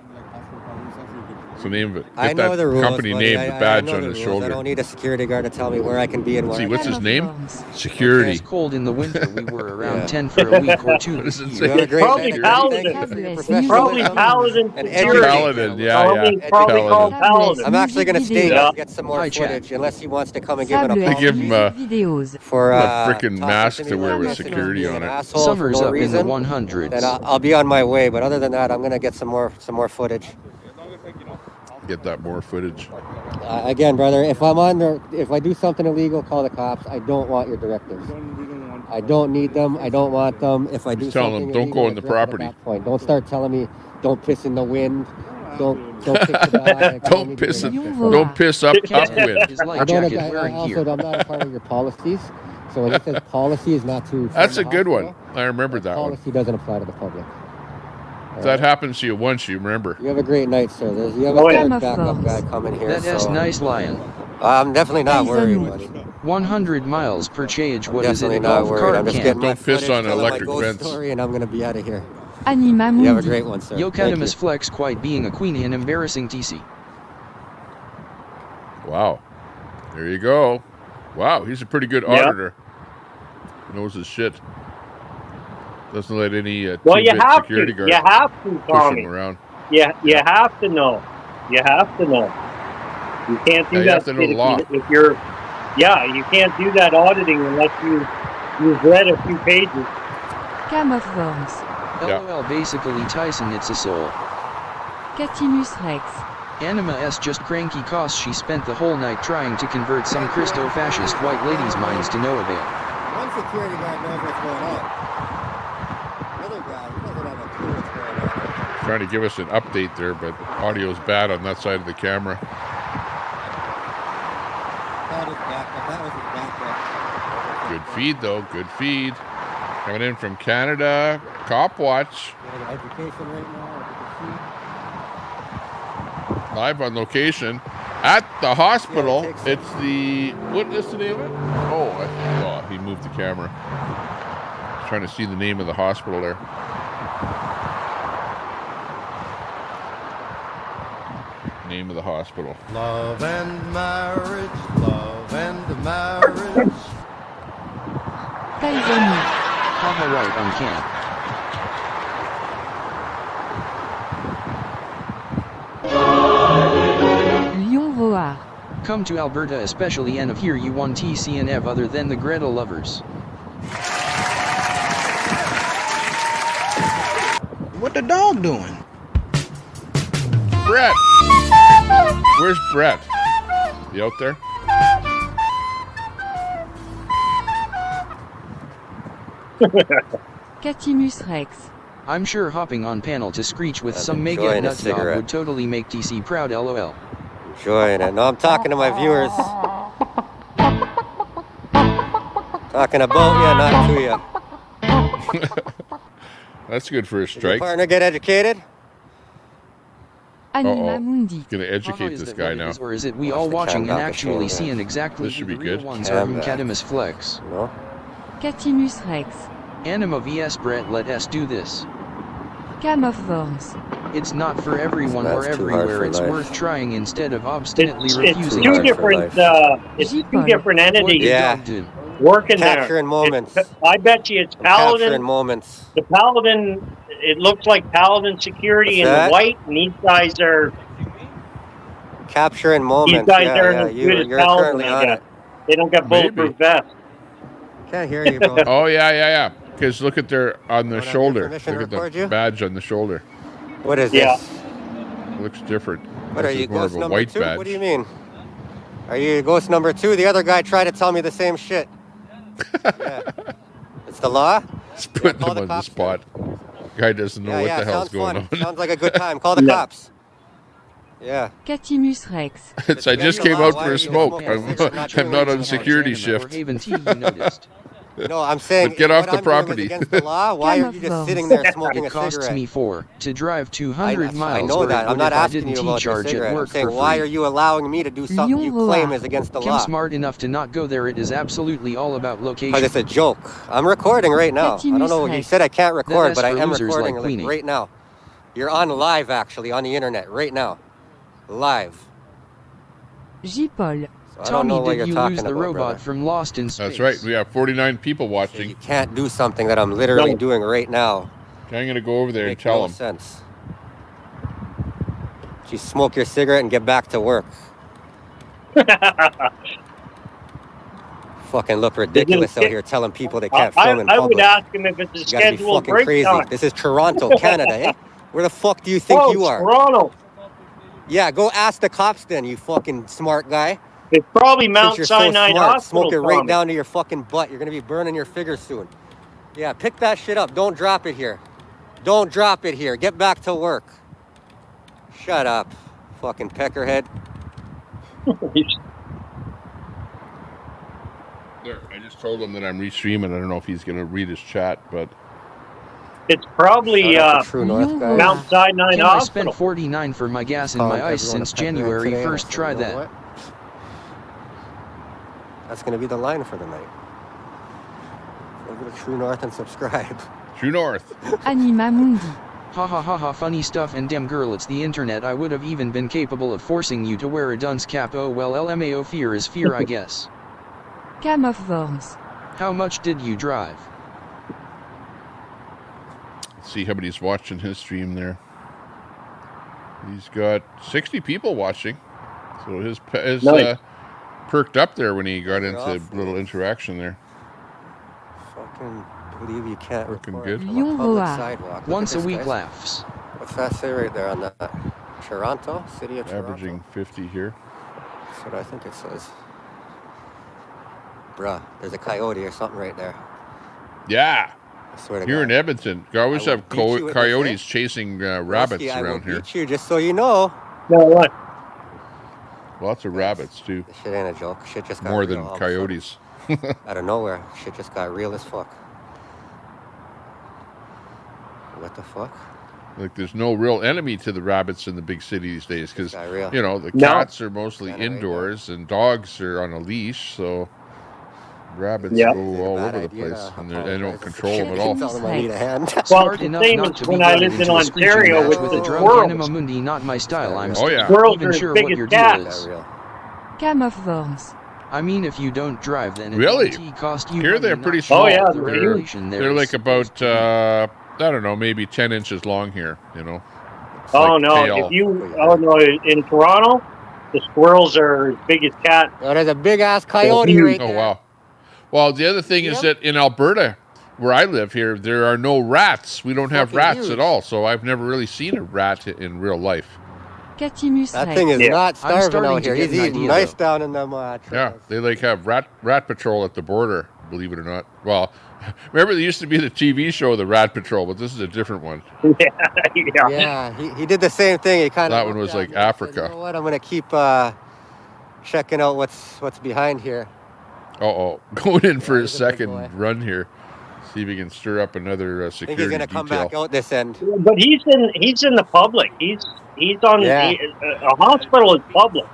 So name it. Get I know that the rules. company buddy. name, the badge I know on the his rules. shoulder. I don't need a security guard to tell me where I can be and where. See, what's his name? It's Security. cold in the winter. We were around 10 for a week or two. What does it You say? have a great Probably night. Paladin. Thank you for your Probably professionalism Paladin. and Security. Paladin, yeah. Probably called Paladin. I'm actually going to stay Yeah. and get some more Hi, Chad. footage unless he wants to come and give an Sable apology. They give him a for frickin' talking mask me to wear like with this and security being on an it. asshole for Summer's no up in the reason, 100s. then I'll be on my way. But other than that, I'm going to get some more footage. Get that more footage. Again, brother, if I do something illegal, call the cops. I don't want your directives. I don't need them. I don't want them. If I do Just tell something them, don't illegal, go on the address it at property. that point. Don't start telling me, don't piss in the wind. Don't kick the dog. Don't piss up upwind. His life jacket wearing here. I'm not a part of your policies. So when it says policy is not to. That's a good one. I remember that one. Policy doesn't apply to the public. If that happens to you once, you remember. You have a great night, sir. You have a good backup guy coming here. That's so, nice lion. I'm definitely not worried, buddy. 100 miles per change. What is it? Definitely not worried. I'm just getting my Don't piss footage, on an telling my electric ghost fence. story, and I'm going to be out of here. Anima You have a Mundi. great one, sir. Yo, Thank Catimus you. flex quite being a queen and embarrassing TC. Wow. There you go. Wow, he's a pretty good auditor. Knows his shit. Doesn't let any Well, you two-bit have security to. guard You have to, push Tommy. him around. Yeah, you have to know. You have to know. You can't do Yeah, you that have to know the law. if you're. Yeah, you can't do that auditing unless you've read a few pages. Cam of Worms. LOL, basically Tyson, it's a soul. Catimus Rex. Anima S just cranky cause she spent the whole night trying to convert some Christo-fascist white ladies' minds to no avail. One security guard knows what's going on. The other guy, he doesn't have a clue what's going on. Trying to give us an update there, but audio's bad on that side of the camera. That was his backup. Good feed, though. Good feed. Coming in from Canada. Cop watch. Education right now. Live on location at the hospital. It's the, what is the name of it? Oh, he moved the camera. Trying to see the name of the hospital there. Name of the hospital. Love and marriage, love and marriage. Taïwanais. Haha, right on camp. Lyon-Voard. Come to Alberta especially and of here you want TCNF other than the Greta lovers. What the dog doing? Brett! Where's Brett? You out there? Catimus Rex. I'm sure hopping on panel to screech with some mega nut job would totally make TC proud, lol. Enjoying it. No, I'm talking to my viewers. Talking about you, not to you. That's good for a Did your strike. partner get educated? Anima Mundi. Gonna educate this guy now. Or is it we all watching and actually seeing exactly This should who be the real good. ones are whom Catimus flex? No. Catimus Rex. Anima vs Brett, let us do this. Cam of Worms. It's not for everyone That's or too hard everywhere, for it's life. worth trying instead of obstinately It's refusing. two hard for different. life. It's two different entities. Yeah. Working Capturing there. moments. I bet you it's Capturing Paladin. moments. The Paladin. It looks like Paladin security What's in that? the white, and these guys are. Capturing These moments. guys Yeah, aren't as good as you're Paladin. currently I on guess. it. They don't got Maybe. bulletproof vests. Can't hear you, bro. Oh, yeah. Because look at their, on the Wanna have shoulder. permission to Look at the record you? badge on the shoulder. What is Yeah. this? It looks different. What This are you, is more ghost of a number white 2? badge. What do you mean? Are you ghost number 2? The other guy tried to tell me the same shit. Yeah. It's the law? It's putting call him the on the cops spot. Guy doesn't know what the hell's sounds going fun. on. Sounds like a good time. Call the cops. Yeah. Catimus Rex. I just came out for a smoke. I'm not on security Or shift. Haven T, you noticed. No, I'm saying But get off what the I'm doing is property. against the law. Why are you just sitting there smoking It a costs cigarette? me to drive 200 miles. I know where that. it I'm would not if I asking didn't you about your charge at cigarette. I'm work saying, for why free. are you allowing me to do something you claim is against the Kim law? smart enough to not go there. It is absolutely all about location. Because it's a joke. I'm recording right now. I don't know. You said I can't record, but I am recording like right now. You're on live, actually, on the internet right now. Live. J-Paul. I don't know Tommy, what did you're you talking lose the about, robot brother. from Lost in Space? That's right. We have 49 people watching. You can't do something that I'm literally doing right now. I'm going to go over there and Makes tell no him. sense. You smoke your cigarette and get back to work. Fucking look ridiculous out here telling people they can't film in I public. would ask him if it's a You gotta be scheduled fucking break crazy. time. This is Toronto, Canada, eh? Where the fuck do you think you are? Toronto. Yeah, go ask the cops then, you fucking smart guy. It's probably Since Mount you're Sinai so smart, Hospital. smoke it right Tommy. down to your fucking butt. You're gonna be burning your fingers soon. Yeah, pick that shit up. Don't drop it here. Don't drop it here. Get back to work. Shut up, fucking peckerhead. There, I just told him that I'm restreaming. I don't know if he's going to read his chat, but It's probably True North guy. Mount Sinai Kim, I Hospital. spent 49 for my gas in Calling my ice everyone since a peckerhead January today, and I 1st. said, Try you know that. what? That's gonna be the line for the night. Go to True North and subscribe. True North. Anima Mundi. Ha ha ha ha, funny stuff. And damn girl, it's the internet. I would have even been capable of forcing you to wear a dunce cap. Oh well, LMAO, fear is fear, I guess. Cam of Worms. How much did you drive? Let's see how many's watching his stream there. He's got 60 people watching. So his Nice. perked up there when he got into a off, little interaction there. Fucking believe you can't Looking record good. from a public Voix. sidewalk. Look Once at a this, week guys. laughs. What's that say right there on that? Toronto, city of Toronto. Averaging 50 here. That's what I think it says. Bruh, there's a coyote or something right there. Yeah. I swear to Here God. in Edmonton, you always have beat you with coyotes this, chasing rabbits Rusty, I will around here. beat you, just so you know. No, what? Lots of rabbits too. This shit ain't a joke. Shit just got More real than all of a coyotes. sudden. Out of nowhere, shit just got real as fuck. What the fuck? Like there's no real enemy to the rabbits in the big city these days because real. you know the No. cats are mostly indoors and dogs are on a leash, so rabbits Yeah. go all over the place and they don't control them at all. Tell them I need a hand. Well, Smart it's the enough same not as to when be I guided lived in into a screeching Ontario match with with the a drunk squirrels. Anima Mundi, not my style. I'm Oh, still yeah. not Squirrels even are as sure big what as your deal cats. is. Cam of Worms. I mean, if you don't drive, then it Really? guarantee cost you Here money, they're not pretty sure small. Oh, yeah, what the they're regulation there They're is like supposed about to be. I don't know, maybe 10 inches long here. You know. It's Oh like no! tail. If you, in Toronto, the squirrels are as big as cats. Oh, there's a big ass coyote huge. right Oh there. wow. Well, the other thing is that in Alberta, where I live here, there are no rats. We don't have Fucking rats huge. at all, so I've never really seen a rat in real life. Catimus That Rex. thing is Yeah. not I'm starving starting out to here. get He's an eating idea, nice though. down in them Yeah, trails. they like have rat patrol at the border, believe it or not. Well, remember there used to be the TV show The Rat Patrol, but this is a different one. Yeah. Yeah, he did the same thing. He kind of That one was like Africa. You know what? I'm gonna keep checking out what's behind here. Uh-oh, going in for a he's a big second boy. run here. See if we can stir up another I think security he's gonna come back detail. out this end. But he's in the public. He's on Yeah. a hospital is public.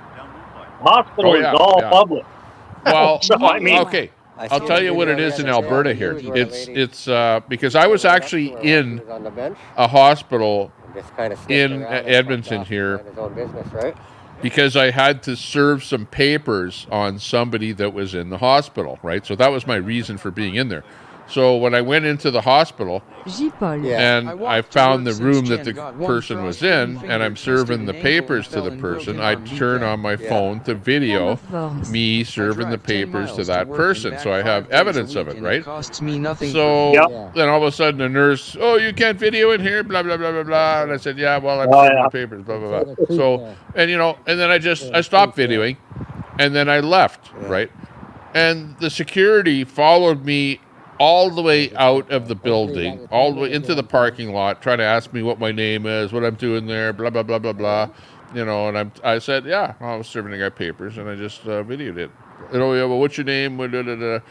Hospital Oh, yeah, is all yeah. public. Well, So, I mean- okay. I I'll see tell the you what video it is the in other day on Alberta the here. news where the lady- It's because I was actually in He was on the bench. a hospital and just kinda sniffed in around and Edmonton fucked off here and minded his own business, right? because I had to serve some papers on somebody that was in the hospital, right? So that was my reason for being in there. So when I went into the hospital J-Paul. Yeah. and I I walked to found the work room since that the Jen got one person was frosty in finger and I'm twisted serving the an ankle papers and to the fell and broke person, an I'd arm turn weekend. on my Yeah. phone to video of Worms. me serving the drive 10 papers to miles that work and person. back So I 5 have days a evidence of week, it, and right? costs me nothing So Yep. then all of a sudden the nurse, oh, you can't video in here, blah, blah, blah, blah, blah. And I said, yeah, well, I'm Oh, serving yeah. the papers, blah, blah, blah. So, and and then I stopped videoing and then I left, right? And the security followed me all the way out of the building, all the way into the parking lot, trying to ask me what my name is, what I'm doing there, blah, blah, blah, blah, blah. And I said, yeah, I was serving the guy papers, and I just videoed it. Yeah, well, what's your name? And,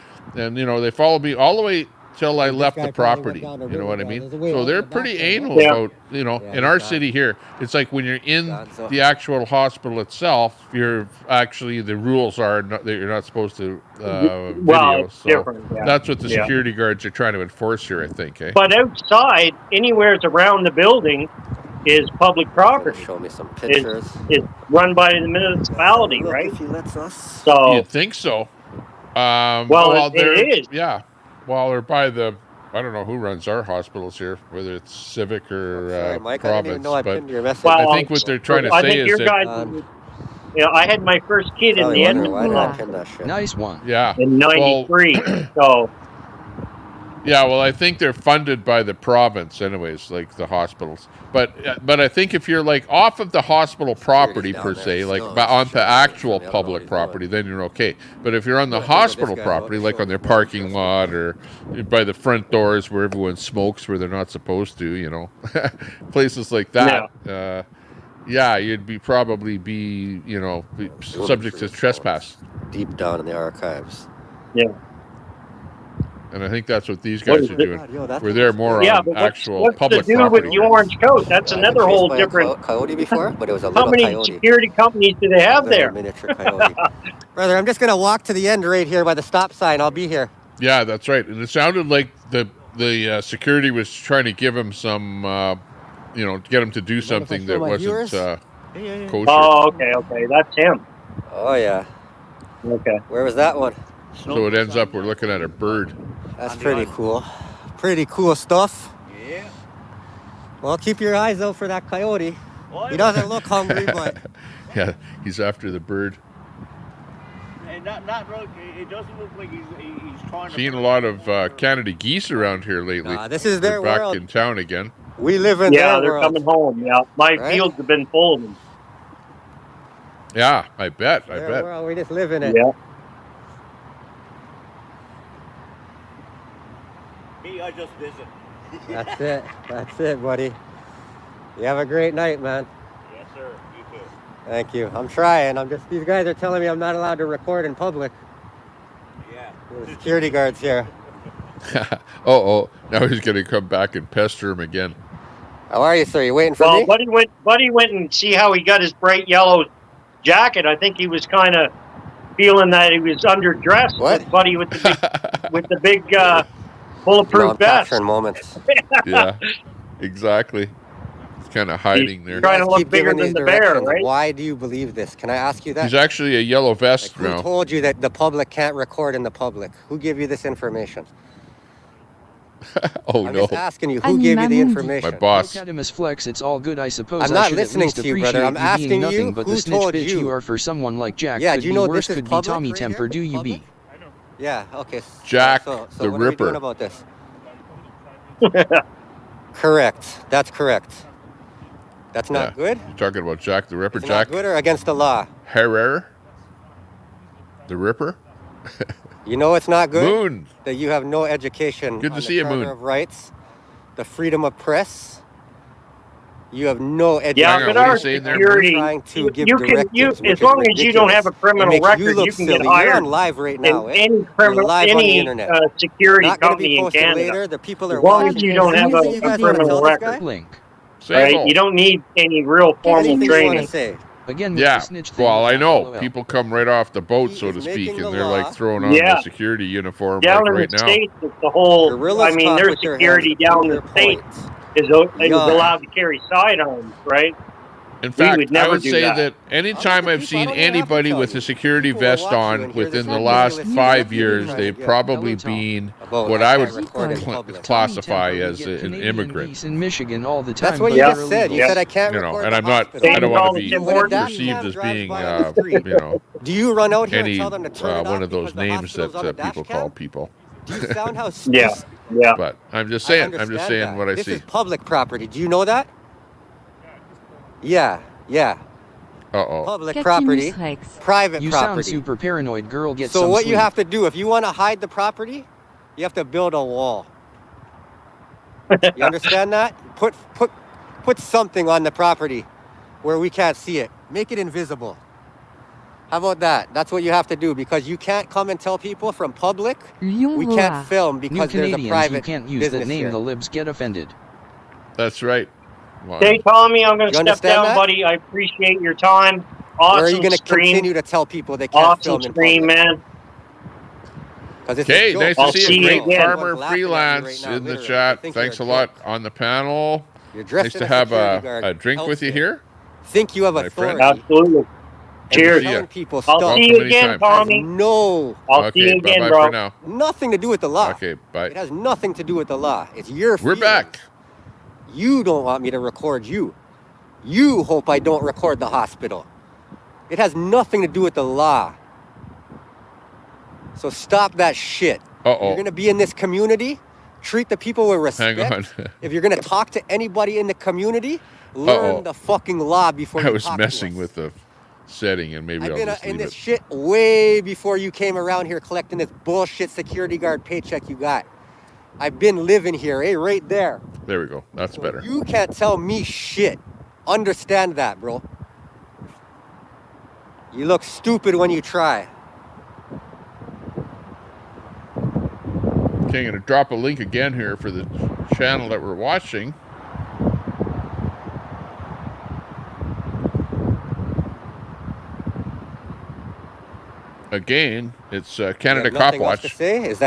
they followed me all the way till I left the property. You know what I mean? So they're pretty anal about, in our city here, it's like when you're in the actual hospital itself, the rules are that you're not supposed to video. It's So different, yeah. that's what the Yeah. security guards are trying to enforce here, I think. Eh? But outside, anywhere around the building is public property. Show me some pictures. It's run by the municipality, Look, right? if he lets us. So You'd think so. Well, it is. Yeah. Well, they're by I don't know who runs our hospitals here, whether it's Civic or Sorry, Mike, I didn't even Province. know I But pinned your message. Well, I think what they're trying to I say think is your that guys. I had my first kid in Probably the wonder why Edmonton did I one pin that shit. Nice one. yeah. in '93. So Yeah, well, I think they're funded by the province, anyways, like the hospitals. But I think if you're like off of the hospital property down per there se, like still, onto sure, actual I don't know what public he's property, then you're okay. But if you're on the Yeah, I think with hospital this guy, property, I'll like show on their him. parking lot or by the front doors where everyone smokes where they're not supposed to, places like that. Yeah, you'd probably be subject to trespass. Deep down in the archives. yeah. And I think that's what these guys are doing. Yo, that Where thing they're is more big. Yeah, on but actual what's public to do property. with the orange coat? That's I've another been whole chased by a different. coyote before, but it was a How little many coyote. security companies do they have Little there? miniature coyote. Brother, I'm just gonna walk to the end right here by the stop sign. I'll be here. Yeah, that's right. And it sounded like the security was trying to give him some, get him to do something that my wasn't viewers? kosher. Oh, okay, that's him. Oh yeah. Okay. Where was that one? So it ends up we're looking at a bird. That's pretty cool. Pretty cool stuff. Yeah. Well, keep your eyes out for that coyote. He doesn't look hungry, but Yeah, he's after the bird. And not really, it doesn't look like he's trying to. Seen a lot of Canada geese around here lately. Nah, this is their They're back world. in town again. We live in Yeah, their they're world. coming home. Yeah, my Right? fields have been full of them. Yeah, I bet. I Their bet. world, we just live in it. Yeah. Me, I just visit. That's it. That's it, buddy. You have a great night, man. Yes, sir. You too. Thank you. I'm trying. These guys are telling me I'm not allowed to record in public. Yeah. The security guards here. Oh, now he's going to come back and pester him again. How are you, sir? You waiting for me? Buddy went and see how he got his bright yellow jacket. I think he was kind of feeling that he was underdressed. What? Buddy with the big bulletproof I'm vest. capturing moments. Yeah, exactly. He's kind of hiding there. Trying to look Keep bigger giving than these the bear, directions. right? Why do you believe this? Can I ask you that? He's actually a yellow vest Who now. told you that the public can't record in the public? Who gave you this information? Oh, I'm no. just asking you, who gave you the information? My boss. Look at him as flex, it's all good I suppose. I'm I not should listening at least to you, appreciate brother. I'm you asking being you, nothing but who the snitch told bitch you? you are for someone like Jack. Yeah, could do you be know worse, this is could be public Tommy right Temper, here? do you be? Yeah, okay. Jack so the what are we doing Ripper. about this? Correct. That's correct. That's not good? You're talking about Jack the Ripper. It's Jack not good or against the law? Herrera? The Ripper? You know it's not good? Moon. That you have no education Good to on see the you, Charter Moon. of Rights, the freedom of press. You have no education. Yeah, but our security, Trying to give you can, directives, which as is long as you don't have a ridiculous. criminal It makes record, look you can silly. get You're hired. on live right now, in any You're criminal, live on the any internet. security Not gonna company be in posted Canada. later. The people are As long as watching. you don't have Anything you a guys wanna criminal tell this guy? record, Link. right? Sable. You don't need any real formal Anything you wanna training. say? Again, Yeah, with the snitch thing, well, I know. LOL. People come right off the boat, so to is speak, making and the they're law. like throwing on Yeah. the security uniform Down like in right the now. States, it's the whole, Gorillas I mean, talk their with their security hands to down prove in their the States point. is Young. allowed to carry sidearms, right? In We fact, would I never would do say that. that anytime I've seen anybody with a security People will vest watch you on and hear within this the last ridiculous 5 stuff years, you're they've trying to probably get been about what I I can't would record in public. classify Tommy as Temper, we get an Canadian immigrant. geese in Michigan all the time. That's what but you they're just said. You illegal. said I can't You know, record and the I'm not. hospital. I don't want to be When a dash perceived cam as drives being, by on the street, you know, do you run out here and any tell them to turn it one off of those because the names hospital's on a that dash people cam? call people. Do you sound how Yeah, yeah. But I'm just I saying. I'm just understand saying that. what I This see. is public property. Do you know that? Yeah. Uh-oh. Public Catimus property, Rex. private You sound property. super paranoid, girl. Get So some what sleep. you have to do, if you want to hide the property, you have to build a wall. You understand that? Put something on the property where we can't see it. Make it invisible. How about that? That's what you have to do, because you can't come and tell people from public Lion we Voa. can't film New because there's a Canadians, private you can't use business that name. here. The libs get offended. That's right. Well, Hey, Tommy, I'm going You to step understand down, that? buddy. I appreciate your time. Awesome Or are you going to stream. continue to tell people they can't Awesome film in stream, public? man. Okay, nice to I'll see see you. you Great again. farmer Everyone's laughing at you freelance right now, in the literally. chat. They think Thanks a you're a lot joke. on the panel. You're dressed Nice in to a have security guard a drink with you outfit. here. Think you have My friend. authority. Absolutely. And Cheers. See ya. telling people I'll stuff see you Welcome again, anytime. Tommy. has no, I'll see Okay, you again, bye-bye bro. for now. nothing to do with the law. Okay, bye. It has nothing to do with the law. It's your We're feelings. back. You don't want me to record you. You hope I don't record the hospital. It has nothing to do with the law. So stop that shit. Uh-oh. You're going to be in this community, treat the people with respect. Hang on. If you're going to talk to anybody in the community, learn Uh-oh. the fucking law before I you was talk messing to us. with the setting, and maybe I've I'll been just in leave this it. shit way before you came around here collecting this bullshit security guard paycheck you got. I've been living here, right there. There we go. That's better. You can't tell me shit. Understand that, bro. You look stupid when you try. Okay, I'm going to drop a link again here for the channel that we're watching. Again, it's Canada You have Cop nothing else to Watch. say? Does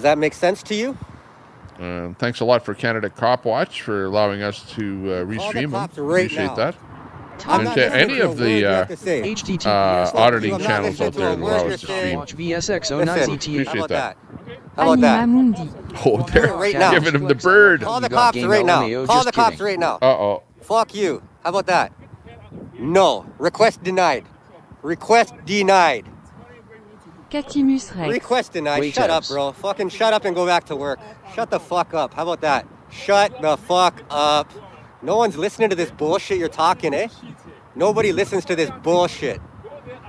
that make sense to you? Thanks a lot for Canada Cop Watch for allowing us to Call the restream them. cops right Appreciate now. that. I'm And not to listening any to a of word you have the to say. HTTPS. auditing I'm not channels listening out to there a that word allow you're us to saying. stream. Watch VSX Listen, 09CTA. how Appreciate about that. that? How about that? Mundi. Oh, Do it right now. giving him the bird. Call the cops right now. Call the cops right now. Uh-oh. Fuck you. How about that? No. Request denied. Request denied. Catimus Rex. Request denied. Wait, Shut up, Evs. bro. Fucking shut up and go back to work. Shut the fuck up. How about that? Shut the fuck up. No one's listening to this bullshit you're talking, eh? Nobody listens to this bullshit.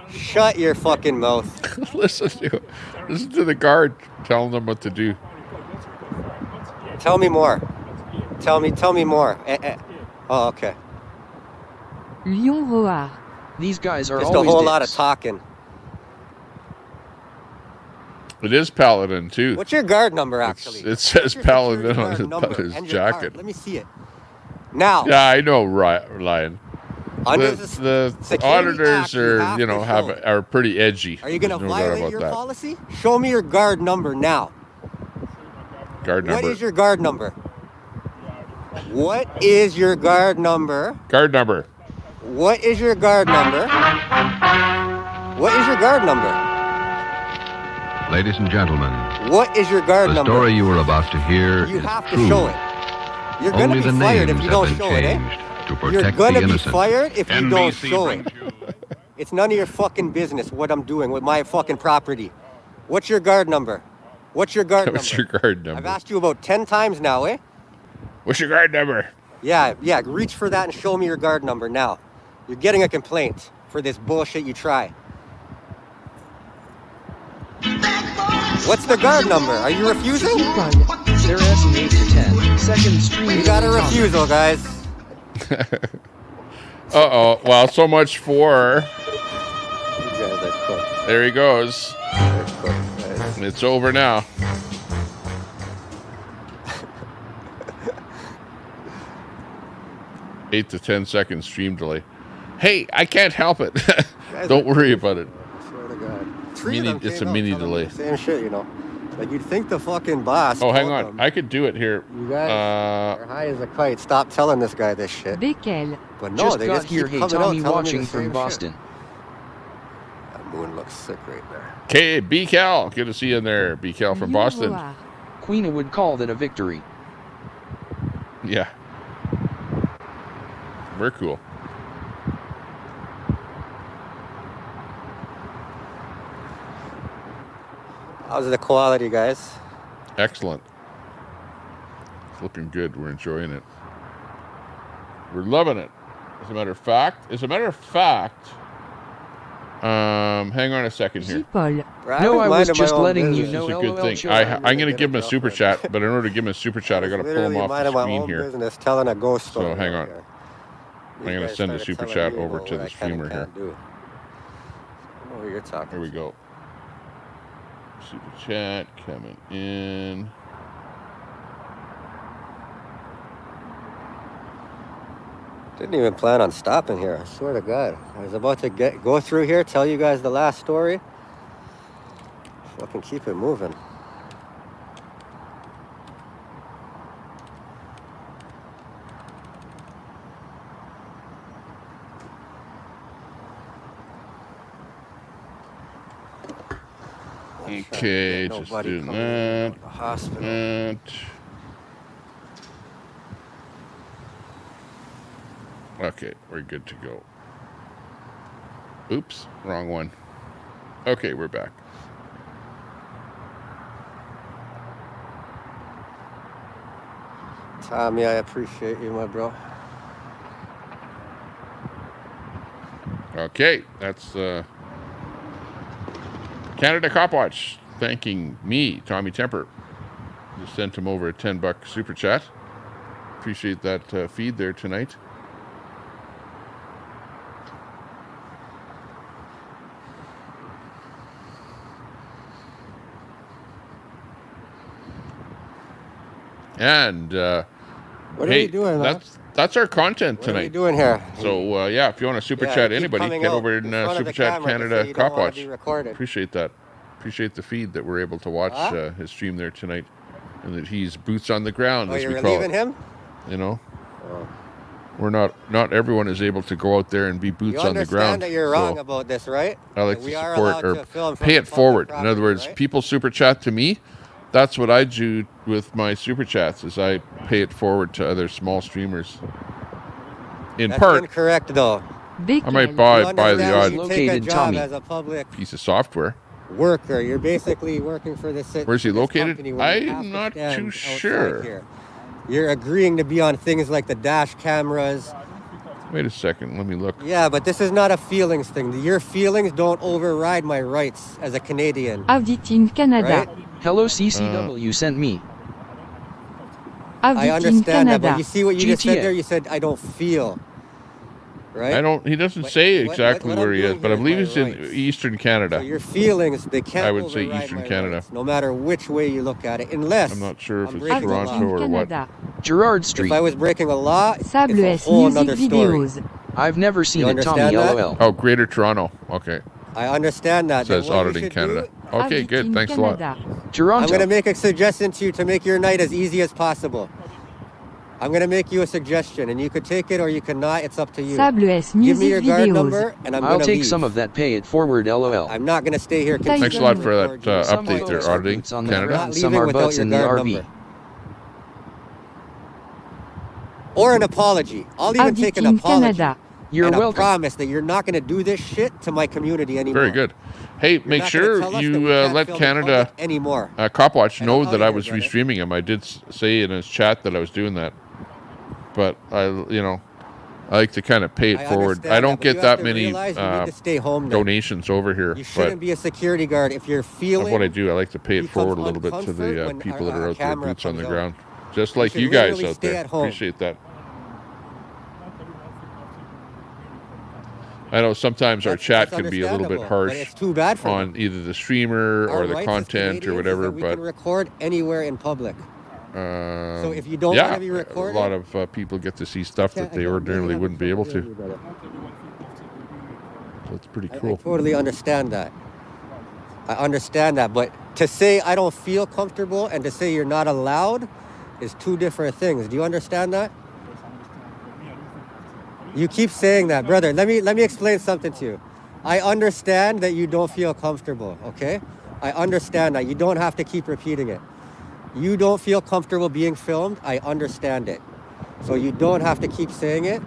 Shut your fucking mouth. Listen to the guard telling them what to do. Tell me more. Tell me more. Oh, okay. Lion Roar. These guys are just always a whole dicks. lot of talking. It is Paladin too. What's your guard number, actually? It says Paladin on his jacket. Let me see it. Now. Yeah, I know, Lion. Under The Security auditors Act, you are, have you to know, show it. are pretty edgy. Are you going to There's no doubt violate about your that. policy? Show me your guard number now. Guard number. What is your guard number? What is your guard number? Guard number. What is your guard number? What is your guard number? Ladies and gentlemen, What is your guard the number? story you are about to hear You is have to true. show it. You're going to Only be the fired names if you have don't been show it, eh? changed to You're protect going the to be innocent. fired if you don't NBC show it. It's none of your fucking business what I'm doing with my fucking property. What's your guard number? What's your guard number? What's your guard number? I've asked you about 10 times now, eh? What's your guard number? Yeah, reach for that and show me your guard number now. You're getting a complaint for this bullshit you try. What's the guard number? Are you refusing? They're asking 8 to 10. Second stream. You got a refusal, guys. Uh-oh. Well, so much for... There he goes. It's over now. Eight to 10 second stream delay. Hey, I can't help it. Don't worry about it. I swear to God. It's a mini delay. Same shit, you know. Like you'd think the fucking boss. Oh, hang told on. them, I could do it here. You guys are high as a kite. Stop telling this guy this shit. Beckel. But no, Just they got just here. keep Hey, coming Tommy out telling watching me the from same Boston. Shit. That moon looks sick right there. Okay, B-Cal. Good to see you in there. B-Cal from Boston. Queen would call that a victory. Yeah. We're cool. How's the quality, guys? Excellent. It's looking good. We're enjoying it. We're loving it. As a matter of fact, hang on a second here. No, I was just letting you know. This is a good thing. I'm going to give him a super chat, but in order to give him a super chat, I got to pull him off the screen here. Business, telling a ghost story. So hang on. I'm going to send a super chat over to the streamer here. Oh, you're talking. Here we go. Super chat coming in. Didn't even plan on stopping here. I swear to God. I was about to go through here, tell you guys the last story. Fucking keep it moving. Okay, just doing that. That. Okay, we're good to go. Oops, wrong one. Okay, we're back. Tommy, I appreciate you, my bro. Okay, that's Canada Cop Watch thanking me, Tommy Temper. Just sent him over a $10 super chat. Appreciate that feed there tonight. And what are hey, you doing, man? That's our content What tonight. are you doing here? So yeah, if you want to super Yeah, chat keep anybody, coming get out over and in front of super the chat camera to say Canada you don't Cop wanna Watch. be recorded. Appreciate that. Appreciate the feed that we're able to watch his stream there tonight, and that he's boots on the ground Oh, as you're we call relieving it. him? You know, Oh. we're not everyone is able to go out there and be boots You on the ground. understand that you're wrong about this, right? I like That to we are support allowed or to film from pay the it public forward. In property, other words, right? people super chat to me. That's what I do with my super chats. Is I pay it forward to other small streamers. In That's part, incorrect, though. I might buy the odd You take a job as a public piece of software. worker. You're basically working for the city. Where's he located? You have I'm to not stand too outside sure. here. You're agreeing to be on things like the dash cameras. Wait a second, let me look. Yeah, but this is not a feelings thing. Your feelings don't override my rights as a Canadian. Audit in Canada. Right? Hello CCW sent me. I understand that, but Canada. you see what you just said there? You said, I don't feel. Right? He doesn't say exactly where he is, but I believe he's in Eastern Canada. So your feelings, they can't I would say override Eastern my Canada. rights, no matter which way you look at it, unless I'm not sure if I'm it's breaking a Toronto law. or what. Gerard Street. If I was breaking a law, Sable it's a whole Music other story. Videos. I've never seen You it, Tommy understand that? LOL. Oh, Greater Toronto. Okay. I understand that. Says Then what you auditing should Canada. do- Okay, good. Thanks a lot. Toronto. I'm going to make a suggestion to you to make your night as easy as possible. I'm going to make you a suggestion, and you could take it or you cannot. It's up to you. Sable S Give me Music your guard Videos. number, and I'm I'll going to take leave. some of that, pay it forward LOL. I'm not going to stay here. Thanks a lot for that Some update there, photos are auditing boots on the Canada. ground, some are without butts your in the guard RV. number. Or an apology. I'll even take an Audit in apology. Canada. You're and welcome. I promise that you're not going to do this shit to my community anymore. Very good. Hey, You're make not gonna sure tell us you that we can't let film in Canada public anymore. Copwatch I know don't that know I you, was brother. restreaming him. I did say in his chat that I was doing that, but I like to kind of pay it I forward. understand I don't that, but you get have that to many realize you need to stay home then. donations over here, You but shouldn't be a security guard if you're feeling. of what I do, I like to pay it becomes forward a little bit to the uncomfort when people our- that are our out there, camera boots on the comes out. ground, just You like should you guys literally out stay there. at home. Appreciate that. I know sometimes our chat That's can be a little bit understandable, but harsh it's too bad for on either the streamer Our or the rights as content or Canadians is whatever, that we but can record anywhere in public. so if you don't yeah, wanna be recorded, a lot of people get to see stuff that they ordinarily wouldn't be able to. So it's pretty I cool. totally understand that. I understand that, but to say I don't feel comfortable and to say you're not allowed is two different things. Do you understand that? You keep saying that, brother. Let me explain something to you. I understand that you don't feel comfortable, okay? I understand that. You don't have to keep repeating it. You don't feel comfortable being filmed. I understand it. So you don't have to keep saying it.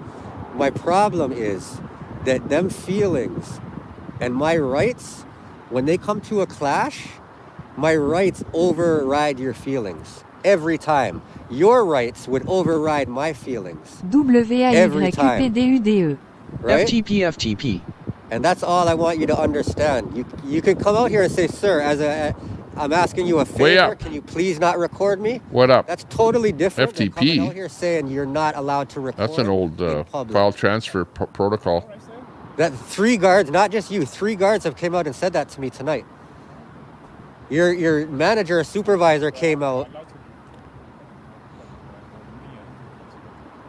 My problem is that them feelings and my rights, when they come to a clash, my rights override your feelings every time. Your rights would override my feelings every time, WAYQPDUDE. right? FTP FTP. And that's all I want you to understand. You can come out here and say, sir, I'm asking you a Way favor. up. Can you please not record me? What up? That's totally different than coming FTP? out here saying you're not allowed to record. That's an old file transfer protocol. That 3 guards, not just you, 3 guards have came out and said that to me tonight. Your manager or supervisor came out.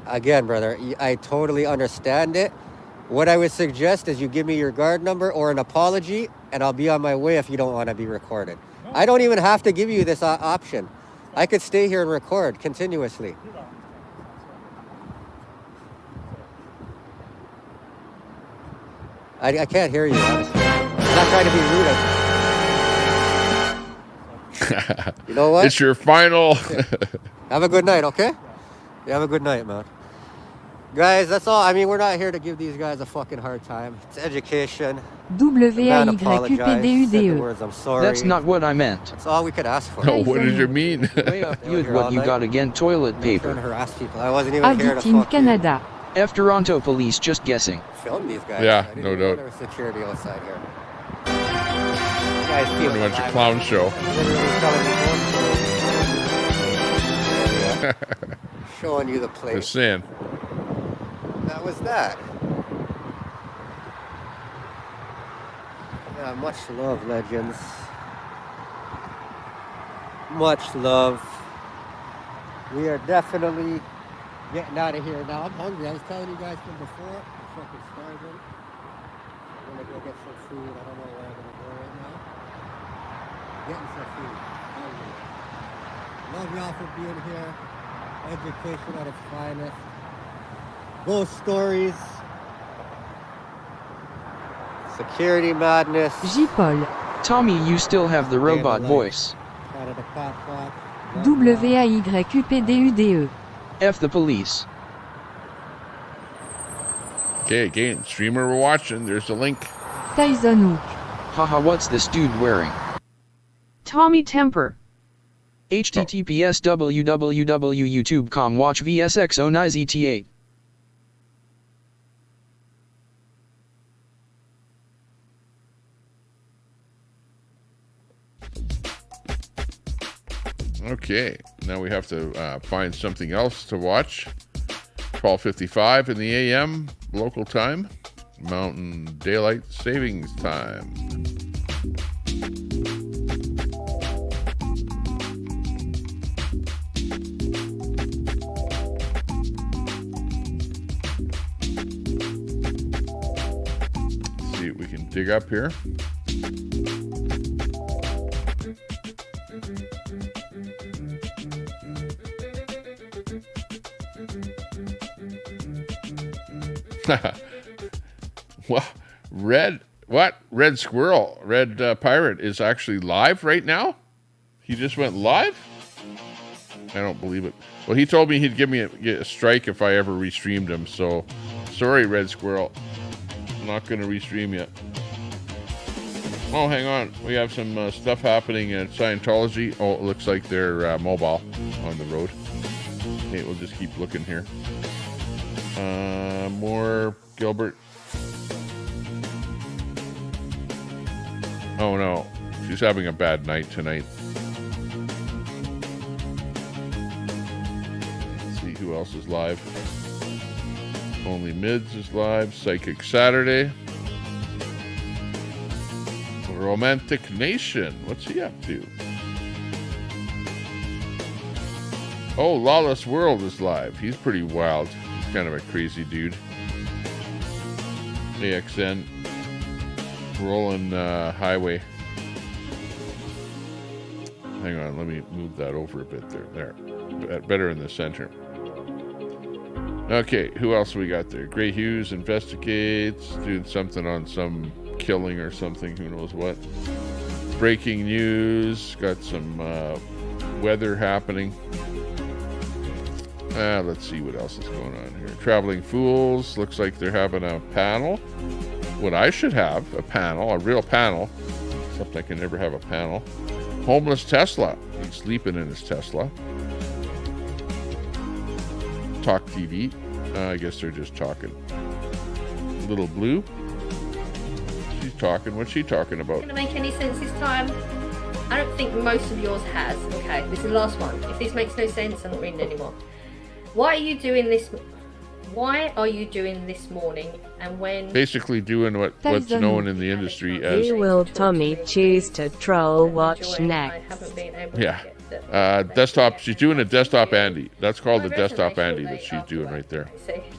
Again, brother, I totally understand it. What I would suggest is you give me your guard number or an apology, and I'll be on my way if you don't want to be recorded. I don't even have to give you this option. I could stay here and record continuously. I can't hear you, honestly. I'm not trying to be rude. You know what? It's your final. Have a good night, okay? You have a good night, man. Guys, that's all. I mean, we're not here to give these guys a fucking hard time. It's education. The man apologized, said the words, I'm sorry. That's not what I meant. That's all we could ask for. No, what did you mean? You'd what you got again, toilet paper. Trying to harass people. I wasn't even here to Audit in fuck you. Canada. F Toronto police just guessing. Film these guys. Yeah, I didn't no even know doubt. there was security outside here. You guys feel Pretty much a alive. clown show. Literally telling me one story. Showing you the place. Just saying. That was that. Yeah, much love, legends. Much love. We are definitely getting out of here now. I'm hungry. I was telling you guys from before. I'm fucking starving. I'm gonna go get some food. I don't know where I'm gonna go right now. Getting some food. Hungry. Love y'all for being here. Education at its finest. Ghost stories. Security madness. J-Paul. Tommy, you still have the robot voice. Canada Copwatch. WAYQPDUDE. F the police. Okay, again, streamer we're watching. There's the link. Tyson Hook. Haha, what's this dude wearing? Tommy Temper. https www.youtube.com watch vsx09zt8. Okay, now we have to find something else to watch. 12:55 in the AM, local time, Mountain Daylight Savings Time. Let's see what we can dig up here. Red Squirrel, Red Pirate is actually live right now? He just went live? I don't believe it. Well, he told me he'd give me a strike if I ever restreamed him, so sorry, Red Squirrel. I'm not going to restream yet. Oh, hang on. We have some stuff happening at Scientology. Oh, it looks like they're mobile on the road. Okay, we'll just keep looking here. More Gilbert. Oh no, she's having a bad night tonight. Let's see who else is live. Only Mids is live. Psychic Saturday. Romantic Nation. What's he up to? Oh, Lawless World is live. He's pretty wild. He's kind of a crazy dude. AXN. Rolling Highway. Hang on, let me move that over a bit there. There. Better in the center. Okay, who else we got there? Gray Hughes investigates, doing something on some killing or something, who knows what. Breaking news, got some weather happening. Let's see what else is going on here. Traveling Fools, looks like they're having a panel. What I should have, a panel, a real panel, except I can never have a panel. Homeless Tesla, he's sleeping in his Tesla. Talk TV, I guess they're just talking. Little Blue, she's talking. What's she talking about? It's going to make any sense this time? I don't think most of yours has. Okay, this is the last one. If this makes no sense, I'm not reading anymore. Why are you doing this? Why are you doing this morning? And when basically doing what's known in the industry as will Tommy choose to troll watch next? Yeah, desktop. She's doing a desktop Andy. That's called the desktop Andy that she's doing right there.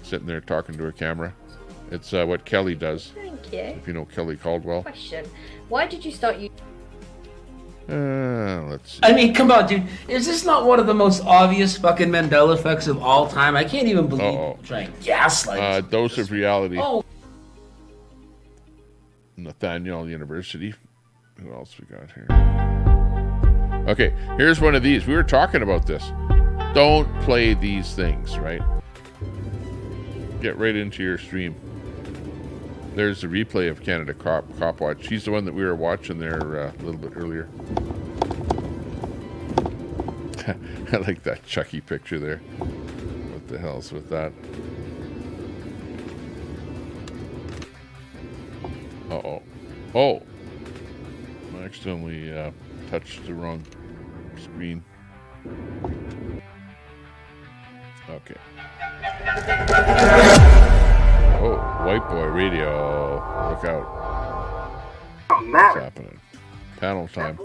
Sitting there talking to her camera. It's what Kelly does. Thank you. If you know Kelly Caldwell. Question: why did you start you? Let's see. I mean, come on, dude. Is this not one of the most obvious fucking Mandela effects of all time? I can't even believe you're trying to gaslight. Dose of Reality. Oh. Nathaniel University. Who else we got here? Okay, here's one of these. We were talking about this. Don't play these things, right? Get right into your stream. There's the replay of Canada Cop Watch. She's the one that we were watching there a little bit earlier. I like that Chucky picture there. What the hell's with that? Uh-oh. Oh! I accidentally touched the wrong screen. Okay. Oh, White Boy Radio. Look out. What's happening? Panel time.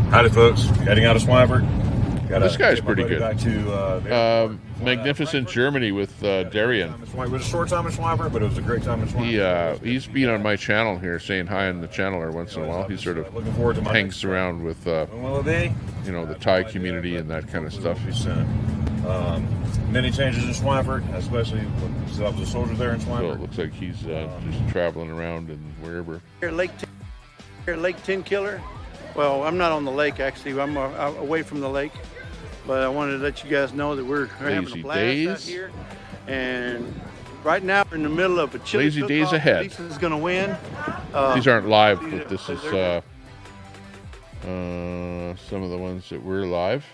Howdy, folks. Heading out of Swampert. This guy's pretty good. Back to magnificent Germany with Darian. It was a short time in Swampert, but it was a great time in Swampert. He's been on my channel here, saying hi on the channel every once in a while. He sort of hangs around with, you know, the Thai community and that kind of stuff. Many changes in Swampert, especially since I was a soldier there in Swampert. So it looks like he's just traveling around and wherever. Lake Tin Killer. Well, I'm not on the lake, actually. I'm away from the lake. But I wanted to let you guys know that we're having a blast out here. And right now we're in the middle of a chili Lazy Days ahead. Lisa's going to win. These aren't live, but this is Some of the ones that were live.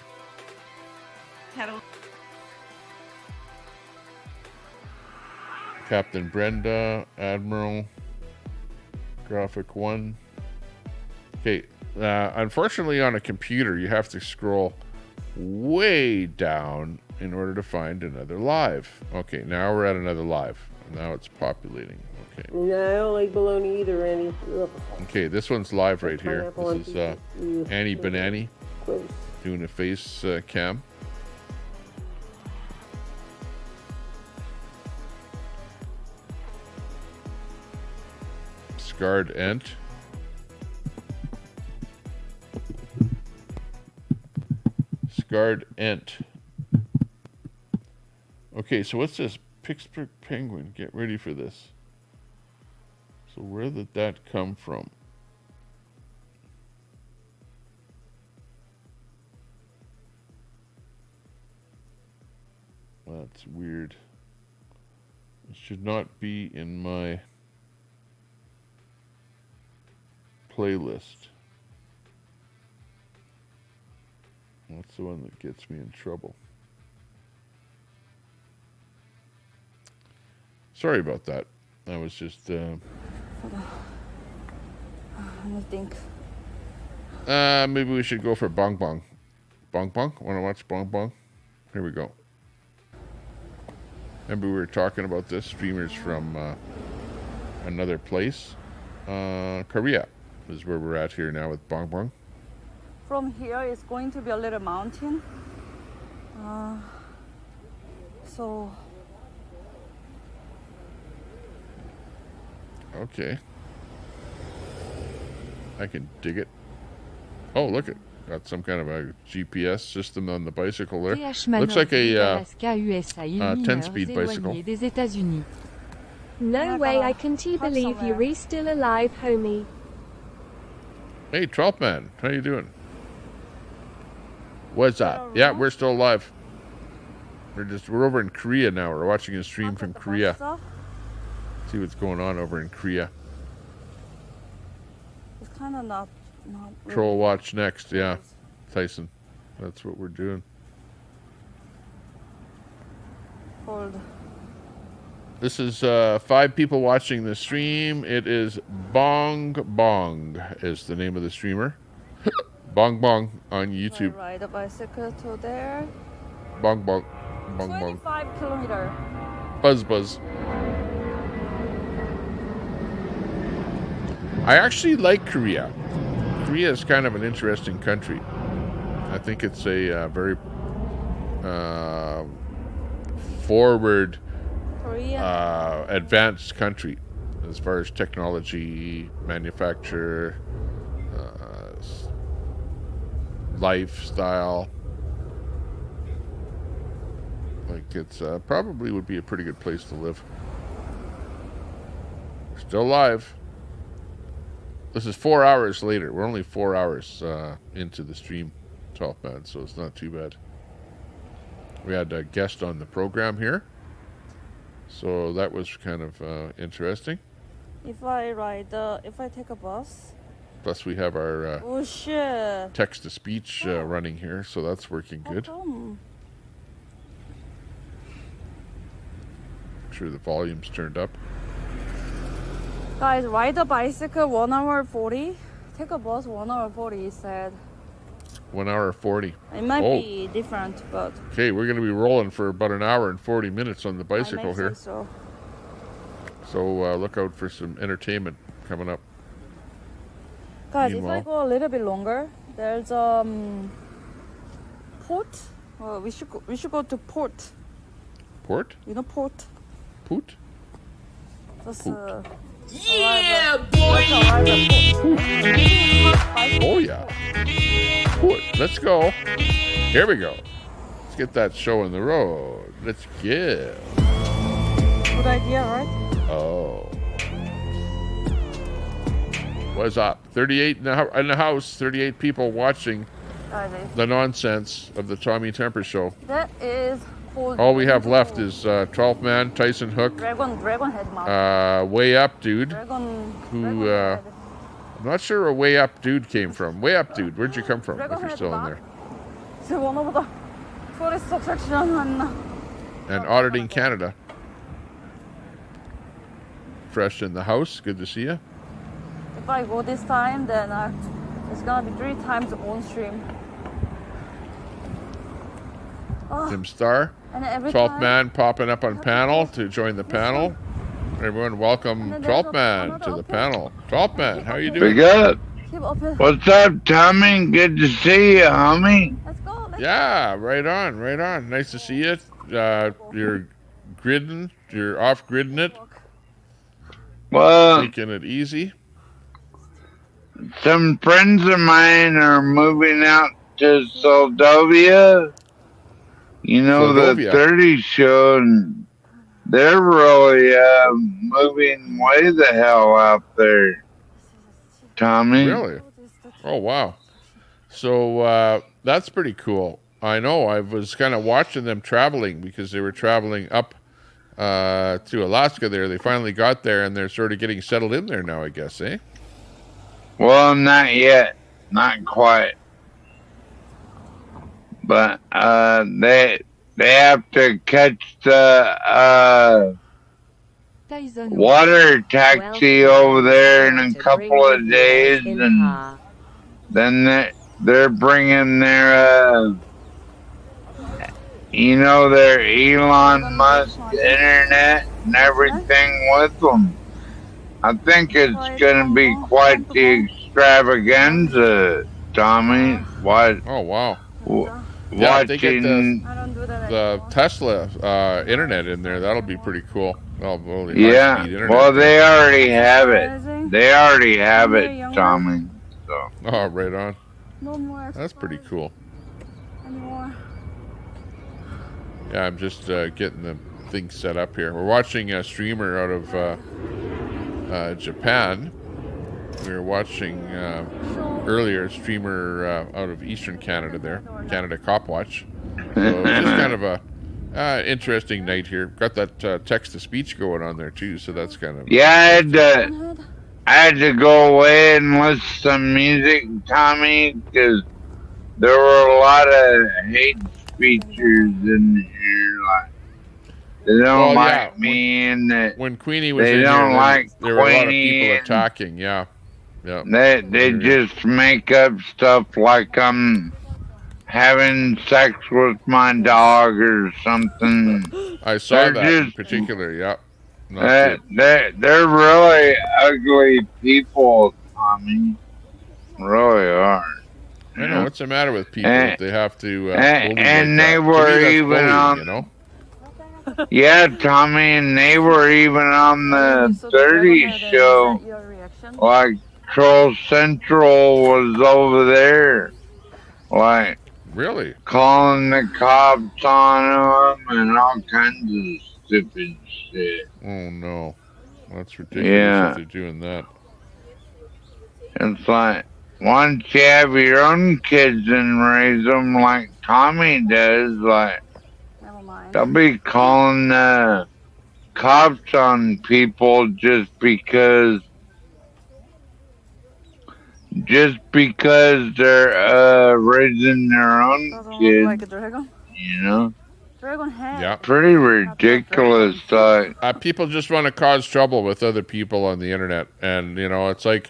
Captain Brenda, Admiral, Graphic 1. Okay, unfortunately on a computer you have to scroll way down in order to find another live. Okay, now we're at another live. Now it's populating. Okay. No, I don't like bologna either, Annie. Ugh. Okay, this one's live right here. This is Annie Banani doing a face cam. Scarred Ent. Scarred Ent. Okay, so what's this? Pittsburgh Penguin. Get ready for this. So where did that come from? That's weird. It should not be in my playlist. That's the one that gets me in trouble. Sorry about that. I was just I think. Maybe we should go for Bong Bong. Bong Bong? Want to watch Bong Bong? Here we go. Remember we were talking about this? Streamers from another place. Korea is where we're at here now with Bong Bong. From here, it's going to be a little mountain. So. Okay. I can dig it. Oh, look it. Got some kind of a GPS system on the bicycle there. Looks like a 10-speed bicycle. No way I can believe you're still alive, homie. Hey, 12th man. How you doing? What's up? Yeah, we're still alive. We're over in Korea now. We're watching a stream from Korea. See what's going on over in Korea. It's kind of not Troll watch next, yeah. Tyson. That's what we're doing. cold. This is 5 people watching the stream. It is Bong Bong is the name of the streamer. Bong Bong on YouTube. I ride a bicycle to there. Bong Bong. Bong 25 Bong. kilometer. Buzz Buzz. I actually like Korea. Korea is kind of an interesting country. I think it's a very forward, advanced country as far as technology, manufacture, lifestyle. Like it's probably would be a pretty good place to live. We're still live. This is 4 hours later. We're only 4 hours into the stream, 12th man, so it's not too bad. We had a guest on the program here, so that was kind of interesting. If I take a bus. Plus we have our text-to-speech running here, so that's working good. I'm sure the volume's turned up. Guys, ride a bicycle 1 hour 40. Take a bus 1 hour 40, he said. 1 hour 40. It might be different, but. Okay, we're going to be rolling for about an hour and 40 minutes on the bicycle here. So look out for some entertainment coming up. Guys, if I go a little bit longer, there's port. We should go to port. Port? You know port. Poot? Just, yeah, boy! Oh yeah. Port. Let's go. Here we go. Let's get that show on the road. Let's go. Good idea, right? Oh. What's up? 38 in the house. 38 people watching the nonsense of the Tommy Temper Show. That is cool. All we have left is 12th man, Tyson Hook. Dragon head mount. Way up, dude. Dragon who head. I'm not sure where Way Up Dude came from. Way Up Dude, where'd you come from if you're still in there? And Auditing Canada. Fresh in the house. Good to see you. If I go this time, then it's gonna be 3 times on stream. Tim Starr, And every 12th time- man popping up on panel to join the panel. Everyone, welcome 12th man to the panel. 12th man, how you doing? Big up. What's up, Tommy? Good to see you, homie. Yeah, right on, right on. Nice to see you. You're gridding, you're off gridding it. Well, taking it easy. Some friends of mine are moving out to Soldovia. You know, the Soldovia. 30 show, and they're really moving way the hell out there, Tommy. Really? Oh, wow. So that's pretty cool. I know. I was kind of watching them traveling because they were traveling up to Alaska there. They finally got there, and they're sort of getting settled in there now, I guess, eh? Well, not yet. Not quite. But they have to catch the water taxi over there in a couple of days, and then they're bringing their you know, their Elon Musk internet and everything with them. I think it's going to be quite the extravaganza, Tommy. What? Oh, wow. Yeah, they get the Tesla internet in there. That'll be pretty cool. Yeah, well, they already have it. They already have it, Tommy. So. Oh, right on. No more. That's pretty cool. Anymore. Yeah, I'm just getting the thing set up here. We're watching a streamer out of Japan. We were watching earlier a streamer out of Eastern Canada there, Canada Cop Watch. So it's just kind of a interesting night here. Got that text-to-speech going on there too, so that's kind of... Yeah, I had to go away and listen to some music, Tommy, because there were a lot of hate speeches in here. Like, they don't like me, and that when Queenie was they in don't here, like there were a lot of Queenie, people attacking. Yeah, yeah. They just make up stuff like I'm having sex with my dog or something. I saw that in particular. Yeah. They're really ugly people, Tommy. Really are. I know. What's the matter with people if they have to bully and like they that? were To me, that's even bullying, on, you know? Yeah, Tommy, and they were even on the 30 show. Like Troll Central was over there, like really calling the cops on them and all kinds of stupid shit. Oh no, that's ridiculous. Yeah. If they're doing that. It's like, once you have your own kids and raise them like Tommy does, like, they'll be calling the cops on people just because they're raising their own kids, you know? Yeah. Pretty ridiculous. People just want to cause trouble with other people on the internet. And, you know, it's like,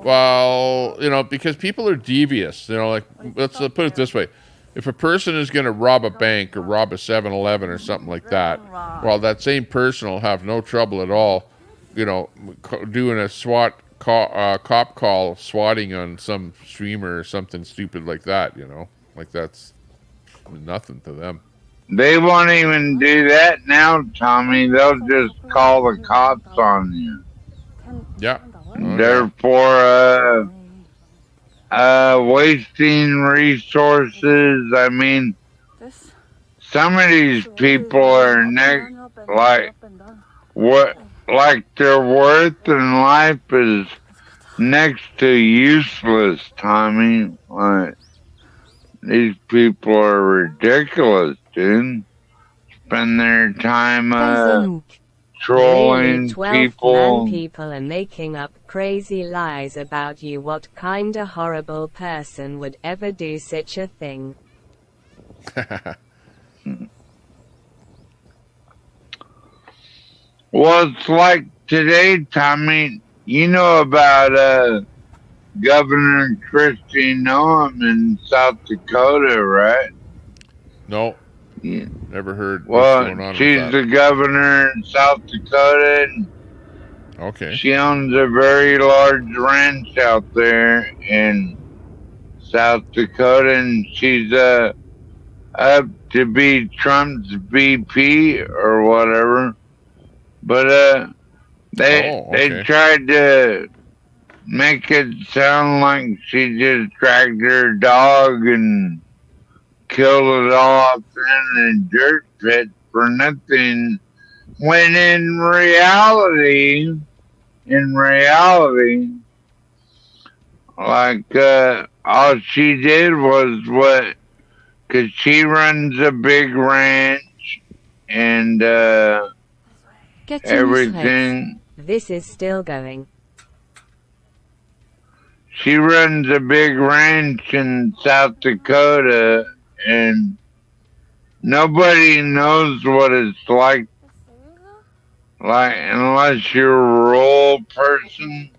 well, you know, because people are devious. You know, like, let's put it this way. If a person is going to rob a bank or rob a 7-Eleven or something like that, well, that same person will have no trouble at all, you know, doing a cop call, swatting on some streamer or something stupid like that, you know? Like, that's nothing to them. They won't even do that now, Tommy. They'll just call the cops on you. Yeah. Therefore, wasting resources. I mean, some of these people are like their worth in life is next to useless, Tommy. Like, these people are ridiculous, dude. Spend their time trolling 12 people. Man people are making up crazy lies about you. What kinda horrible person would ever do such a thing? Well, it's like today, Tommy. You know about Governor Christie Noem in South Dakota, right? No. Yeah. Never heard what's going on she's with the governor in South Dakota. And okay. She owns a very large ranch out there in South Dakota, and she's up to be Trump's VP or whatever. But they tried to make it sound like she just dragged her dog and killed it off in a dirt pit for nothing, when in reality, like all she did was because she runs a big ranch and everything. This is still going. She runs a big ranch in South Dakota, and nobody knows what it's like unless you're a rural person.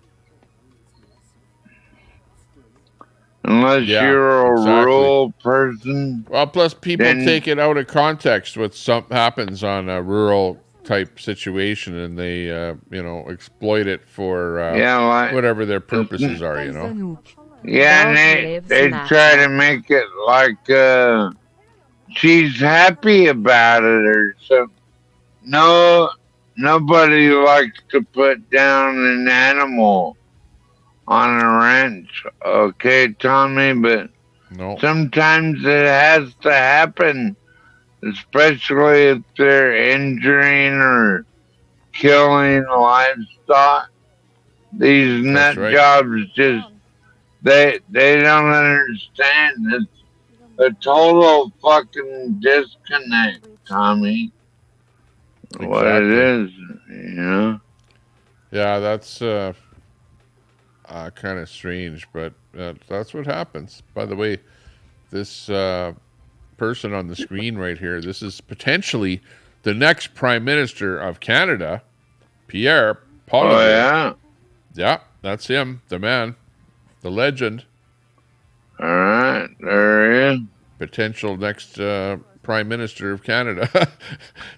Unless you're a rural person. Well, plus people take it out of context with something happens on a rural type situation, and they, exploit it for whatever their purposes are, Yeah, and they try to make it like she's happy about it or something. No, nobody likes to put down an animal on a ranch, okay, Tommy? But sometimes it has to happen, especially if they're injuring or killing livestock. These nut jobs just, they don't understand. It's a total fucking disconnect, Tommy. Exactly. What it is, Yeah, that's kind of strange, but that's what happens. By the way, this person on the screen right here, this is potentially the next Prime Minister of Canada, Pierre Poilievre. Oh, yeah? Yeah, that's him, the man, the legend. All right, there he is. Potential next Prime Minister of Canada.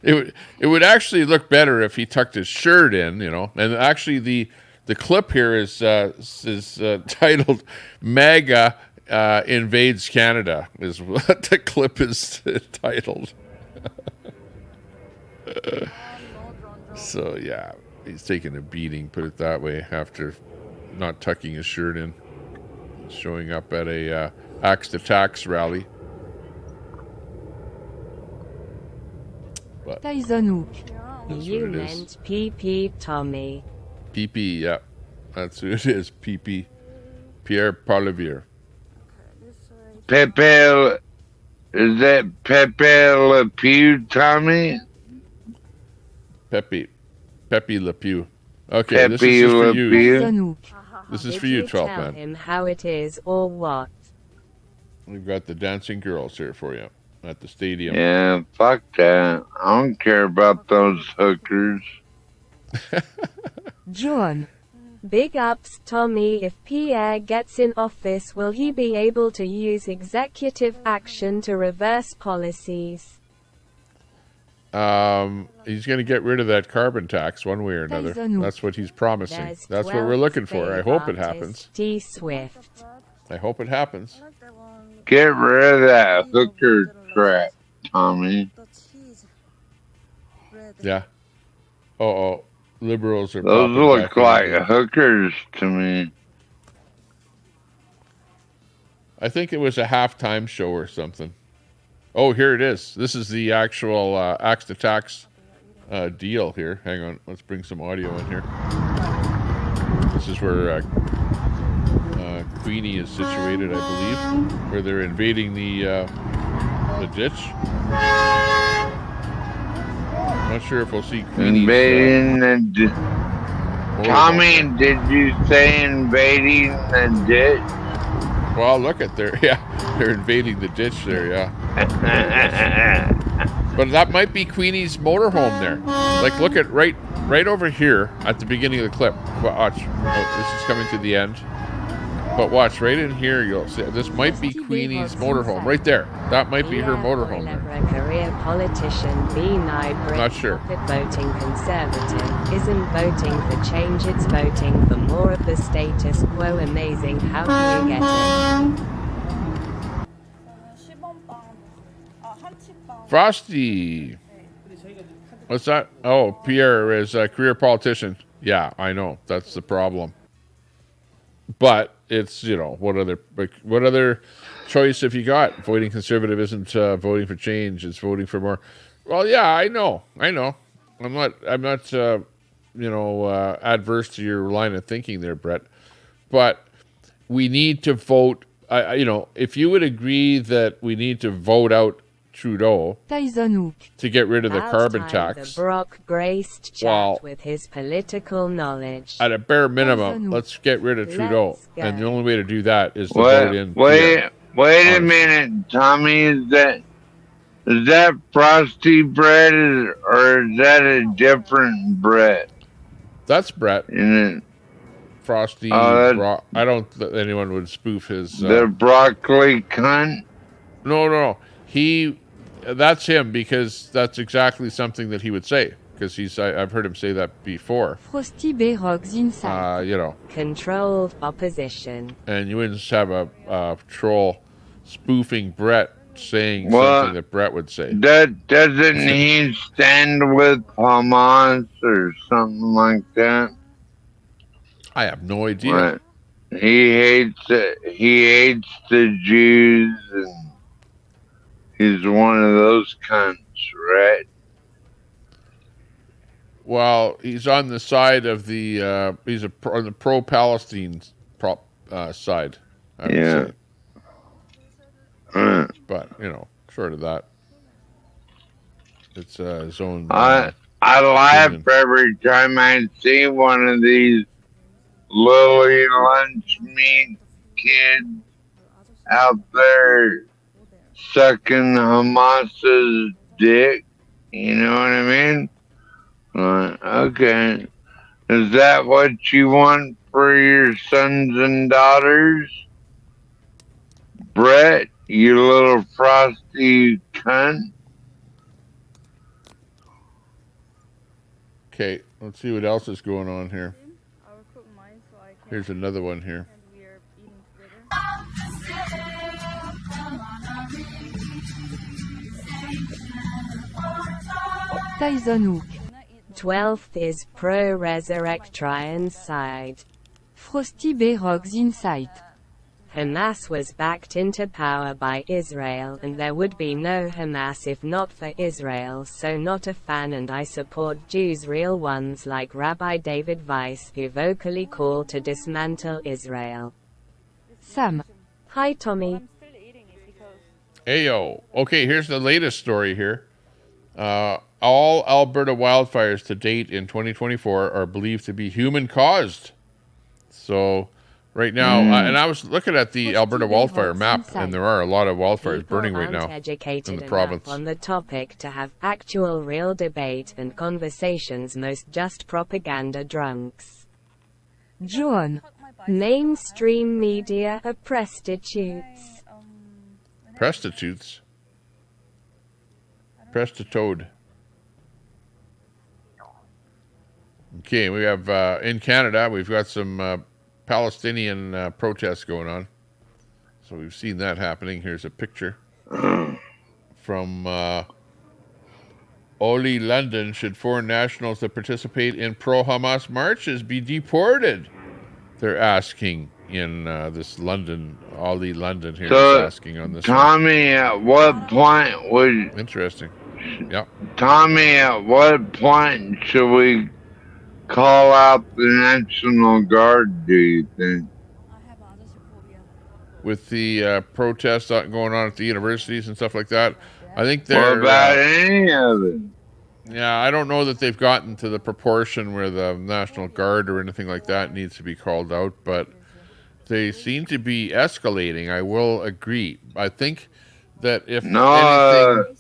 It would actually look better if he tucked his shirt in, and actually the clip here is titled "MAGA Invades Canada," is what the clip is titled. So yeah, he's taking a beating, put it that way, after not tucking his shirt in, showing up at a Axe to Tax rally. But you meant PP Tommy. PP, yeah. That's who it is, PP. Pierre Poilievre. Pepe, is that Pepe Le Pew, Tommy? Pepe Le Pew. Okay, this is for you. This is for you, 12 man. Tell him how it is or what. We've got the dancing girls here for you at the stadium. Yeah, fuck that. I don't care about those hookers. John. Big ups, Tommy. If Pierre gets in office, will he be able to use executive action to reverse policies? He's going to get rid of that carbon tax one way or another. That's what he's promising. That's what we're looking for. I hope it happens. T Swift. I hope it happens. Get rid of that hooker crap, Tommy. Yeah. Oh. Liberals are. Those look like hookers to me. I think it was a halftime show or something. Oh, here it is. This is the actual Axe to Tax deal here. Hang on. Let's bring some audio in here. This is where Queenie is situated, I believe, where they're invading the ditch. Not sure if we'll see Queenie's. Invading the Tommy, did you say invading the ditch? Well, look at there. Yeah, they're invading the ditch there. Yeah. But that might be Queenie's motorhome there. Like, look at right over here at the beginning of the clip. Watch. Oh, this is coming to the end. But watch, right in here, you'll see. This might be Queenie's motorhome. Right there. That might be her motorhome there. Career politician B. Nightbot. Not sure. Voting conservative isn't voting for change, it's voting for more of the status quo. Amazing. How do you get it? Frosty. What's that? Oh, Pierre is a career politician. Yeah, I know. That's the problem. But it's, you know, what other choice have you got? Voting conservative isn't voting for change. It's voting for more. Well, yeah, I know. I'm not adverse to your line of thinking there, Brett. But we need to vote. If you would agree that we need to vote out Trudeau to get rid of the carbon tax. The Brock graced chat with his political knowledge. At a bare minimum, let's get rid of Trudeau. And the only way to do that is to vote in. Wait a minute, Tommy. Is that Frosty bread or is that a different bread? That's Brett. Frosty. I don't think anyone would spoof his. The broccoli cunt? No. That's him, because that's exactly something that he would say. Because I've heard him say that before. Frosty Bayrock's inside. Controlled opposition. And you wouldn't have a troll spoofing Brett saying something that Brett would say. Doesn't he stand with Hamas or something like that? I have no idea. Right. He hates the Jews, and he's one of those cunts, right? Well, he's on the side of the on the pro-Palestine side, I would say. But short of that, it's his own. I laugh every time I see one of these lily lunch meat kids out there sucking Hamas's dick. You know what I mean? Okay. Is that what you want for your sons and daughters? Brett, you little frosty cunt. Okay, let's see what else is going on here. Here's another one here. Tyson Hook. 12th is pro-resurrect Trion's side. Frosty Bayrock's insight. Hamas was backed into power by Israel, and there would be no Hamas if not for Israel, so not a fan, and I support Jews, real ones like Rabbi David Weiss, who vocally call to dismantle Israel. Sam. Hi Tommy. Ayo. Okay, here's the latest story here. All Alberta wildfires to date in 2024 are believed to be human-caused. So right now, and I was looking at the Alberta wildfire map, and there are a lot of wildfires burning right now in the province. On the topic to have actual real debate and conversations, most just propaganda drunks. John. Mainstream media are prostitutes. Prostitutes? Prostitute. Okay, we have in Canada, we've got some Palestinian protests going on. So we've seen that happening. Here's a picture from Oli, London. Should foreign nationals that participate in pro-Hamas marches be deported? They're asking in this London, Oli, London here is asking on this. Tommy, at what point would... Interesting. Yep. Tommy, at what point should we call out the National Guard, do you think? With the protests going on at the universities and stuff like that, I think they're... What about any of it? Yeah, I don't know that they've gotten to the proportion where the National Guard or anything like that needs to be called out, but they seem to be escalating. I will agree. I think that if anything,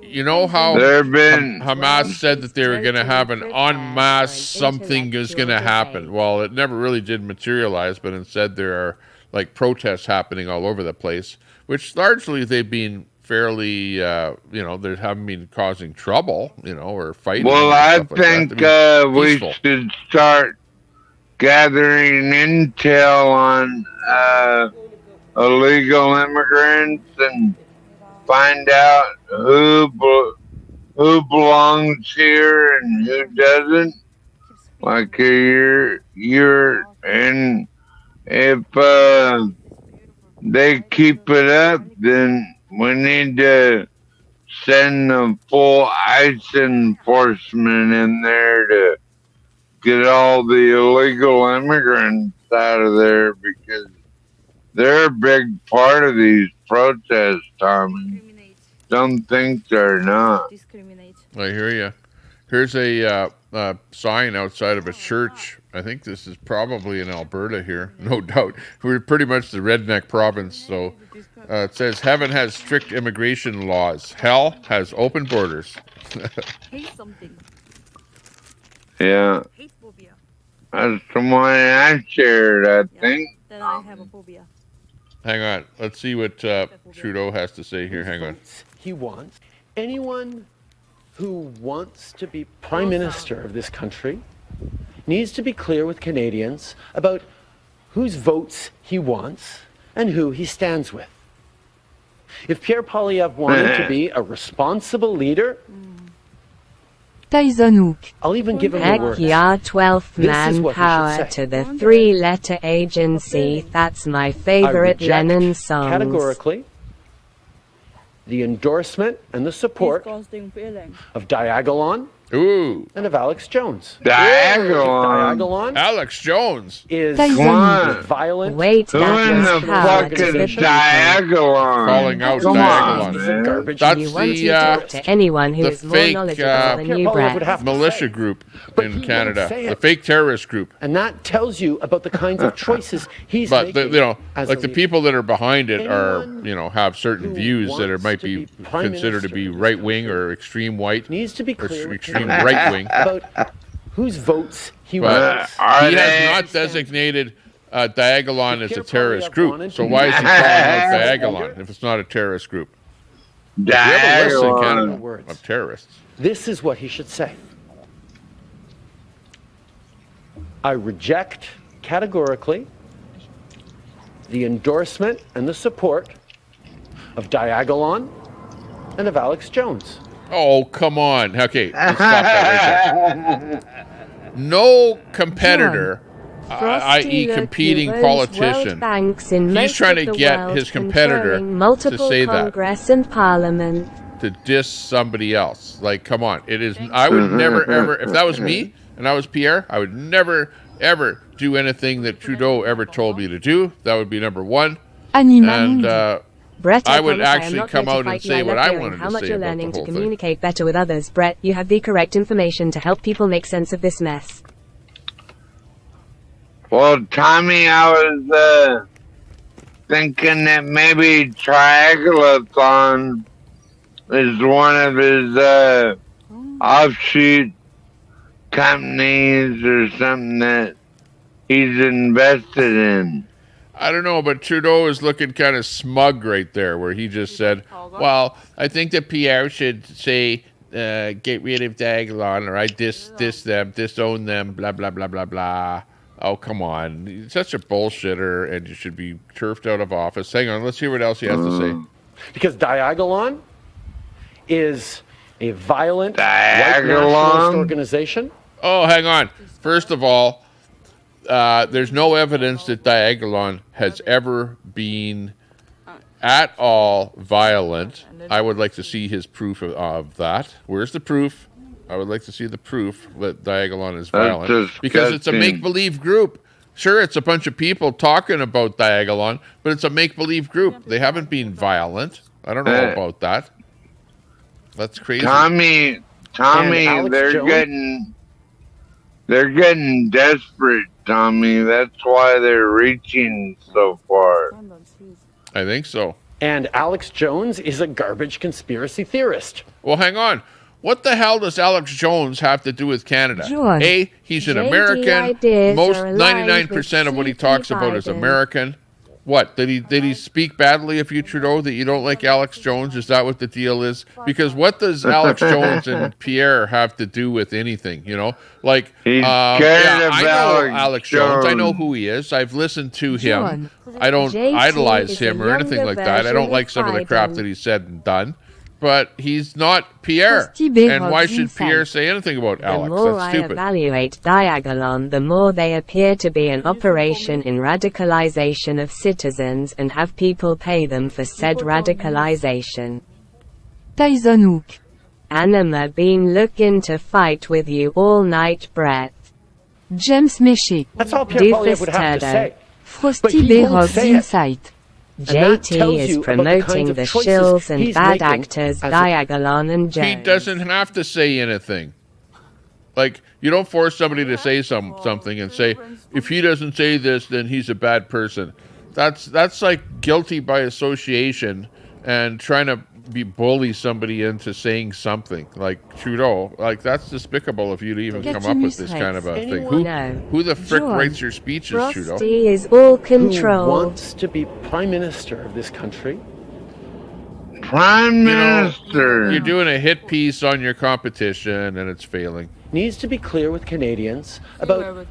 you know how Hamas said that they were going to have an en masse something is going to happen. Well, it never really did materialize, but instead there are like protests happening all over the place, which largely they've been fairly, they haven't been causing trouble, or fighting. Well, I think we should start gathering intel on illegal immigrants and find out who belongs here and who doesn't. Like and if they keep it up, then we need to send the full ICE enforcement in there to get all the illegal immigrants out of there, because they're a big part of these protests, Tommy. Some think they're not. I hear you. Here's a sign outside of a church. I think this is probably in Alberta here, no doubt. We're pretty much the redneck province, so it says, "Heaven has strict immigration laws. Hell has open borders." Yeah. That's the one I shared, I think. Then I have a phobia. Hang on. Let's see what Trudeau has to say here. Hang on. He wants anyone who wants to be Prime Minister of this country needs to be clear with Canadians about whose votes he wants and who he stands with. If Pierre Poilievre wanted to be a responsible leader, I'll even give him the words. Heck yeah, 12th manpower to the 3-letter agency. That's my favorite Lennon song. Categorically, the endorsement and the support of Diagolon and of Alex Jones. Diagolon. Alex Jones is violent. Wait, who in the fuck is Diagolon? Calling out Diagolon. Garbage. That's You want to talk to anyone who is more fake knowledgeable than you, Brett. militia group in Canada. The fake terrorist group. And that tells you about the kinds of choices he's making. But like the people that are behind it are, have certain views that might be considered to be right wing or extreme white. Needs to be clear. Extreme right wing. About whose votes he wants. He has not designated Diagolon as a terrorist group. So why is he calling out Diagolon if it's not a terrorist group? We have a list in Canada of terrorists. This is what he should say. I reject categorically the endorsement and the support of Diagolon and of Alex Jones. Oh, come on. Okay, let's stop that right there. No competitor, i.e. competing politician, he's trying to get his competitor to say Congress and Parliament. To diss somebody else. Like, come on. It is. I would never, ever, if that was me and I was Pierre, I would never, ever do anything that Trudeau ever told me to do. That would be number one. And, Brett, I would actually come out and say what I wanted to say about the whole thing. How much you're learning to communicate better with others, Brett. You have the correct information to help people make sense of this mess. Well, Tommy, I was thinking that maybe Triangulathon is one of his offshoot companies or something that he's invested in. I don't know, but Trudeau is looking kind of smug right there, where he just said, well, I think that Pierre should say, get rid of Diagolon, or I disown them, blah, blah, blah, blah, blah. Oh, come on. He's such a bullshitter, and you should be turfed out of office. Hang on, let's hear what else he has to say. Because Diagolon is a violent white nationalist organization. Oh, hang on. First of all, there's no evidence that Diagolon has ever been at all violent. I would like to see his proof of that. Where's the proof? I would like to see the proof that Diagolon is violent. Because it's a make-believe group. Sure, it's a bunch of people talking about Diagolon, but it's a make-believe group. They haven't been violent. I don't know about that. That's crazy. Tommy, they're getting desperate, Tommy. That's why they're reaching so far. I think so. And Alex Jones is a garbage conspiracy theorist. Well, hang on. What the hell does Alex Jones have to do with Canada? John. A, he's an American. Most 99% of what he talks about is American. What, did he speak badly of you, Trudeau, that you don't like Alex Jones? Is that what the deal is? Because what does Alex Jones and Pierre have to do with anything, you know? Like, I know Alex Jones. I know who he is. I've listened to him. I don't idolize him or anything like that. I don't like some of the crap that he said and done. But he's not Pierre. And why should Pierre say anything about Alex? The more That's stupid. I evaluate Diagolon, the more they appear to be an operation in radicalization of citizens and have people pay them for said radicalization. Tyson Hook. Anima been looking to fight with you all night, Brett. James Méché. That's all Pierre Poilievre would have to say. Frosty Berog's Insight. JT is promoting the shills and bad actors Diagolon and Jones. He doesn't have to say anything. Like, you don't force somebody to say something and say, if he doesn't say this, then he's a bad person. That's like guilty by association and trying to bully somebody into saying something. Like Trudeau, like that's despicable of you to even come up with this kind of a thing. Who the frick writes your speeches, Trudeau? Frosty is all control. Who wants to be Prime Minister of this country? Prime Minister. You're doing a hit piece on your competition and it's failing. Needs to be clear with Canadians about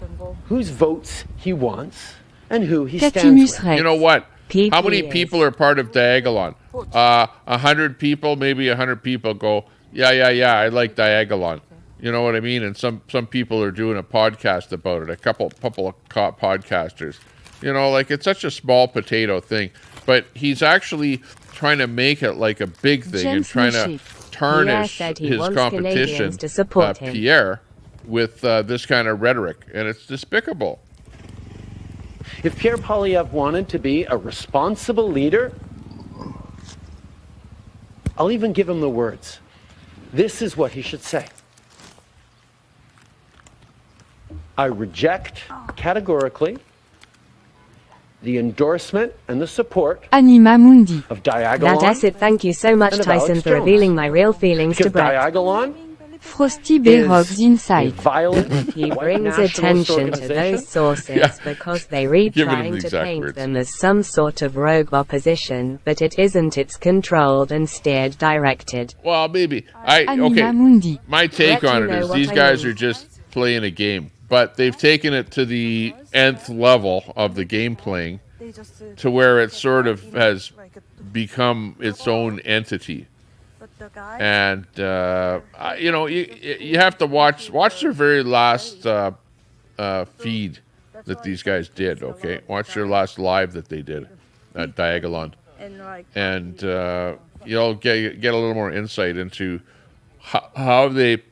whose votes he wants and who he stands with. You know what? How many people are part of Diagolon? 100 people, maybe 100 people go, yeah, I like Diagolon. You know what I mean? And some people are doing a podcast about it, a couple of podcasters. You know, like it's such a small potato thing. But he's actually trying to make it like a big thing and trying to tarnish his competition, Pierre, with this kind of rhetoric. And it's despicable. If Pierre Poilievre wanted to be a responsible leader, I'll even give him the words. This is what he should say. I reject categorically the endorsement and the support Anima Mundi of Diagolon. That's it. Thank you so much, Tyson, for revealing my real feelings to Brett. Diagolon Frosty Berog's Insight. He brings attention to those sources because they read trying to paint them as some sort of rogue opposition, but it isn't. It's controlled and steered, directed. Well, maybe. Okay, my take on it is these guys are just playing a game, but they've taken it to the nth level of the game playing to where it sort of has become its own entity. And you know, you have to watch their very last feed that these guys did. Okay, watch their last live that they did at Diagolon, and you'll get a little more insight into how they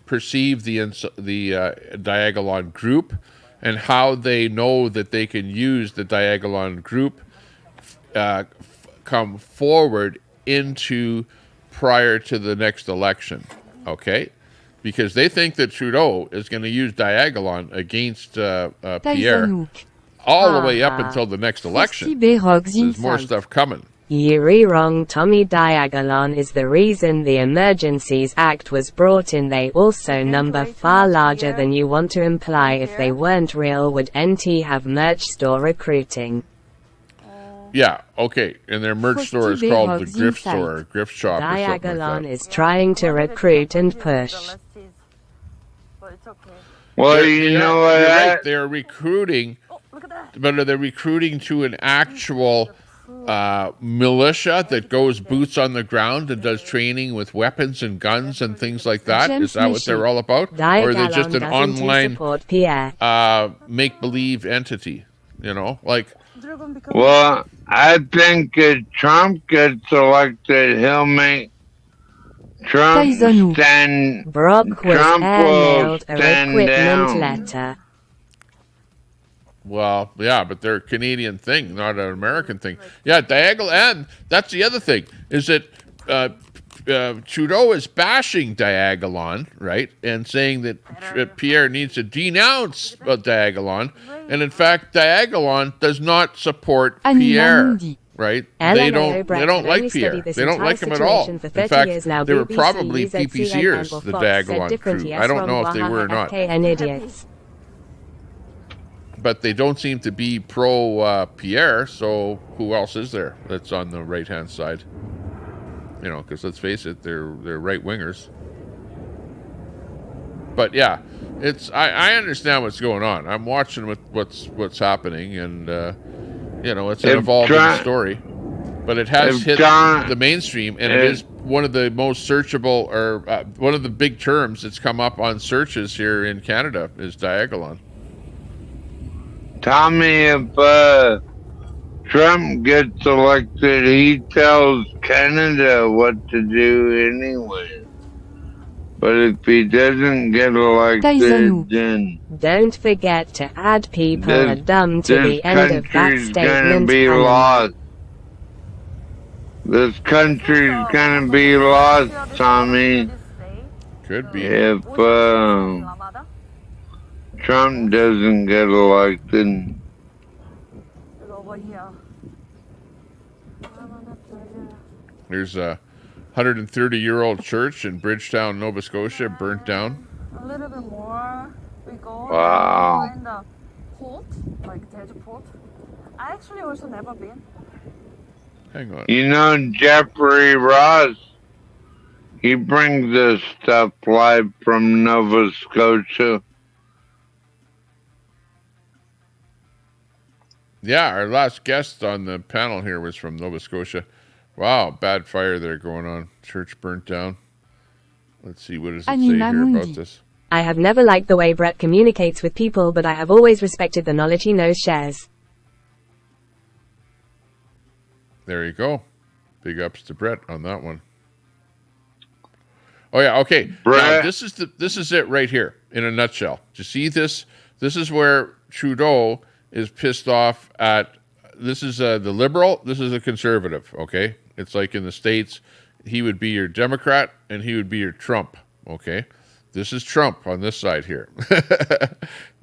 perceive the Diagolon group and how they know that they can use the Diagolon group come forward into prior to the next election, okay? Because they think that Trudeau is going to use Diagolon against Pierre all the way up until the next election. There's more stuff coming. You're wrong. Tommy Diagolon is the reason the Emergencies Act was brought in. They also number far larger than you want to imply. If they weren't real, would NT have merch store recruiting? Yeah, okay. And their merch store is called the Grift Store, or Grift Shop, or something like that. Diagolon is trying to recruit and push. Well, you know what? You're right. They're recruiting, but they're recruiting to an actual militia that goes boots on the ground and does training with weapons and guns and things like that. Is that what they're all about? Or are they just an online make-believe entity? You know, like... Well, I think if Trump gets elected, he'll make Trump stand. Brock was airmailed a equipment letter. Well, yeah, but they're a Canadian thing, not an American thing. Yeah, Diagolon, and that's the other thing, is that Trudeau is bashing Diagolon, right, and saying that Pierre needs to denounce Diagolon, and in fact, Diagolon does not support Pierre, right? They don't like Pierre. They don't like him at all. In fact, they were probably PPCers, the Diagolon crew. I don't know if they were or not. But they don't seem to be pro Pierre, so who else is there that's on the right-hand side? You know, because let's face it, they're right-wingers. But yeah, I understand what's going on. I'm watching what's happening, and you know, it's an evolving story. But it has hit the mainstream, and it is one of the most searchable, or one of the big terms that's come up on searches here in Canada is Diagolon. Tommy, if Trump gets elected, he tells Canada what to do anyway. But if he doesn't get elected, then... Don't forget to add people are dumb to the end of that statement. Gonna be lost. This country's gonna be lost, Tommy. Could be. If Trump doesn't get elected. There's a 130-year-old church in Bridgetown, Nova Scotia, burnt down. A little bit more. We go Wow. in the port, like Jeju port. I actually also never been. Hang on. You know Jeffrey Ross? He brings this stuff live from Nova Scotia. Yeah, our last guest on the panel here was from Nova Scotia. Wow, bad fire there going on. Church burnt down. Let's see, what does it say here about this? I have never liked the way Brett communicates with people, but I have always respected the knowledge he knows shares. There you go. Big ups to Brett on that one. Oh yeah, okay. Now, this is it right here in a nutshell. Do you see this? This is where Trudeau is pissed off at. This is the liberal. This is a conservative. Okay, it's like in the States, he would be your Democrat and he would be your Trump. Okay, this is Trump on this side here.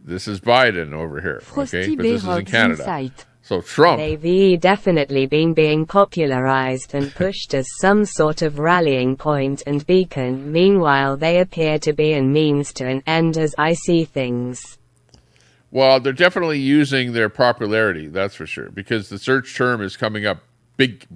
This is Biden over here. Okay, but this is in Canada. So Trump. They've definitely been being popularized and pushed as some sort of rallying point and beacon. Meanwhile, they appear to be a means to an end as I see things. Well, they're definitely using their popularity, that's for sure, because the search term is coming up big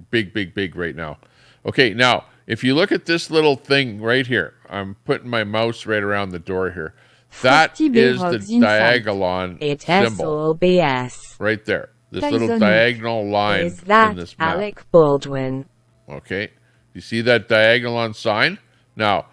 right now. Okay, now, if you look at this little thing right here, I'm putting my mouse right around the door here. That is the Diagolon symbol. All BS. Right there. This little diagonal line is that in this map. Alec Baldwin. Okay. You see that Diagolon sign? Now,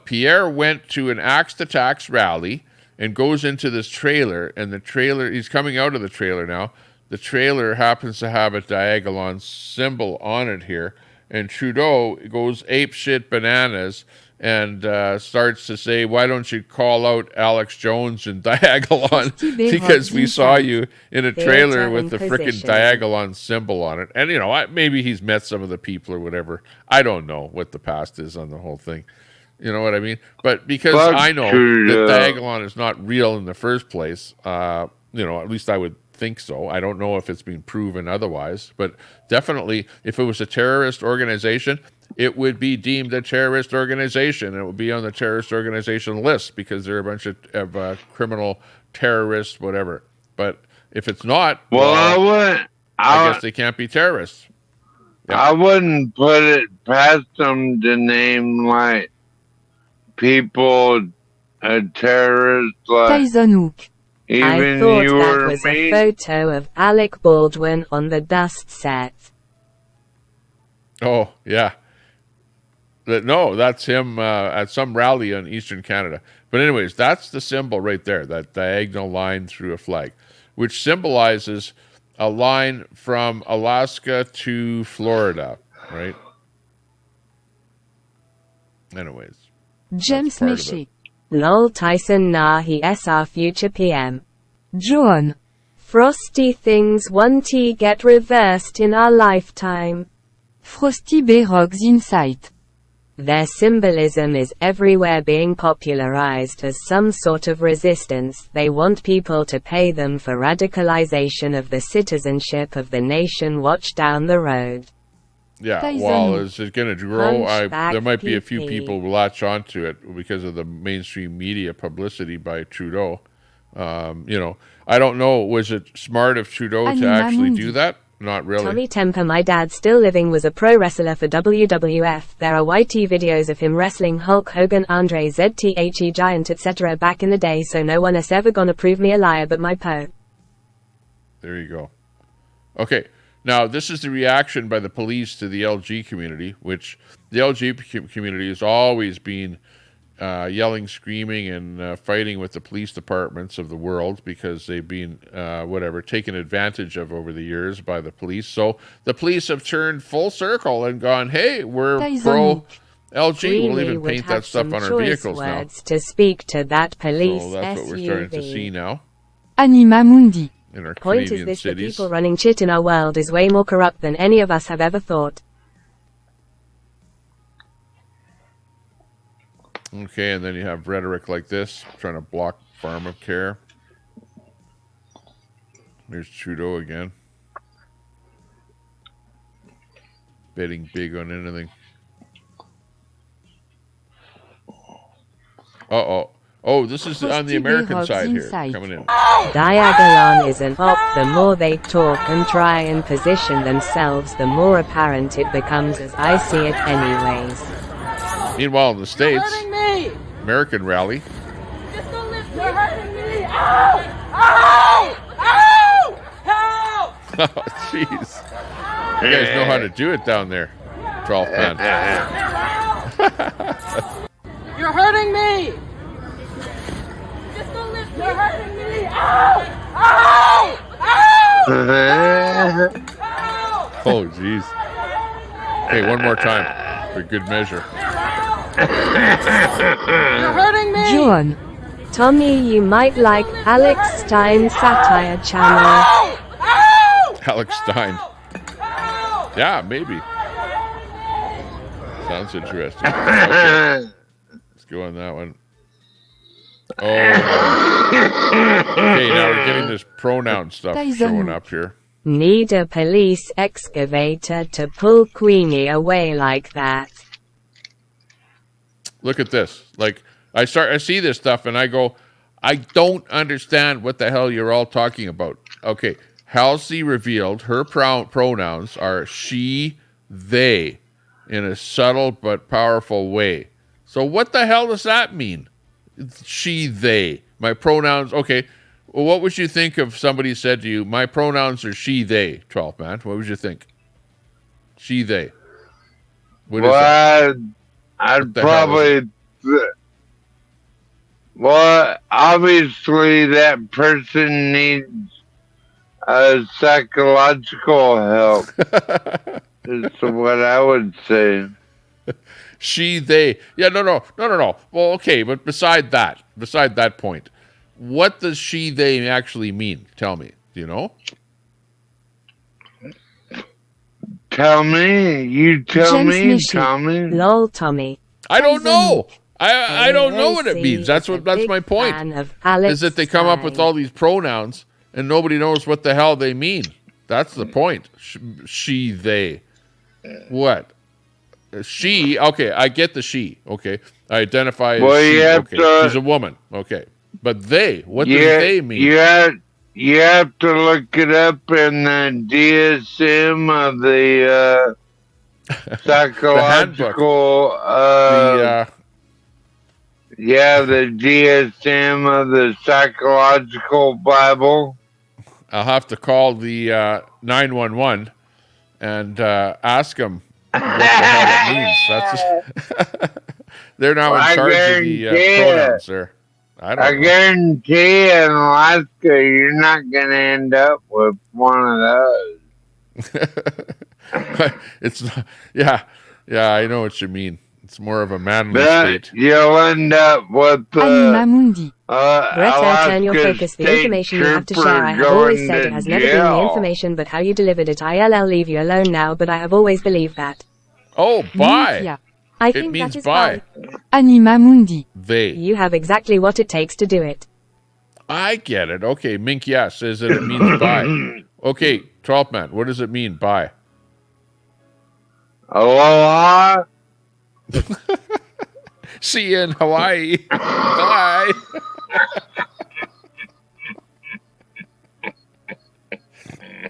Pierre went to an Axe to Tax rally and goes into this trailer, and the trailer, he's coming out of the trailer now. The trailer happens to have a Diagolon symbol on it here, and Trudeau goes apeshit bananas and starts to say, why don't you call out Alex Jones and Diagolon because we saw you in a trailer with the frickin' Diagolon symbol on it. And, you know, maybe he's met some of the people or whatever. I don't know what the past is on the whole thing. You know what I mean? But because I know that Diagolon is not real in the first place, you know, at least I would think so. I don't know if it's been proven otherwise, but definitely if it was a terrorist organization, it would be deemed a terrorist organization, and it would be on the terrorist organization list because they're a bunch of criminal terrorists, whatever. But if it's not, I guess they can't be terrorists. Yeah. I wouldn't put it past them to name like people a terrorist. Like even I thought you that or was me. a photo of Alec Baldwin on the dust set. Oh yeah. No, that's him at some rally in Eastern Canada. But anyways, that's the symbol right there, that diagonal line through a flag, which symbolizes a line from Alaska to Florida, right? Anyways. James Mishi. Lol Tyson Nahi SR Future PM. John. Frosty things 1T get reversed in our lifetime. Frosty Berogs Insight. Their symbolism is everywhere being popularized as some sort of resistance. They want people to pay them for radicalization of the citizenship of the nation. Watch down the road. Yeah, well, is it going to grow? There might be a few people who latch onto it because of the mainstream media publicity by Trudeau. You know, I don't know. Was it smart of Trudeau to actually do that? Not really. Tommy Temper, my dad still living, was a pro wrestler for WWF. There are YT videos of him wrestling Hulk Hogan, Andre ZTHE Giant, etc. back in the day, so no one is ever gonna prove me a liar but my po. There you go. Okay. Now, this is the reaction by the police to the LG community, which the LG community has always been yelling, screaming, and fighting with the police departments of the world because they've been, taken advantage of over the years by the police. So the police have turned full circle and gone, hey, we're pro LG. We'll even paint that stuff on our vehicles now. To speak to that police so that's what we're starting to see now. Anima Mundi. In our Point Canadian is this: cities. the people running shit in our world is way more corrupt than any of us have ever thought. Okay, and then you have rhetoric like this, trying to block pharmacare. There's Trudeau again. Betting big on anything. Uh-oh. Oh, this is on the American side here, coming in. Diagolon is an op. The more they talk and try and position themselves, the more apparent it becomes, as I see it anyways. Meanwhile, in the States, American rally. You're hurting me! Ow! Ow! Ow! Help! Oh, jeez. You guys know how to do it down there, 12 man. You're hurting me! You're hurting me! Ow! Ow! Ow! Oh, jeez. Okay, one more time for good measure. You're hurting me! John. Tommy, you might like Alex Stein satire channel. Alex Stein. Yeah, maybe. Sounds interesting. Okay. Let's go on that one. Oh. Okay, now we're getting this pronoun stuff showing up here. Need a police excavator to pull Queenie away like that. Look at this. Like, I see this stuff and I go, I don't understand what the hell you're all talking about. Okay, Halsey revealed her pronouns are she, they, in a subtle but powerful way. So what the hell does that mean? She, they. My pronouns, okay. Well, what would you think if somebody said to you, my pronouns are she, they, 12 man? What would you think? She, they. What is that? I'd probably... Well, obviously that person needs psychological help. Is what I would say. She, they. Yeah, no. Well, okay, but beside that point, what does she, they actually mean? Tell me. Do you know? Tell me. You tell me, Tommy. Lol, Tommy. I don't know. I don't know what it means. That's my point. Is that they come up with all these pronouns and nobody knows what the hell they mean. That's the point. She, they. What? She, okay, I get the she, okay. I identify as she, okay. She's a woman, okay. But they, what do they mean? You have to look it up in the DSM of the psychological, the DSM of the psychological Bible. I'll have to call the 911 and ask them what the hell it means. That's they're now in charge of the pronouns there. I guarantee in Alaska you're not going to end up with one of those. It's not, yeah, I know what you mean. It's more of a manly state. You'll end up with Brett, I'll turn your focus. The information you have to share, I have always said it has never been the information but how you delivered it. I'll leave you alone now, but I have always believed that. Oh, bye. I It think means that is bye. Anima Mundi. They. You have exactly what it takes to do it. I get it. Okay, Mink, yeah, says that it means bye. Okay, 12th man, what does it mean, bye? Aloha. See you in Hawaii. Bye.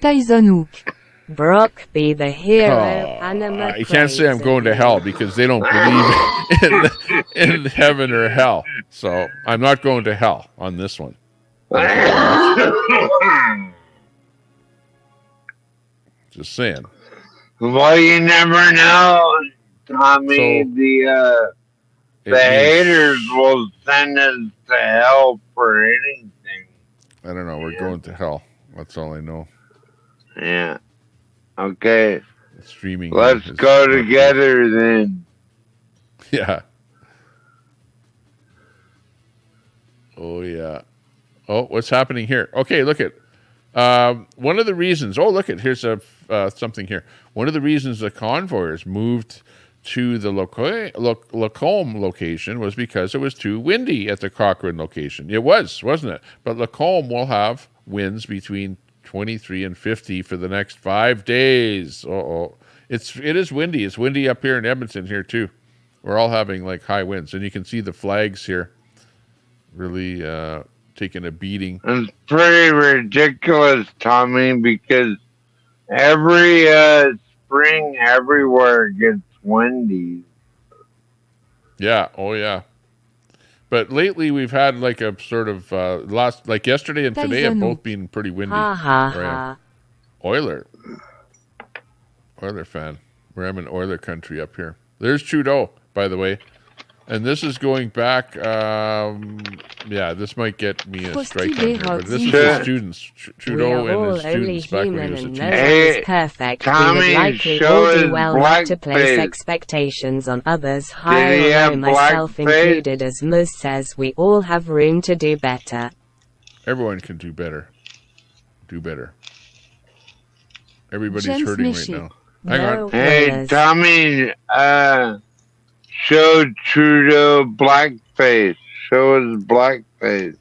Tyson Hook. Brock be the hero. I can't say I'm going to hell because they don't believe in heaven or hell. So I'm not going to hell on this one. Just saying. Well, you never know, Tommy. So, the haters will send us to hell for anything. I don't know. We're going to hell. That's all I know. Yeah. Okay. Streaming. Let's go together then. Yeah. Oh, yeah. Oh, what's happening here? Okay, look at one of the reasons. Oh, look at here's something here. One of the reasons the convoyers moved to the Lacombe location was because it was too windy at the Cochrane location. It was, wasn't it? But Lacombe will have winds between 23 and 50 for the next 5 days. It is windy. It's windy up here in Edmonton here too. We're all having like high winds, and you can see the flags here really taking a beating. It's pretty ridiculous, Tommy, because every spring everywhere gets windy. Yeah. Oh, yeah. But lately we've had like a sort of like yesterday and today have both been pretty windy. Oiler fan. Where I'm in Oiler country up here. There's Trudeau, by the way. And this is going back, this might get me a strike on here, but this is the students. Trudeau and his students back when he was a teacher. Hey, perfect. Tommy, we would likely show all his do well black not to place face. expectations on others, Did high he or have low, black myself face? included, as Moose says, we all have room to do better. Everyone can do better. Do better. Everybody's James hurting Michi. right now. Hang on. Hey, Tommy, show Trudeau blackface. Show his blackface.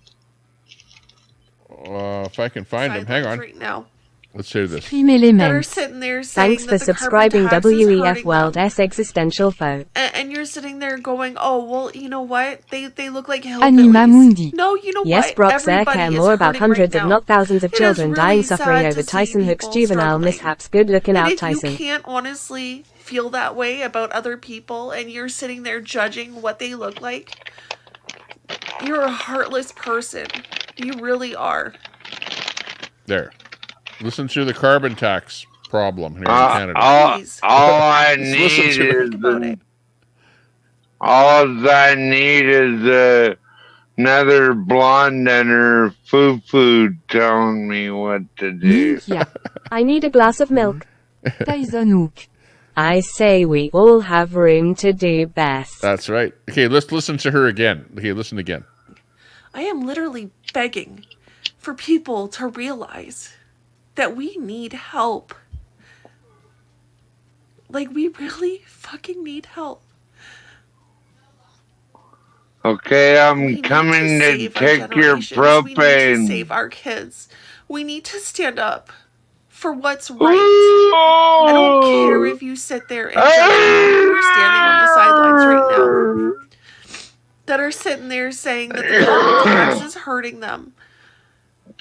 If I can find him, hang on. Right now. Let's hear this. That are sitting there saying Thanks that for the subscribing carbon tax is WEF hurting World them. S Existential Foe. And you're sitting there going, oh, well, you know what? They look like Anima hillbillies. Mundi. No, you know Yes, what? Brock Sir Everybody care is more about hurting hundreds right if now. not thousands of It is children really dying suffering sad over to see Tyson Hook's people juvenile struggling. mishaps. Good looking And out, if Tyson. you can't honestly feel that way about other people and you're sitting there judging what they look like, you're a heartless person. You really are. There. Listen to the carbon tax problem here in Canada. All I Just need listen is another blonde and her foo-foo telling me what to do. Yeah. I need a glass of milk. Tyson Hook. I say we all have room to do best. That's right. Okay, let's listen to her again. Okay, listen again. I am literally begging for people to realize that we need help. Like, we really fucking need help. Okay, We I'm need coming to save our take your generations. We need to propane. save our kids. We need to stand up for what's right. I don't care if you sit there and judge people who are standing on the sidelines right now that are sitting there saying that the carbon tax is hurting them.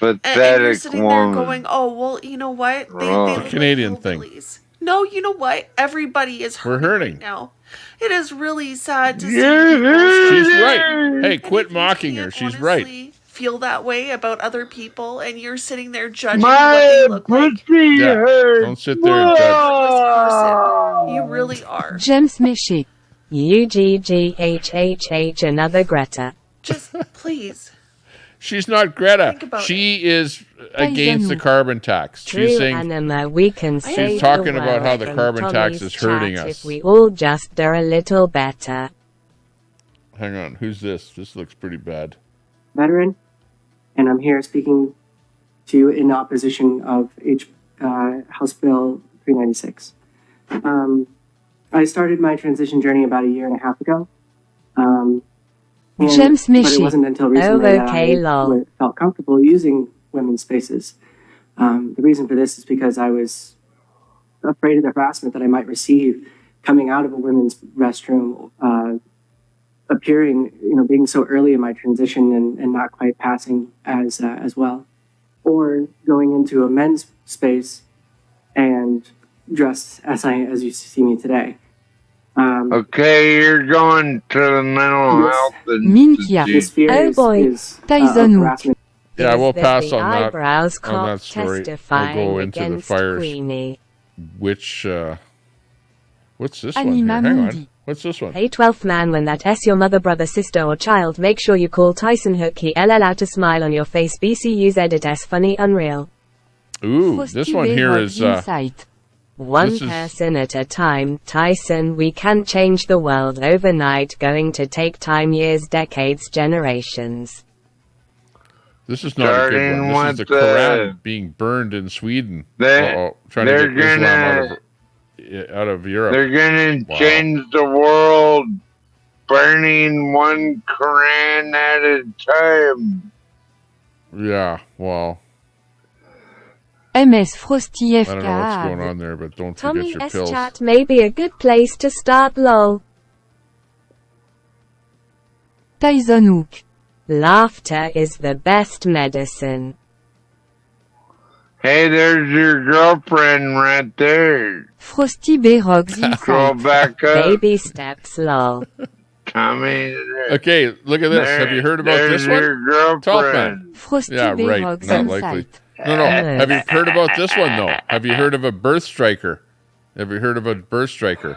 And you're Pathetic sitting there woman. going, oh, well, you know what? They The look Canadian like thing. hillbillies. No, you know what? Everybody is We're hurting hurting. right now. It is really sad to see She's people right. Hey, quit mocking her. She's right. feel that way about other people, and you're sitting there judging My what they look like. pussy Yeah, hurts. don't sit there and judge. Person. You really are. James Michi. UGGHHH another Greta. Just please. She's not Greta. Think about She is against the carbon tax. True She's saying anima, we can save she's talking the about how world the from carbon tax Tommy's is hurting chat us. If we all just do a little better. Hang on, who's this? This looks pretty bad. Veteran, and I'm here speaking to you in opposition of House Bill 396. I started my transition journey about 1.5 years ago. James but it wasn't until recently that I felt comfortable using women's spaces. The reason for this is because I was afraid of the harassment that I might receive coming out of a women's restroom, appearing, being so early in my transition and not quite passing as well, or going into a men's space and dressed as you see me today. Okay, you're going to the mental health institute. Oh boy, Tyson. Yeah, we'll pass on that story. Testifying we'll go into the fires. Queenie. Which, what's this one here? Hang on. What's this one? Hey 12th man, when that S your mother, brother, sister or child, make sure you call Tyson Hooky LL out a smile on your face. BCU's edit S funny unreal. Ooh, this one here is one person at a time. Tyson, we can't change the world overnight, going to take time, years, decades, generations. This is not a good one. This is the Quran being burned in Sweden. Trying to get Islam out of Europe. They're going to change the world, burning one Quran at a time. Yeah, well. MS Frosty FK. I don't know what's going on there, but don't Tommy forget your S pills. chat may be a good place to start. Lol. Tyson Hook. Laughter is the best medicine. Hey, there's your girlfriend right there. Frosty B rocks Go back up. Baby steps. Lol. Tommy. Okay, look at this. Have you heard about this one? Your girlfriend. Frosty yeah, B right. rocks Not likely. No. Have you heard about this one, though? Have you heard of a birth striker? Have you heard of a birth striker?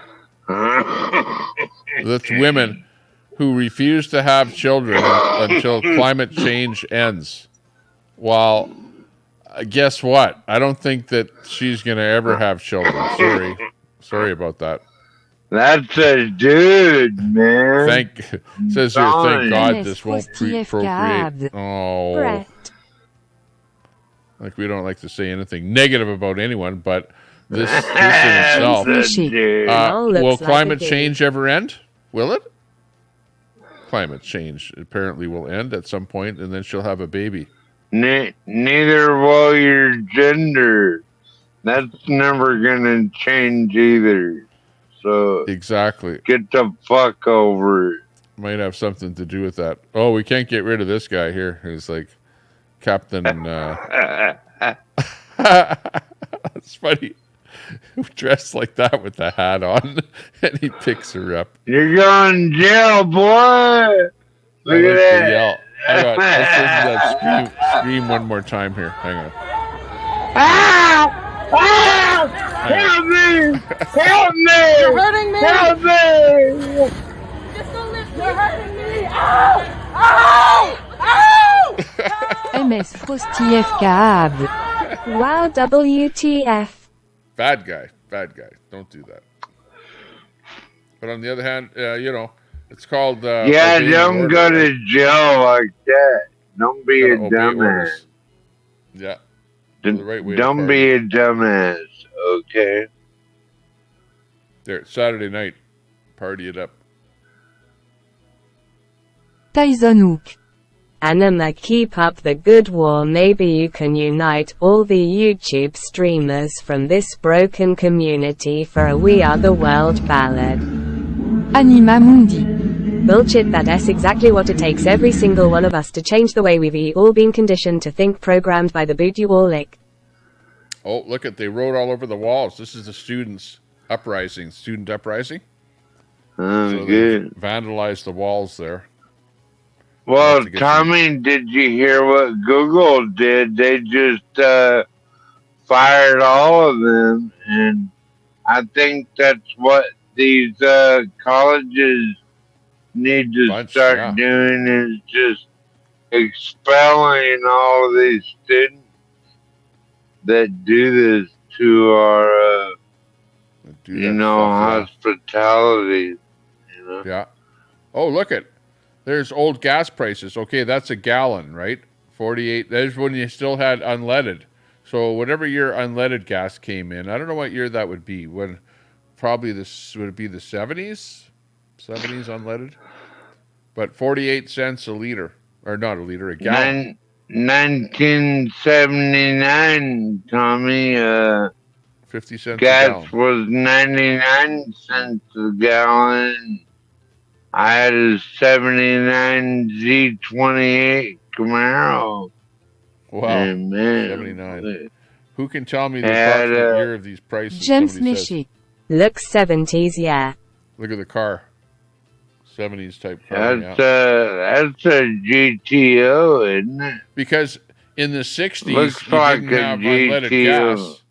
That's women who refuse to have children until climate change ends. Well, guess what? I don't think that she's going to ever have children. Sorry about that. That's a dude, man. Says here, thank God this won't procreate. Oh. Brett. Like, we don't like to say anything negative about anyone, but this in itself. Will climate change ever end? Will it? Climate change apparently will end at some point, and then she'll have a baby. Neither will your gender. That's never going to change either. So exactly. Get the fuck over it. Might have something to do with that. Oh, we can't get rid of this guy here. He's like Captain. It's funny. Dressed like that with the hat on, and he picks her up. You're going to jail, boy. Look at that. Yell. Hang on. Let's listen to that scream one more time here. Hang on. Ow! Ow! Help me! Help me! You're hurting me! Help me! You're hurting me! Ow! Ow! Ow! MS Frosty FK. Wow, WTF. Bad guy. Don't do that. But on the other hand, it's called... don't go to jail like that. Don't be a dumbass. Yeah. Don't be a dumbass, okay? There, Saturday night. Party it up. Tyson Hook. Anima, keep up the good war. Maybe you can unite all the YouTube streamers from this broken community for a We Are the World ballad. Anima Mundi. Bullshit, that's exactly what it takes, every single one of us, to change the way we've all been conditioned to think, programmed by the boot you all lick. Oh, look at, they wrote all over the walls. This is the student uprising. Oh, good. Vandalized the walls there. Well, Tommy, did you hear what Google did? They just fired all of them, and I think that's what these colleges need to start doing, is just expelling all of these students that do this to our, hospitality. Yeah. Oh, look at. There's old gas prices. Okay, that's a gallon, right? 48. There's when you still had unleaded. So whatever year unleaded gas came in, I don't know what year that would be. When probably this would be the 70s unleaded, but 48 cents a liter, or not a liter, a gallon. 1979, Tommy. 50 cents gas a gallon. was 99 cents a gallon. I had a 79 Z28 Camaro. Wow, and man, 79. Who can tell me the approximate year of these prices? James Michi. Look 70s, yeah. Look at the car. 70s type car. That's a GTO, isn't it? Because in the 60s, Looks you like didn't have unleaded GTO. gas.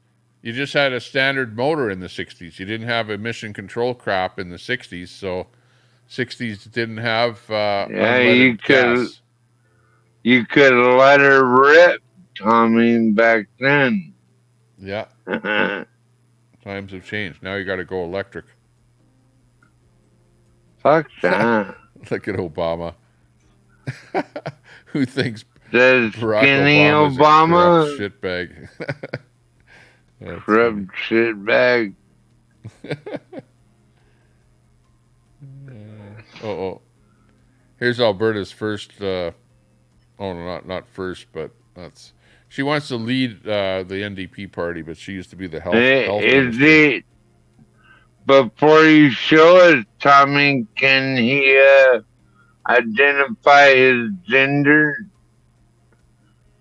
You just had a standard motor in the 60s. You didn't have emission control crap in the 60s, so 60s didn't have unleaded gas. You could let her rip, Tommy, back then. Yeah. Times have changed. Now you got to go electric. Fuck that. Look at Obama. Who thinks the Barack skinny Obama's a corrupt shitbag? Corrupt shitbag. Here's Alberta's first. Not first, but that's. She wants to lead the NDP party, but she used to be the health minister. Before you show us, Tommy, can he identify his gender?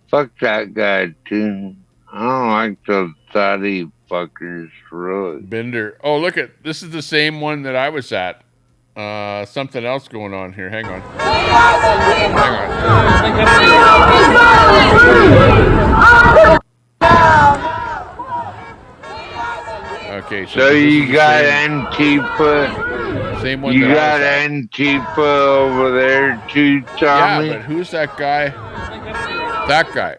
Fuck that guy, too. I don't like those Saudi fuckers, really. Bender. Oh, look at this is the same one that I was at. Something else going on here. Hang on. Okay, so you got Antifa. Same one. You got Antifa over there too, Tommy. Yeah, but who's that guy? That guy.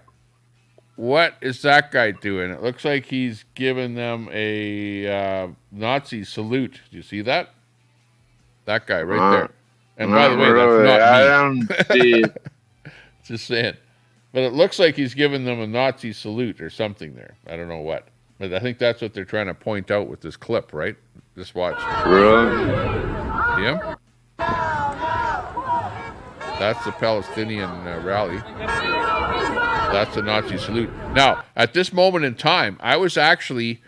What is that guy doing? It looks like he's giving them a Nazi salute. Do you see that? That guy right there. And by the way, really. that's not me. I don't see it. Just saying. But it looks like he's giving them a Nazi salute or something there. I don't know what. But I think that's what they're trying to point out with this clip, right? Just watch. Really? Yeah. That's the Palestinian rally. That's the Nazi salute. Now, at this moment in time, I was actually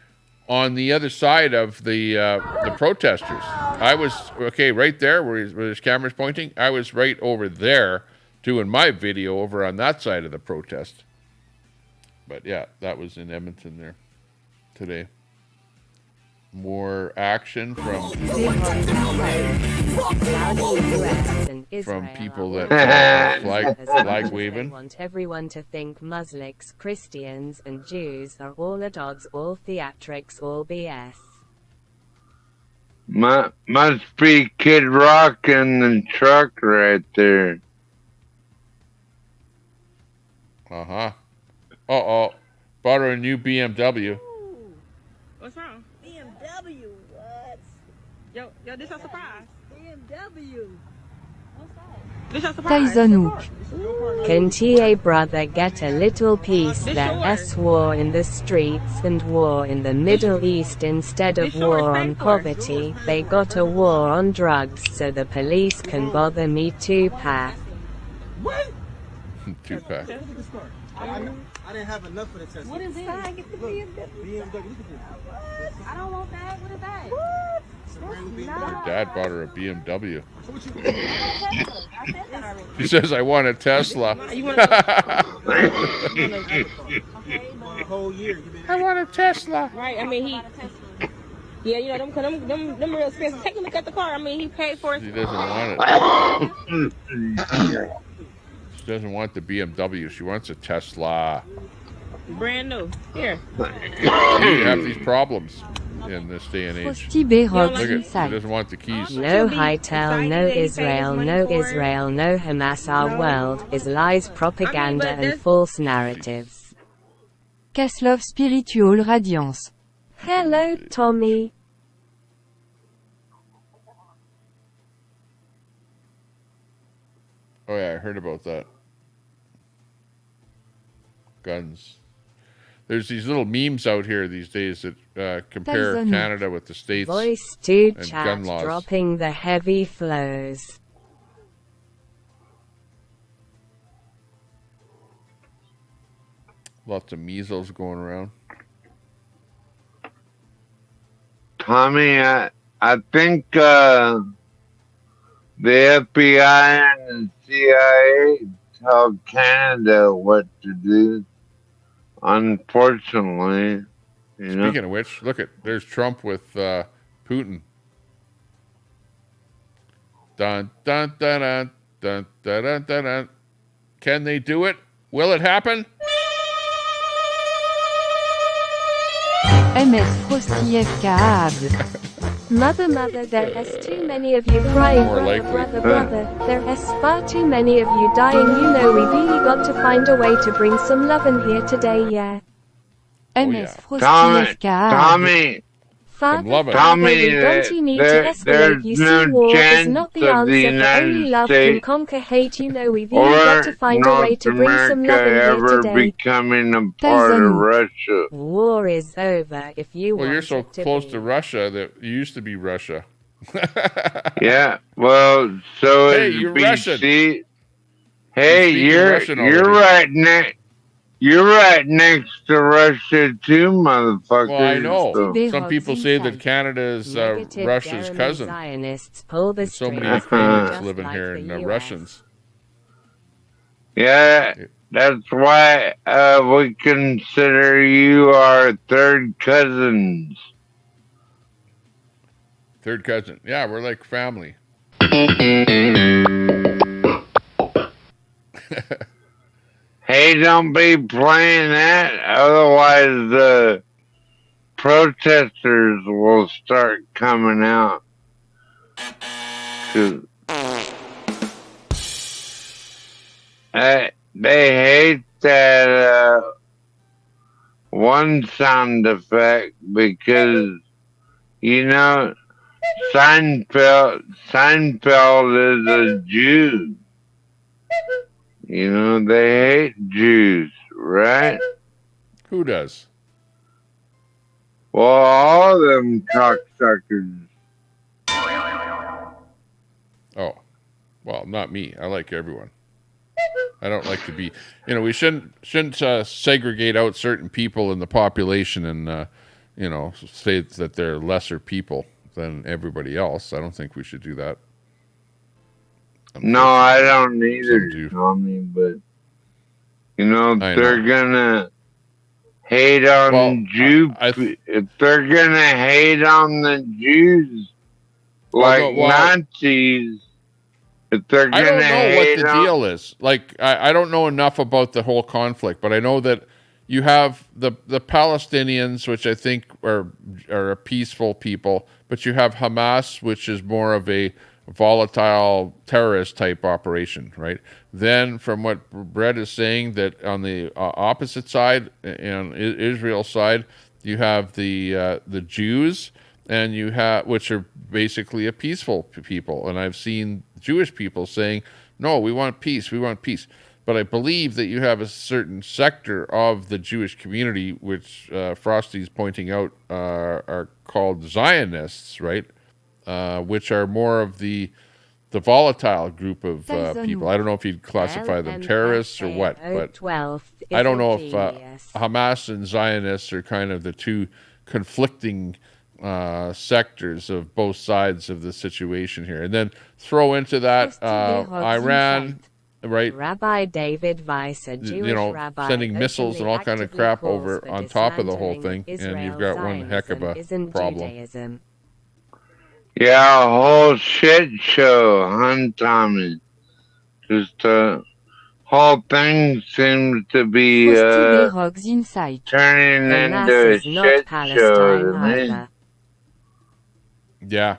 on the other side of the protesters. I was, right there where his camera's pointing. I was right over there doing my video over on that side of the protest. But yeah, that was in Edmonton there today. More action from people that flag waving. They want everyone to think Muslims, Christians, and Jews are all at odds, all theatrics, all BS. Must be Kid Rock in the truck right there. Uh-huh. Uh-oh. Bought her a new BMW. What's wrong? BMW, what? Yo, this a surprise. BMW. What's that? This a surprise. Tyson Hook. Can TA brother get a little piece? There's war in the streets and war in the Middle East instead of war on poverty. They got a war on drugs so the police can bother me 2-pack. What? 2-pack. I didn't have enough for the Tesla. What is it? I get the BMW. I don't want that. What is that? What? Her dad bought her a BMW. She says, I want a Tesla. I want a Tesla. Right, I mean, he... Yeah, you know, them real expensive. Take a look at the car. I mean, he paid for it. She doesn't want it. She doesn't want the BMW. She wants a Tesla. Brand new. Here. You have these problems in this day and age. Look at, she doesn't want the keys. No Hightel, no Israel, no Israel, no Hamas. Our world is lies, propaganda, and false narratives. Kaslov Spiritual Radiance. Hello, Tommy. Oh yeah, I heard about that. Guns. There's these little memes out here these days that compare Canada with the States Voice to and chat, gun laws. dropping the heavy flows. Lots of measles going around. Tommy, I think the FBI and the CIA tell Canada what to do. Unfortunately, Speaking of which, look there's Trump with Putin. Dun dun dun dun dun dun dun dun. Dun. Can they do it? Will it happen? MS Frosty Mother, there is too many of you crying, brother. There is far too many of you dying. You know we really got to find a way to bring some love in here today, yeah. MS Frosty Tommy. Tommy, don't you need to escalate? You see, war is not the answer, but only love can conquer hate. You know we've really got to find a way to bring some love in here today. Becoming a part of Russia. War is over if you want. Well, you're so close to Russia that you used to be Russia. Yeah, well, so hey, is you're BC. Russian. Hey, you're right next. You're right next to Russia too, motherfucker. Well, I know. So. Some people say that Canada is Russia's cousin. Zionists pull the so many strings Ukrainians living like here and Russians. Yeah, that's why we consider you our third cousins. Third cousin. Yeah, we're like family. Hey, don't be playing that. Otherwise, the protesters will start coming out. They hate that one sound effect because, Seinfeld is a Jew. They hate Jews, right? Who does? Well, all of them cocksuckers. Oh, well, not me. I like everyone. I don't like to be, we shouldn't segregate out certain people in the population and, say that they're lesser people than everybody else. I don't think we should do that. No, I don't either, Tommy, but, they're gonna hate on if they're gonna hate on the Jews like Nazis, if they're gonna I don't know what the on... deal is. Like, I don't know enough about the whole conflict, but I know that you have the Palestinians, which I think are a peaceful people, but you have Hamas, which is more of a volatile terrorist type operation, right? Then from what Brett is saying, that on the opposite side, on Israel's side, you have the Jews, and you have, which are basically a peaceful people. And I've seen Jewish people saying, no, we want peace. But I believe that you have a certain sector of the Jewish community, which Frosty's pointing out are called Zionists, right? Which are more of the volatile group of people. I don't know if you'd classify them terrorists or what, but I don't know if Hamas and Zionists are kind of the two conflicting sectors of both sides of the situation here. And then throw into that Iran, right? Rabbi David Weiss, a Jewish rabbi, sending missiles and all kind of crap over on top of the whole thing, and you've got one heck of a problem. Judaism. Yeah, a whole shit show, huh, Tommy? Just whole thing seems to be turning into a shit show. Yeah,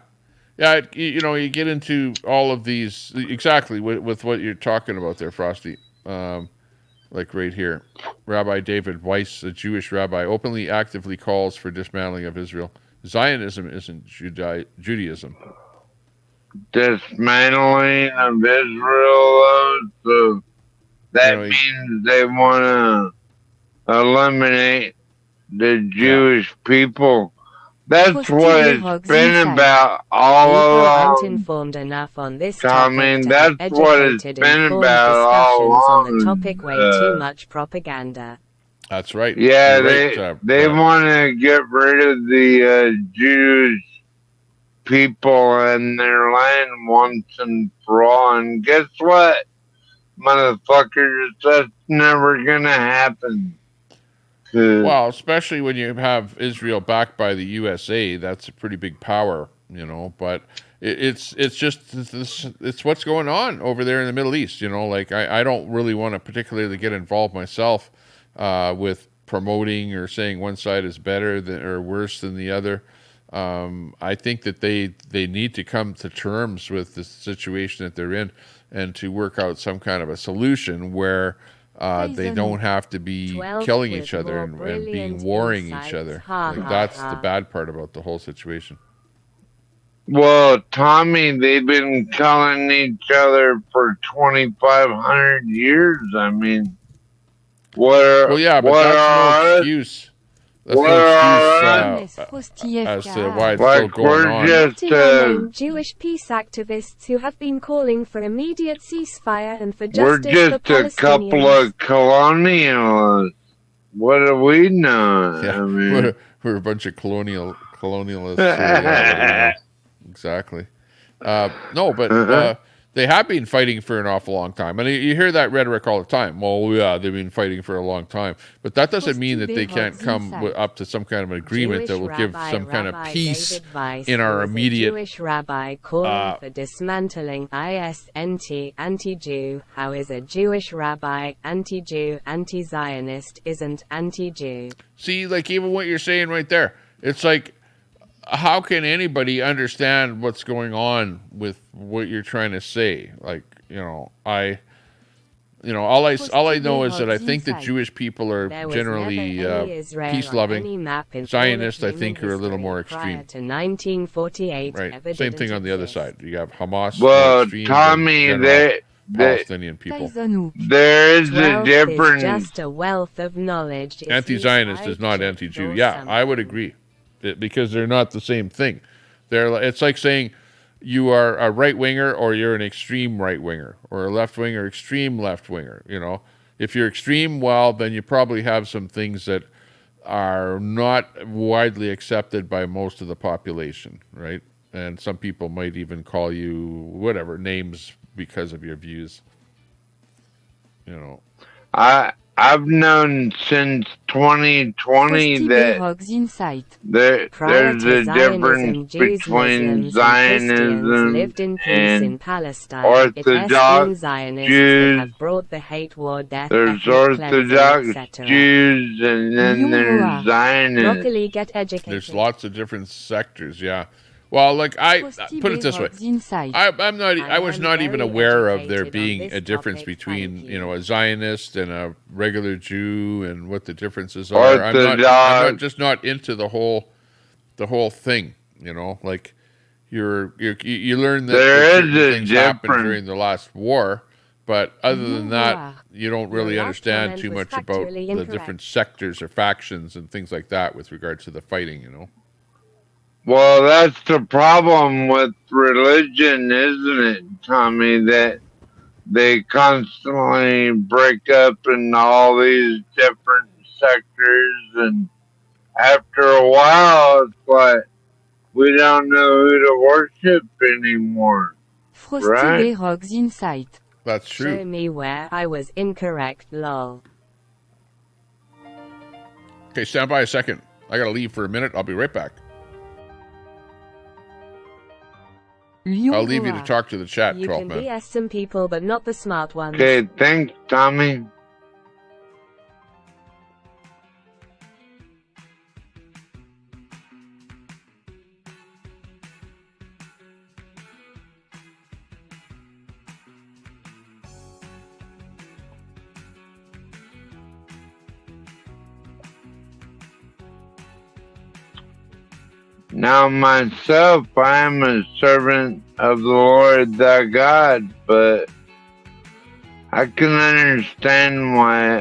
you get into all of these exactly with what you're talking about there, Frosty. Like right here, Rabbi David Weiss, a Jewish rabbi, openly, actively calls for dismantling of Israel. Zionism isn't Judaism. Dismantling of Israel, so that means they want to eliminate the Jewish people. That's what it's been about all People along. aren't informed enough on this Tommy, topic to that's have what it's educated, been informed about all discussions on the along. topic. Way too much propaganda. That's right. Yeah, You're right, they want to get rid of the Jewish people and their land once and for all. And guess what, motherfuckers? That's never gonna happen. Well, especially when you have Israel backed by the USA, that's a pretty big power, you know. But it's what's going on over there in the Middle East, you know. Like I don't really want to particularly get involved myself with promoting or saying one side is better than or worse than the other. I think that they need to come to terms with the situation that they're in and to work out some kind of a solution where they don't have to be killing each other and being warring each other. Like that's the bad part about the whole situation. Well, Tommy, they've been killing each other for 2,500 years. I mean, well, yeah, but that's no excuse. That's no excuse as to why it's still going on. Just Jewish peace activists who have been calling for immediate ceasefire and for justice for Palestinians. We're just a couple of colonialists. What do we know? Yeah, I mean, we're a bunch of colonialists. Yeah, exactly. No, but they have been fighting for an awful long time. And you hear that rhetoric all the time. Well, yeah, they've been fighting for a long time. But that doesn't mean that they can't come up to some kind of an agreement that will give some kind of peace in our immediate... Jewish rabbi calling for dismantling ISNT, anti-Jew. How is a Jewish rabbi anti-Jew, anti-Zionist, isn't anti-Jew? See, like even what you're saying right there. It's like, how can anybody understand what's going on with what you're trying to say? Like, all I know is that I think that Jewish people are generally peace-loving. Zionists, I think, are a little more extreme. To 1948, right. Same thing on the other side. You have Hamas. Well, Tommy, Palestinian people. There is a difference. Just a wealth of knowledge. Anti-Zionist is not anti-Jew. Yeah, I would agree. Because they're not the same thing. It's like saying you are a right-winger or you're an extreme right-winger or a left-winger, extreme left-winger. If you're extreme, well, then you probably have some things that are not widely accepted by most of the population, right? And some people might even call you whatever names because of your views. I've known since 2020 that there's a difference between Zionism and Orthodox Jews. There's Orthodox Jews and then there's Zionists. There's lots of different sectors, yeah. Well, like I put it this way, I was not even aware of there being a difference between a Zionist and a regular Jew and what the differences are. I'm just not into the whole thing. Like you learn that certain things happened during the last war, but other than that, you don't really understand too much about the different sectors or factions and things like that with regards to the fighting. Well, that's the problem with religion, isn't it, Tommy? That they constantly break up in all these different sectors, and after a while, it's like we don't know who to worship anymore. Right? That's true. Show me where I was incorrect, lol. Okay, stand by a second. I gotta leave for a minute. I'll be right back. I'll leave you to talk to the chat, 12 man. You can BS some people, but not the smart ones. Okay, thanks, Tommy. Now myself, I am a servant of the Lord thy God, but I can understand why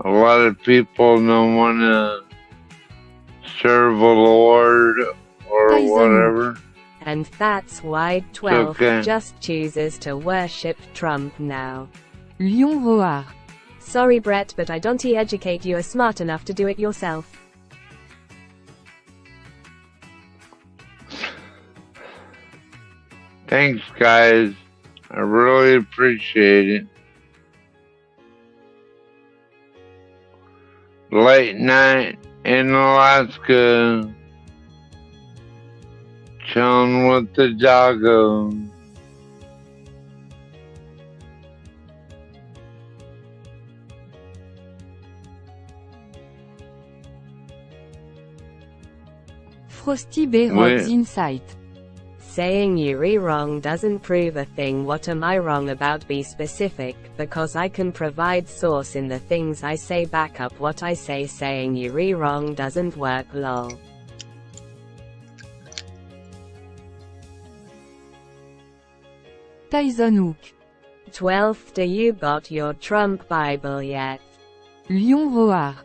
a lot of people don't want to serve the Lord or whatever. And that's why 12 just chooses to worship Trump now. Lion Roar. Sorry Brett, but I don't educate you are smart enough to do it yourself. Thanks, guys. I really appreciate it. Late night in Alaska, chilling with the doggo. Frosty B. Rocks Insight. Saying you're wrong doesn't prove a thing. What am I wrong about? Be specific, because I can provide source in the things I say, back up what I say. Saying you're wrong doesn't work, lol. Tyson Hook. 12th, do you got your Trump Bible yet? Lion Roar.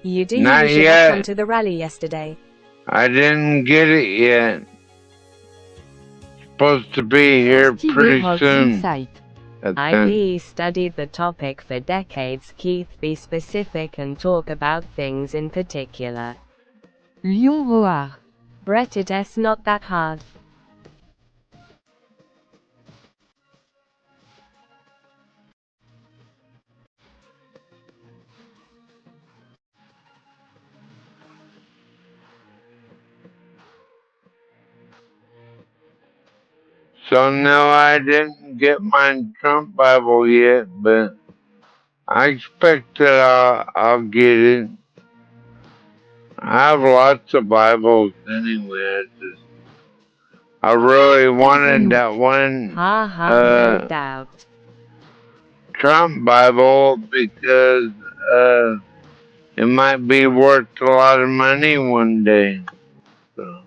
You do. Not You should yet. have come to the rally yesterday. I didn't get it yet. Supposed to be here pretty soon. I studied the topic for decades. Keith, be specific and talk about things in particular. Lion Roar. Brett, it's not that hard. So no, I didn't get my Trump Bible yet, but I expect that I'll get it. I have lots of Bibles anyway. I really wanted that one no doubt. Trump Bible because it might be worth a lot of money one day. So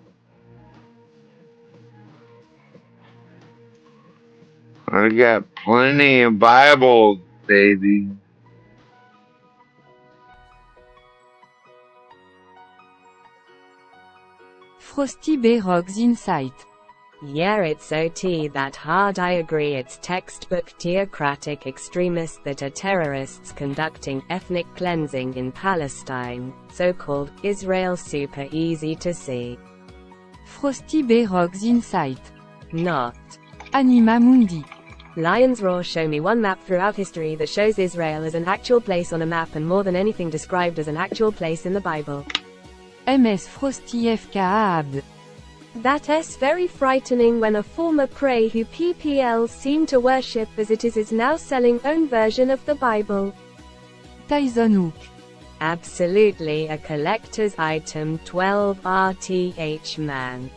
I got plenty of Bibles, baby. Frosty B. Rocks Insight. Yeah, it's OT that hard. I agree. It's textbook theocratic extremists that are terrorists conducting ethnic cleansing in Palestine, so-called Israel. Super easy to see. Frosty B. Rocks Insight. Not. Anima Mundi. Lions Roar. Show me one map throughout history that shows Israel as an actual place on a map and more than anything described as an actual place in the Bible. MS Frosty FKAB. That's very frightening when a former prey who PPL seem to worship as it is now selling own version of the Bible. Tyson Hook. Absolutely a collector's item. 12 RTH man.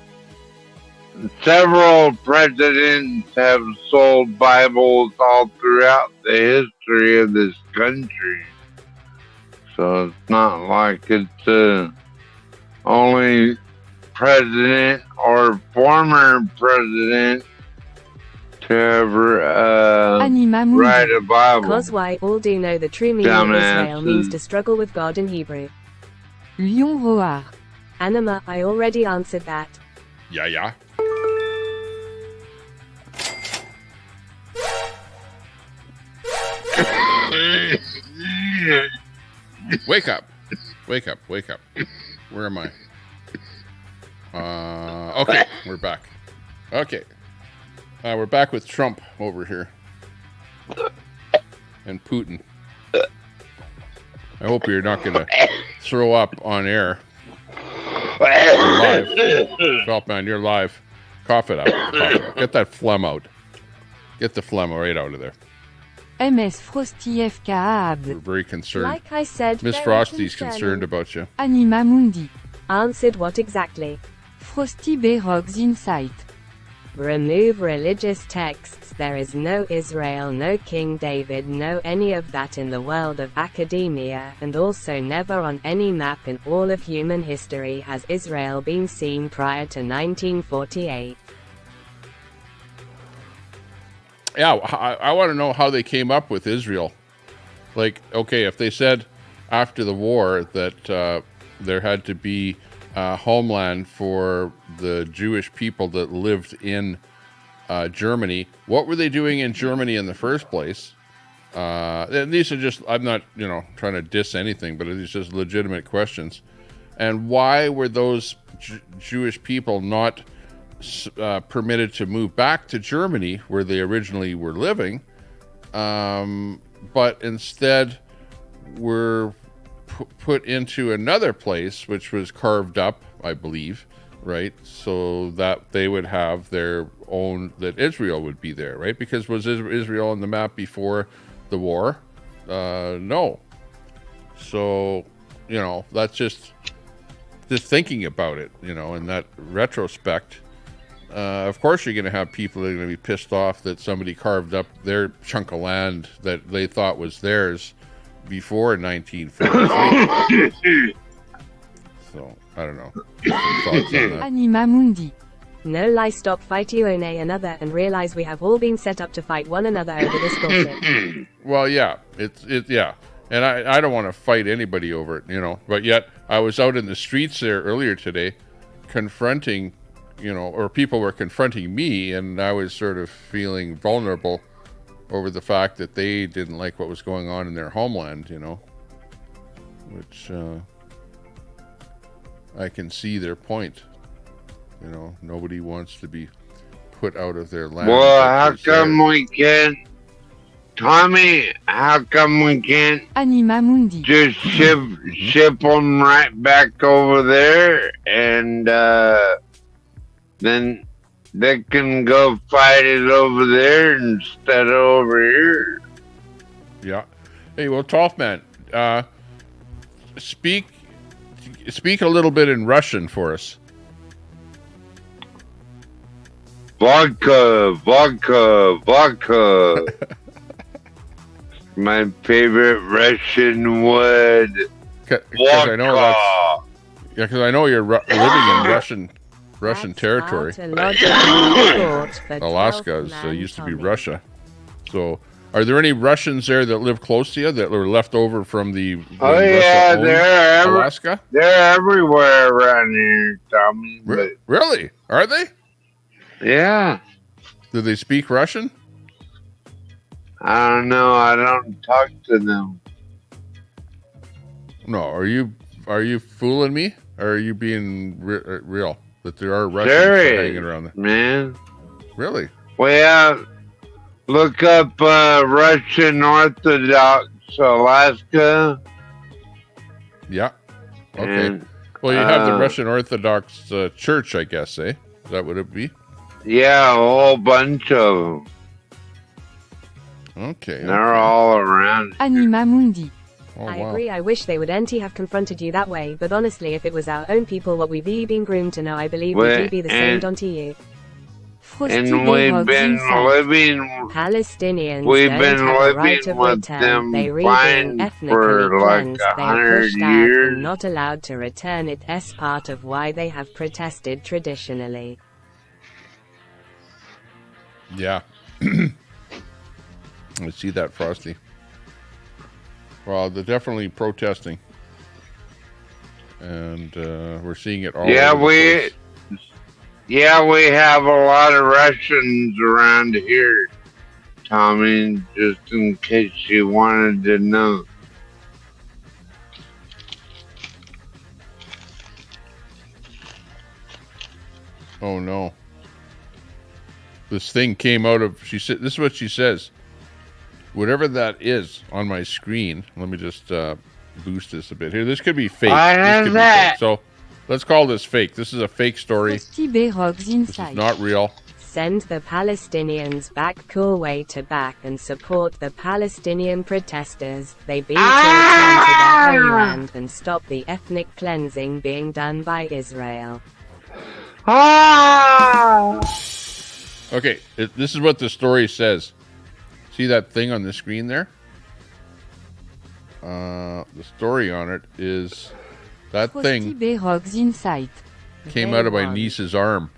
Several presidents have sold Bibles all throughout the history of this country. So it's not like it's only president or former president to ever write a Bible. Cause why all do know the true meaning of Israel means to struggle with God in Hebrew. Lion Roar. Anima, I already answered that. Yeah. Wake up. Where am I? Okay, we're back. Okay. We're back with Trump over here. And Putin. I hope you're not going to throw up on air. You're live. Stop, man, you're live. Cough it out. Get that phlegm out. Get the phlegm right out of there. MS Frosty FKAB. We're very concerned. Like I said, Miss Frosty's concerned about you. Anima Mundi. Answered what exactly? Frosty B. Rocks Insight. Remove religious texts. There is no Israel, no King David, no any of that in the world of academia, and also never on any map in all of human history has Israel been seen prior to 1948. Yeah, I want to know how they came up with Israel. Like, okay, if they said after the war that there had to be a homeland for the Jewish people that lived in Germany. What were they doing in Germany in the first place? And these are just, I'm not, trying to diss anything, but it's just legitimate questions. And why were those Jewish people not permitted to move back to Germany where they originally were living, but instead were put into another place, which was carved up, I believe, right? So that they would have their own, that Israel would be there, right? Because was Israel on the map before the war? No. So, that's just thinking about it, in that retrospect. Of course you're going to have people that are going to be pissed off that somebody carved up their chunk of land that they thought was theirs before 1943. So, I don't know. Some thoughts on that. Anima Mundi. No lie, stop fighting one another and realize we have all been set up to fight one another over this bullshit. Well, yeah. Yeah. And I don't want to fight anybody over it, But yet, I was out in the streets there earlier today confronting, or people were confronting me, and I was sort of feeling vulnerable over the fact that they didn't like what was going on in their homeland, which I can see their point. Nobody wants to be put out of their land. Well, how come we can't, Tommy, how come we can't Anima Mundi. just ship them right back over there, and then they can go fight it over there instead of over here? Yeah. Hey, well, Toffman, speak a little bit in Russian for us. Vodka, vodka, vodka. My favorite Russian word. Because I know that's, because I know you're living in Russian territory. Alaska used to be Russia. So, are there any Russians there that live close to you that were left over from the? Oh yeah, Alaska. They're everywhere around here, Tommy. Really? Are they? Yeah. Do they speak Russian? I don't know. I don't talk to them. No. Are you fooling me? Or are you being real? That there are Russians hanging around there? Man. Really? Well, look up Russian Orthodox Alaska. Yeah. Okay. Well, you have the Russian Orthodox Church, I guess, eh? Is that what it would be? Yeah, a whole bunch of them. Okay. They're all around. Anima Mundi. Oh, I agree. I wish they would have confronted you that way, but honestly, if it was our own people, what we've been groomed to know, I believe would be the same done to you. And we've been living. Palestinians we've don't been have a living right of with return. them They fine for like 100 pushed out years. and not allowed to return it as part of why they have protested traditionally. Yeah. I see that, Frosty. Well, they're definitely protesting. And we're seeing it all over the place. Yeah, we have a lot of Russians around here, Tommy, just in case you wanted to know. Oh, no. This thing came out of, she said, this is what she says. Whatever that is on my screen, let me just boost this a bit here. This could be fake. So let's call this fake. This is a fake story. This is not real. Send the Palestinians back, cool way to back and support the Palestinian protesters. They be to return to their homeland and stop the ethnic cleansing being done by Israel. Okay, this is what the story says. See that thing on the screen there? The story on it is that thing came out of my niece's arm.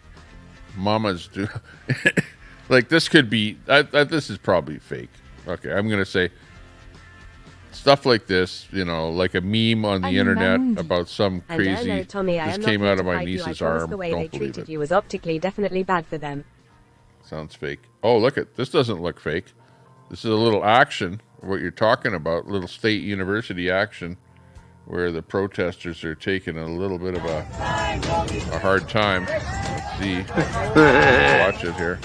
Mama's like, this could be this is probably fake. Okay, I'm gonna say stuff like this, you know, like a meme on the internet about some crazy. And Tommy, I this am came not out of my you. niece's I promise arm. the way Don't they believe treated it. you was optically definitely bad for them. Sounds fake. Oh, look at this. Doesn't look fake. This is a little action. What you're talking about, little state university action, where the protesters are taking a little bit of a hard time. Let's see. Watch it here.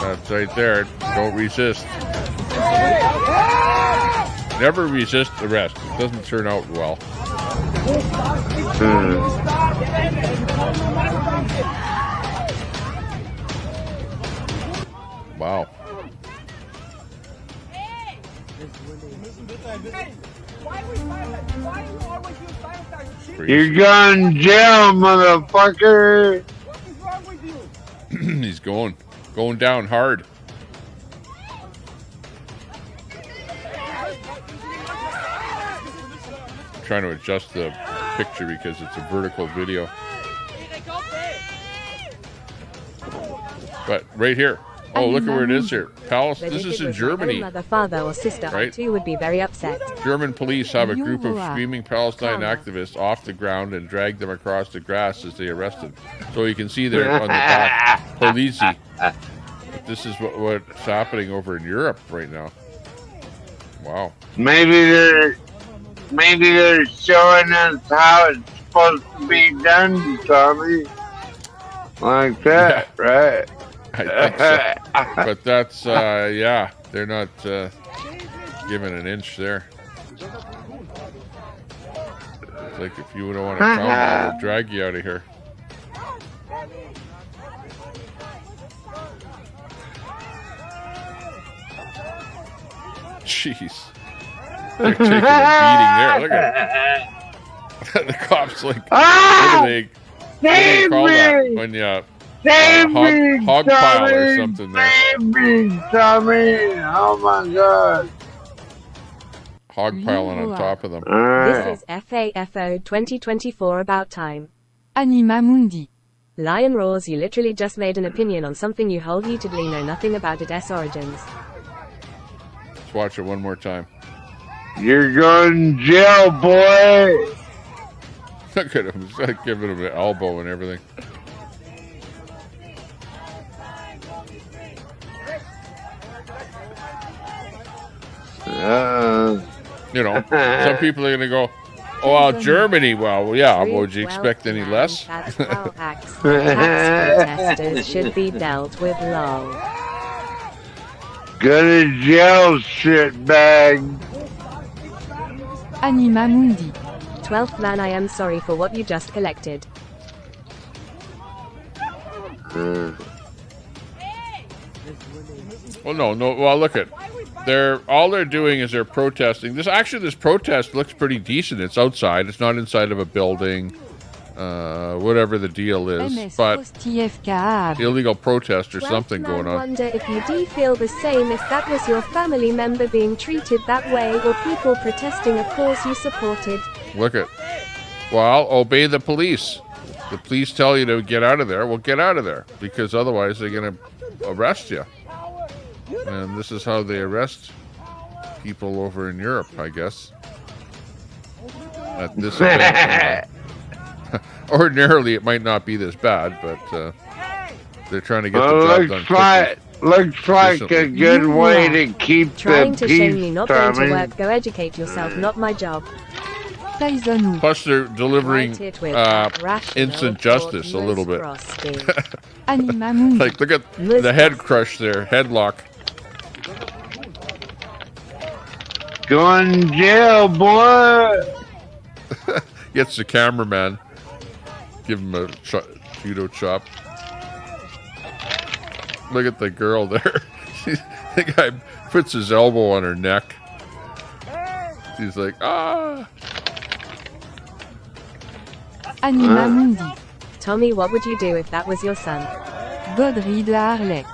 That's right there. Don't resist. Never resist arrest. It doesn't turn out well. Wow. You're going to jail, motherfucker. He's going down hard. I'm trying to adjust the picture because it's a vertical video. But right here. Oh, look at where it is here. Palace. This is in Germany. Mother, father, or sister, I right? too would be very upset. German police have a group of screaming Palestine activists off the ground and drag them across the grass as they arrest them. So you can see there on the back, Polizzi. This is what's happening over in Europe right now. Wow. Maybe they're showing us how it's supposed to be done, Tommy. Like that, right? I think so. But that's, yeah, they're not giving an inch there. It's like if you don't want to come, I'll drag you out of here. Jeez. They're taking a beating there. Look at it. The cops like, what do they call that when you hog pile or something there? Save me, Tommy! Oh my God! Hog piling on top of them. This is FAFO 2024 about time. Anima Mundi. Lion roars, you literally just made an opinion on something you wholeheartedly know nothing about its origins. Let's watch it one more time. You're going to jail, boy! Look at him. He's like giving him an elbow and everything. You know, some people are going to go, oh, well, Germany. Well, yeah. Would you expect any less? Tax protesters should be dealt with low. Go to jail, shitbag. Anima Mundi. 12th man, I am sorry for what you just collected. Well, no. Well, look at. All they're doing is they're protesting. This protest looks pretty decent. It's outside. It's not inside of a building. Whatever the deal is, but illegal protest or something going on. I wonder if you do feel the same if that was your family member being treated that way or people protesting a cause you supported. Look at. Well, obey the police. The police tell you to get out of there. Well, get out of there because otherwise they're going to arrest you. And this is how they arrest people over in Europe, I guess. At this event. Ordinarily, it might not be this bad, but they're trying to get the job done quickly. Looks like a good way to keep Trying the to shame peace, me not going to Tommy. work, go educate yourself, not my job. Plus, they're delivering instant justice a little bit. Like, look at the head crush there, headlock. Going to jail, boy! Gets the cameraman. Give him a judo chop. Look at the girl there. The guy puts his elbow on her neck. She's like, ah. Anima Mundi. Tommy, what would you do if that was your son? Gaudry de Harley.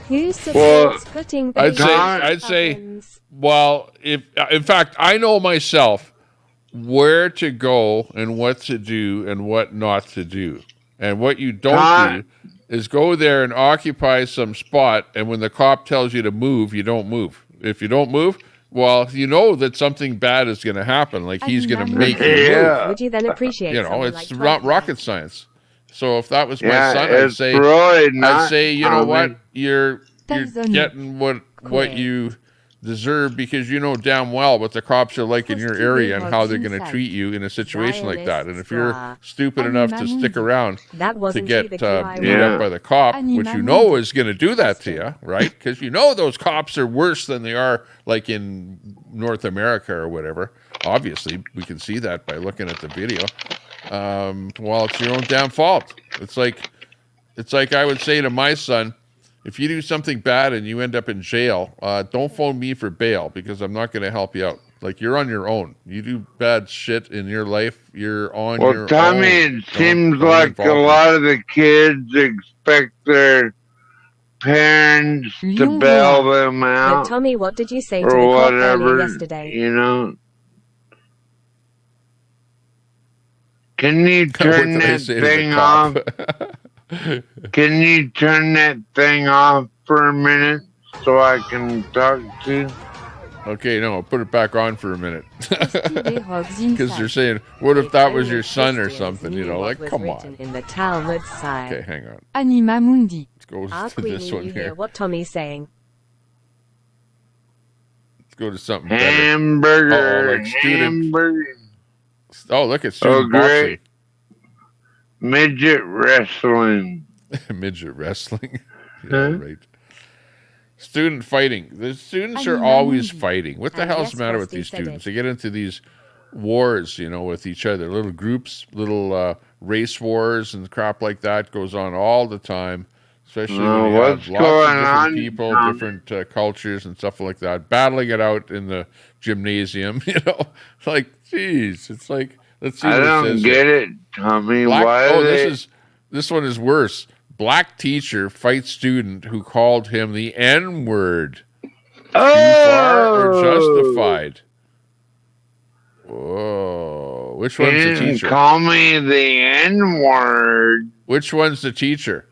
Who supports putting I'd say, well, in fact, I know myself where to go and what to do and what not to do. And what you don't do is go there and occupy some spot, and when the cop tells you to move, you don't move. If you don't move, well, you know that something bad is going to happen. Like he's going to make you move. Would you then appreciate You know, it's it's not rocket science. So if that was my son, it's really I'd say, you know Tommy. what, you're getting what you deserve, because you know damn well what the cops are like in your area and how they're going to treat you in a situation like that. And if you're stupid enough to stick around to get beat up by the cop, which you know is going to do that to you, right? Because you know those cops are worse than they are like in North America or whatever. Obviously, we can see that by looking at the video. Well, it's your own damn fault. It's like I would say to my son, if you do something bad and you end up in jail, don't phone me for bail, because I'm not going to help you out. Like, you're on your own. You do bad shit in your life, you're on your own. Well, Tommy, it seems like a lot of the kids expect their parents to bail them out. But Tommy, what did you say to the or cop whatever, earlier yesterday? you know. Can you turn that thing off? Can you turn that thing off for a minute so I can talk to you? Okay, no, put it back on for a minute. Because they're saying, what if that was your son or something? You know, like, come on. In the Talmud side. Okay, hang on. Anima Mundi. Let's go Our to this Queenie, one you here. hear what Tommy's saying. Let's go to something better. Hamburger. Like student. Hamburger. Oh, look at student great. Midget wrestling. Midget wrestling. Yeah, right. Student fighting. The students are always fighting. What the hell's the matter with these students? They get into these wars, you know, with each other. Little groups, little race wars and crap like that goes on all the time. Especially when you have lots of different people, different cultures and stuff like that, battling it out in the gymnasium. You know, like, geez, it's like, let's see. I what don't it says get here. it, Tommy. Why this one is worse. Black teacher fights student who called him the N-word. Too far or justified? Whoa. Which one's the teacher? Call me the N-word. Which one's the teacher?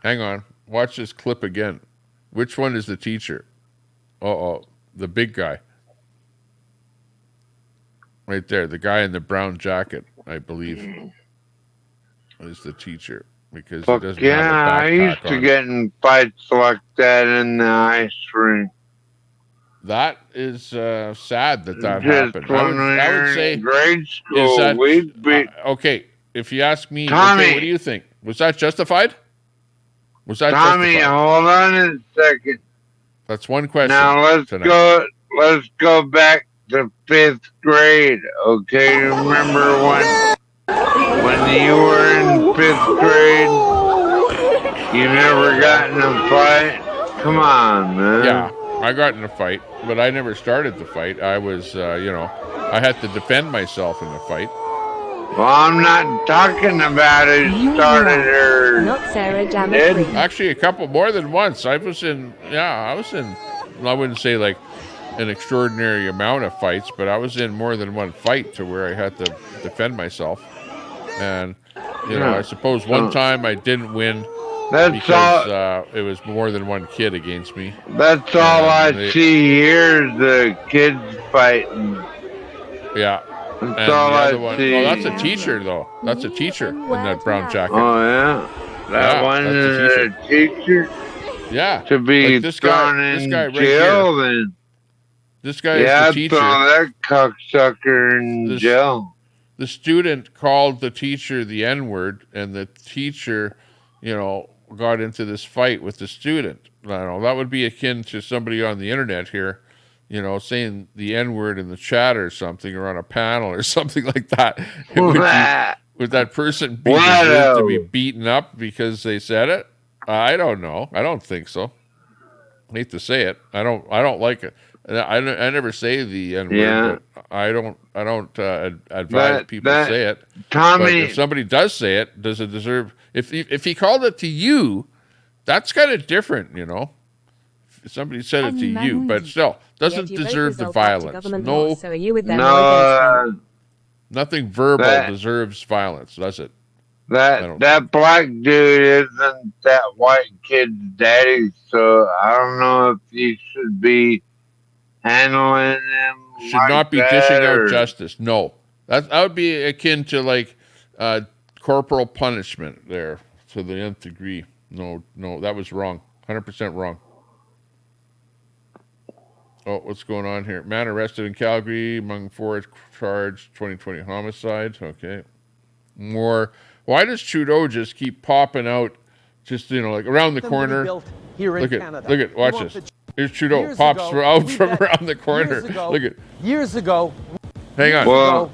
Hang on. Watch this clip again. Which one is the teacher? Uh-oh. The big guy. Right there. The guy in the brown jacket, I believe, is the teacher. Because he doesn't have a backpack I used to on. get in fights like that in the ice rink. That is sad that Just happened. I would say grade school, we'd be... okay, if you ask me, Tommy, okay, what do you think? Was that justified? Was that Tommy, justified? hold on a second. That's one question. Now let's go back to 5th grade, okay? Remember when you were in 5th grade, you never got in a fight? Come on, man. Yeah, I got in a fight, but I never started the fight. I was, I had to defend myself in the fight. Well, I'm not talking about who started her. Not Sarah Jammer. Actually, a couple, more than once. I wouldn't say like an extraordinary amount of fights, but I was in more than one fight to where I had to defend myself. And, I suppose one time I didn't win because it was more than one kid against me. That's all I see here is the kids fighting. Yeah. That's all I see. Oh, that's a teacher, though. That's a teacher in that brown jacket. Oh, yeah? That one is a teacher? Yeah. To be like thrown in jail, then. This guy is the teacher. Yeah, throw that cocksucker in jail. The student called the teacher the N-word, and the teacher, got into this fight with the student. I don't know. That would be akin to somebody on the internet here, saying the N-word in the chat or something, or on a panel or something like that. Would that person be deserved to be beaten up because they said it? I don't know. I don't think so. I hate to say it. I don't like it. I never say the N-word, but I don't advise people to say it. Tommy, but if somebody does say it, does it deserve? If he called it to you, that's kind of different, If somebody said it to you, but still doesn't deserve the violence. No, so are you with them? Nothing verbal deserves violence, does it? That black dude isn't that white kid's daddy, so I don't know if you should be handling him. Should not be dishing out justice. No, that would be akin to like corporal punishment there to the nth degree. No, that was wrong. 100% wrong. Oh, what's going on here? Man arrested in Calgary among 4 charged 2020 homicide. Okay. More. Why does Trudeau just keep popping out just, like around the corner? Look at, watch this. Here's Trudeau. Pops out from around the corner. Look at. Years ago. Hang on. Well,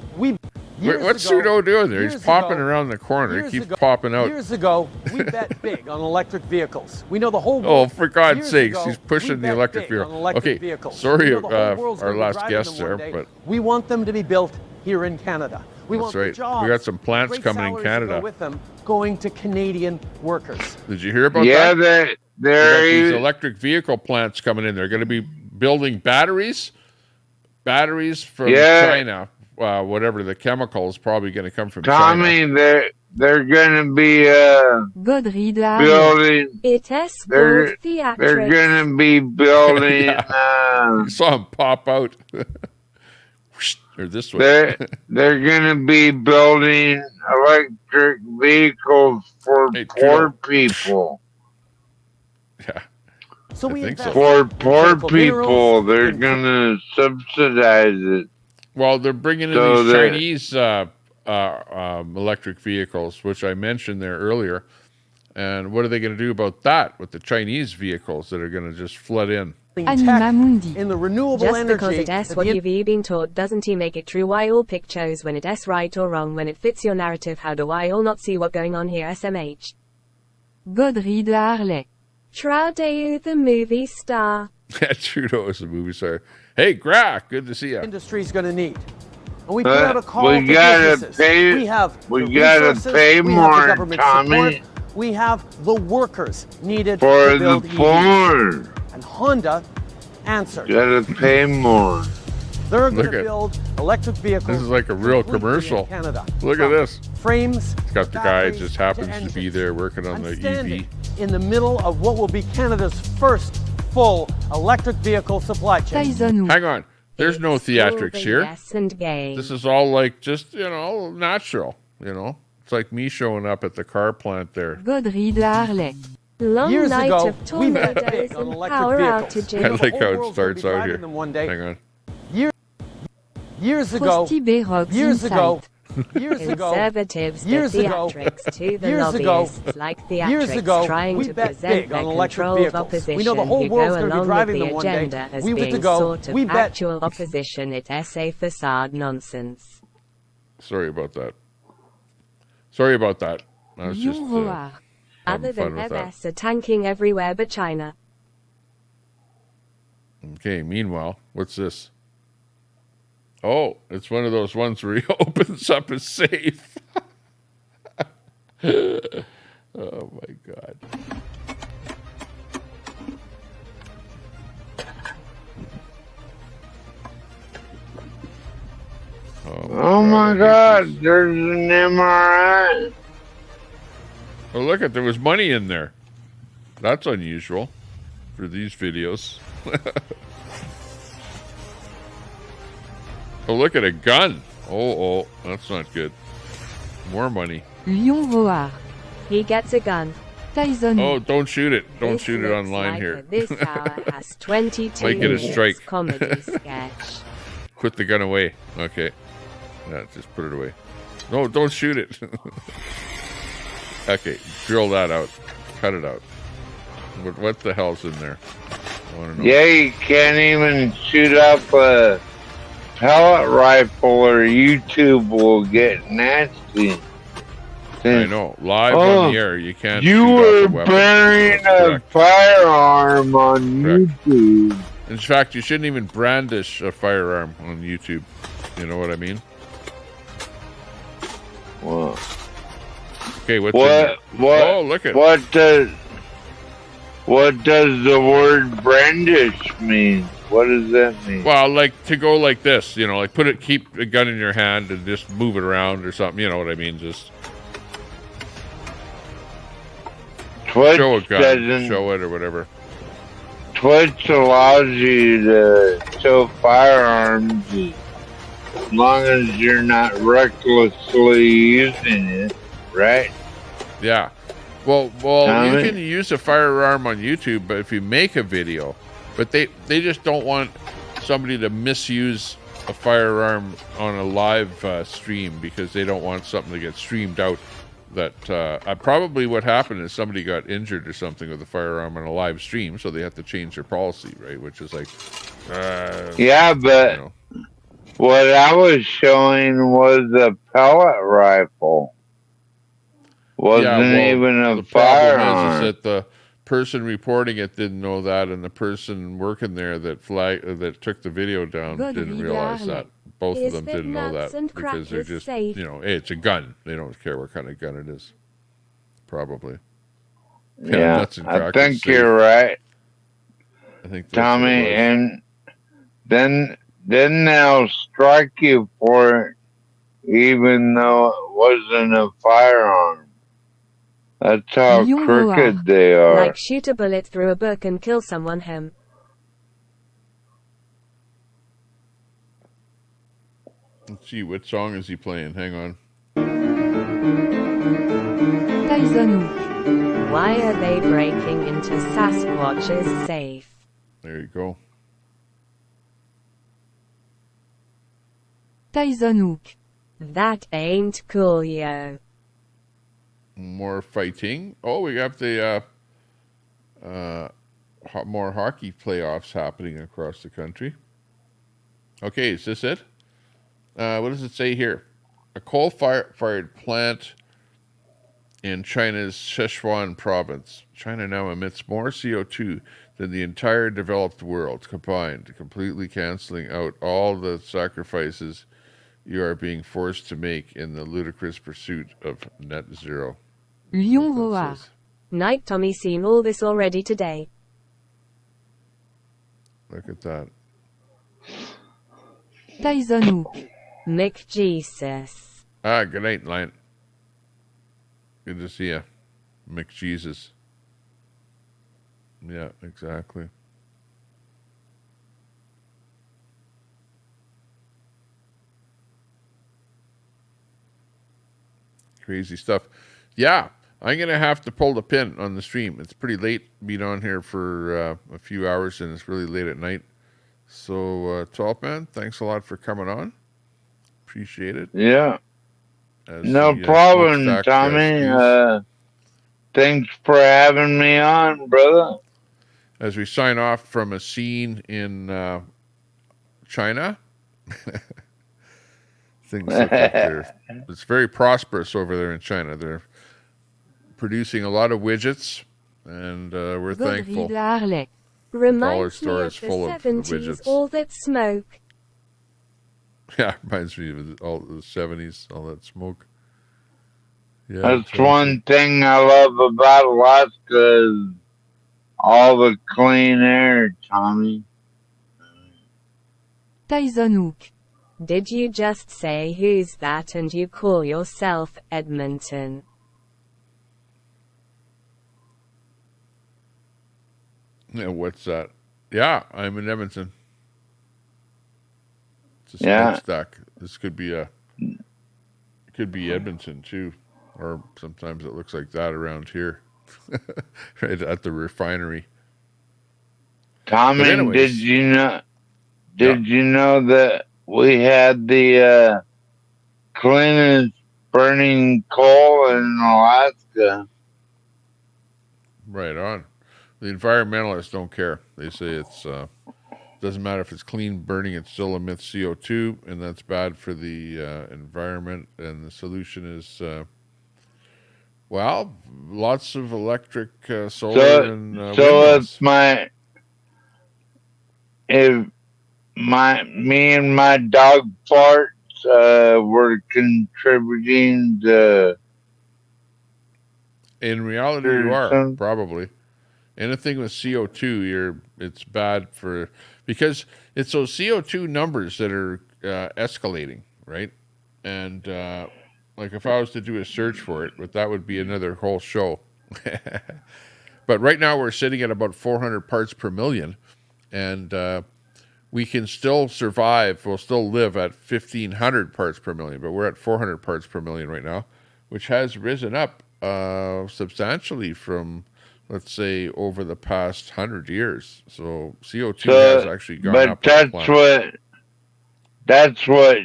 what's Trudeau doing there? He's popping around the corner. He keeps popping out. Years ago, we bet big on electric vehicles. We know the whole world. Oh, for God's sakes, he's pushing the electric vehicle. Okay, sorry, our last guest there, but we want them to be built here in Canada. That's right. We got some plants coming in Canada. With them going to Canadian workers. Did you hear about that? Yeah, they got these electric vehicle plants coming in. They're going to be building batteries from China. Whatever the chemical is probably going to come from China. Tommy, they're going to be building. They're going to be building. You saw him pop out. Or this way. They're going to be building electric vehicles for poor people. Yeah. So for poor people, they're going to subsidize it. Well, they're bringing in these Chinese electric vehicles, which I mentioned there earlier. And what are they going to do about that with the Chinese vehicles that are going to just flood in? Anima Mundi. In the renewable just energy. Because it is what you've been taught doesn't he make it true. Why all pick chose when it is right or wrong when it fits your narrative? How do I all not see what going on here? SMH. Godry de Harley. Trudeau the movie star. Trudeau is a movie star. Hey, Grack, good to see you. Industry's going to need. And we put out a call we to gotta businesses. pay. We have we gotta pay more, Tommy. Support. We have the workers needed for to build the poor. And Honda answered. Gotta pay more. They're going to build electric vehicles. This is like a real commercial. Canada. Look at this. Frames. It's got the guy just happens to be there working on the EV. In the middle of what will be Canada's first full electric vehicle supply chain. Hang on. There's no theatrics here. This is all like just, natural, It's like me showing up at the car plant there. Godry de Harley. Long Years night ago, of tornadoes and power outages. I like how it starts out here. Hang on. Years ago, conservatives did theatrics to the lobbyists like theatrics trying to present their control of opposition we know the whole who world's go going to be along with driving the them one day. agenda as We were being to go. sort of We bet. actual opposition. It is a facade nonsense. Sorry about that. I was just other than MS are tanking everywhere but China. Okay, meanwhile, what's this? Oh, it's one of those ones where he opens up a safe. Oh my God. Oh my God, there's an MRI. Oh, look there was money in there. That's unusual for these videos. Oh, look at a gun. Oh, that's not good. More money. Lion Roar. He gets a gun. Tyson. Oh, don't shoot it. Don't This shoot it looks online like here. This hour has 22 Might get a strike. comedy sketch. Put the gun away. Okay. Yeah, just put it away. No, don't shoot it. Okay, drill that out. Cut it out. What the hell's in there? I want to know. Yeah, you can't even shoot up a pellet rifle or YouTube will get nasty. I know. Live on the air, you can't You shoot were off a weapon. burying a firearm on YouTube. In fact, you shouldn't even brandish a firearm on YouTube. You know what I mean? Well, okay, what's in there? Oh, look at what does the word brandish mean? What does that mean? Well, like to go like this, like keep a gun in your hand and just move it around or something. You know what I mean? Just show a gun, show it or whatever. Twitch allows you to show firearms as long as you're not recklessly using it, right? Yeah. Well, you can use a firearm on YouTube, but if you make a video, but they just don't want somebody to misuse a firearm on a live stream because they don't want something to get streamed out. That probably what happened is somebody got injured or something with a firearm on a live stream, so they have to change their policy, right? Which is like, yeah, but what I was showing was a pellet rifle. Wasn't even a the firearm. problem is that the person reporting it didn't know that, and the person working there that took the video down didn't realize that. Both of them didn't know that because they're just, hey, it's a gun. They don't care what kind of gun it is. Probably. Yeah, I think you're right. I think that's Tommy, and then they'll strike you for it, even though it wasn't a firearm. That's how crooked they are. Like shoot a bullet through a book and kill someone him. Let's see, what song is he playing? Hang on. Why are they breaking into Sasquatch's safe? There you go. Tyson Hook. That ain't cool, yo. More fighting. Oh, we got the more hockey playoffs happening across the country. Okay, is this it? What does it say here? A coal-fired plant in China's Sichuan province. China now emits more CO2 than the entire developed world combined, completely canceling out all the sacrifices you are being forced to make in the ludicrous pursuit of net zero. Lion Roar. Night Tommy seen all this already today. Look at that. Tyson Hook. McJesus. Good night, Lion. Good to see you. McJesus. Yeah, exactly. Crazy stuff. Yeah, I'm going to have to pull the pin on the stream. It's pretty late being on here for a few hours, and it's really late at night. So, Top Man, thanks a lot for coming on. Appreciate it. Yeah. No problem, Tommy. Thanks for having me on, brother. As we sign off from a scene in China, things look like it's very prosperous over there in China. They're producing a lot of widgets, and we're thankful. The dollar store is full of widgets. All that smoke. Yeah, reminds me of all the 70s, all that smoke. Yeah, that's one thing I love about Alaska is all the clean air, Tommy. Tyson Hook. Did you just say who's that and you call yourself Edmonton? Yeah, what's that? Yeah, I'm in Edmonton. It's a smokestack. This could be Edmonton too, or sometimes it looks like that around here, right at the refinery. Tommy, anyways, did you know? Did you know that we had the cleanest burning coal in Alaska? Right on. The environmentalists don't care. They say it's doesn't matter if it's clean burning; it still emits CO2, and that's bad for the environment. And the solution is, well, lots of electric solar and so it's me and my dog farts were contributing to. In reality, you are probably. Anything with CO2, it's bad for, because it's those CO2 numbers that are escalating, right? And like if I was to do a search for it, but that would be another whole show. But right now we're sitting at about 400 parts per million, and we can still survive. We'll still live at 1,500 parts per million, but we're at 400 parts per million right now, which has risen up substantially from, let's say, over the past 100 years. So CO2 has actually gone up. But that's what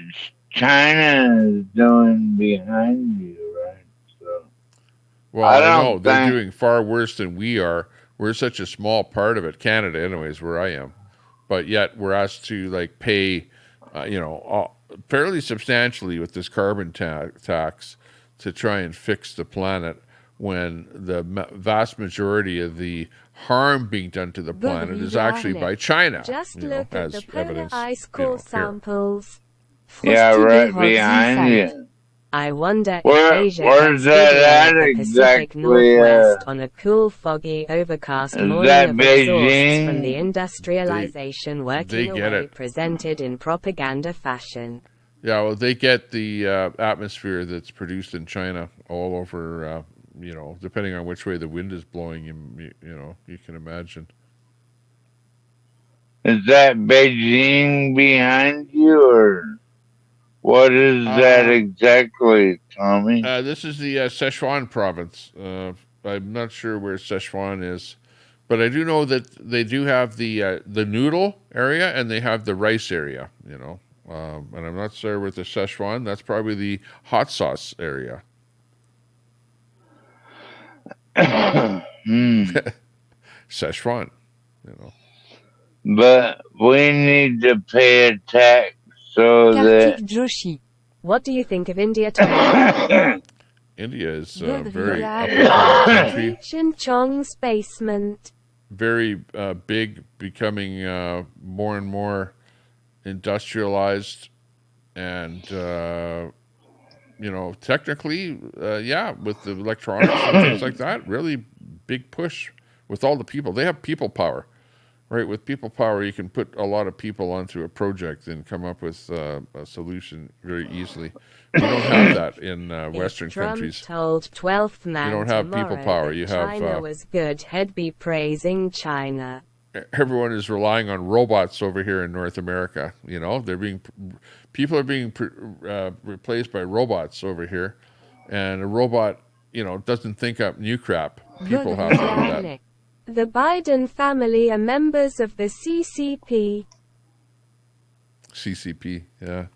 China is doing behind you, right? So, well, I know they're doing far worse than we are. We're such a small part of it, Canada, anyways, where I am. But yet we're asked to like pay, fairly substantially with this carbon tax to try and fix the planet, when the vast majority of the harm being done to the planet is actually by China. Just look at the polar ice core samples. Yeah, right behind you. I wonder if Asia where's that at the Pacific Northwest on a cool, foggy, overcast morning of exhausts from the industrialization working away presented in propaganda fashion. Yeah, well, they get the atmosphere that's produced in China all over, depending on which way the wind is blowing, you can imagine. Is that Beijing behind you, or what is that exactly, Tommy? This is the Sichuan province. I'm not sure where Sichuan is, but I do know that they do have the noodle area and they have the rice area, and I'm not sure with the Sichuan. That's probably the hot sauce area. Sichuan, But we need to pay a tax so that... Joshi. What do you think of India, Tom? India is very up Chong's basement. Very big, becoming more and more industrialized, and technically, with the electronics and things like that, really big push with all the people. They have people power, right? With people power, you can put a lot of people onto a project and come up with a solution very easily. We don't have that in Western countries. Told 12th man you don't have people power. You have China was good. He'd be praising China. Everyone is relying on robots over here in North America. People are being replaced by robots over here, and a robot, doesn't think up new crap. People have to do that. The Biden family are members of the CCP. CCP, yeah.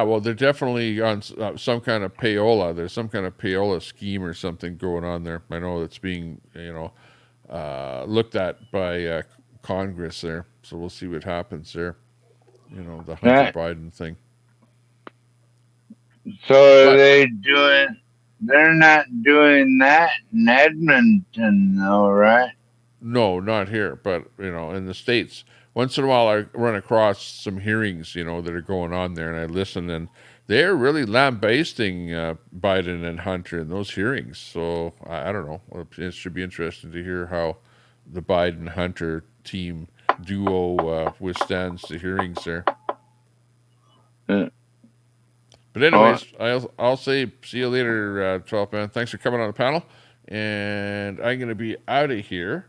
Well, they're definitely on some kind of payola. There's some kind of payola scheme or something going on there. I know it's being, looked at by Congress there. So we'll see what happens there. The Hunter Biden thing. So they're not doing that in Edmonton, though, right? No, not here, but, in the States. Once in a while, I run across some hearings, that are going on there, and I listen, and they're really lambasting Biden and Hunter in those hearings. So I don't know. It should be interesting to hear how the Biden-Hunter team duo withstands the hearings there. But anyways, I'll say see you later, 12 man. Thanks for coming on the panel, and I'm going to be out of here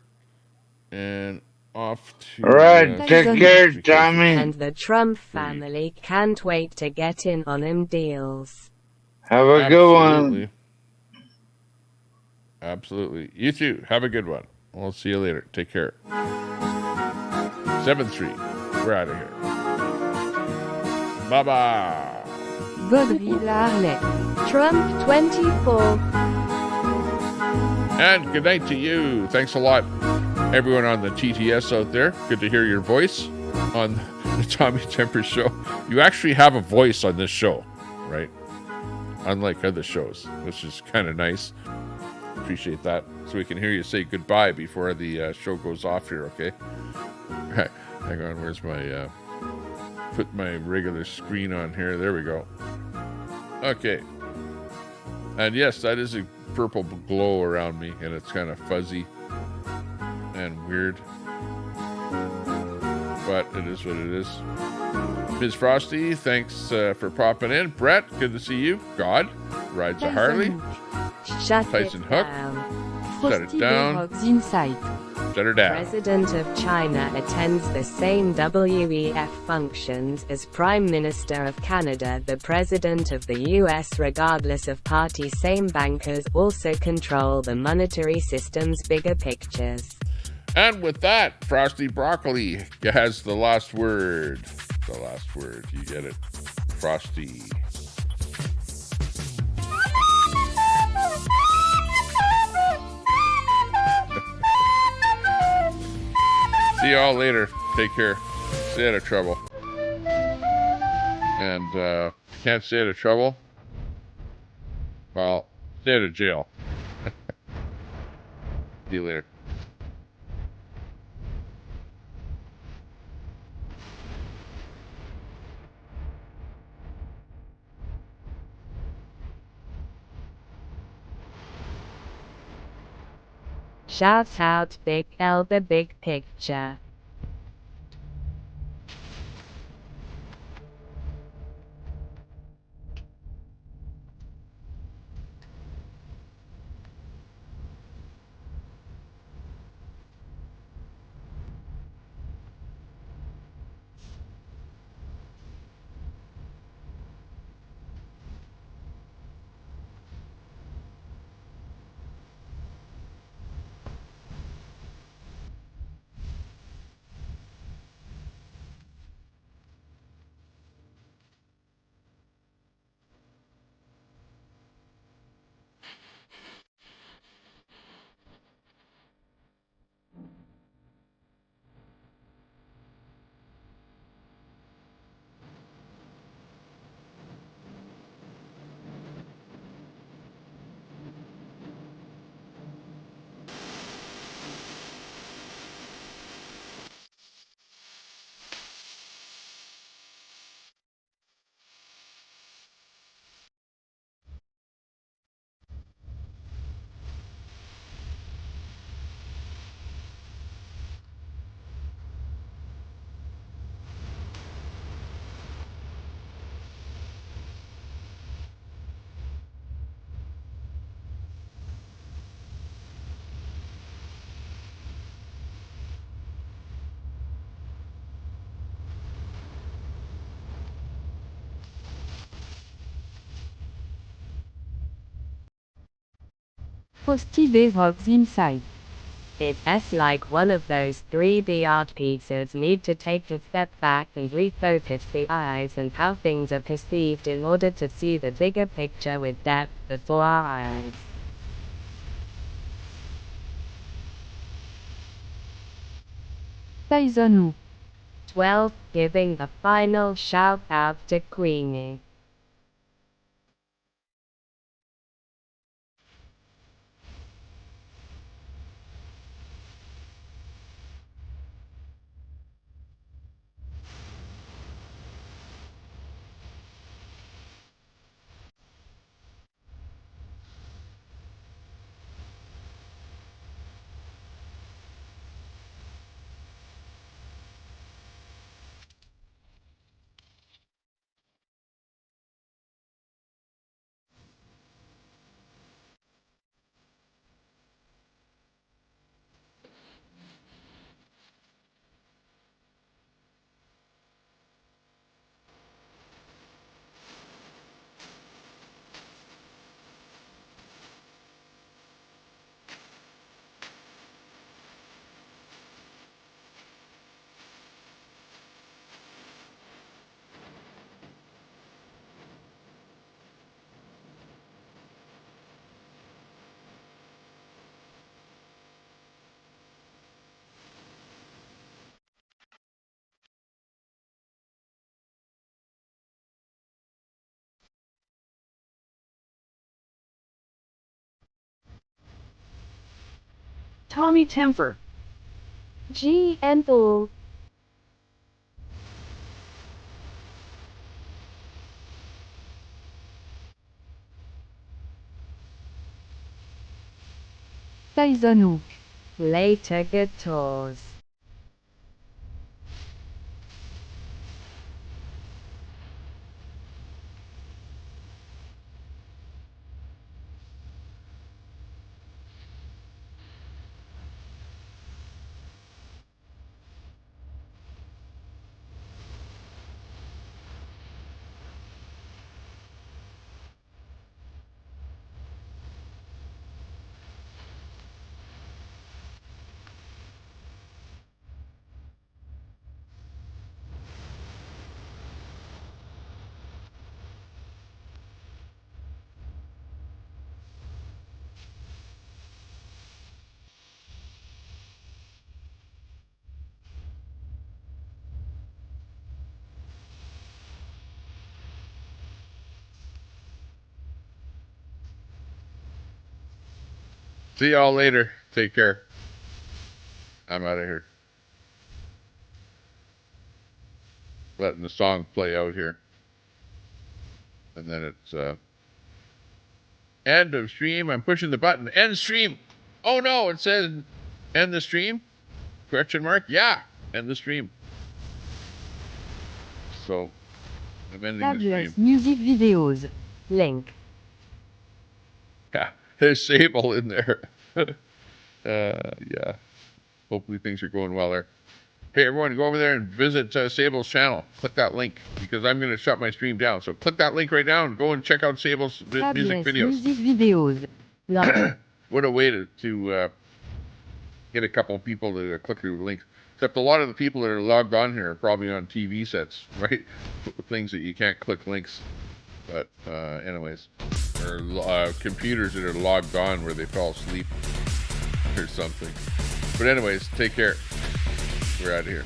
and off to... All right, take care, Tommy. And the Trump family can't wait to get in on them deals. Have a good one. Absolutely. You too. Have a good one. We'll see you later. Take care. 7-3. We're out of here. Bye-bye. Baudrillard, Trump 24. And good night to you. Thanks a lot, everyone on the TTS out there. Good to hear your voice on the Tommy Temper Show. You actually have a voice on this show, right? Unlike other shows, which is kind of nice. Appreciate that. So we can hear you say goodbye before the show goes off here, okay? Hang on, where's my... put my regular screen on here. There we go. Okay. And yes, that is a purple glow around me, and it's kind of fuzzy and weird. But it is what it is. Ms. Frosty, thanks for popping in. Brett, good to see you. God, rides a Harley. Tyson Hook. Shut it down. Shut her down. President of China attends the same WEF functions as Prime Minister of Canada. The President of the US, regardless of party, same bankers also control the monetary system's bigger pictures. And with that, Frosty Broccoli has the last word. The last word. You get it. Frosty. See y'all later. Take care. Stay out of trouble. And can't stay out of trouble? Well, stay out of jail. See you later. Shout out Big L, the big picture. Frosty des Rocks Inside. It's like one of those 3D art pieces need to take a step back and refocus the eyes and how things are perceived in order to see the bigger picture with depth before our eyes. Tyson 12, giving the final shout out to Queenie. Tommy Temper. G and all. Tyson Hook. Later guitars. See y'all later. Take care. I'm out of here. Letting the song play out here. And then it's end of stream. I'm pushing the button. End stream. Oh no, it says end the stream? Question mark? Yeah, end the stream. So, I'm ending the stream. Music videos. Link. Yeah, there's Sable in there. Yeah. Hopefully things are going well there. Hey, everyone, go over there and visit Sable's channel. Click that link, because I'm going to shut my stream down. So click that link right now and go and check out Sable's music videos. Music videos. What a way to get a couple of people to click through the links. Except a lot of the people that are logged on here are probably on TV sets, right? Things that you can't click links. But anyways, or computers that are logged on where they fell asleep or something. But anyways, take care. We're out of here.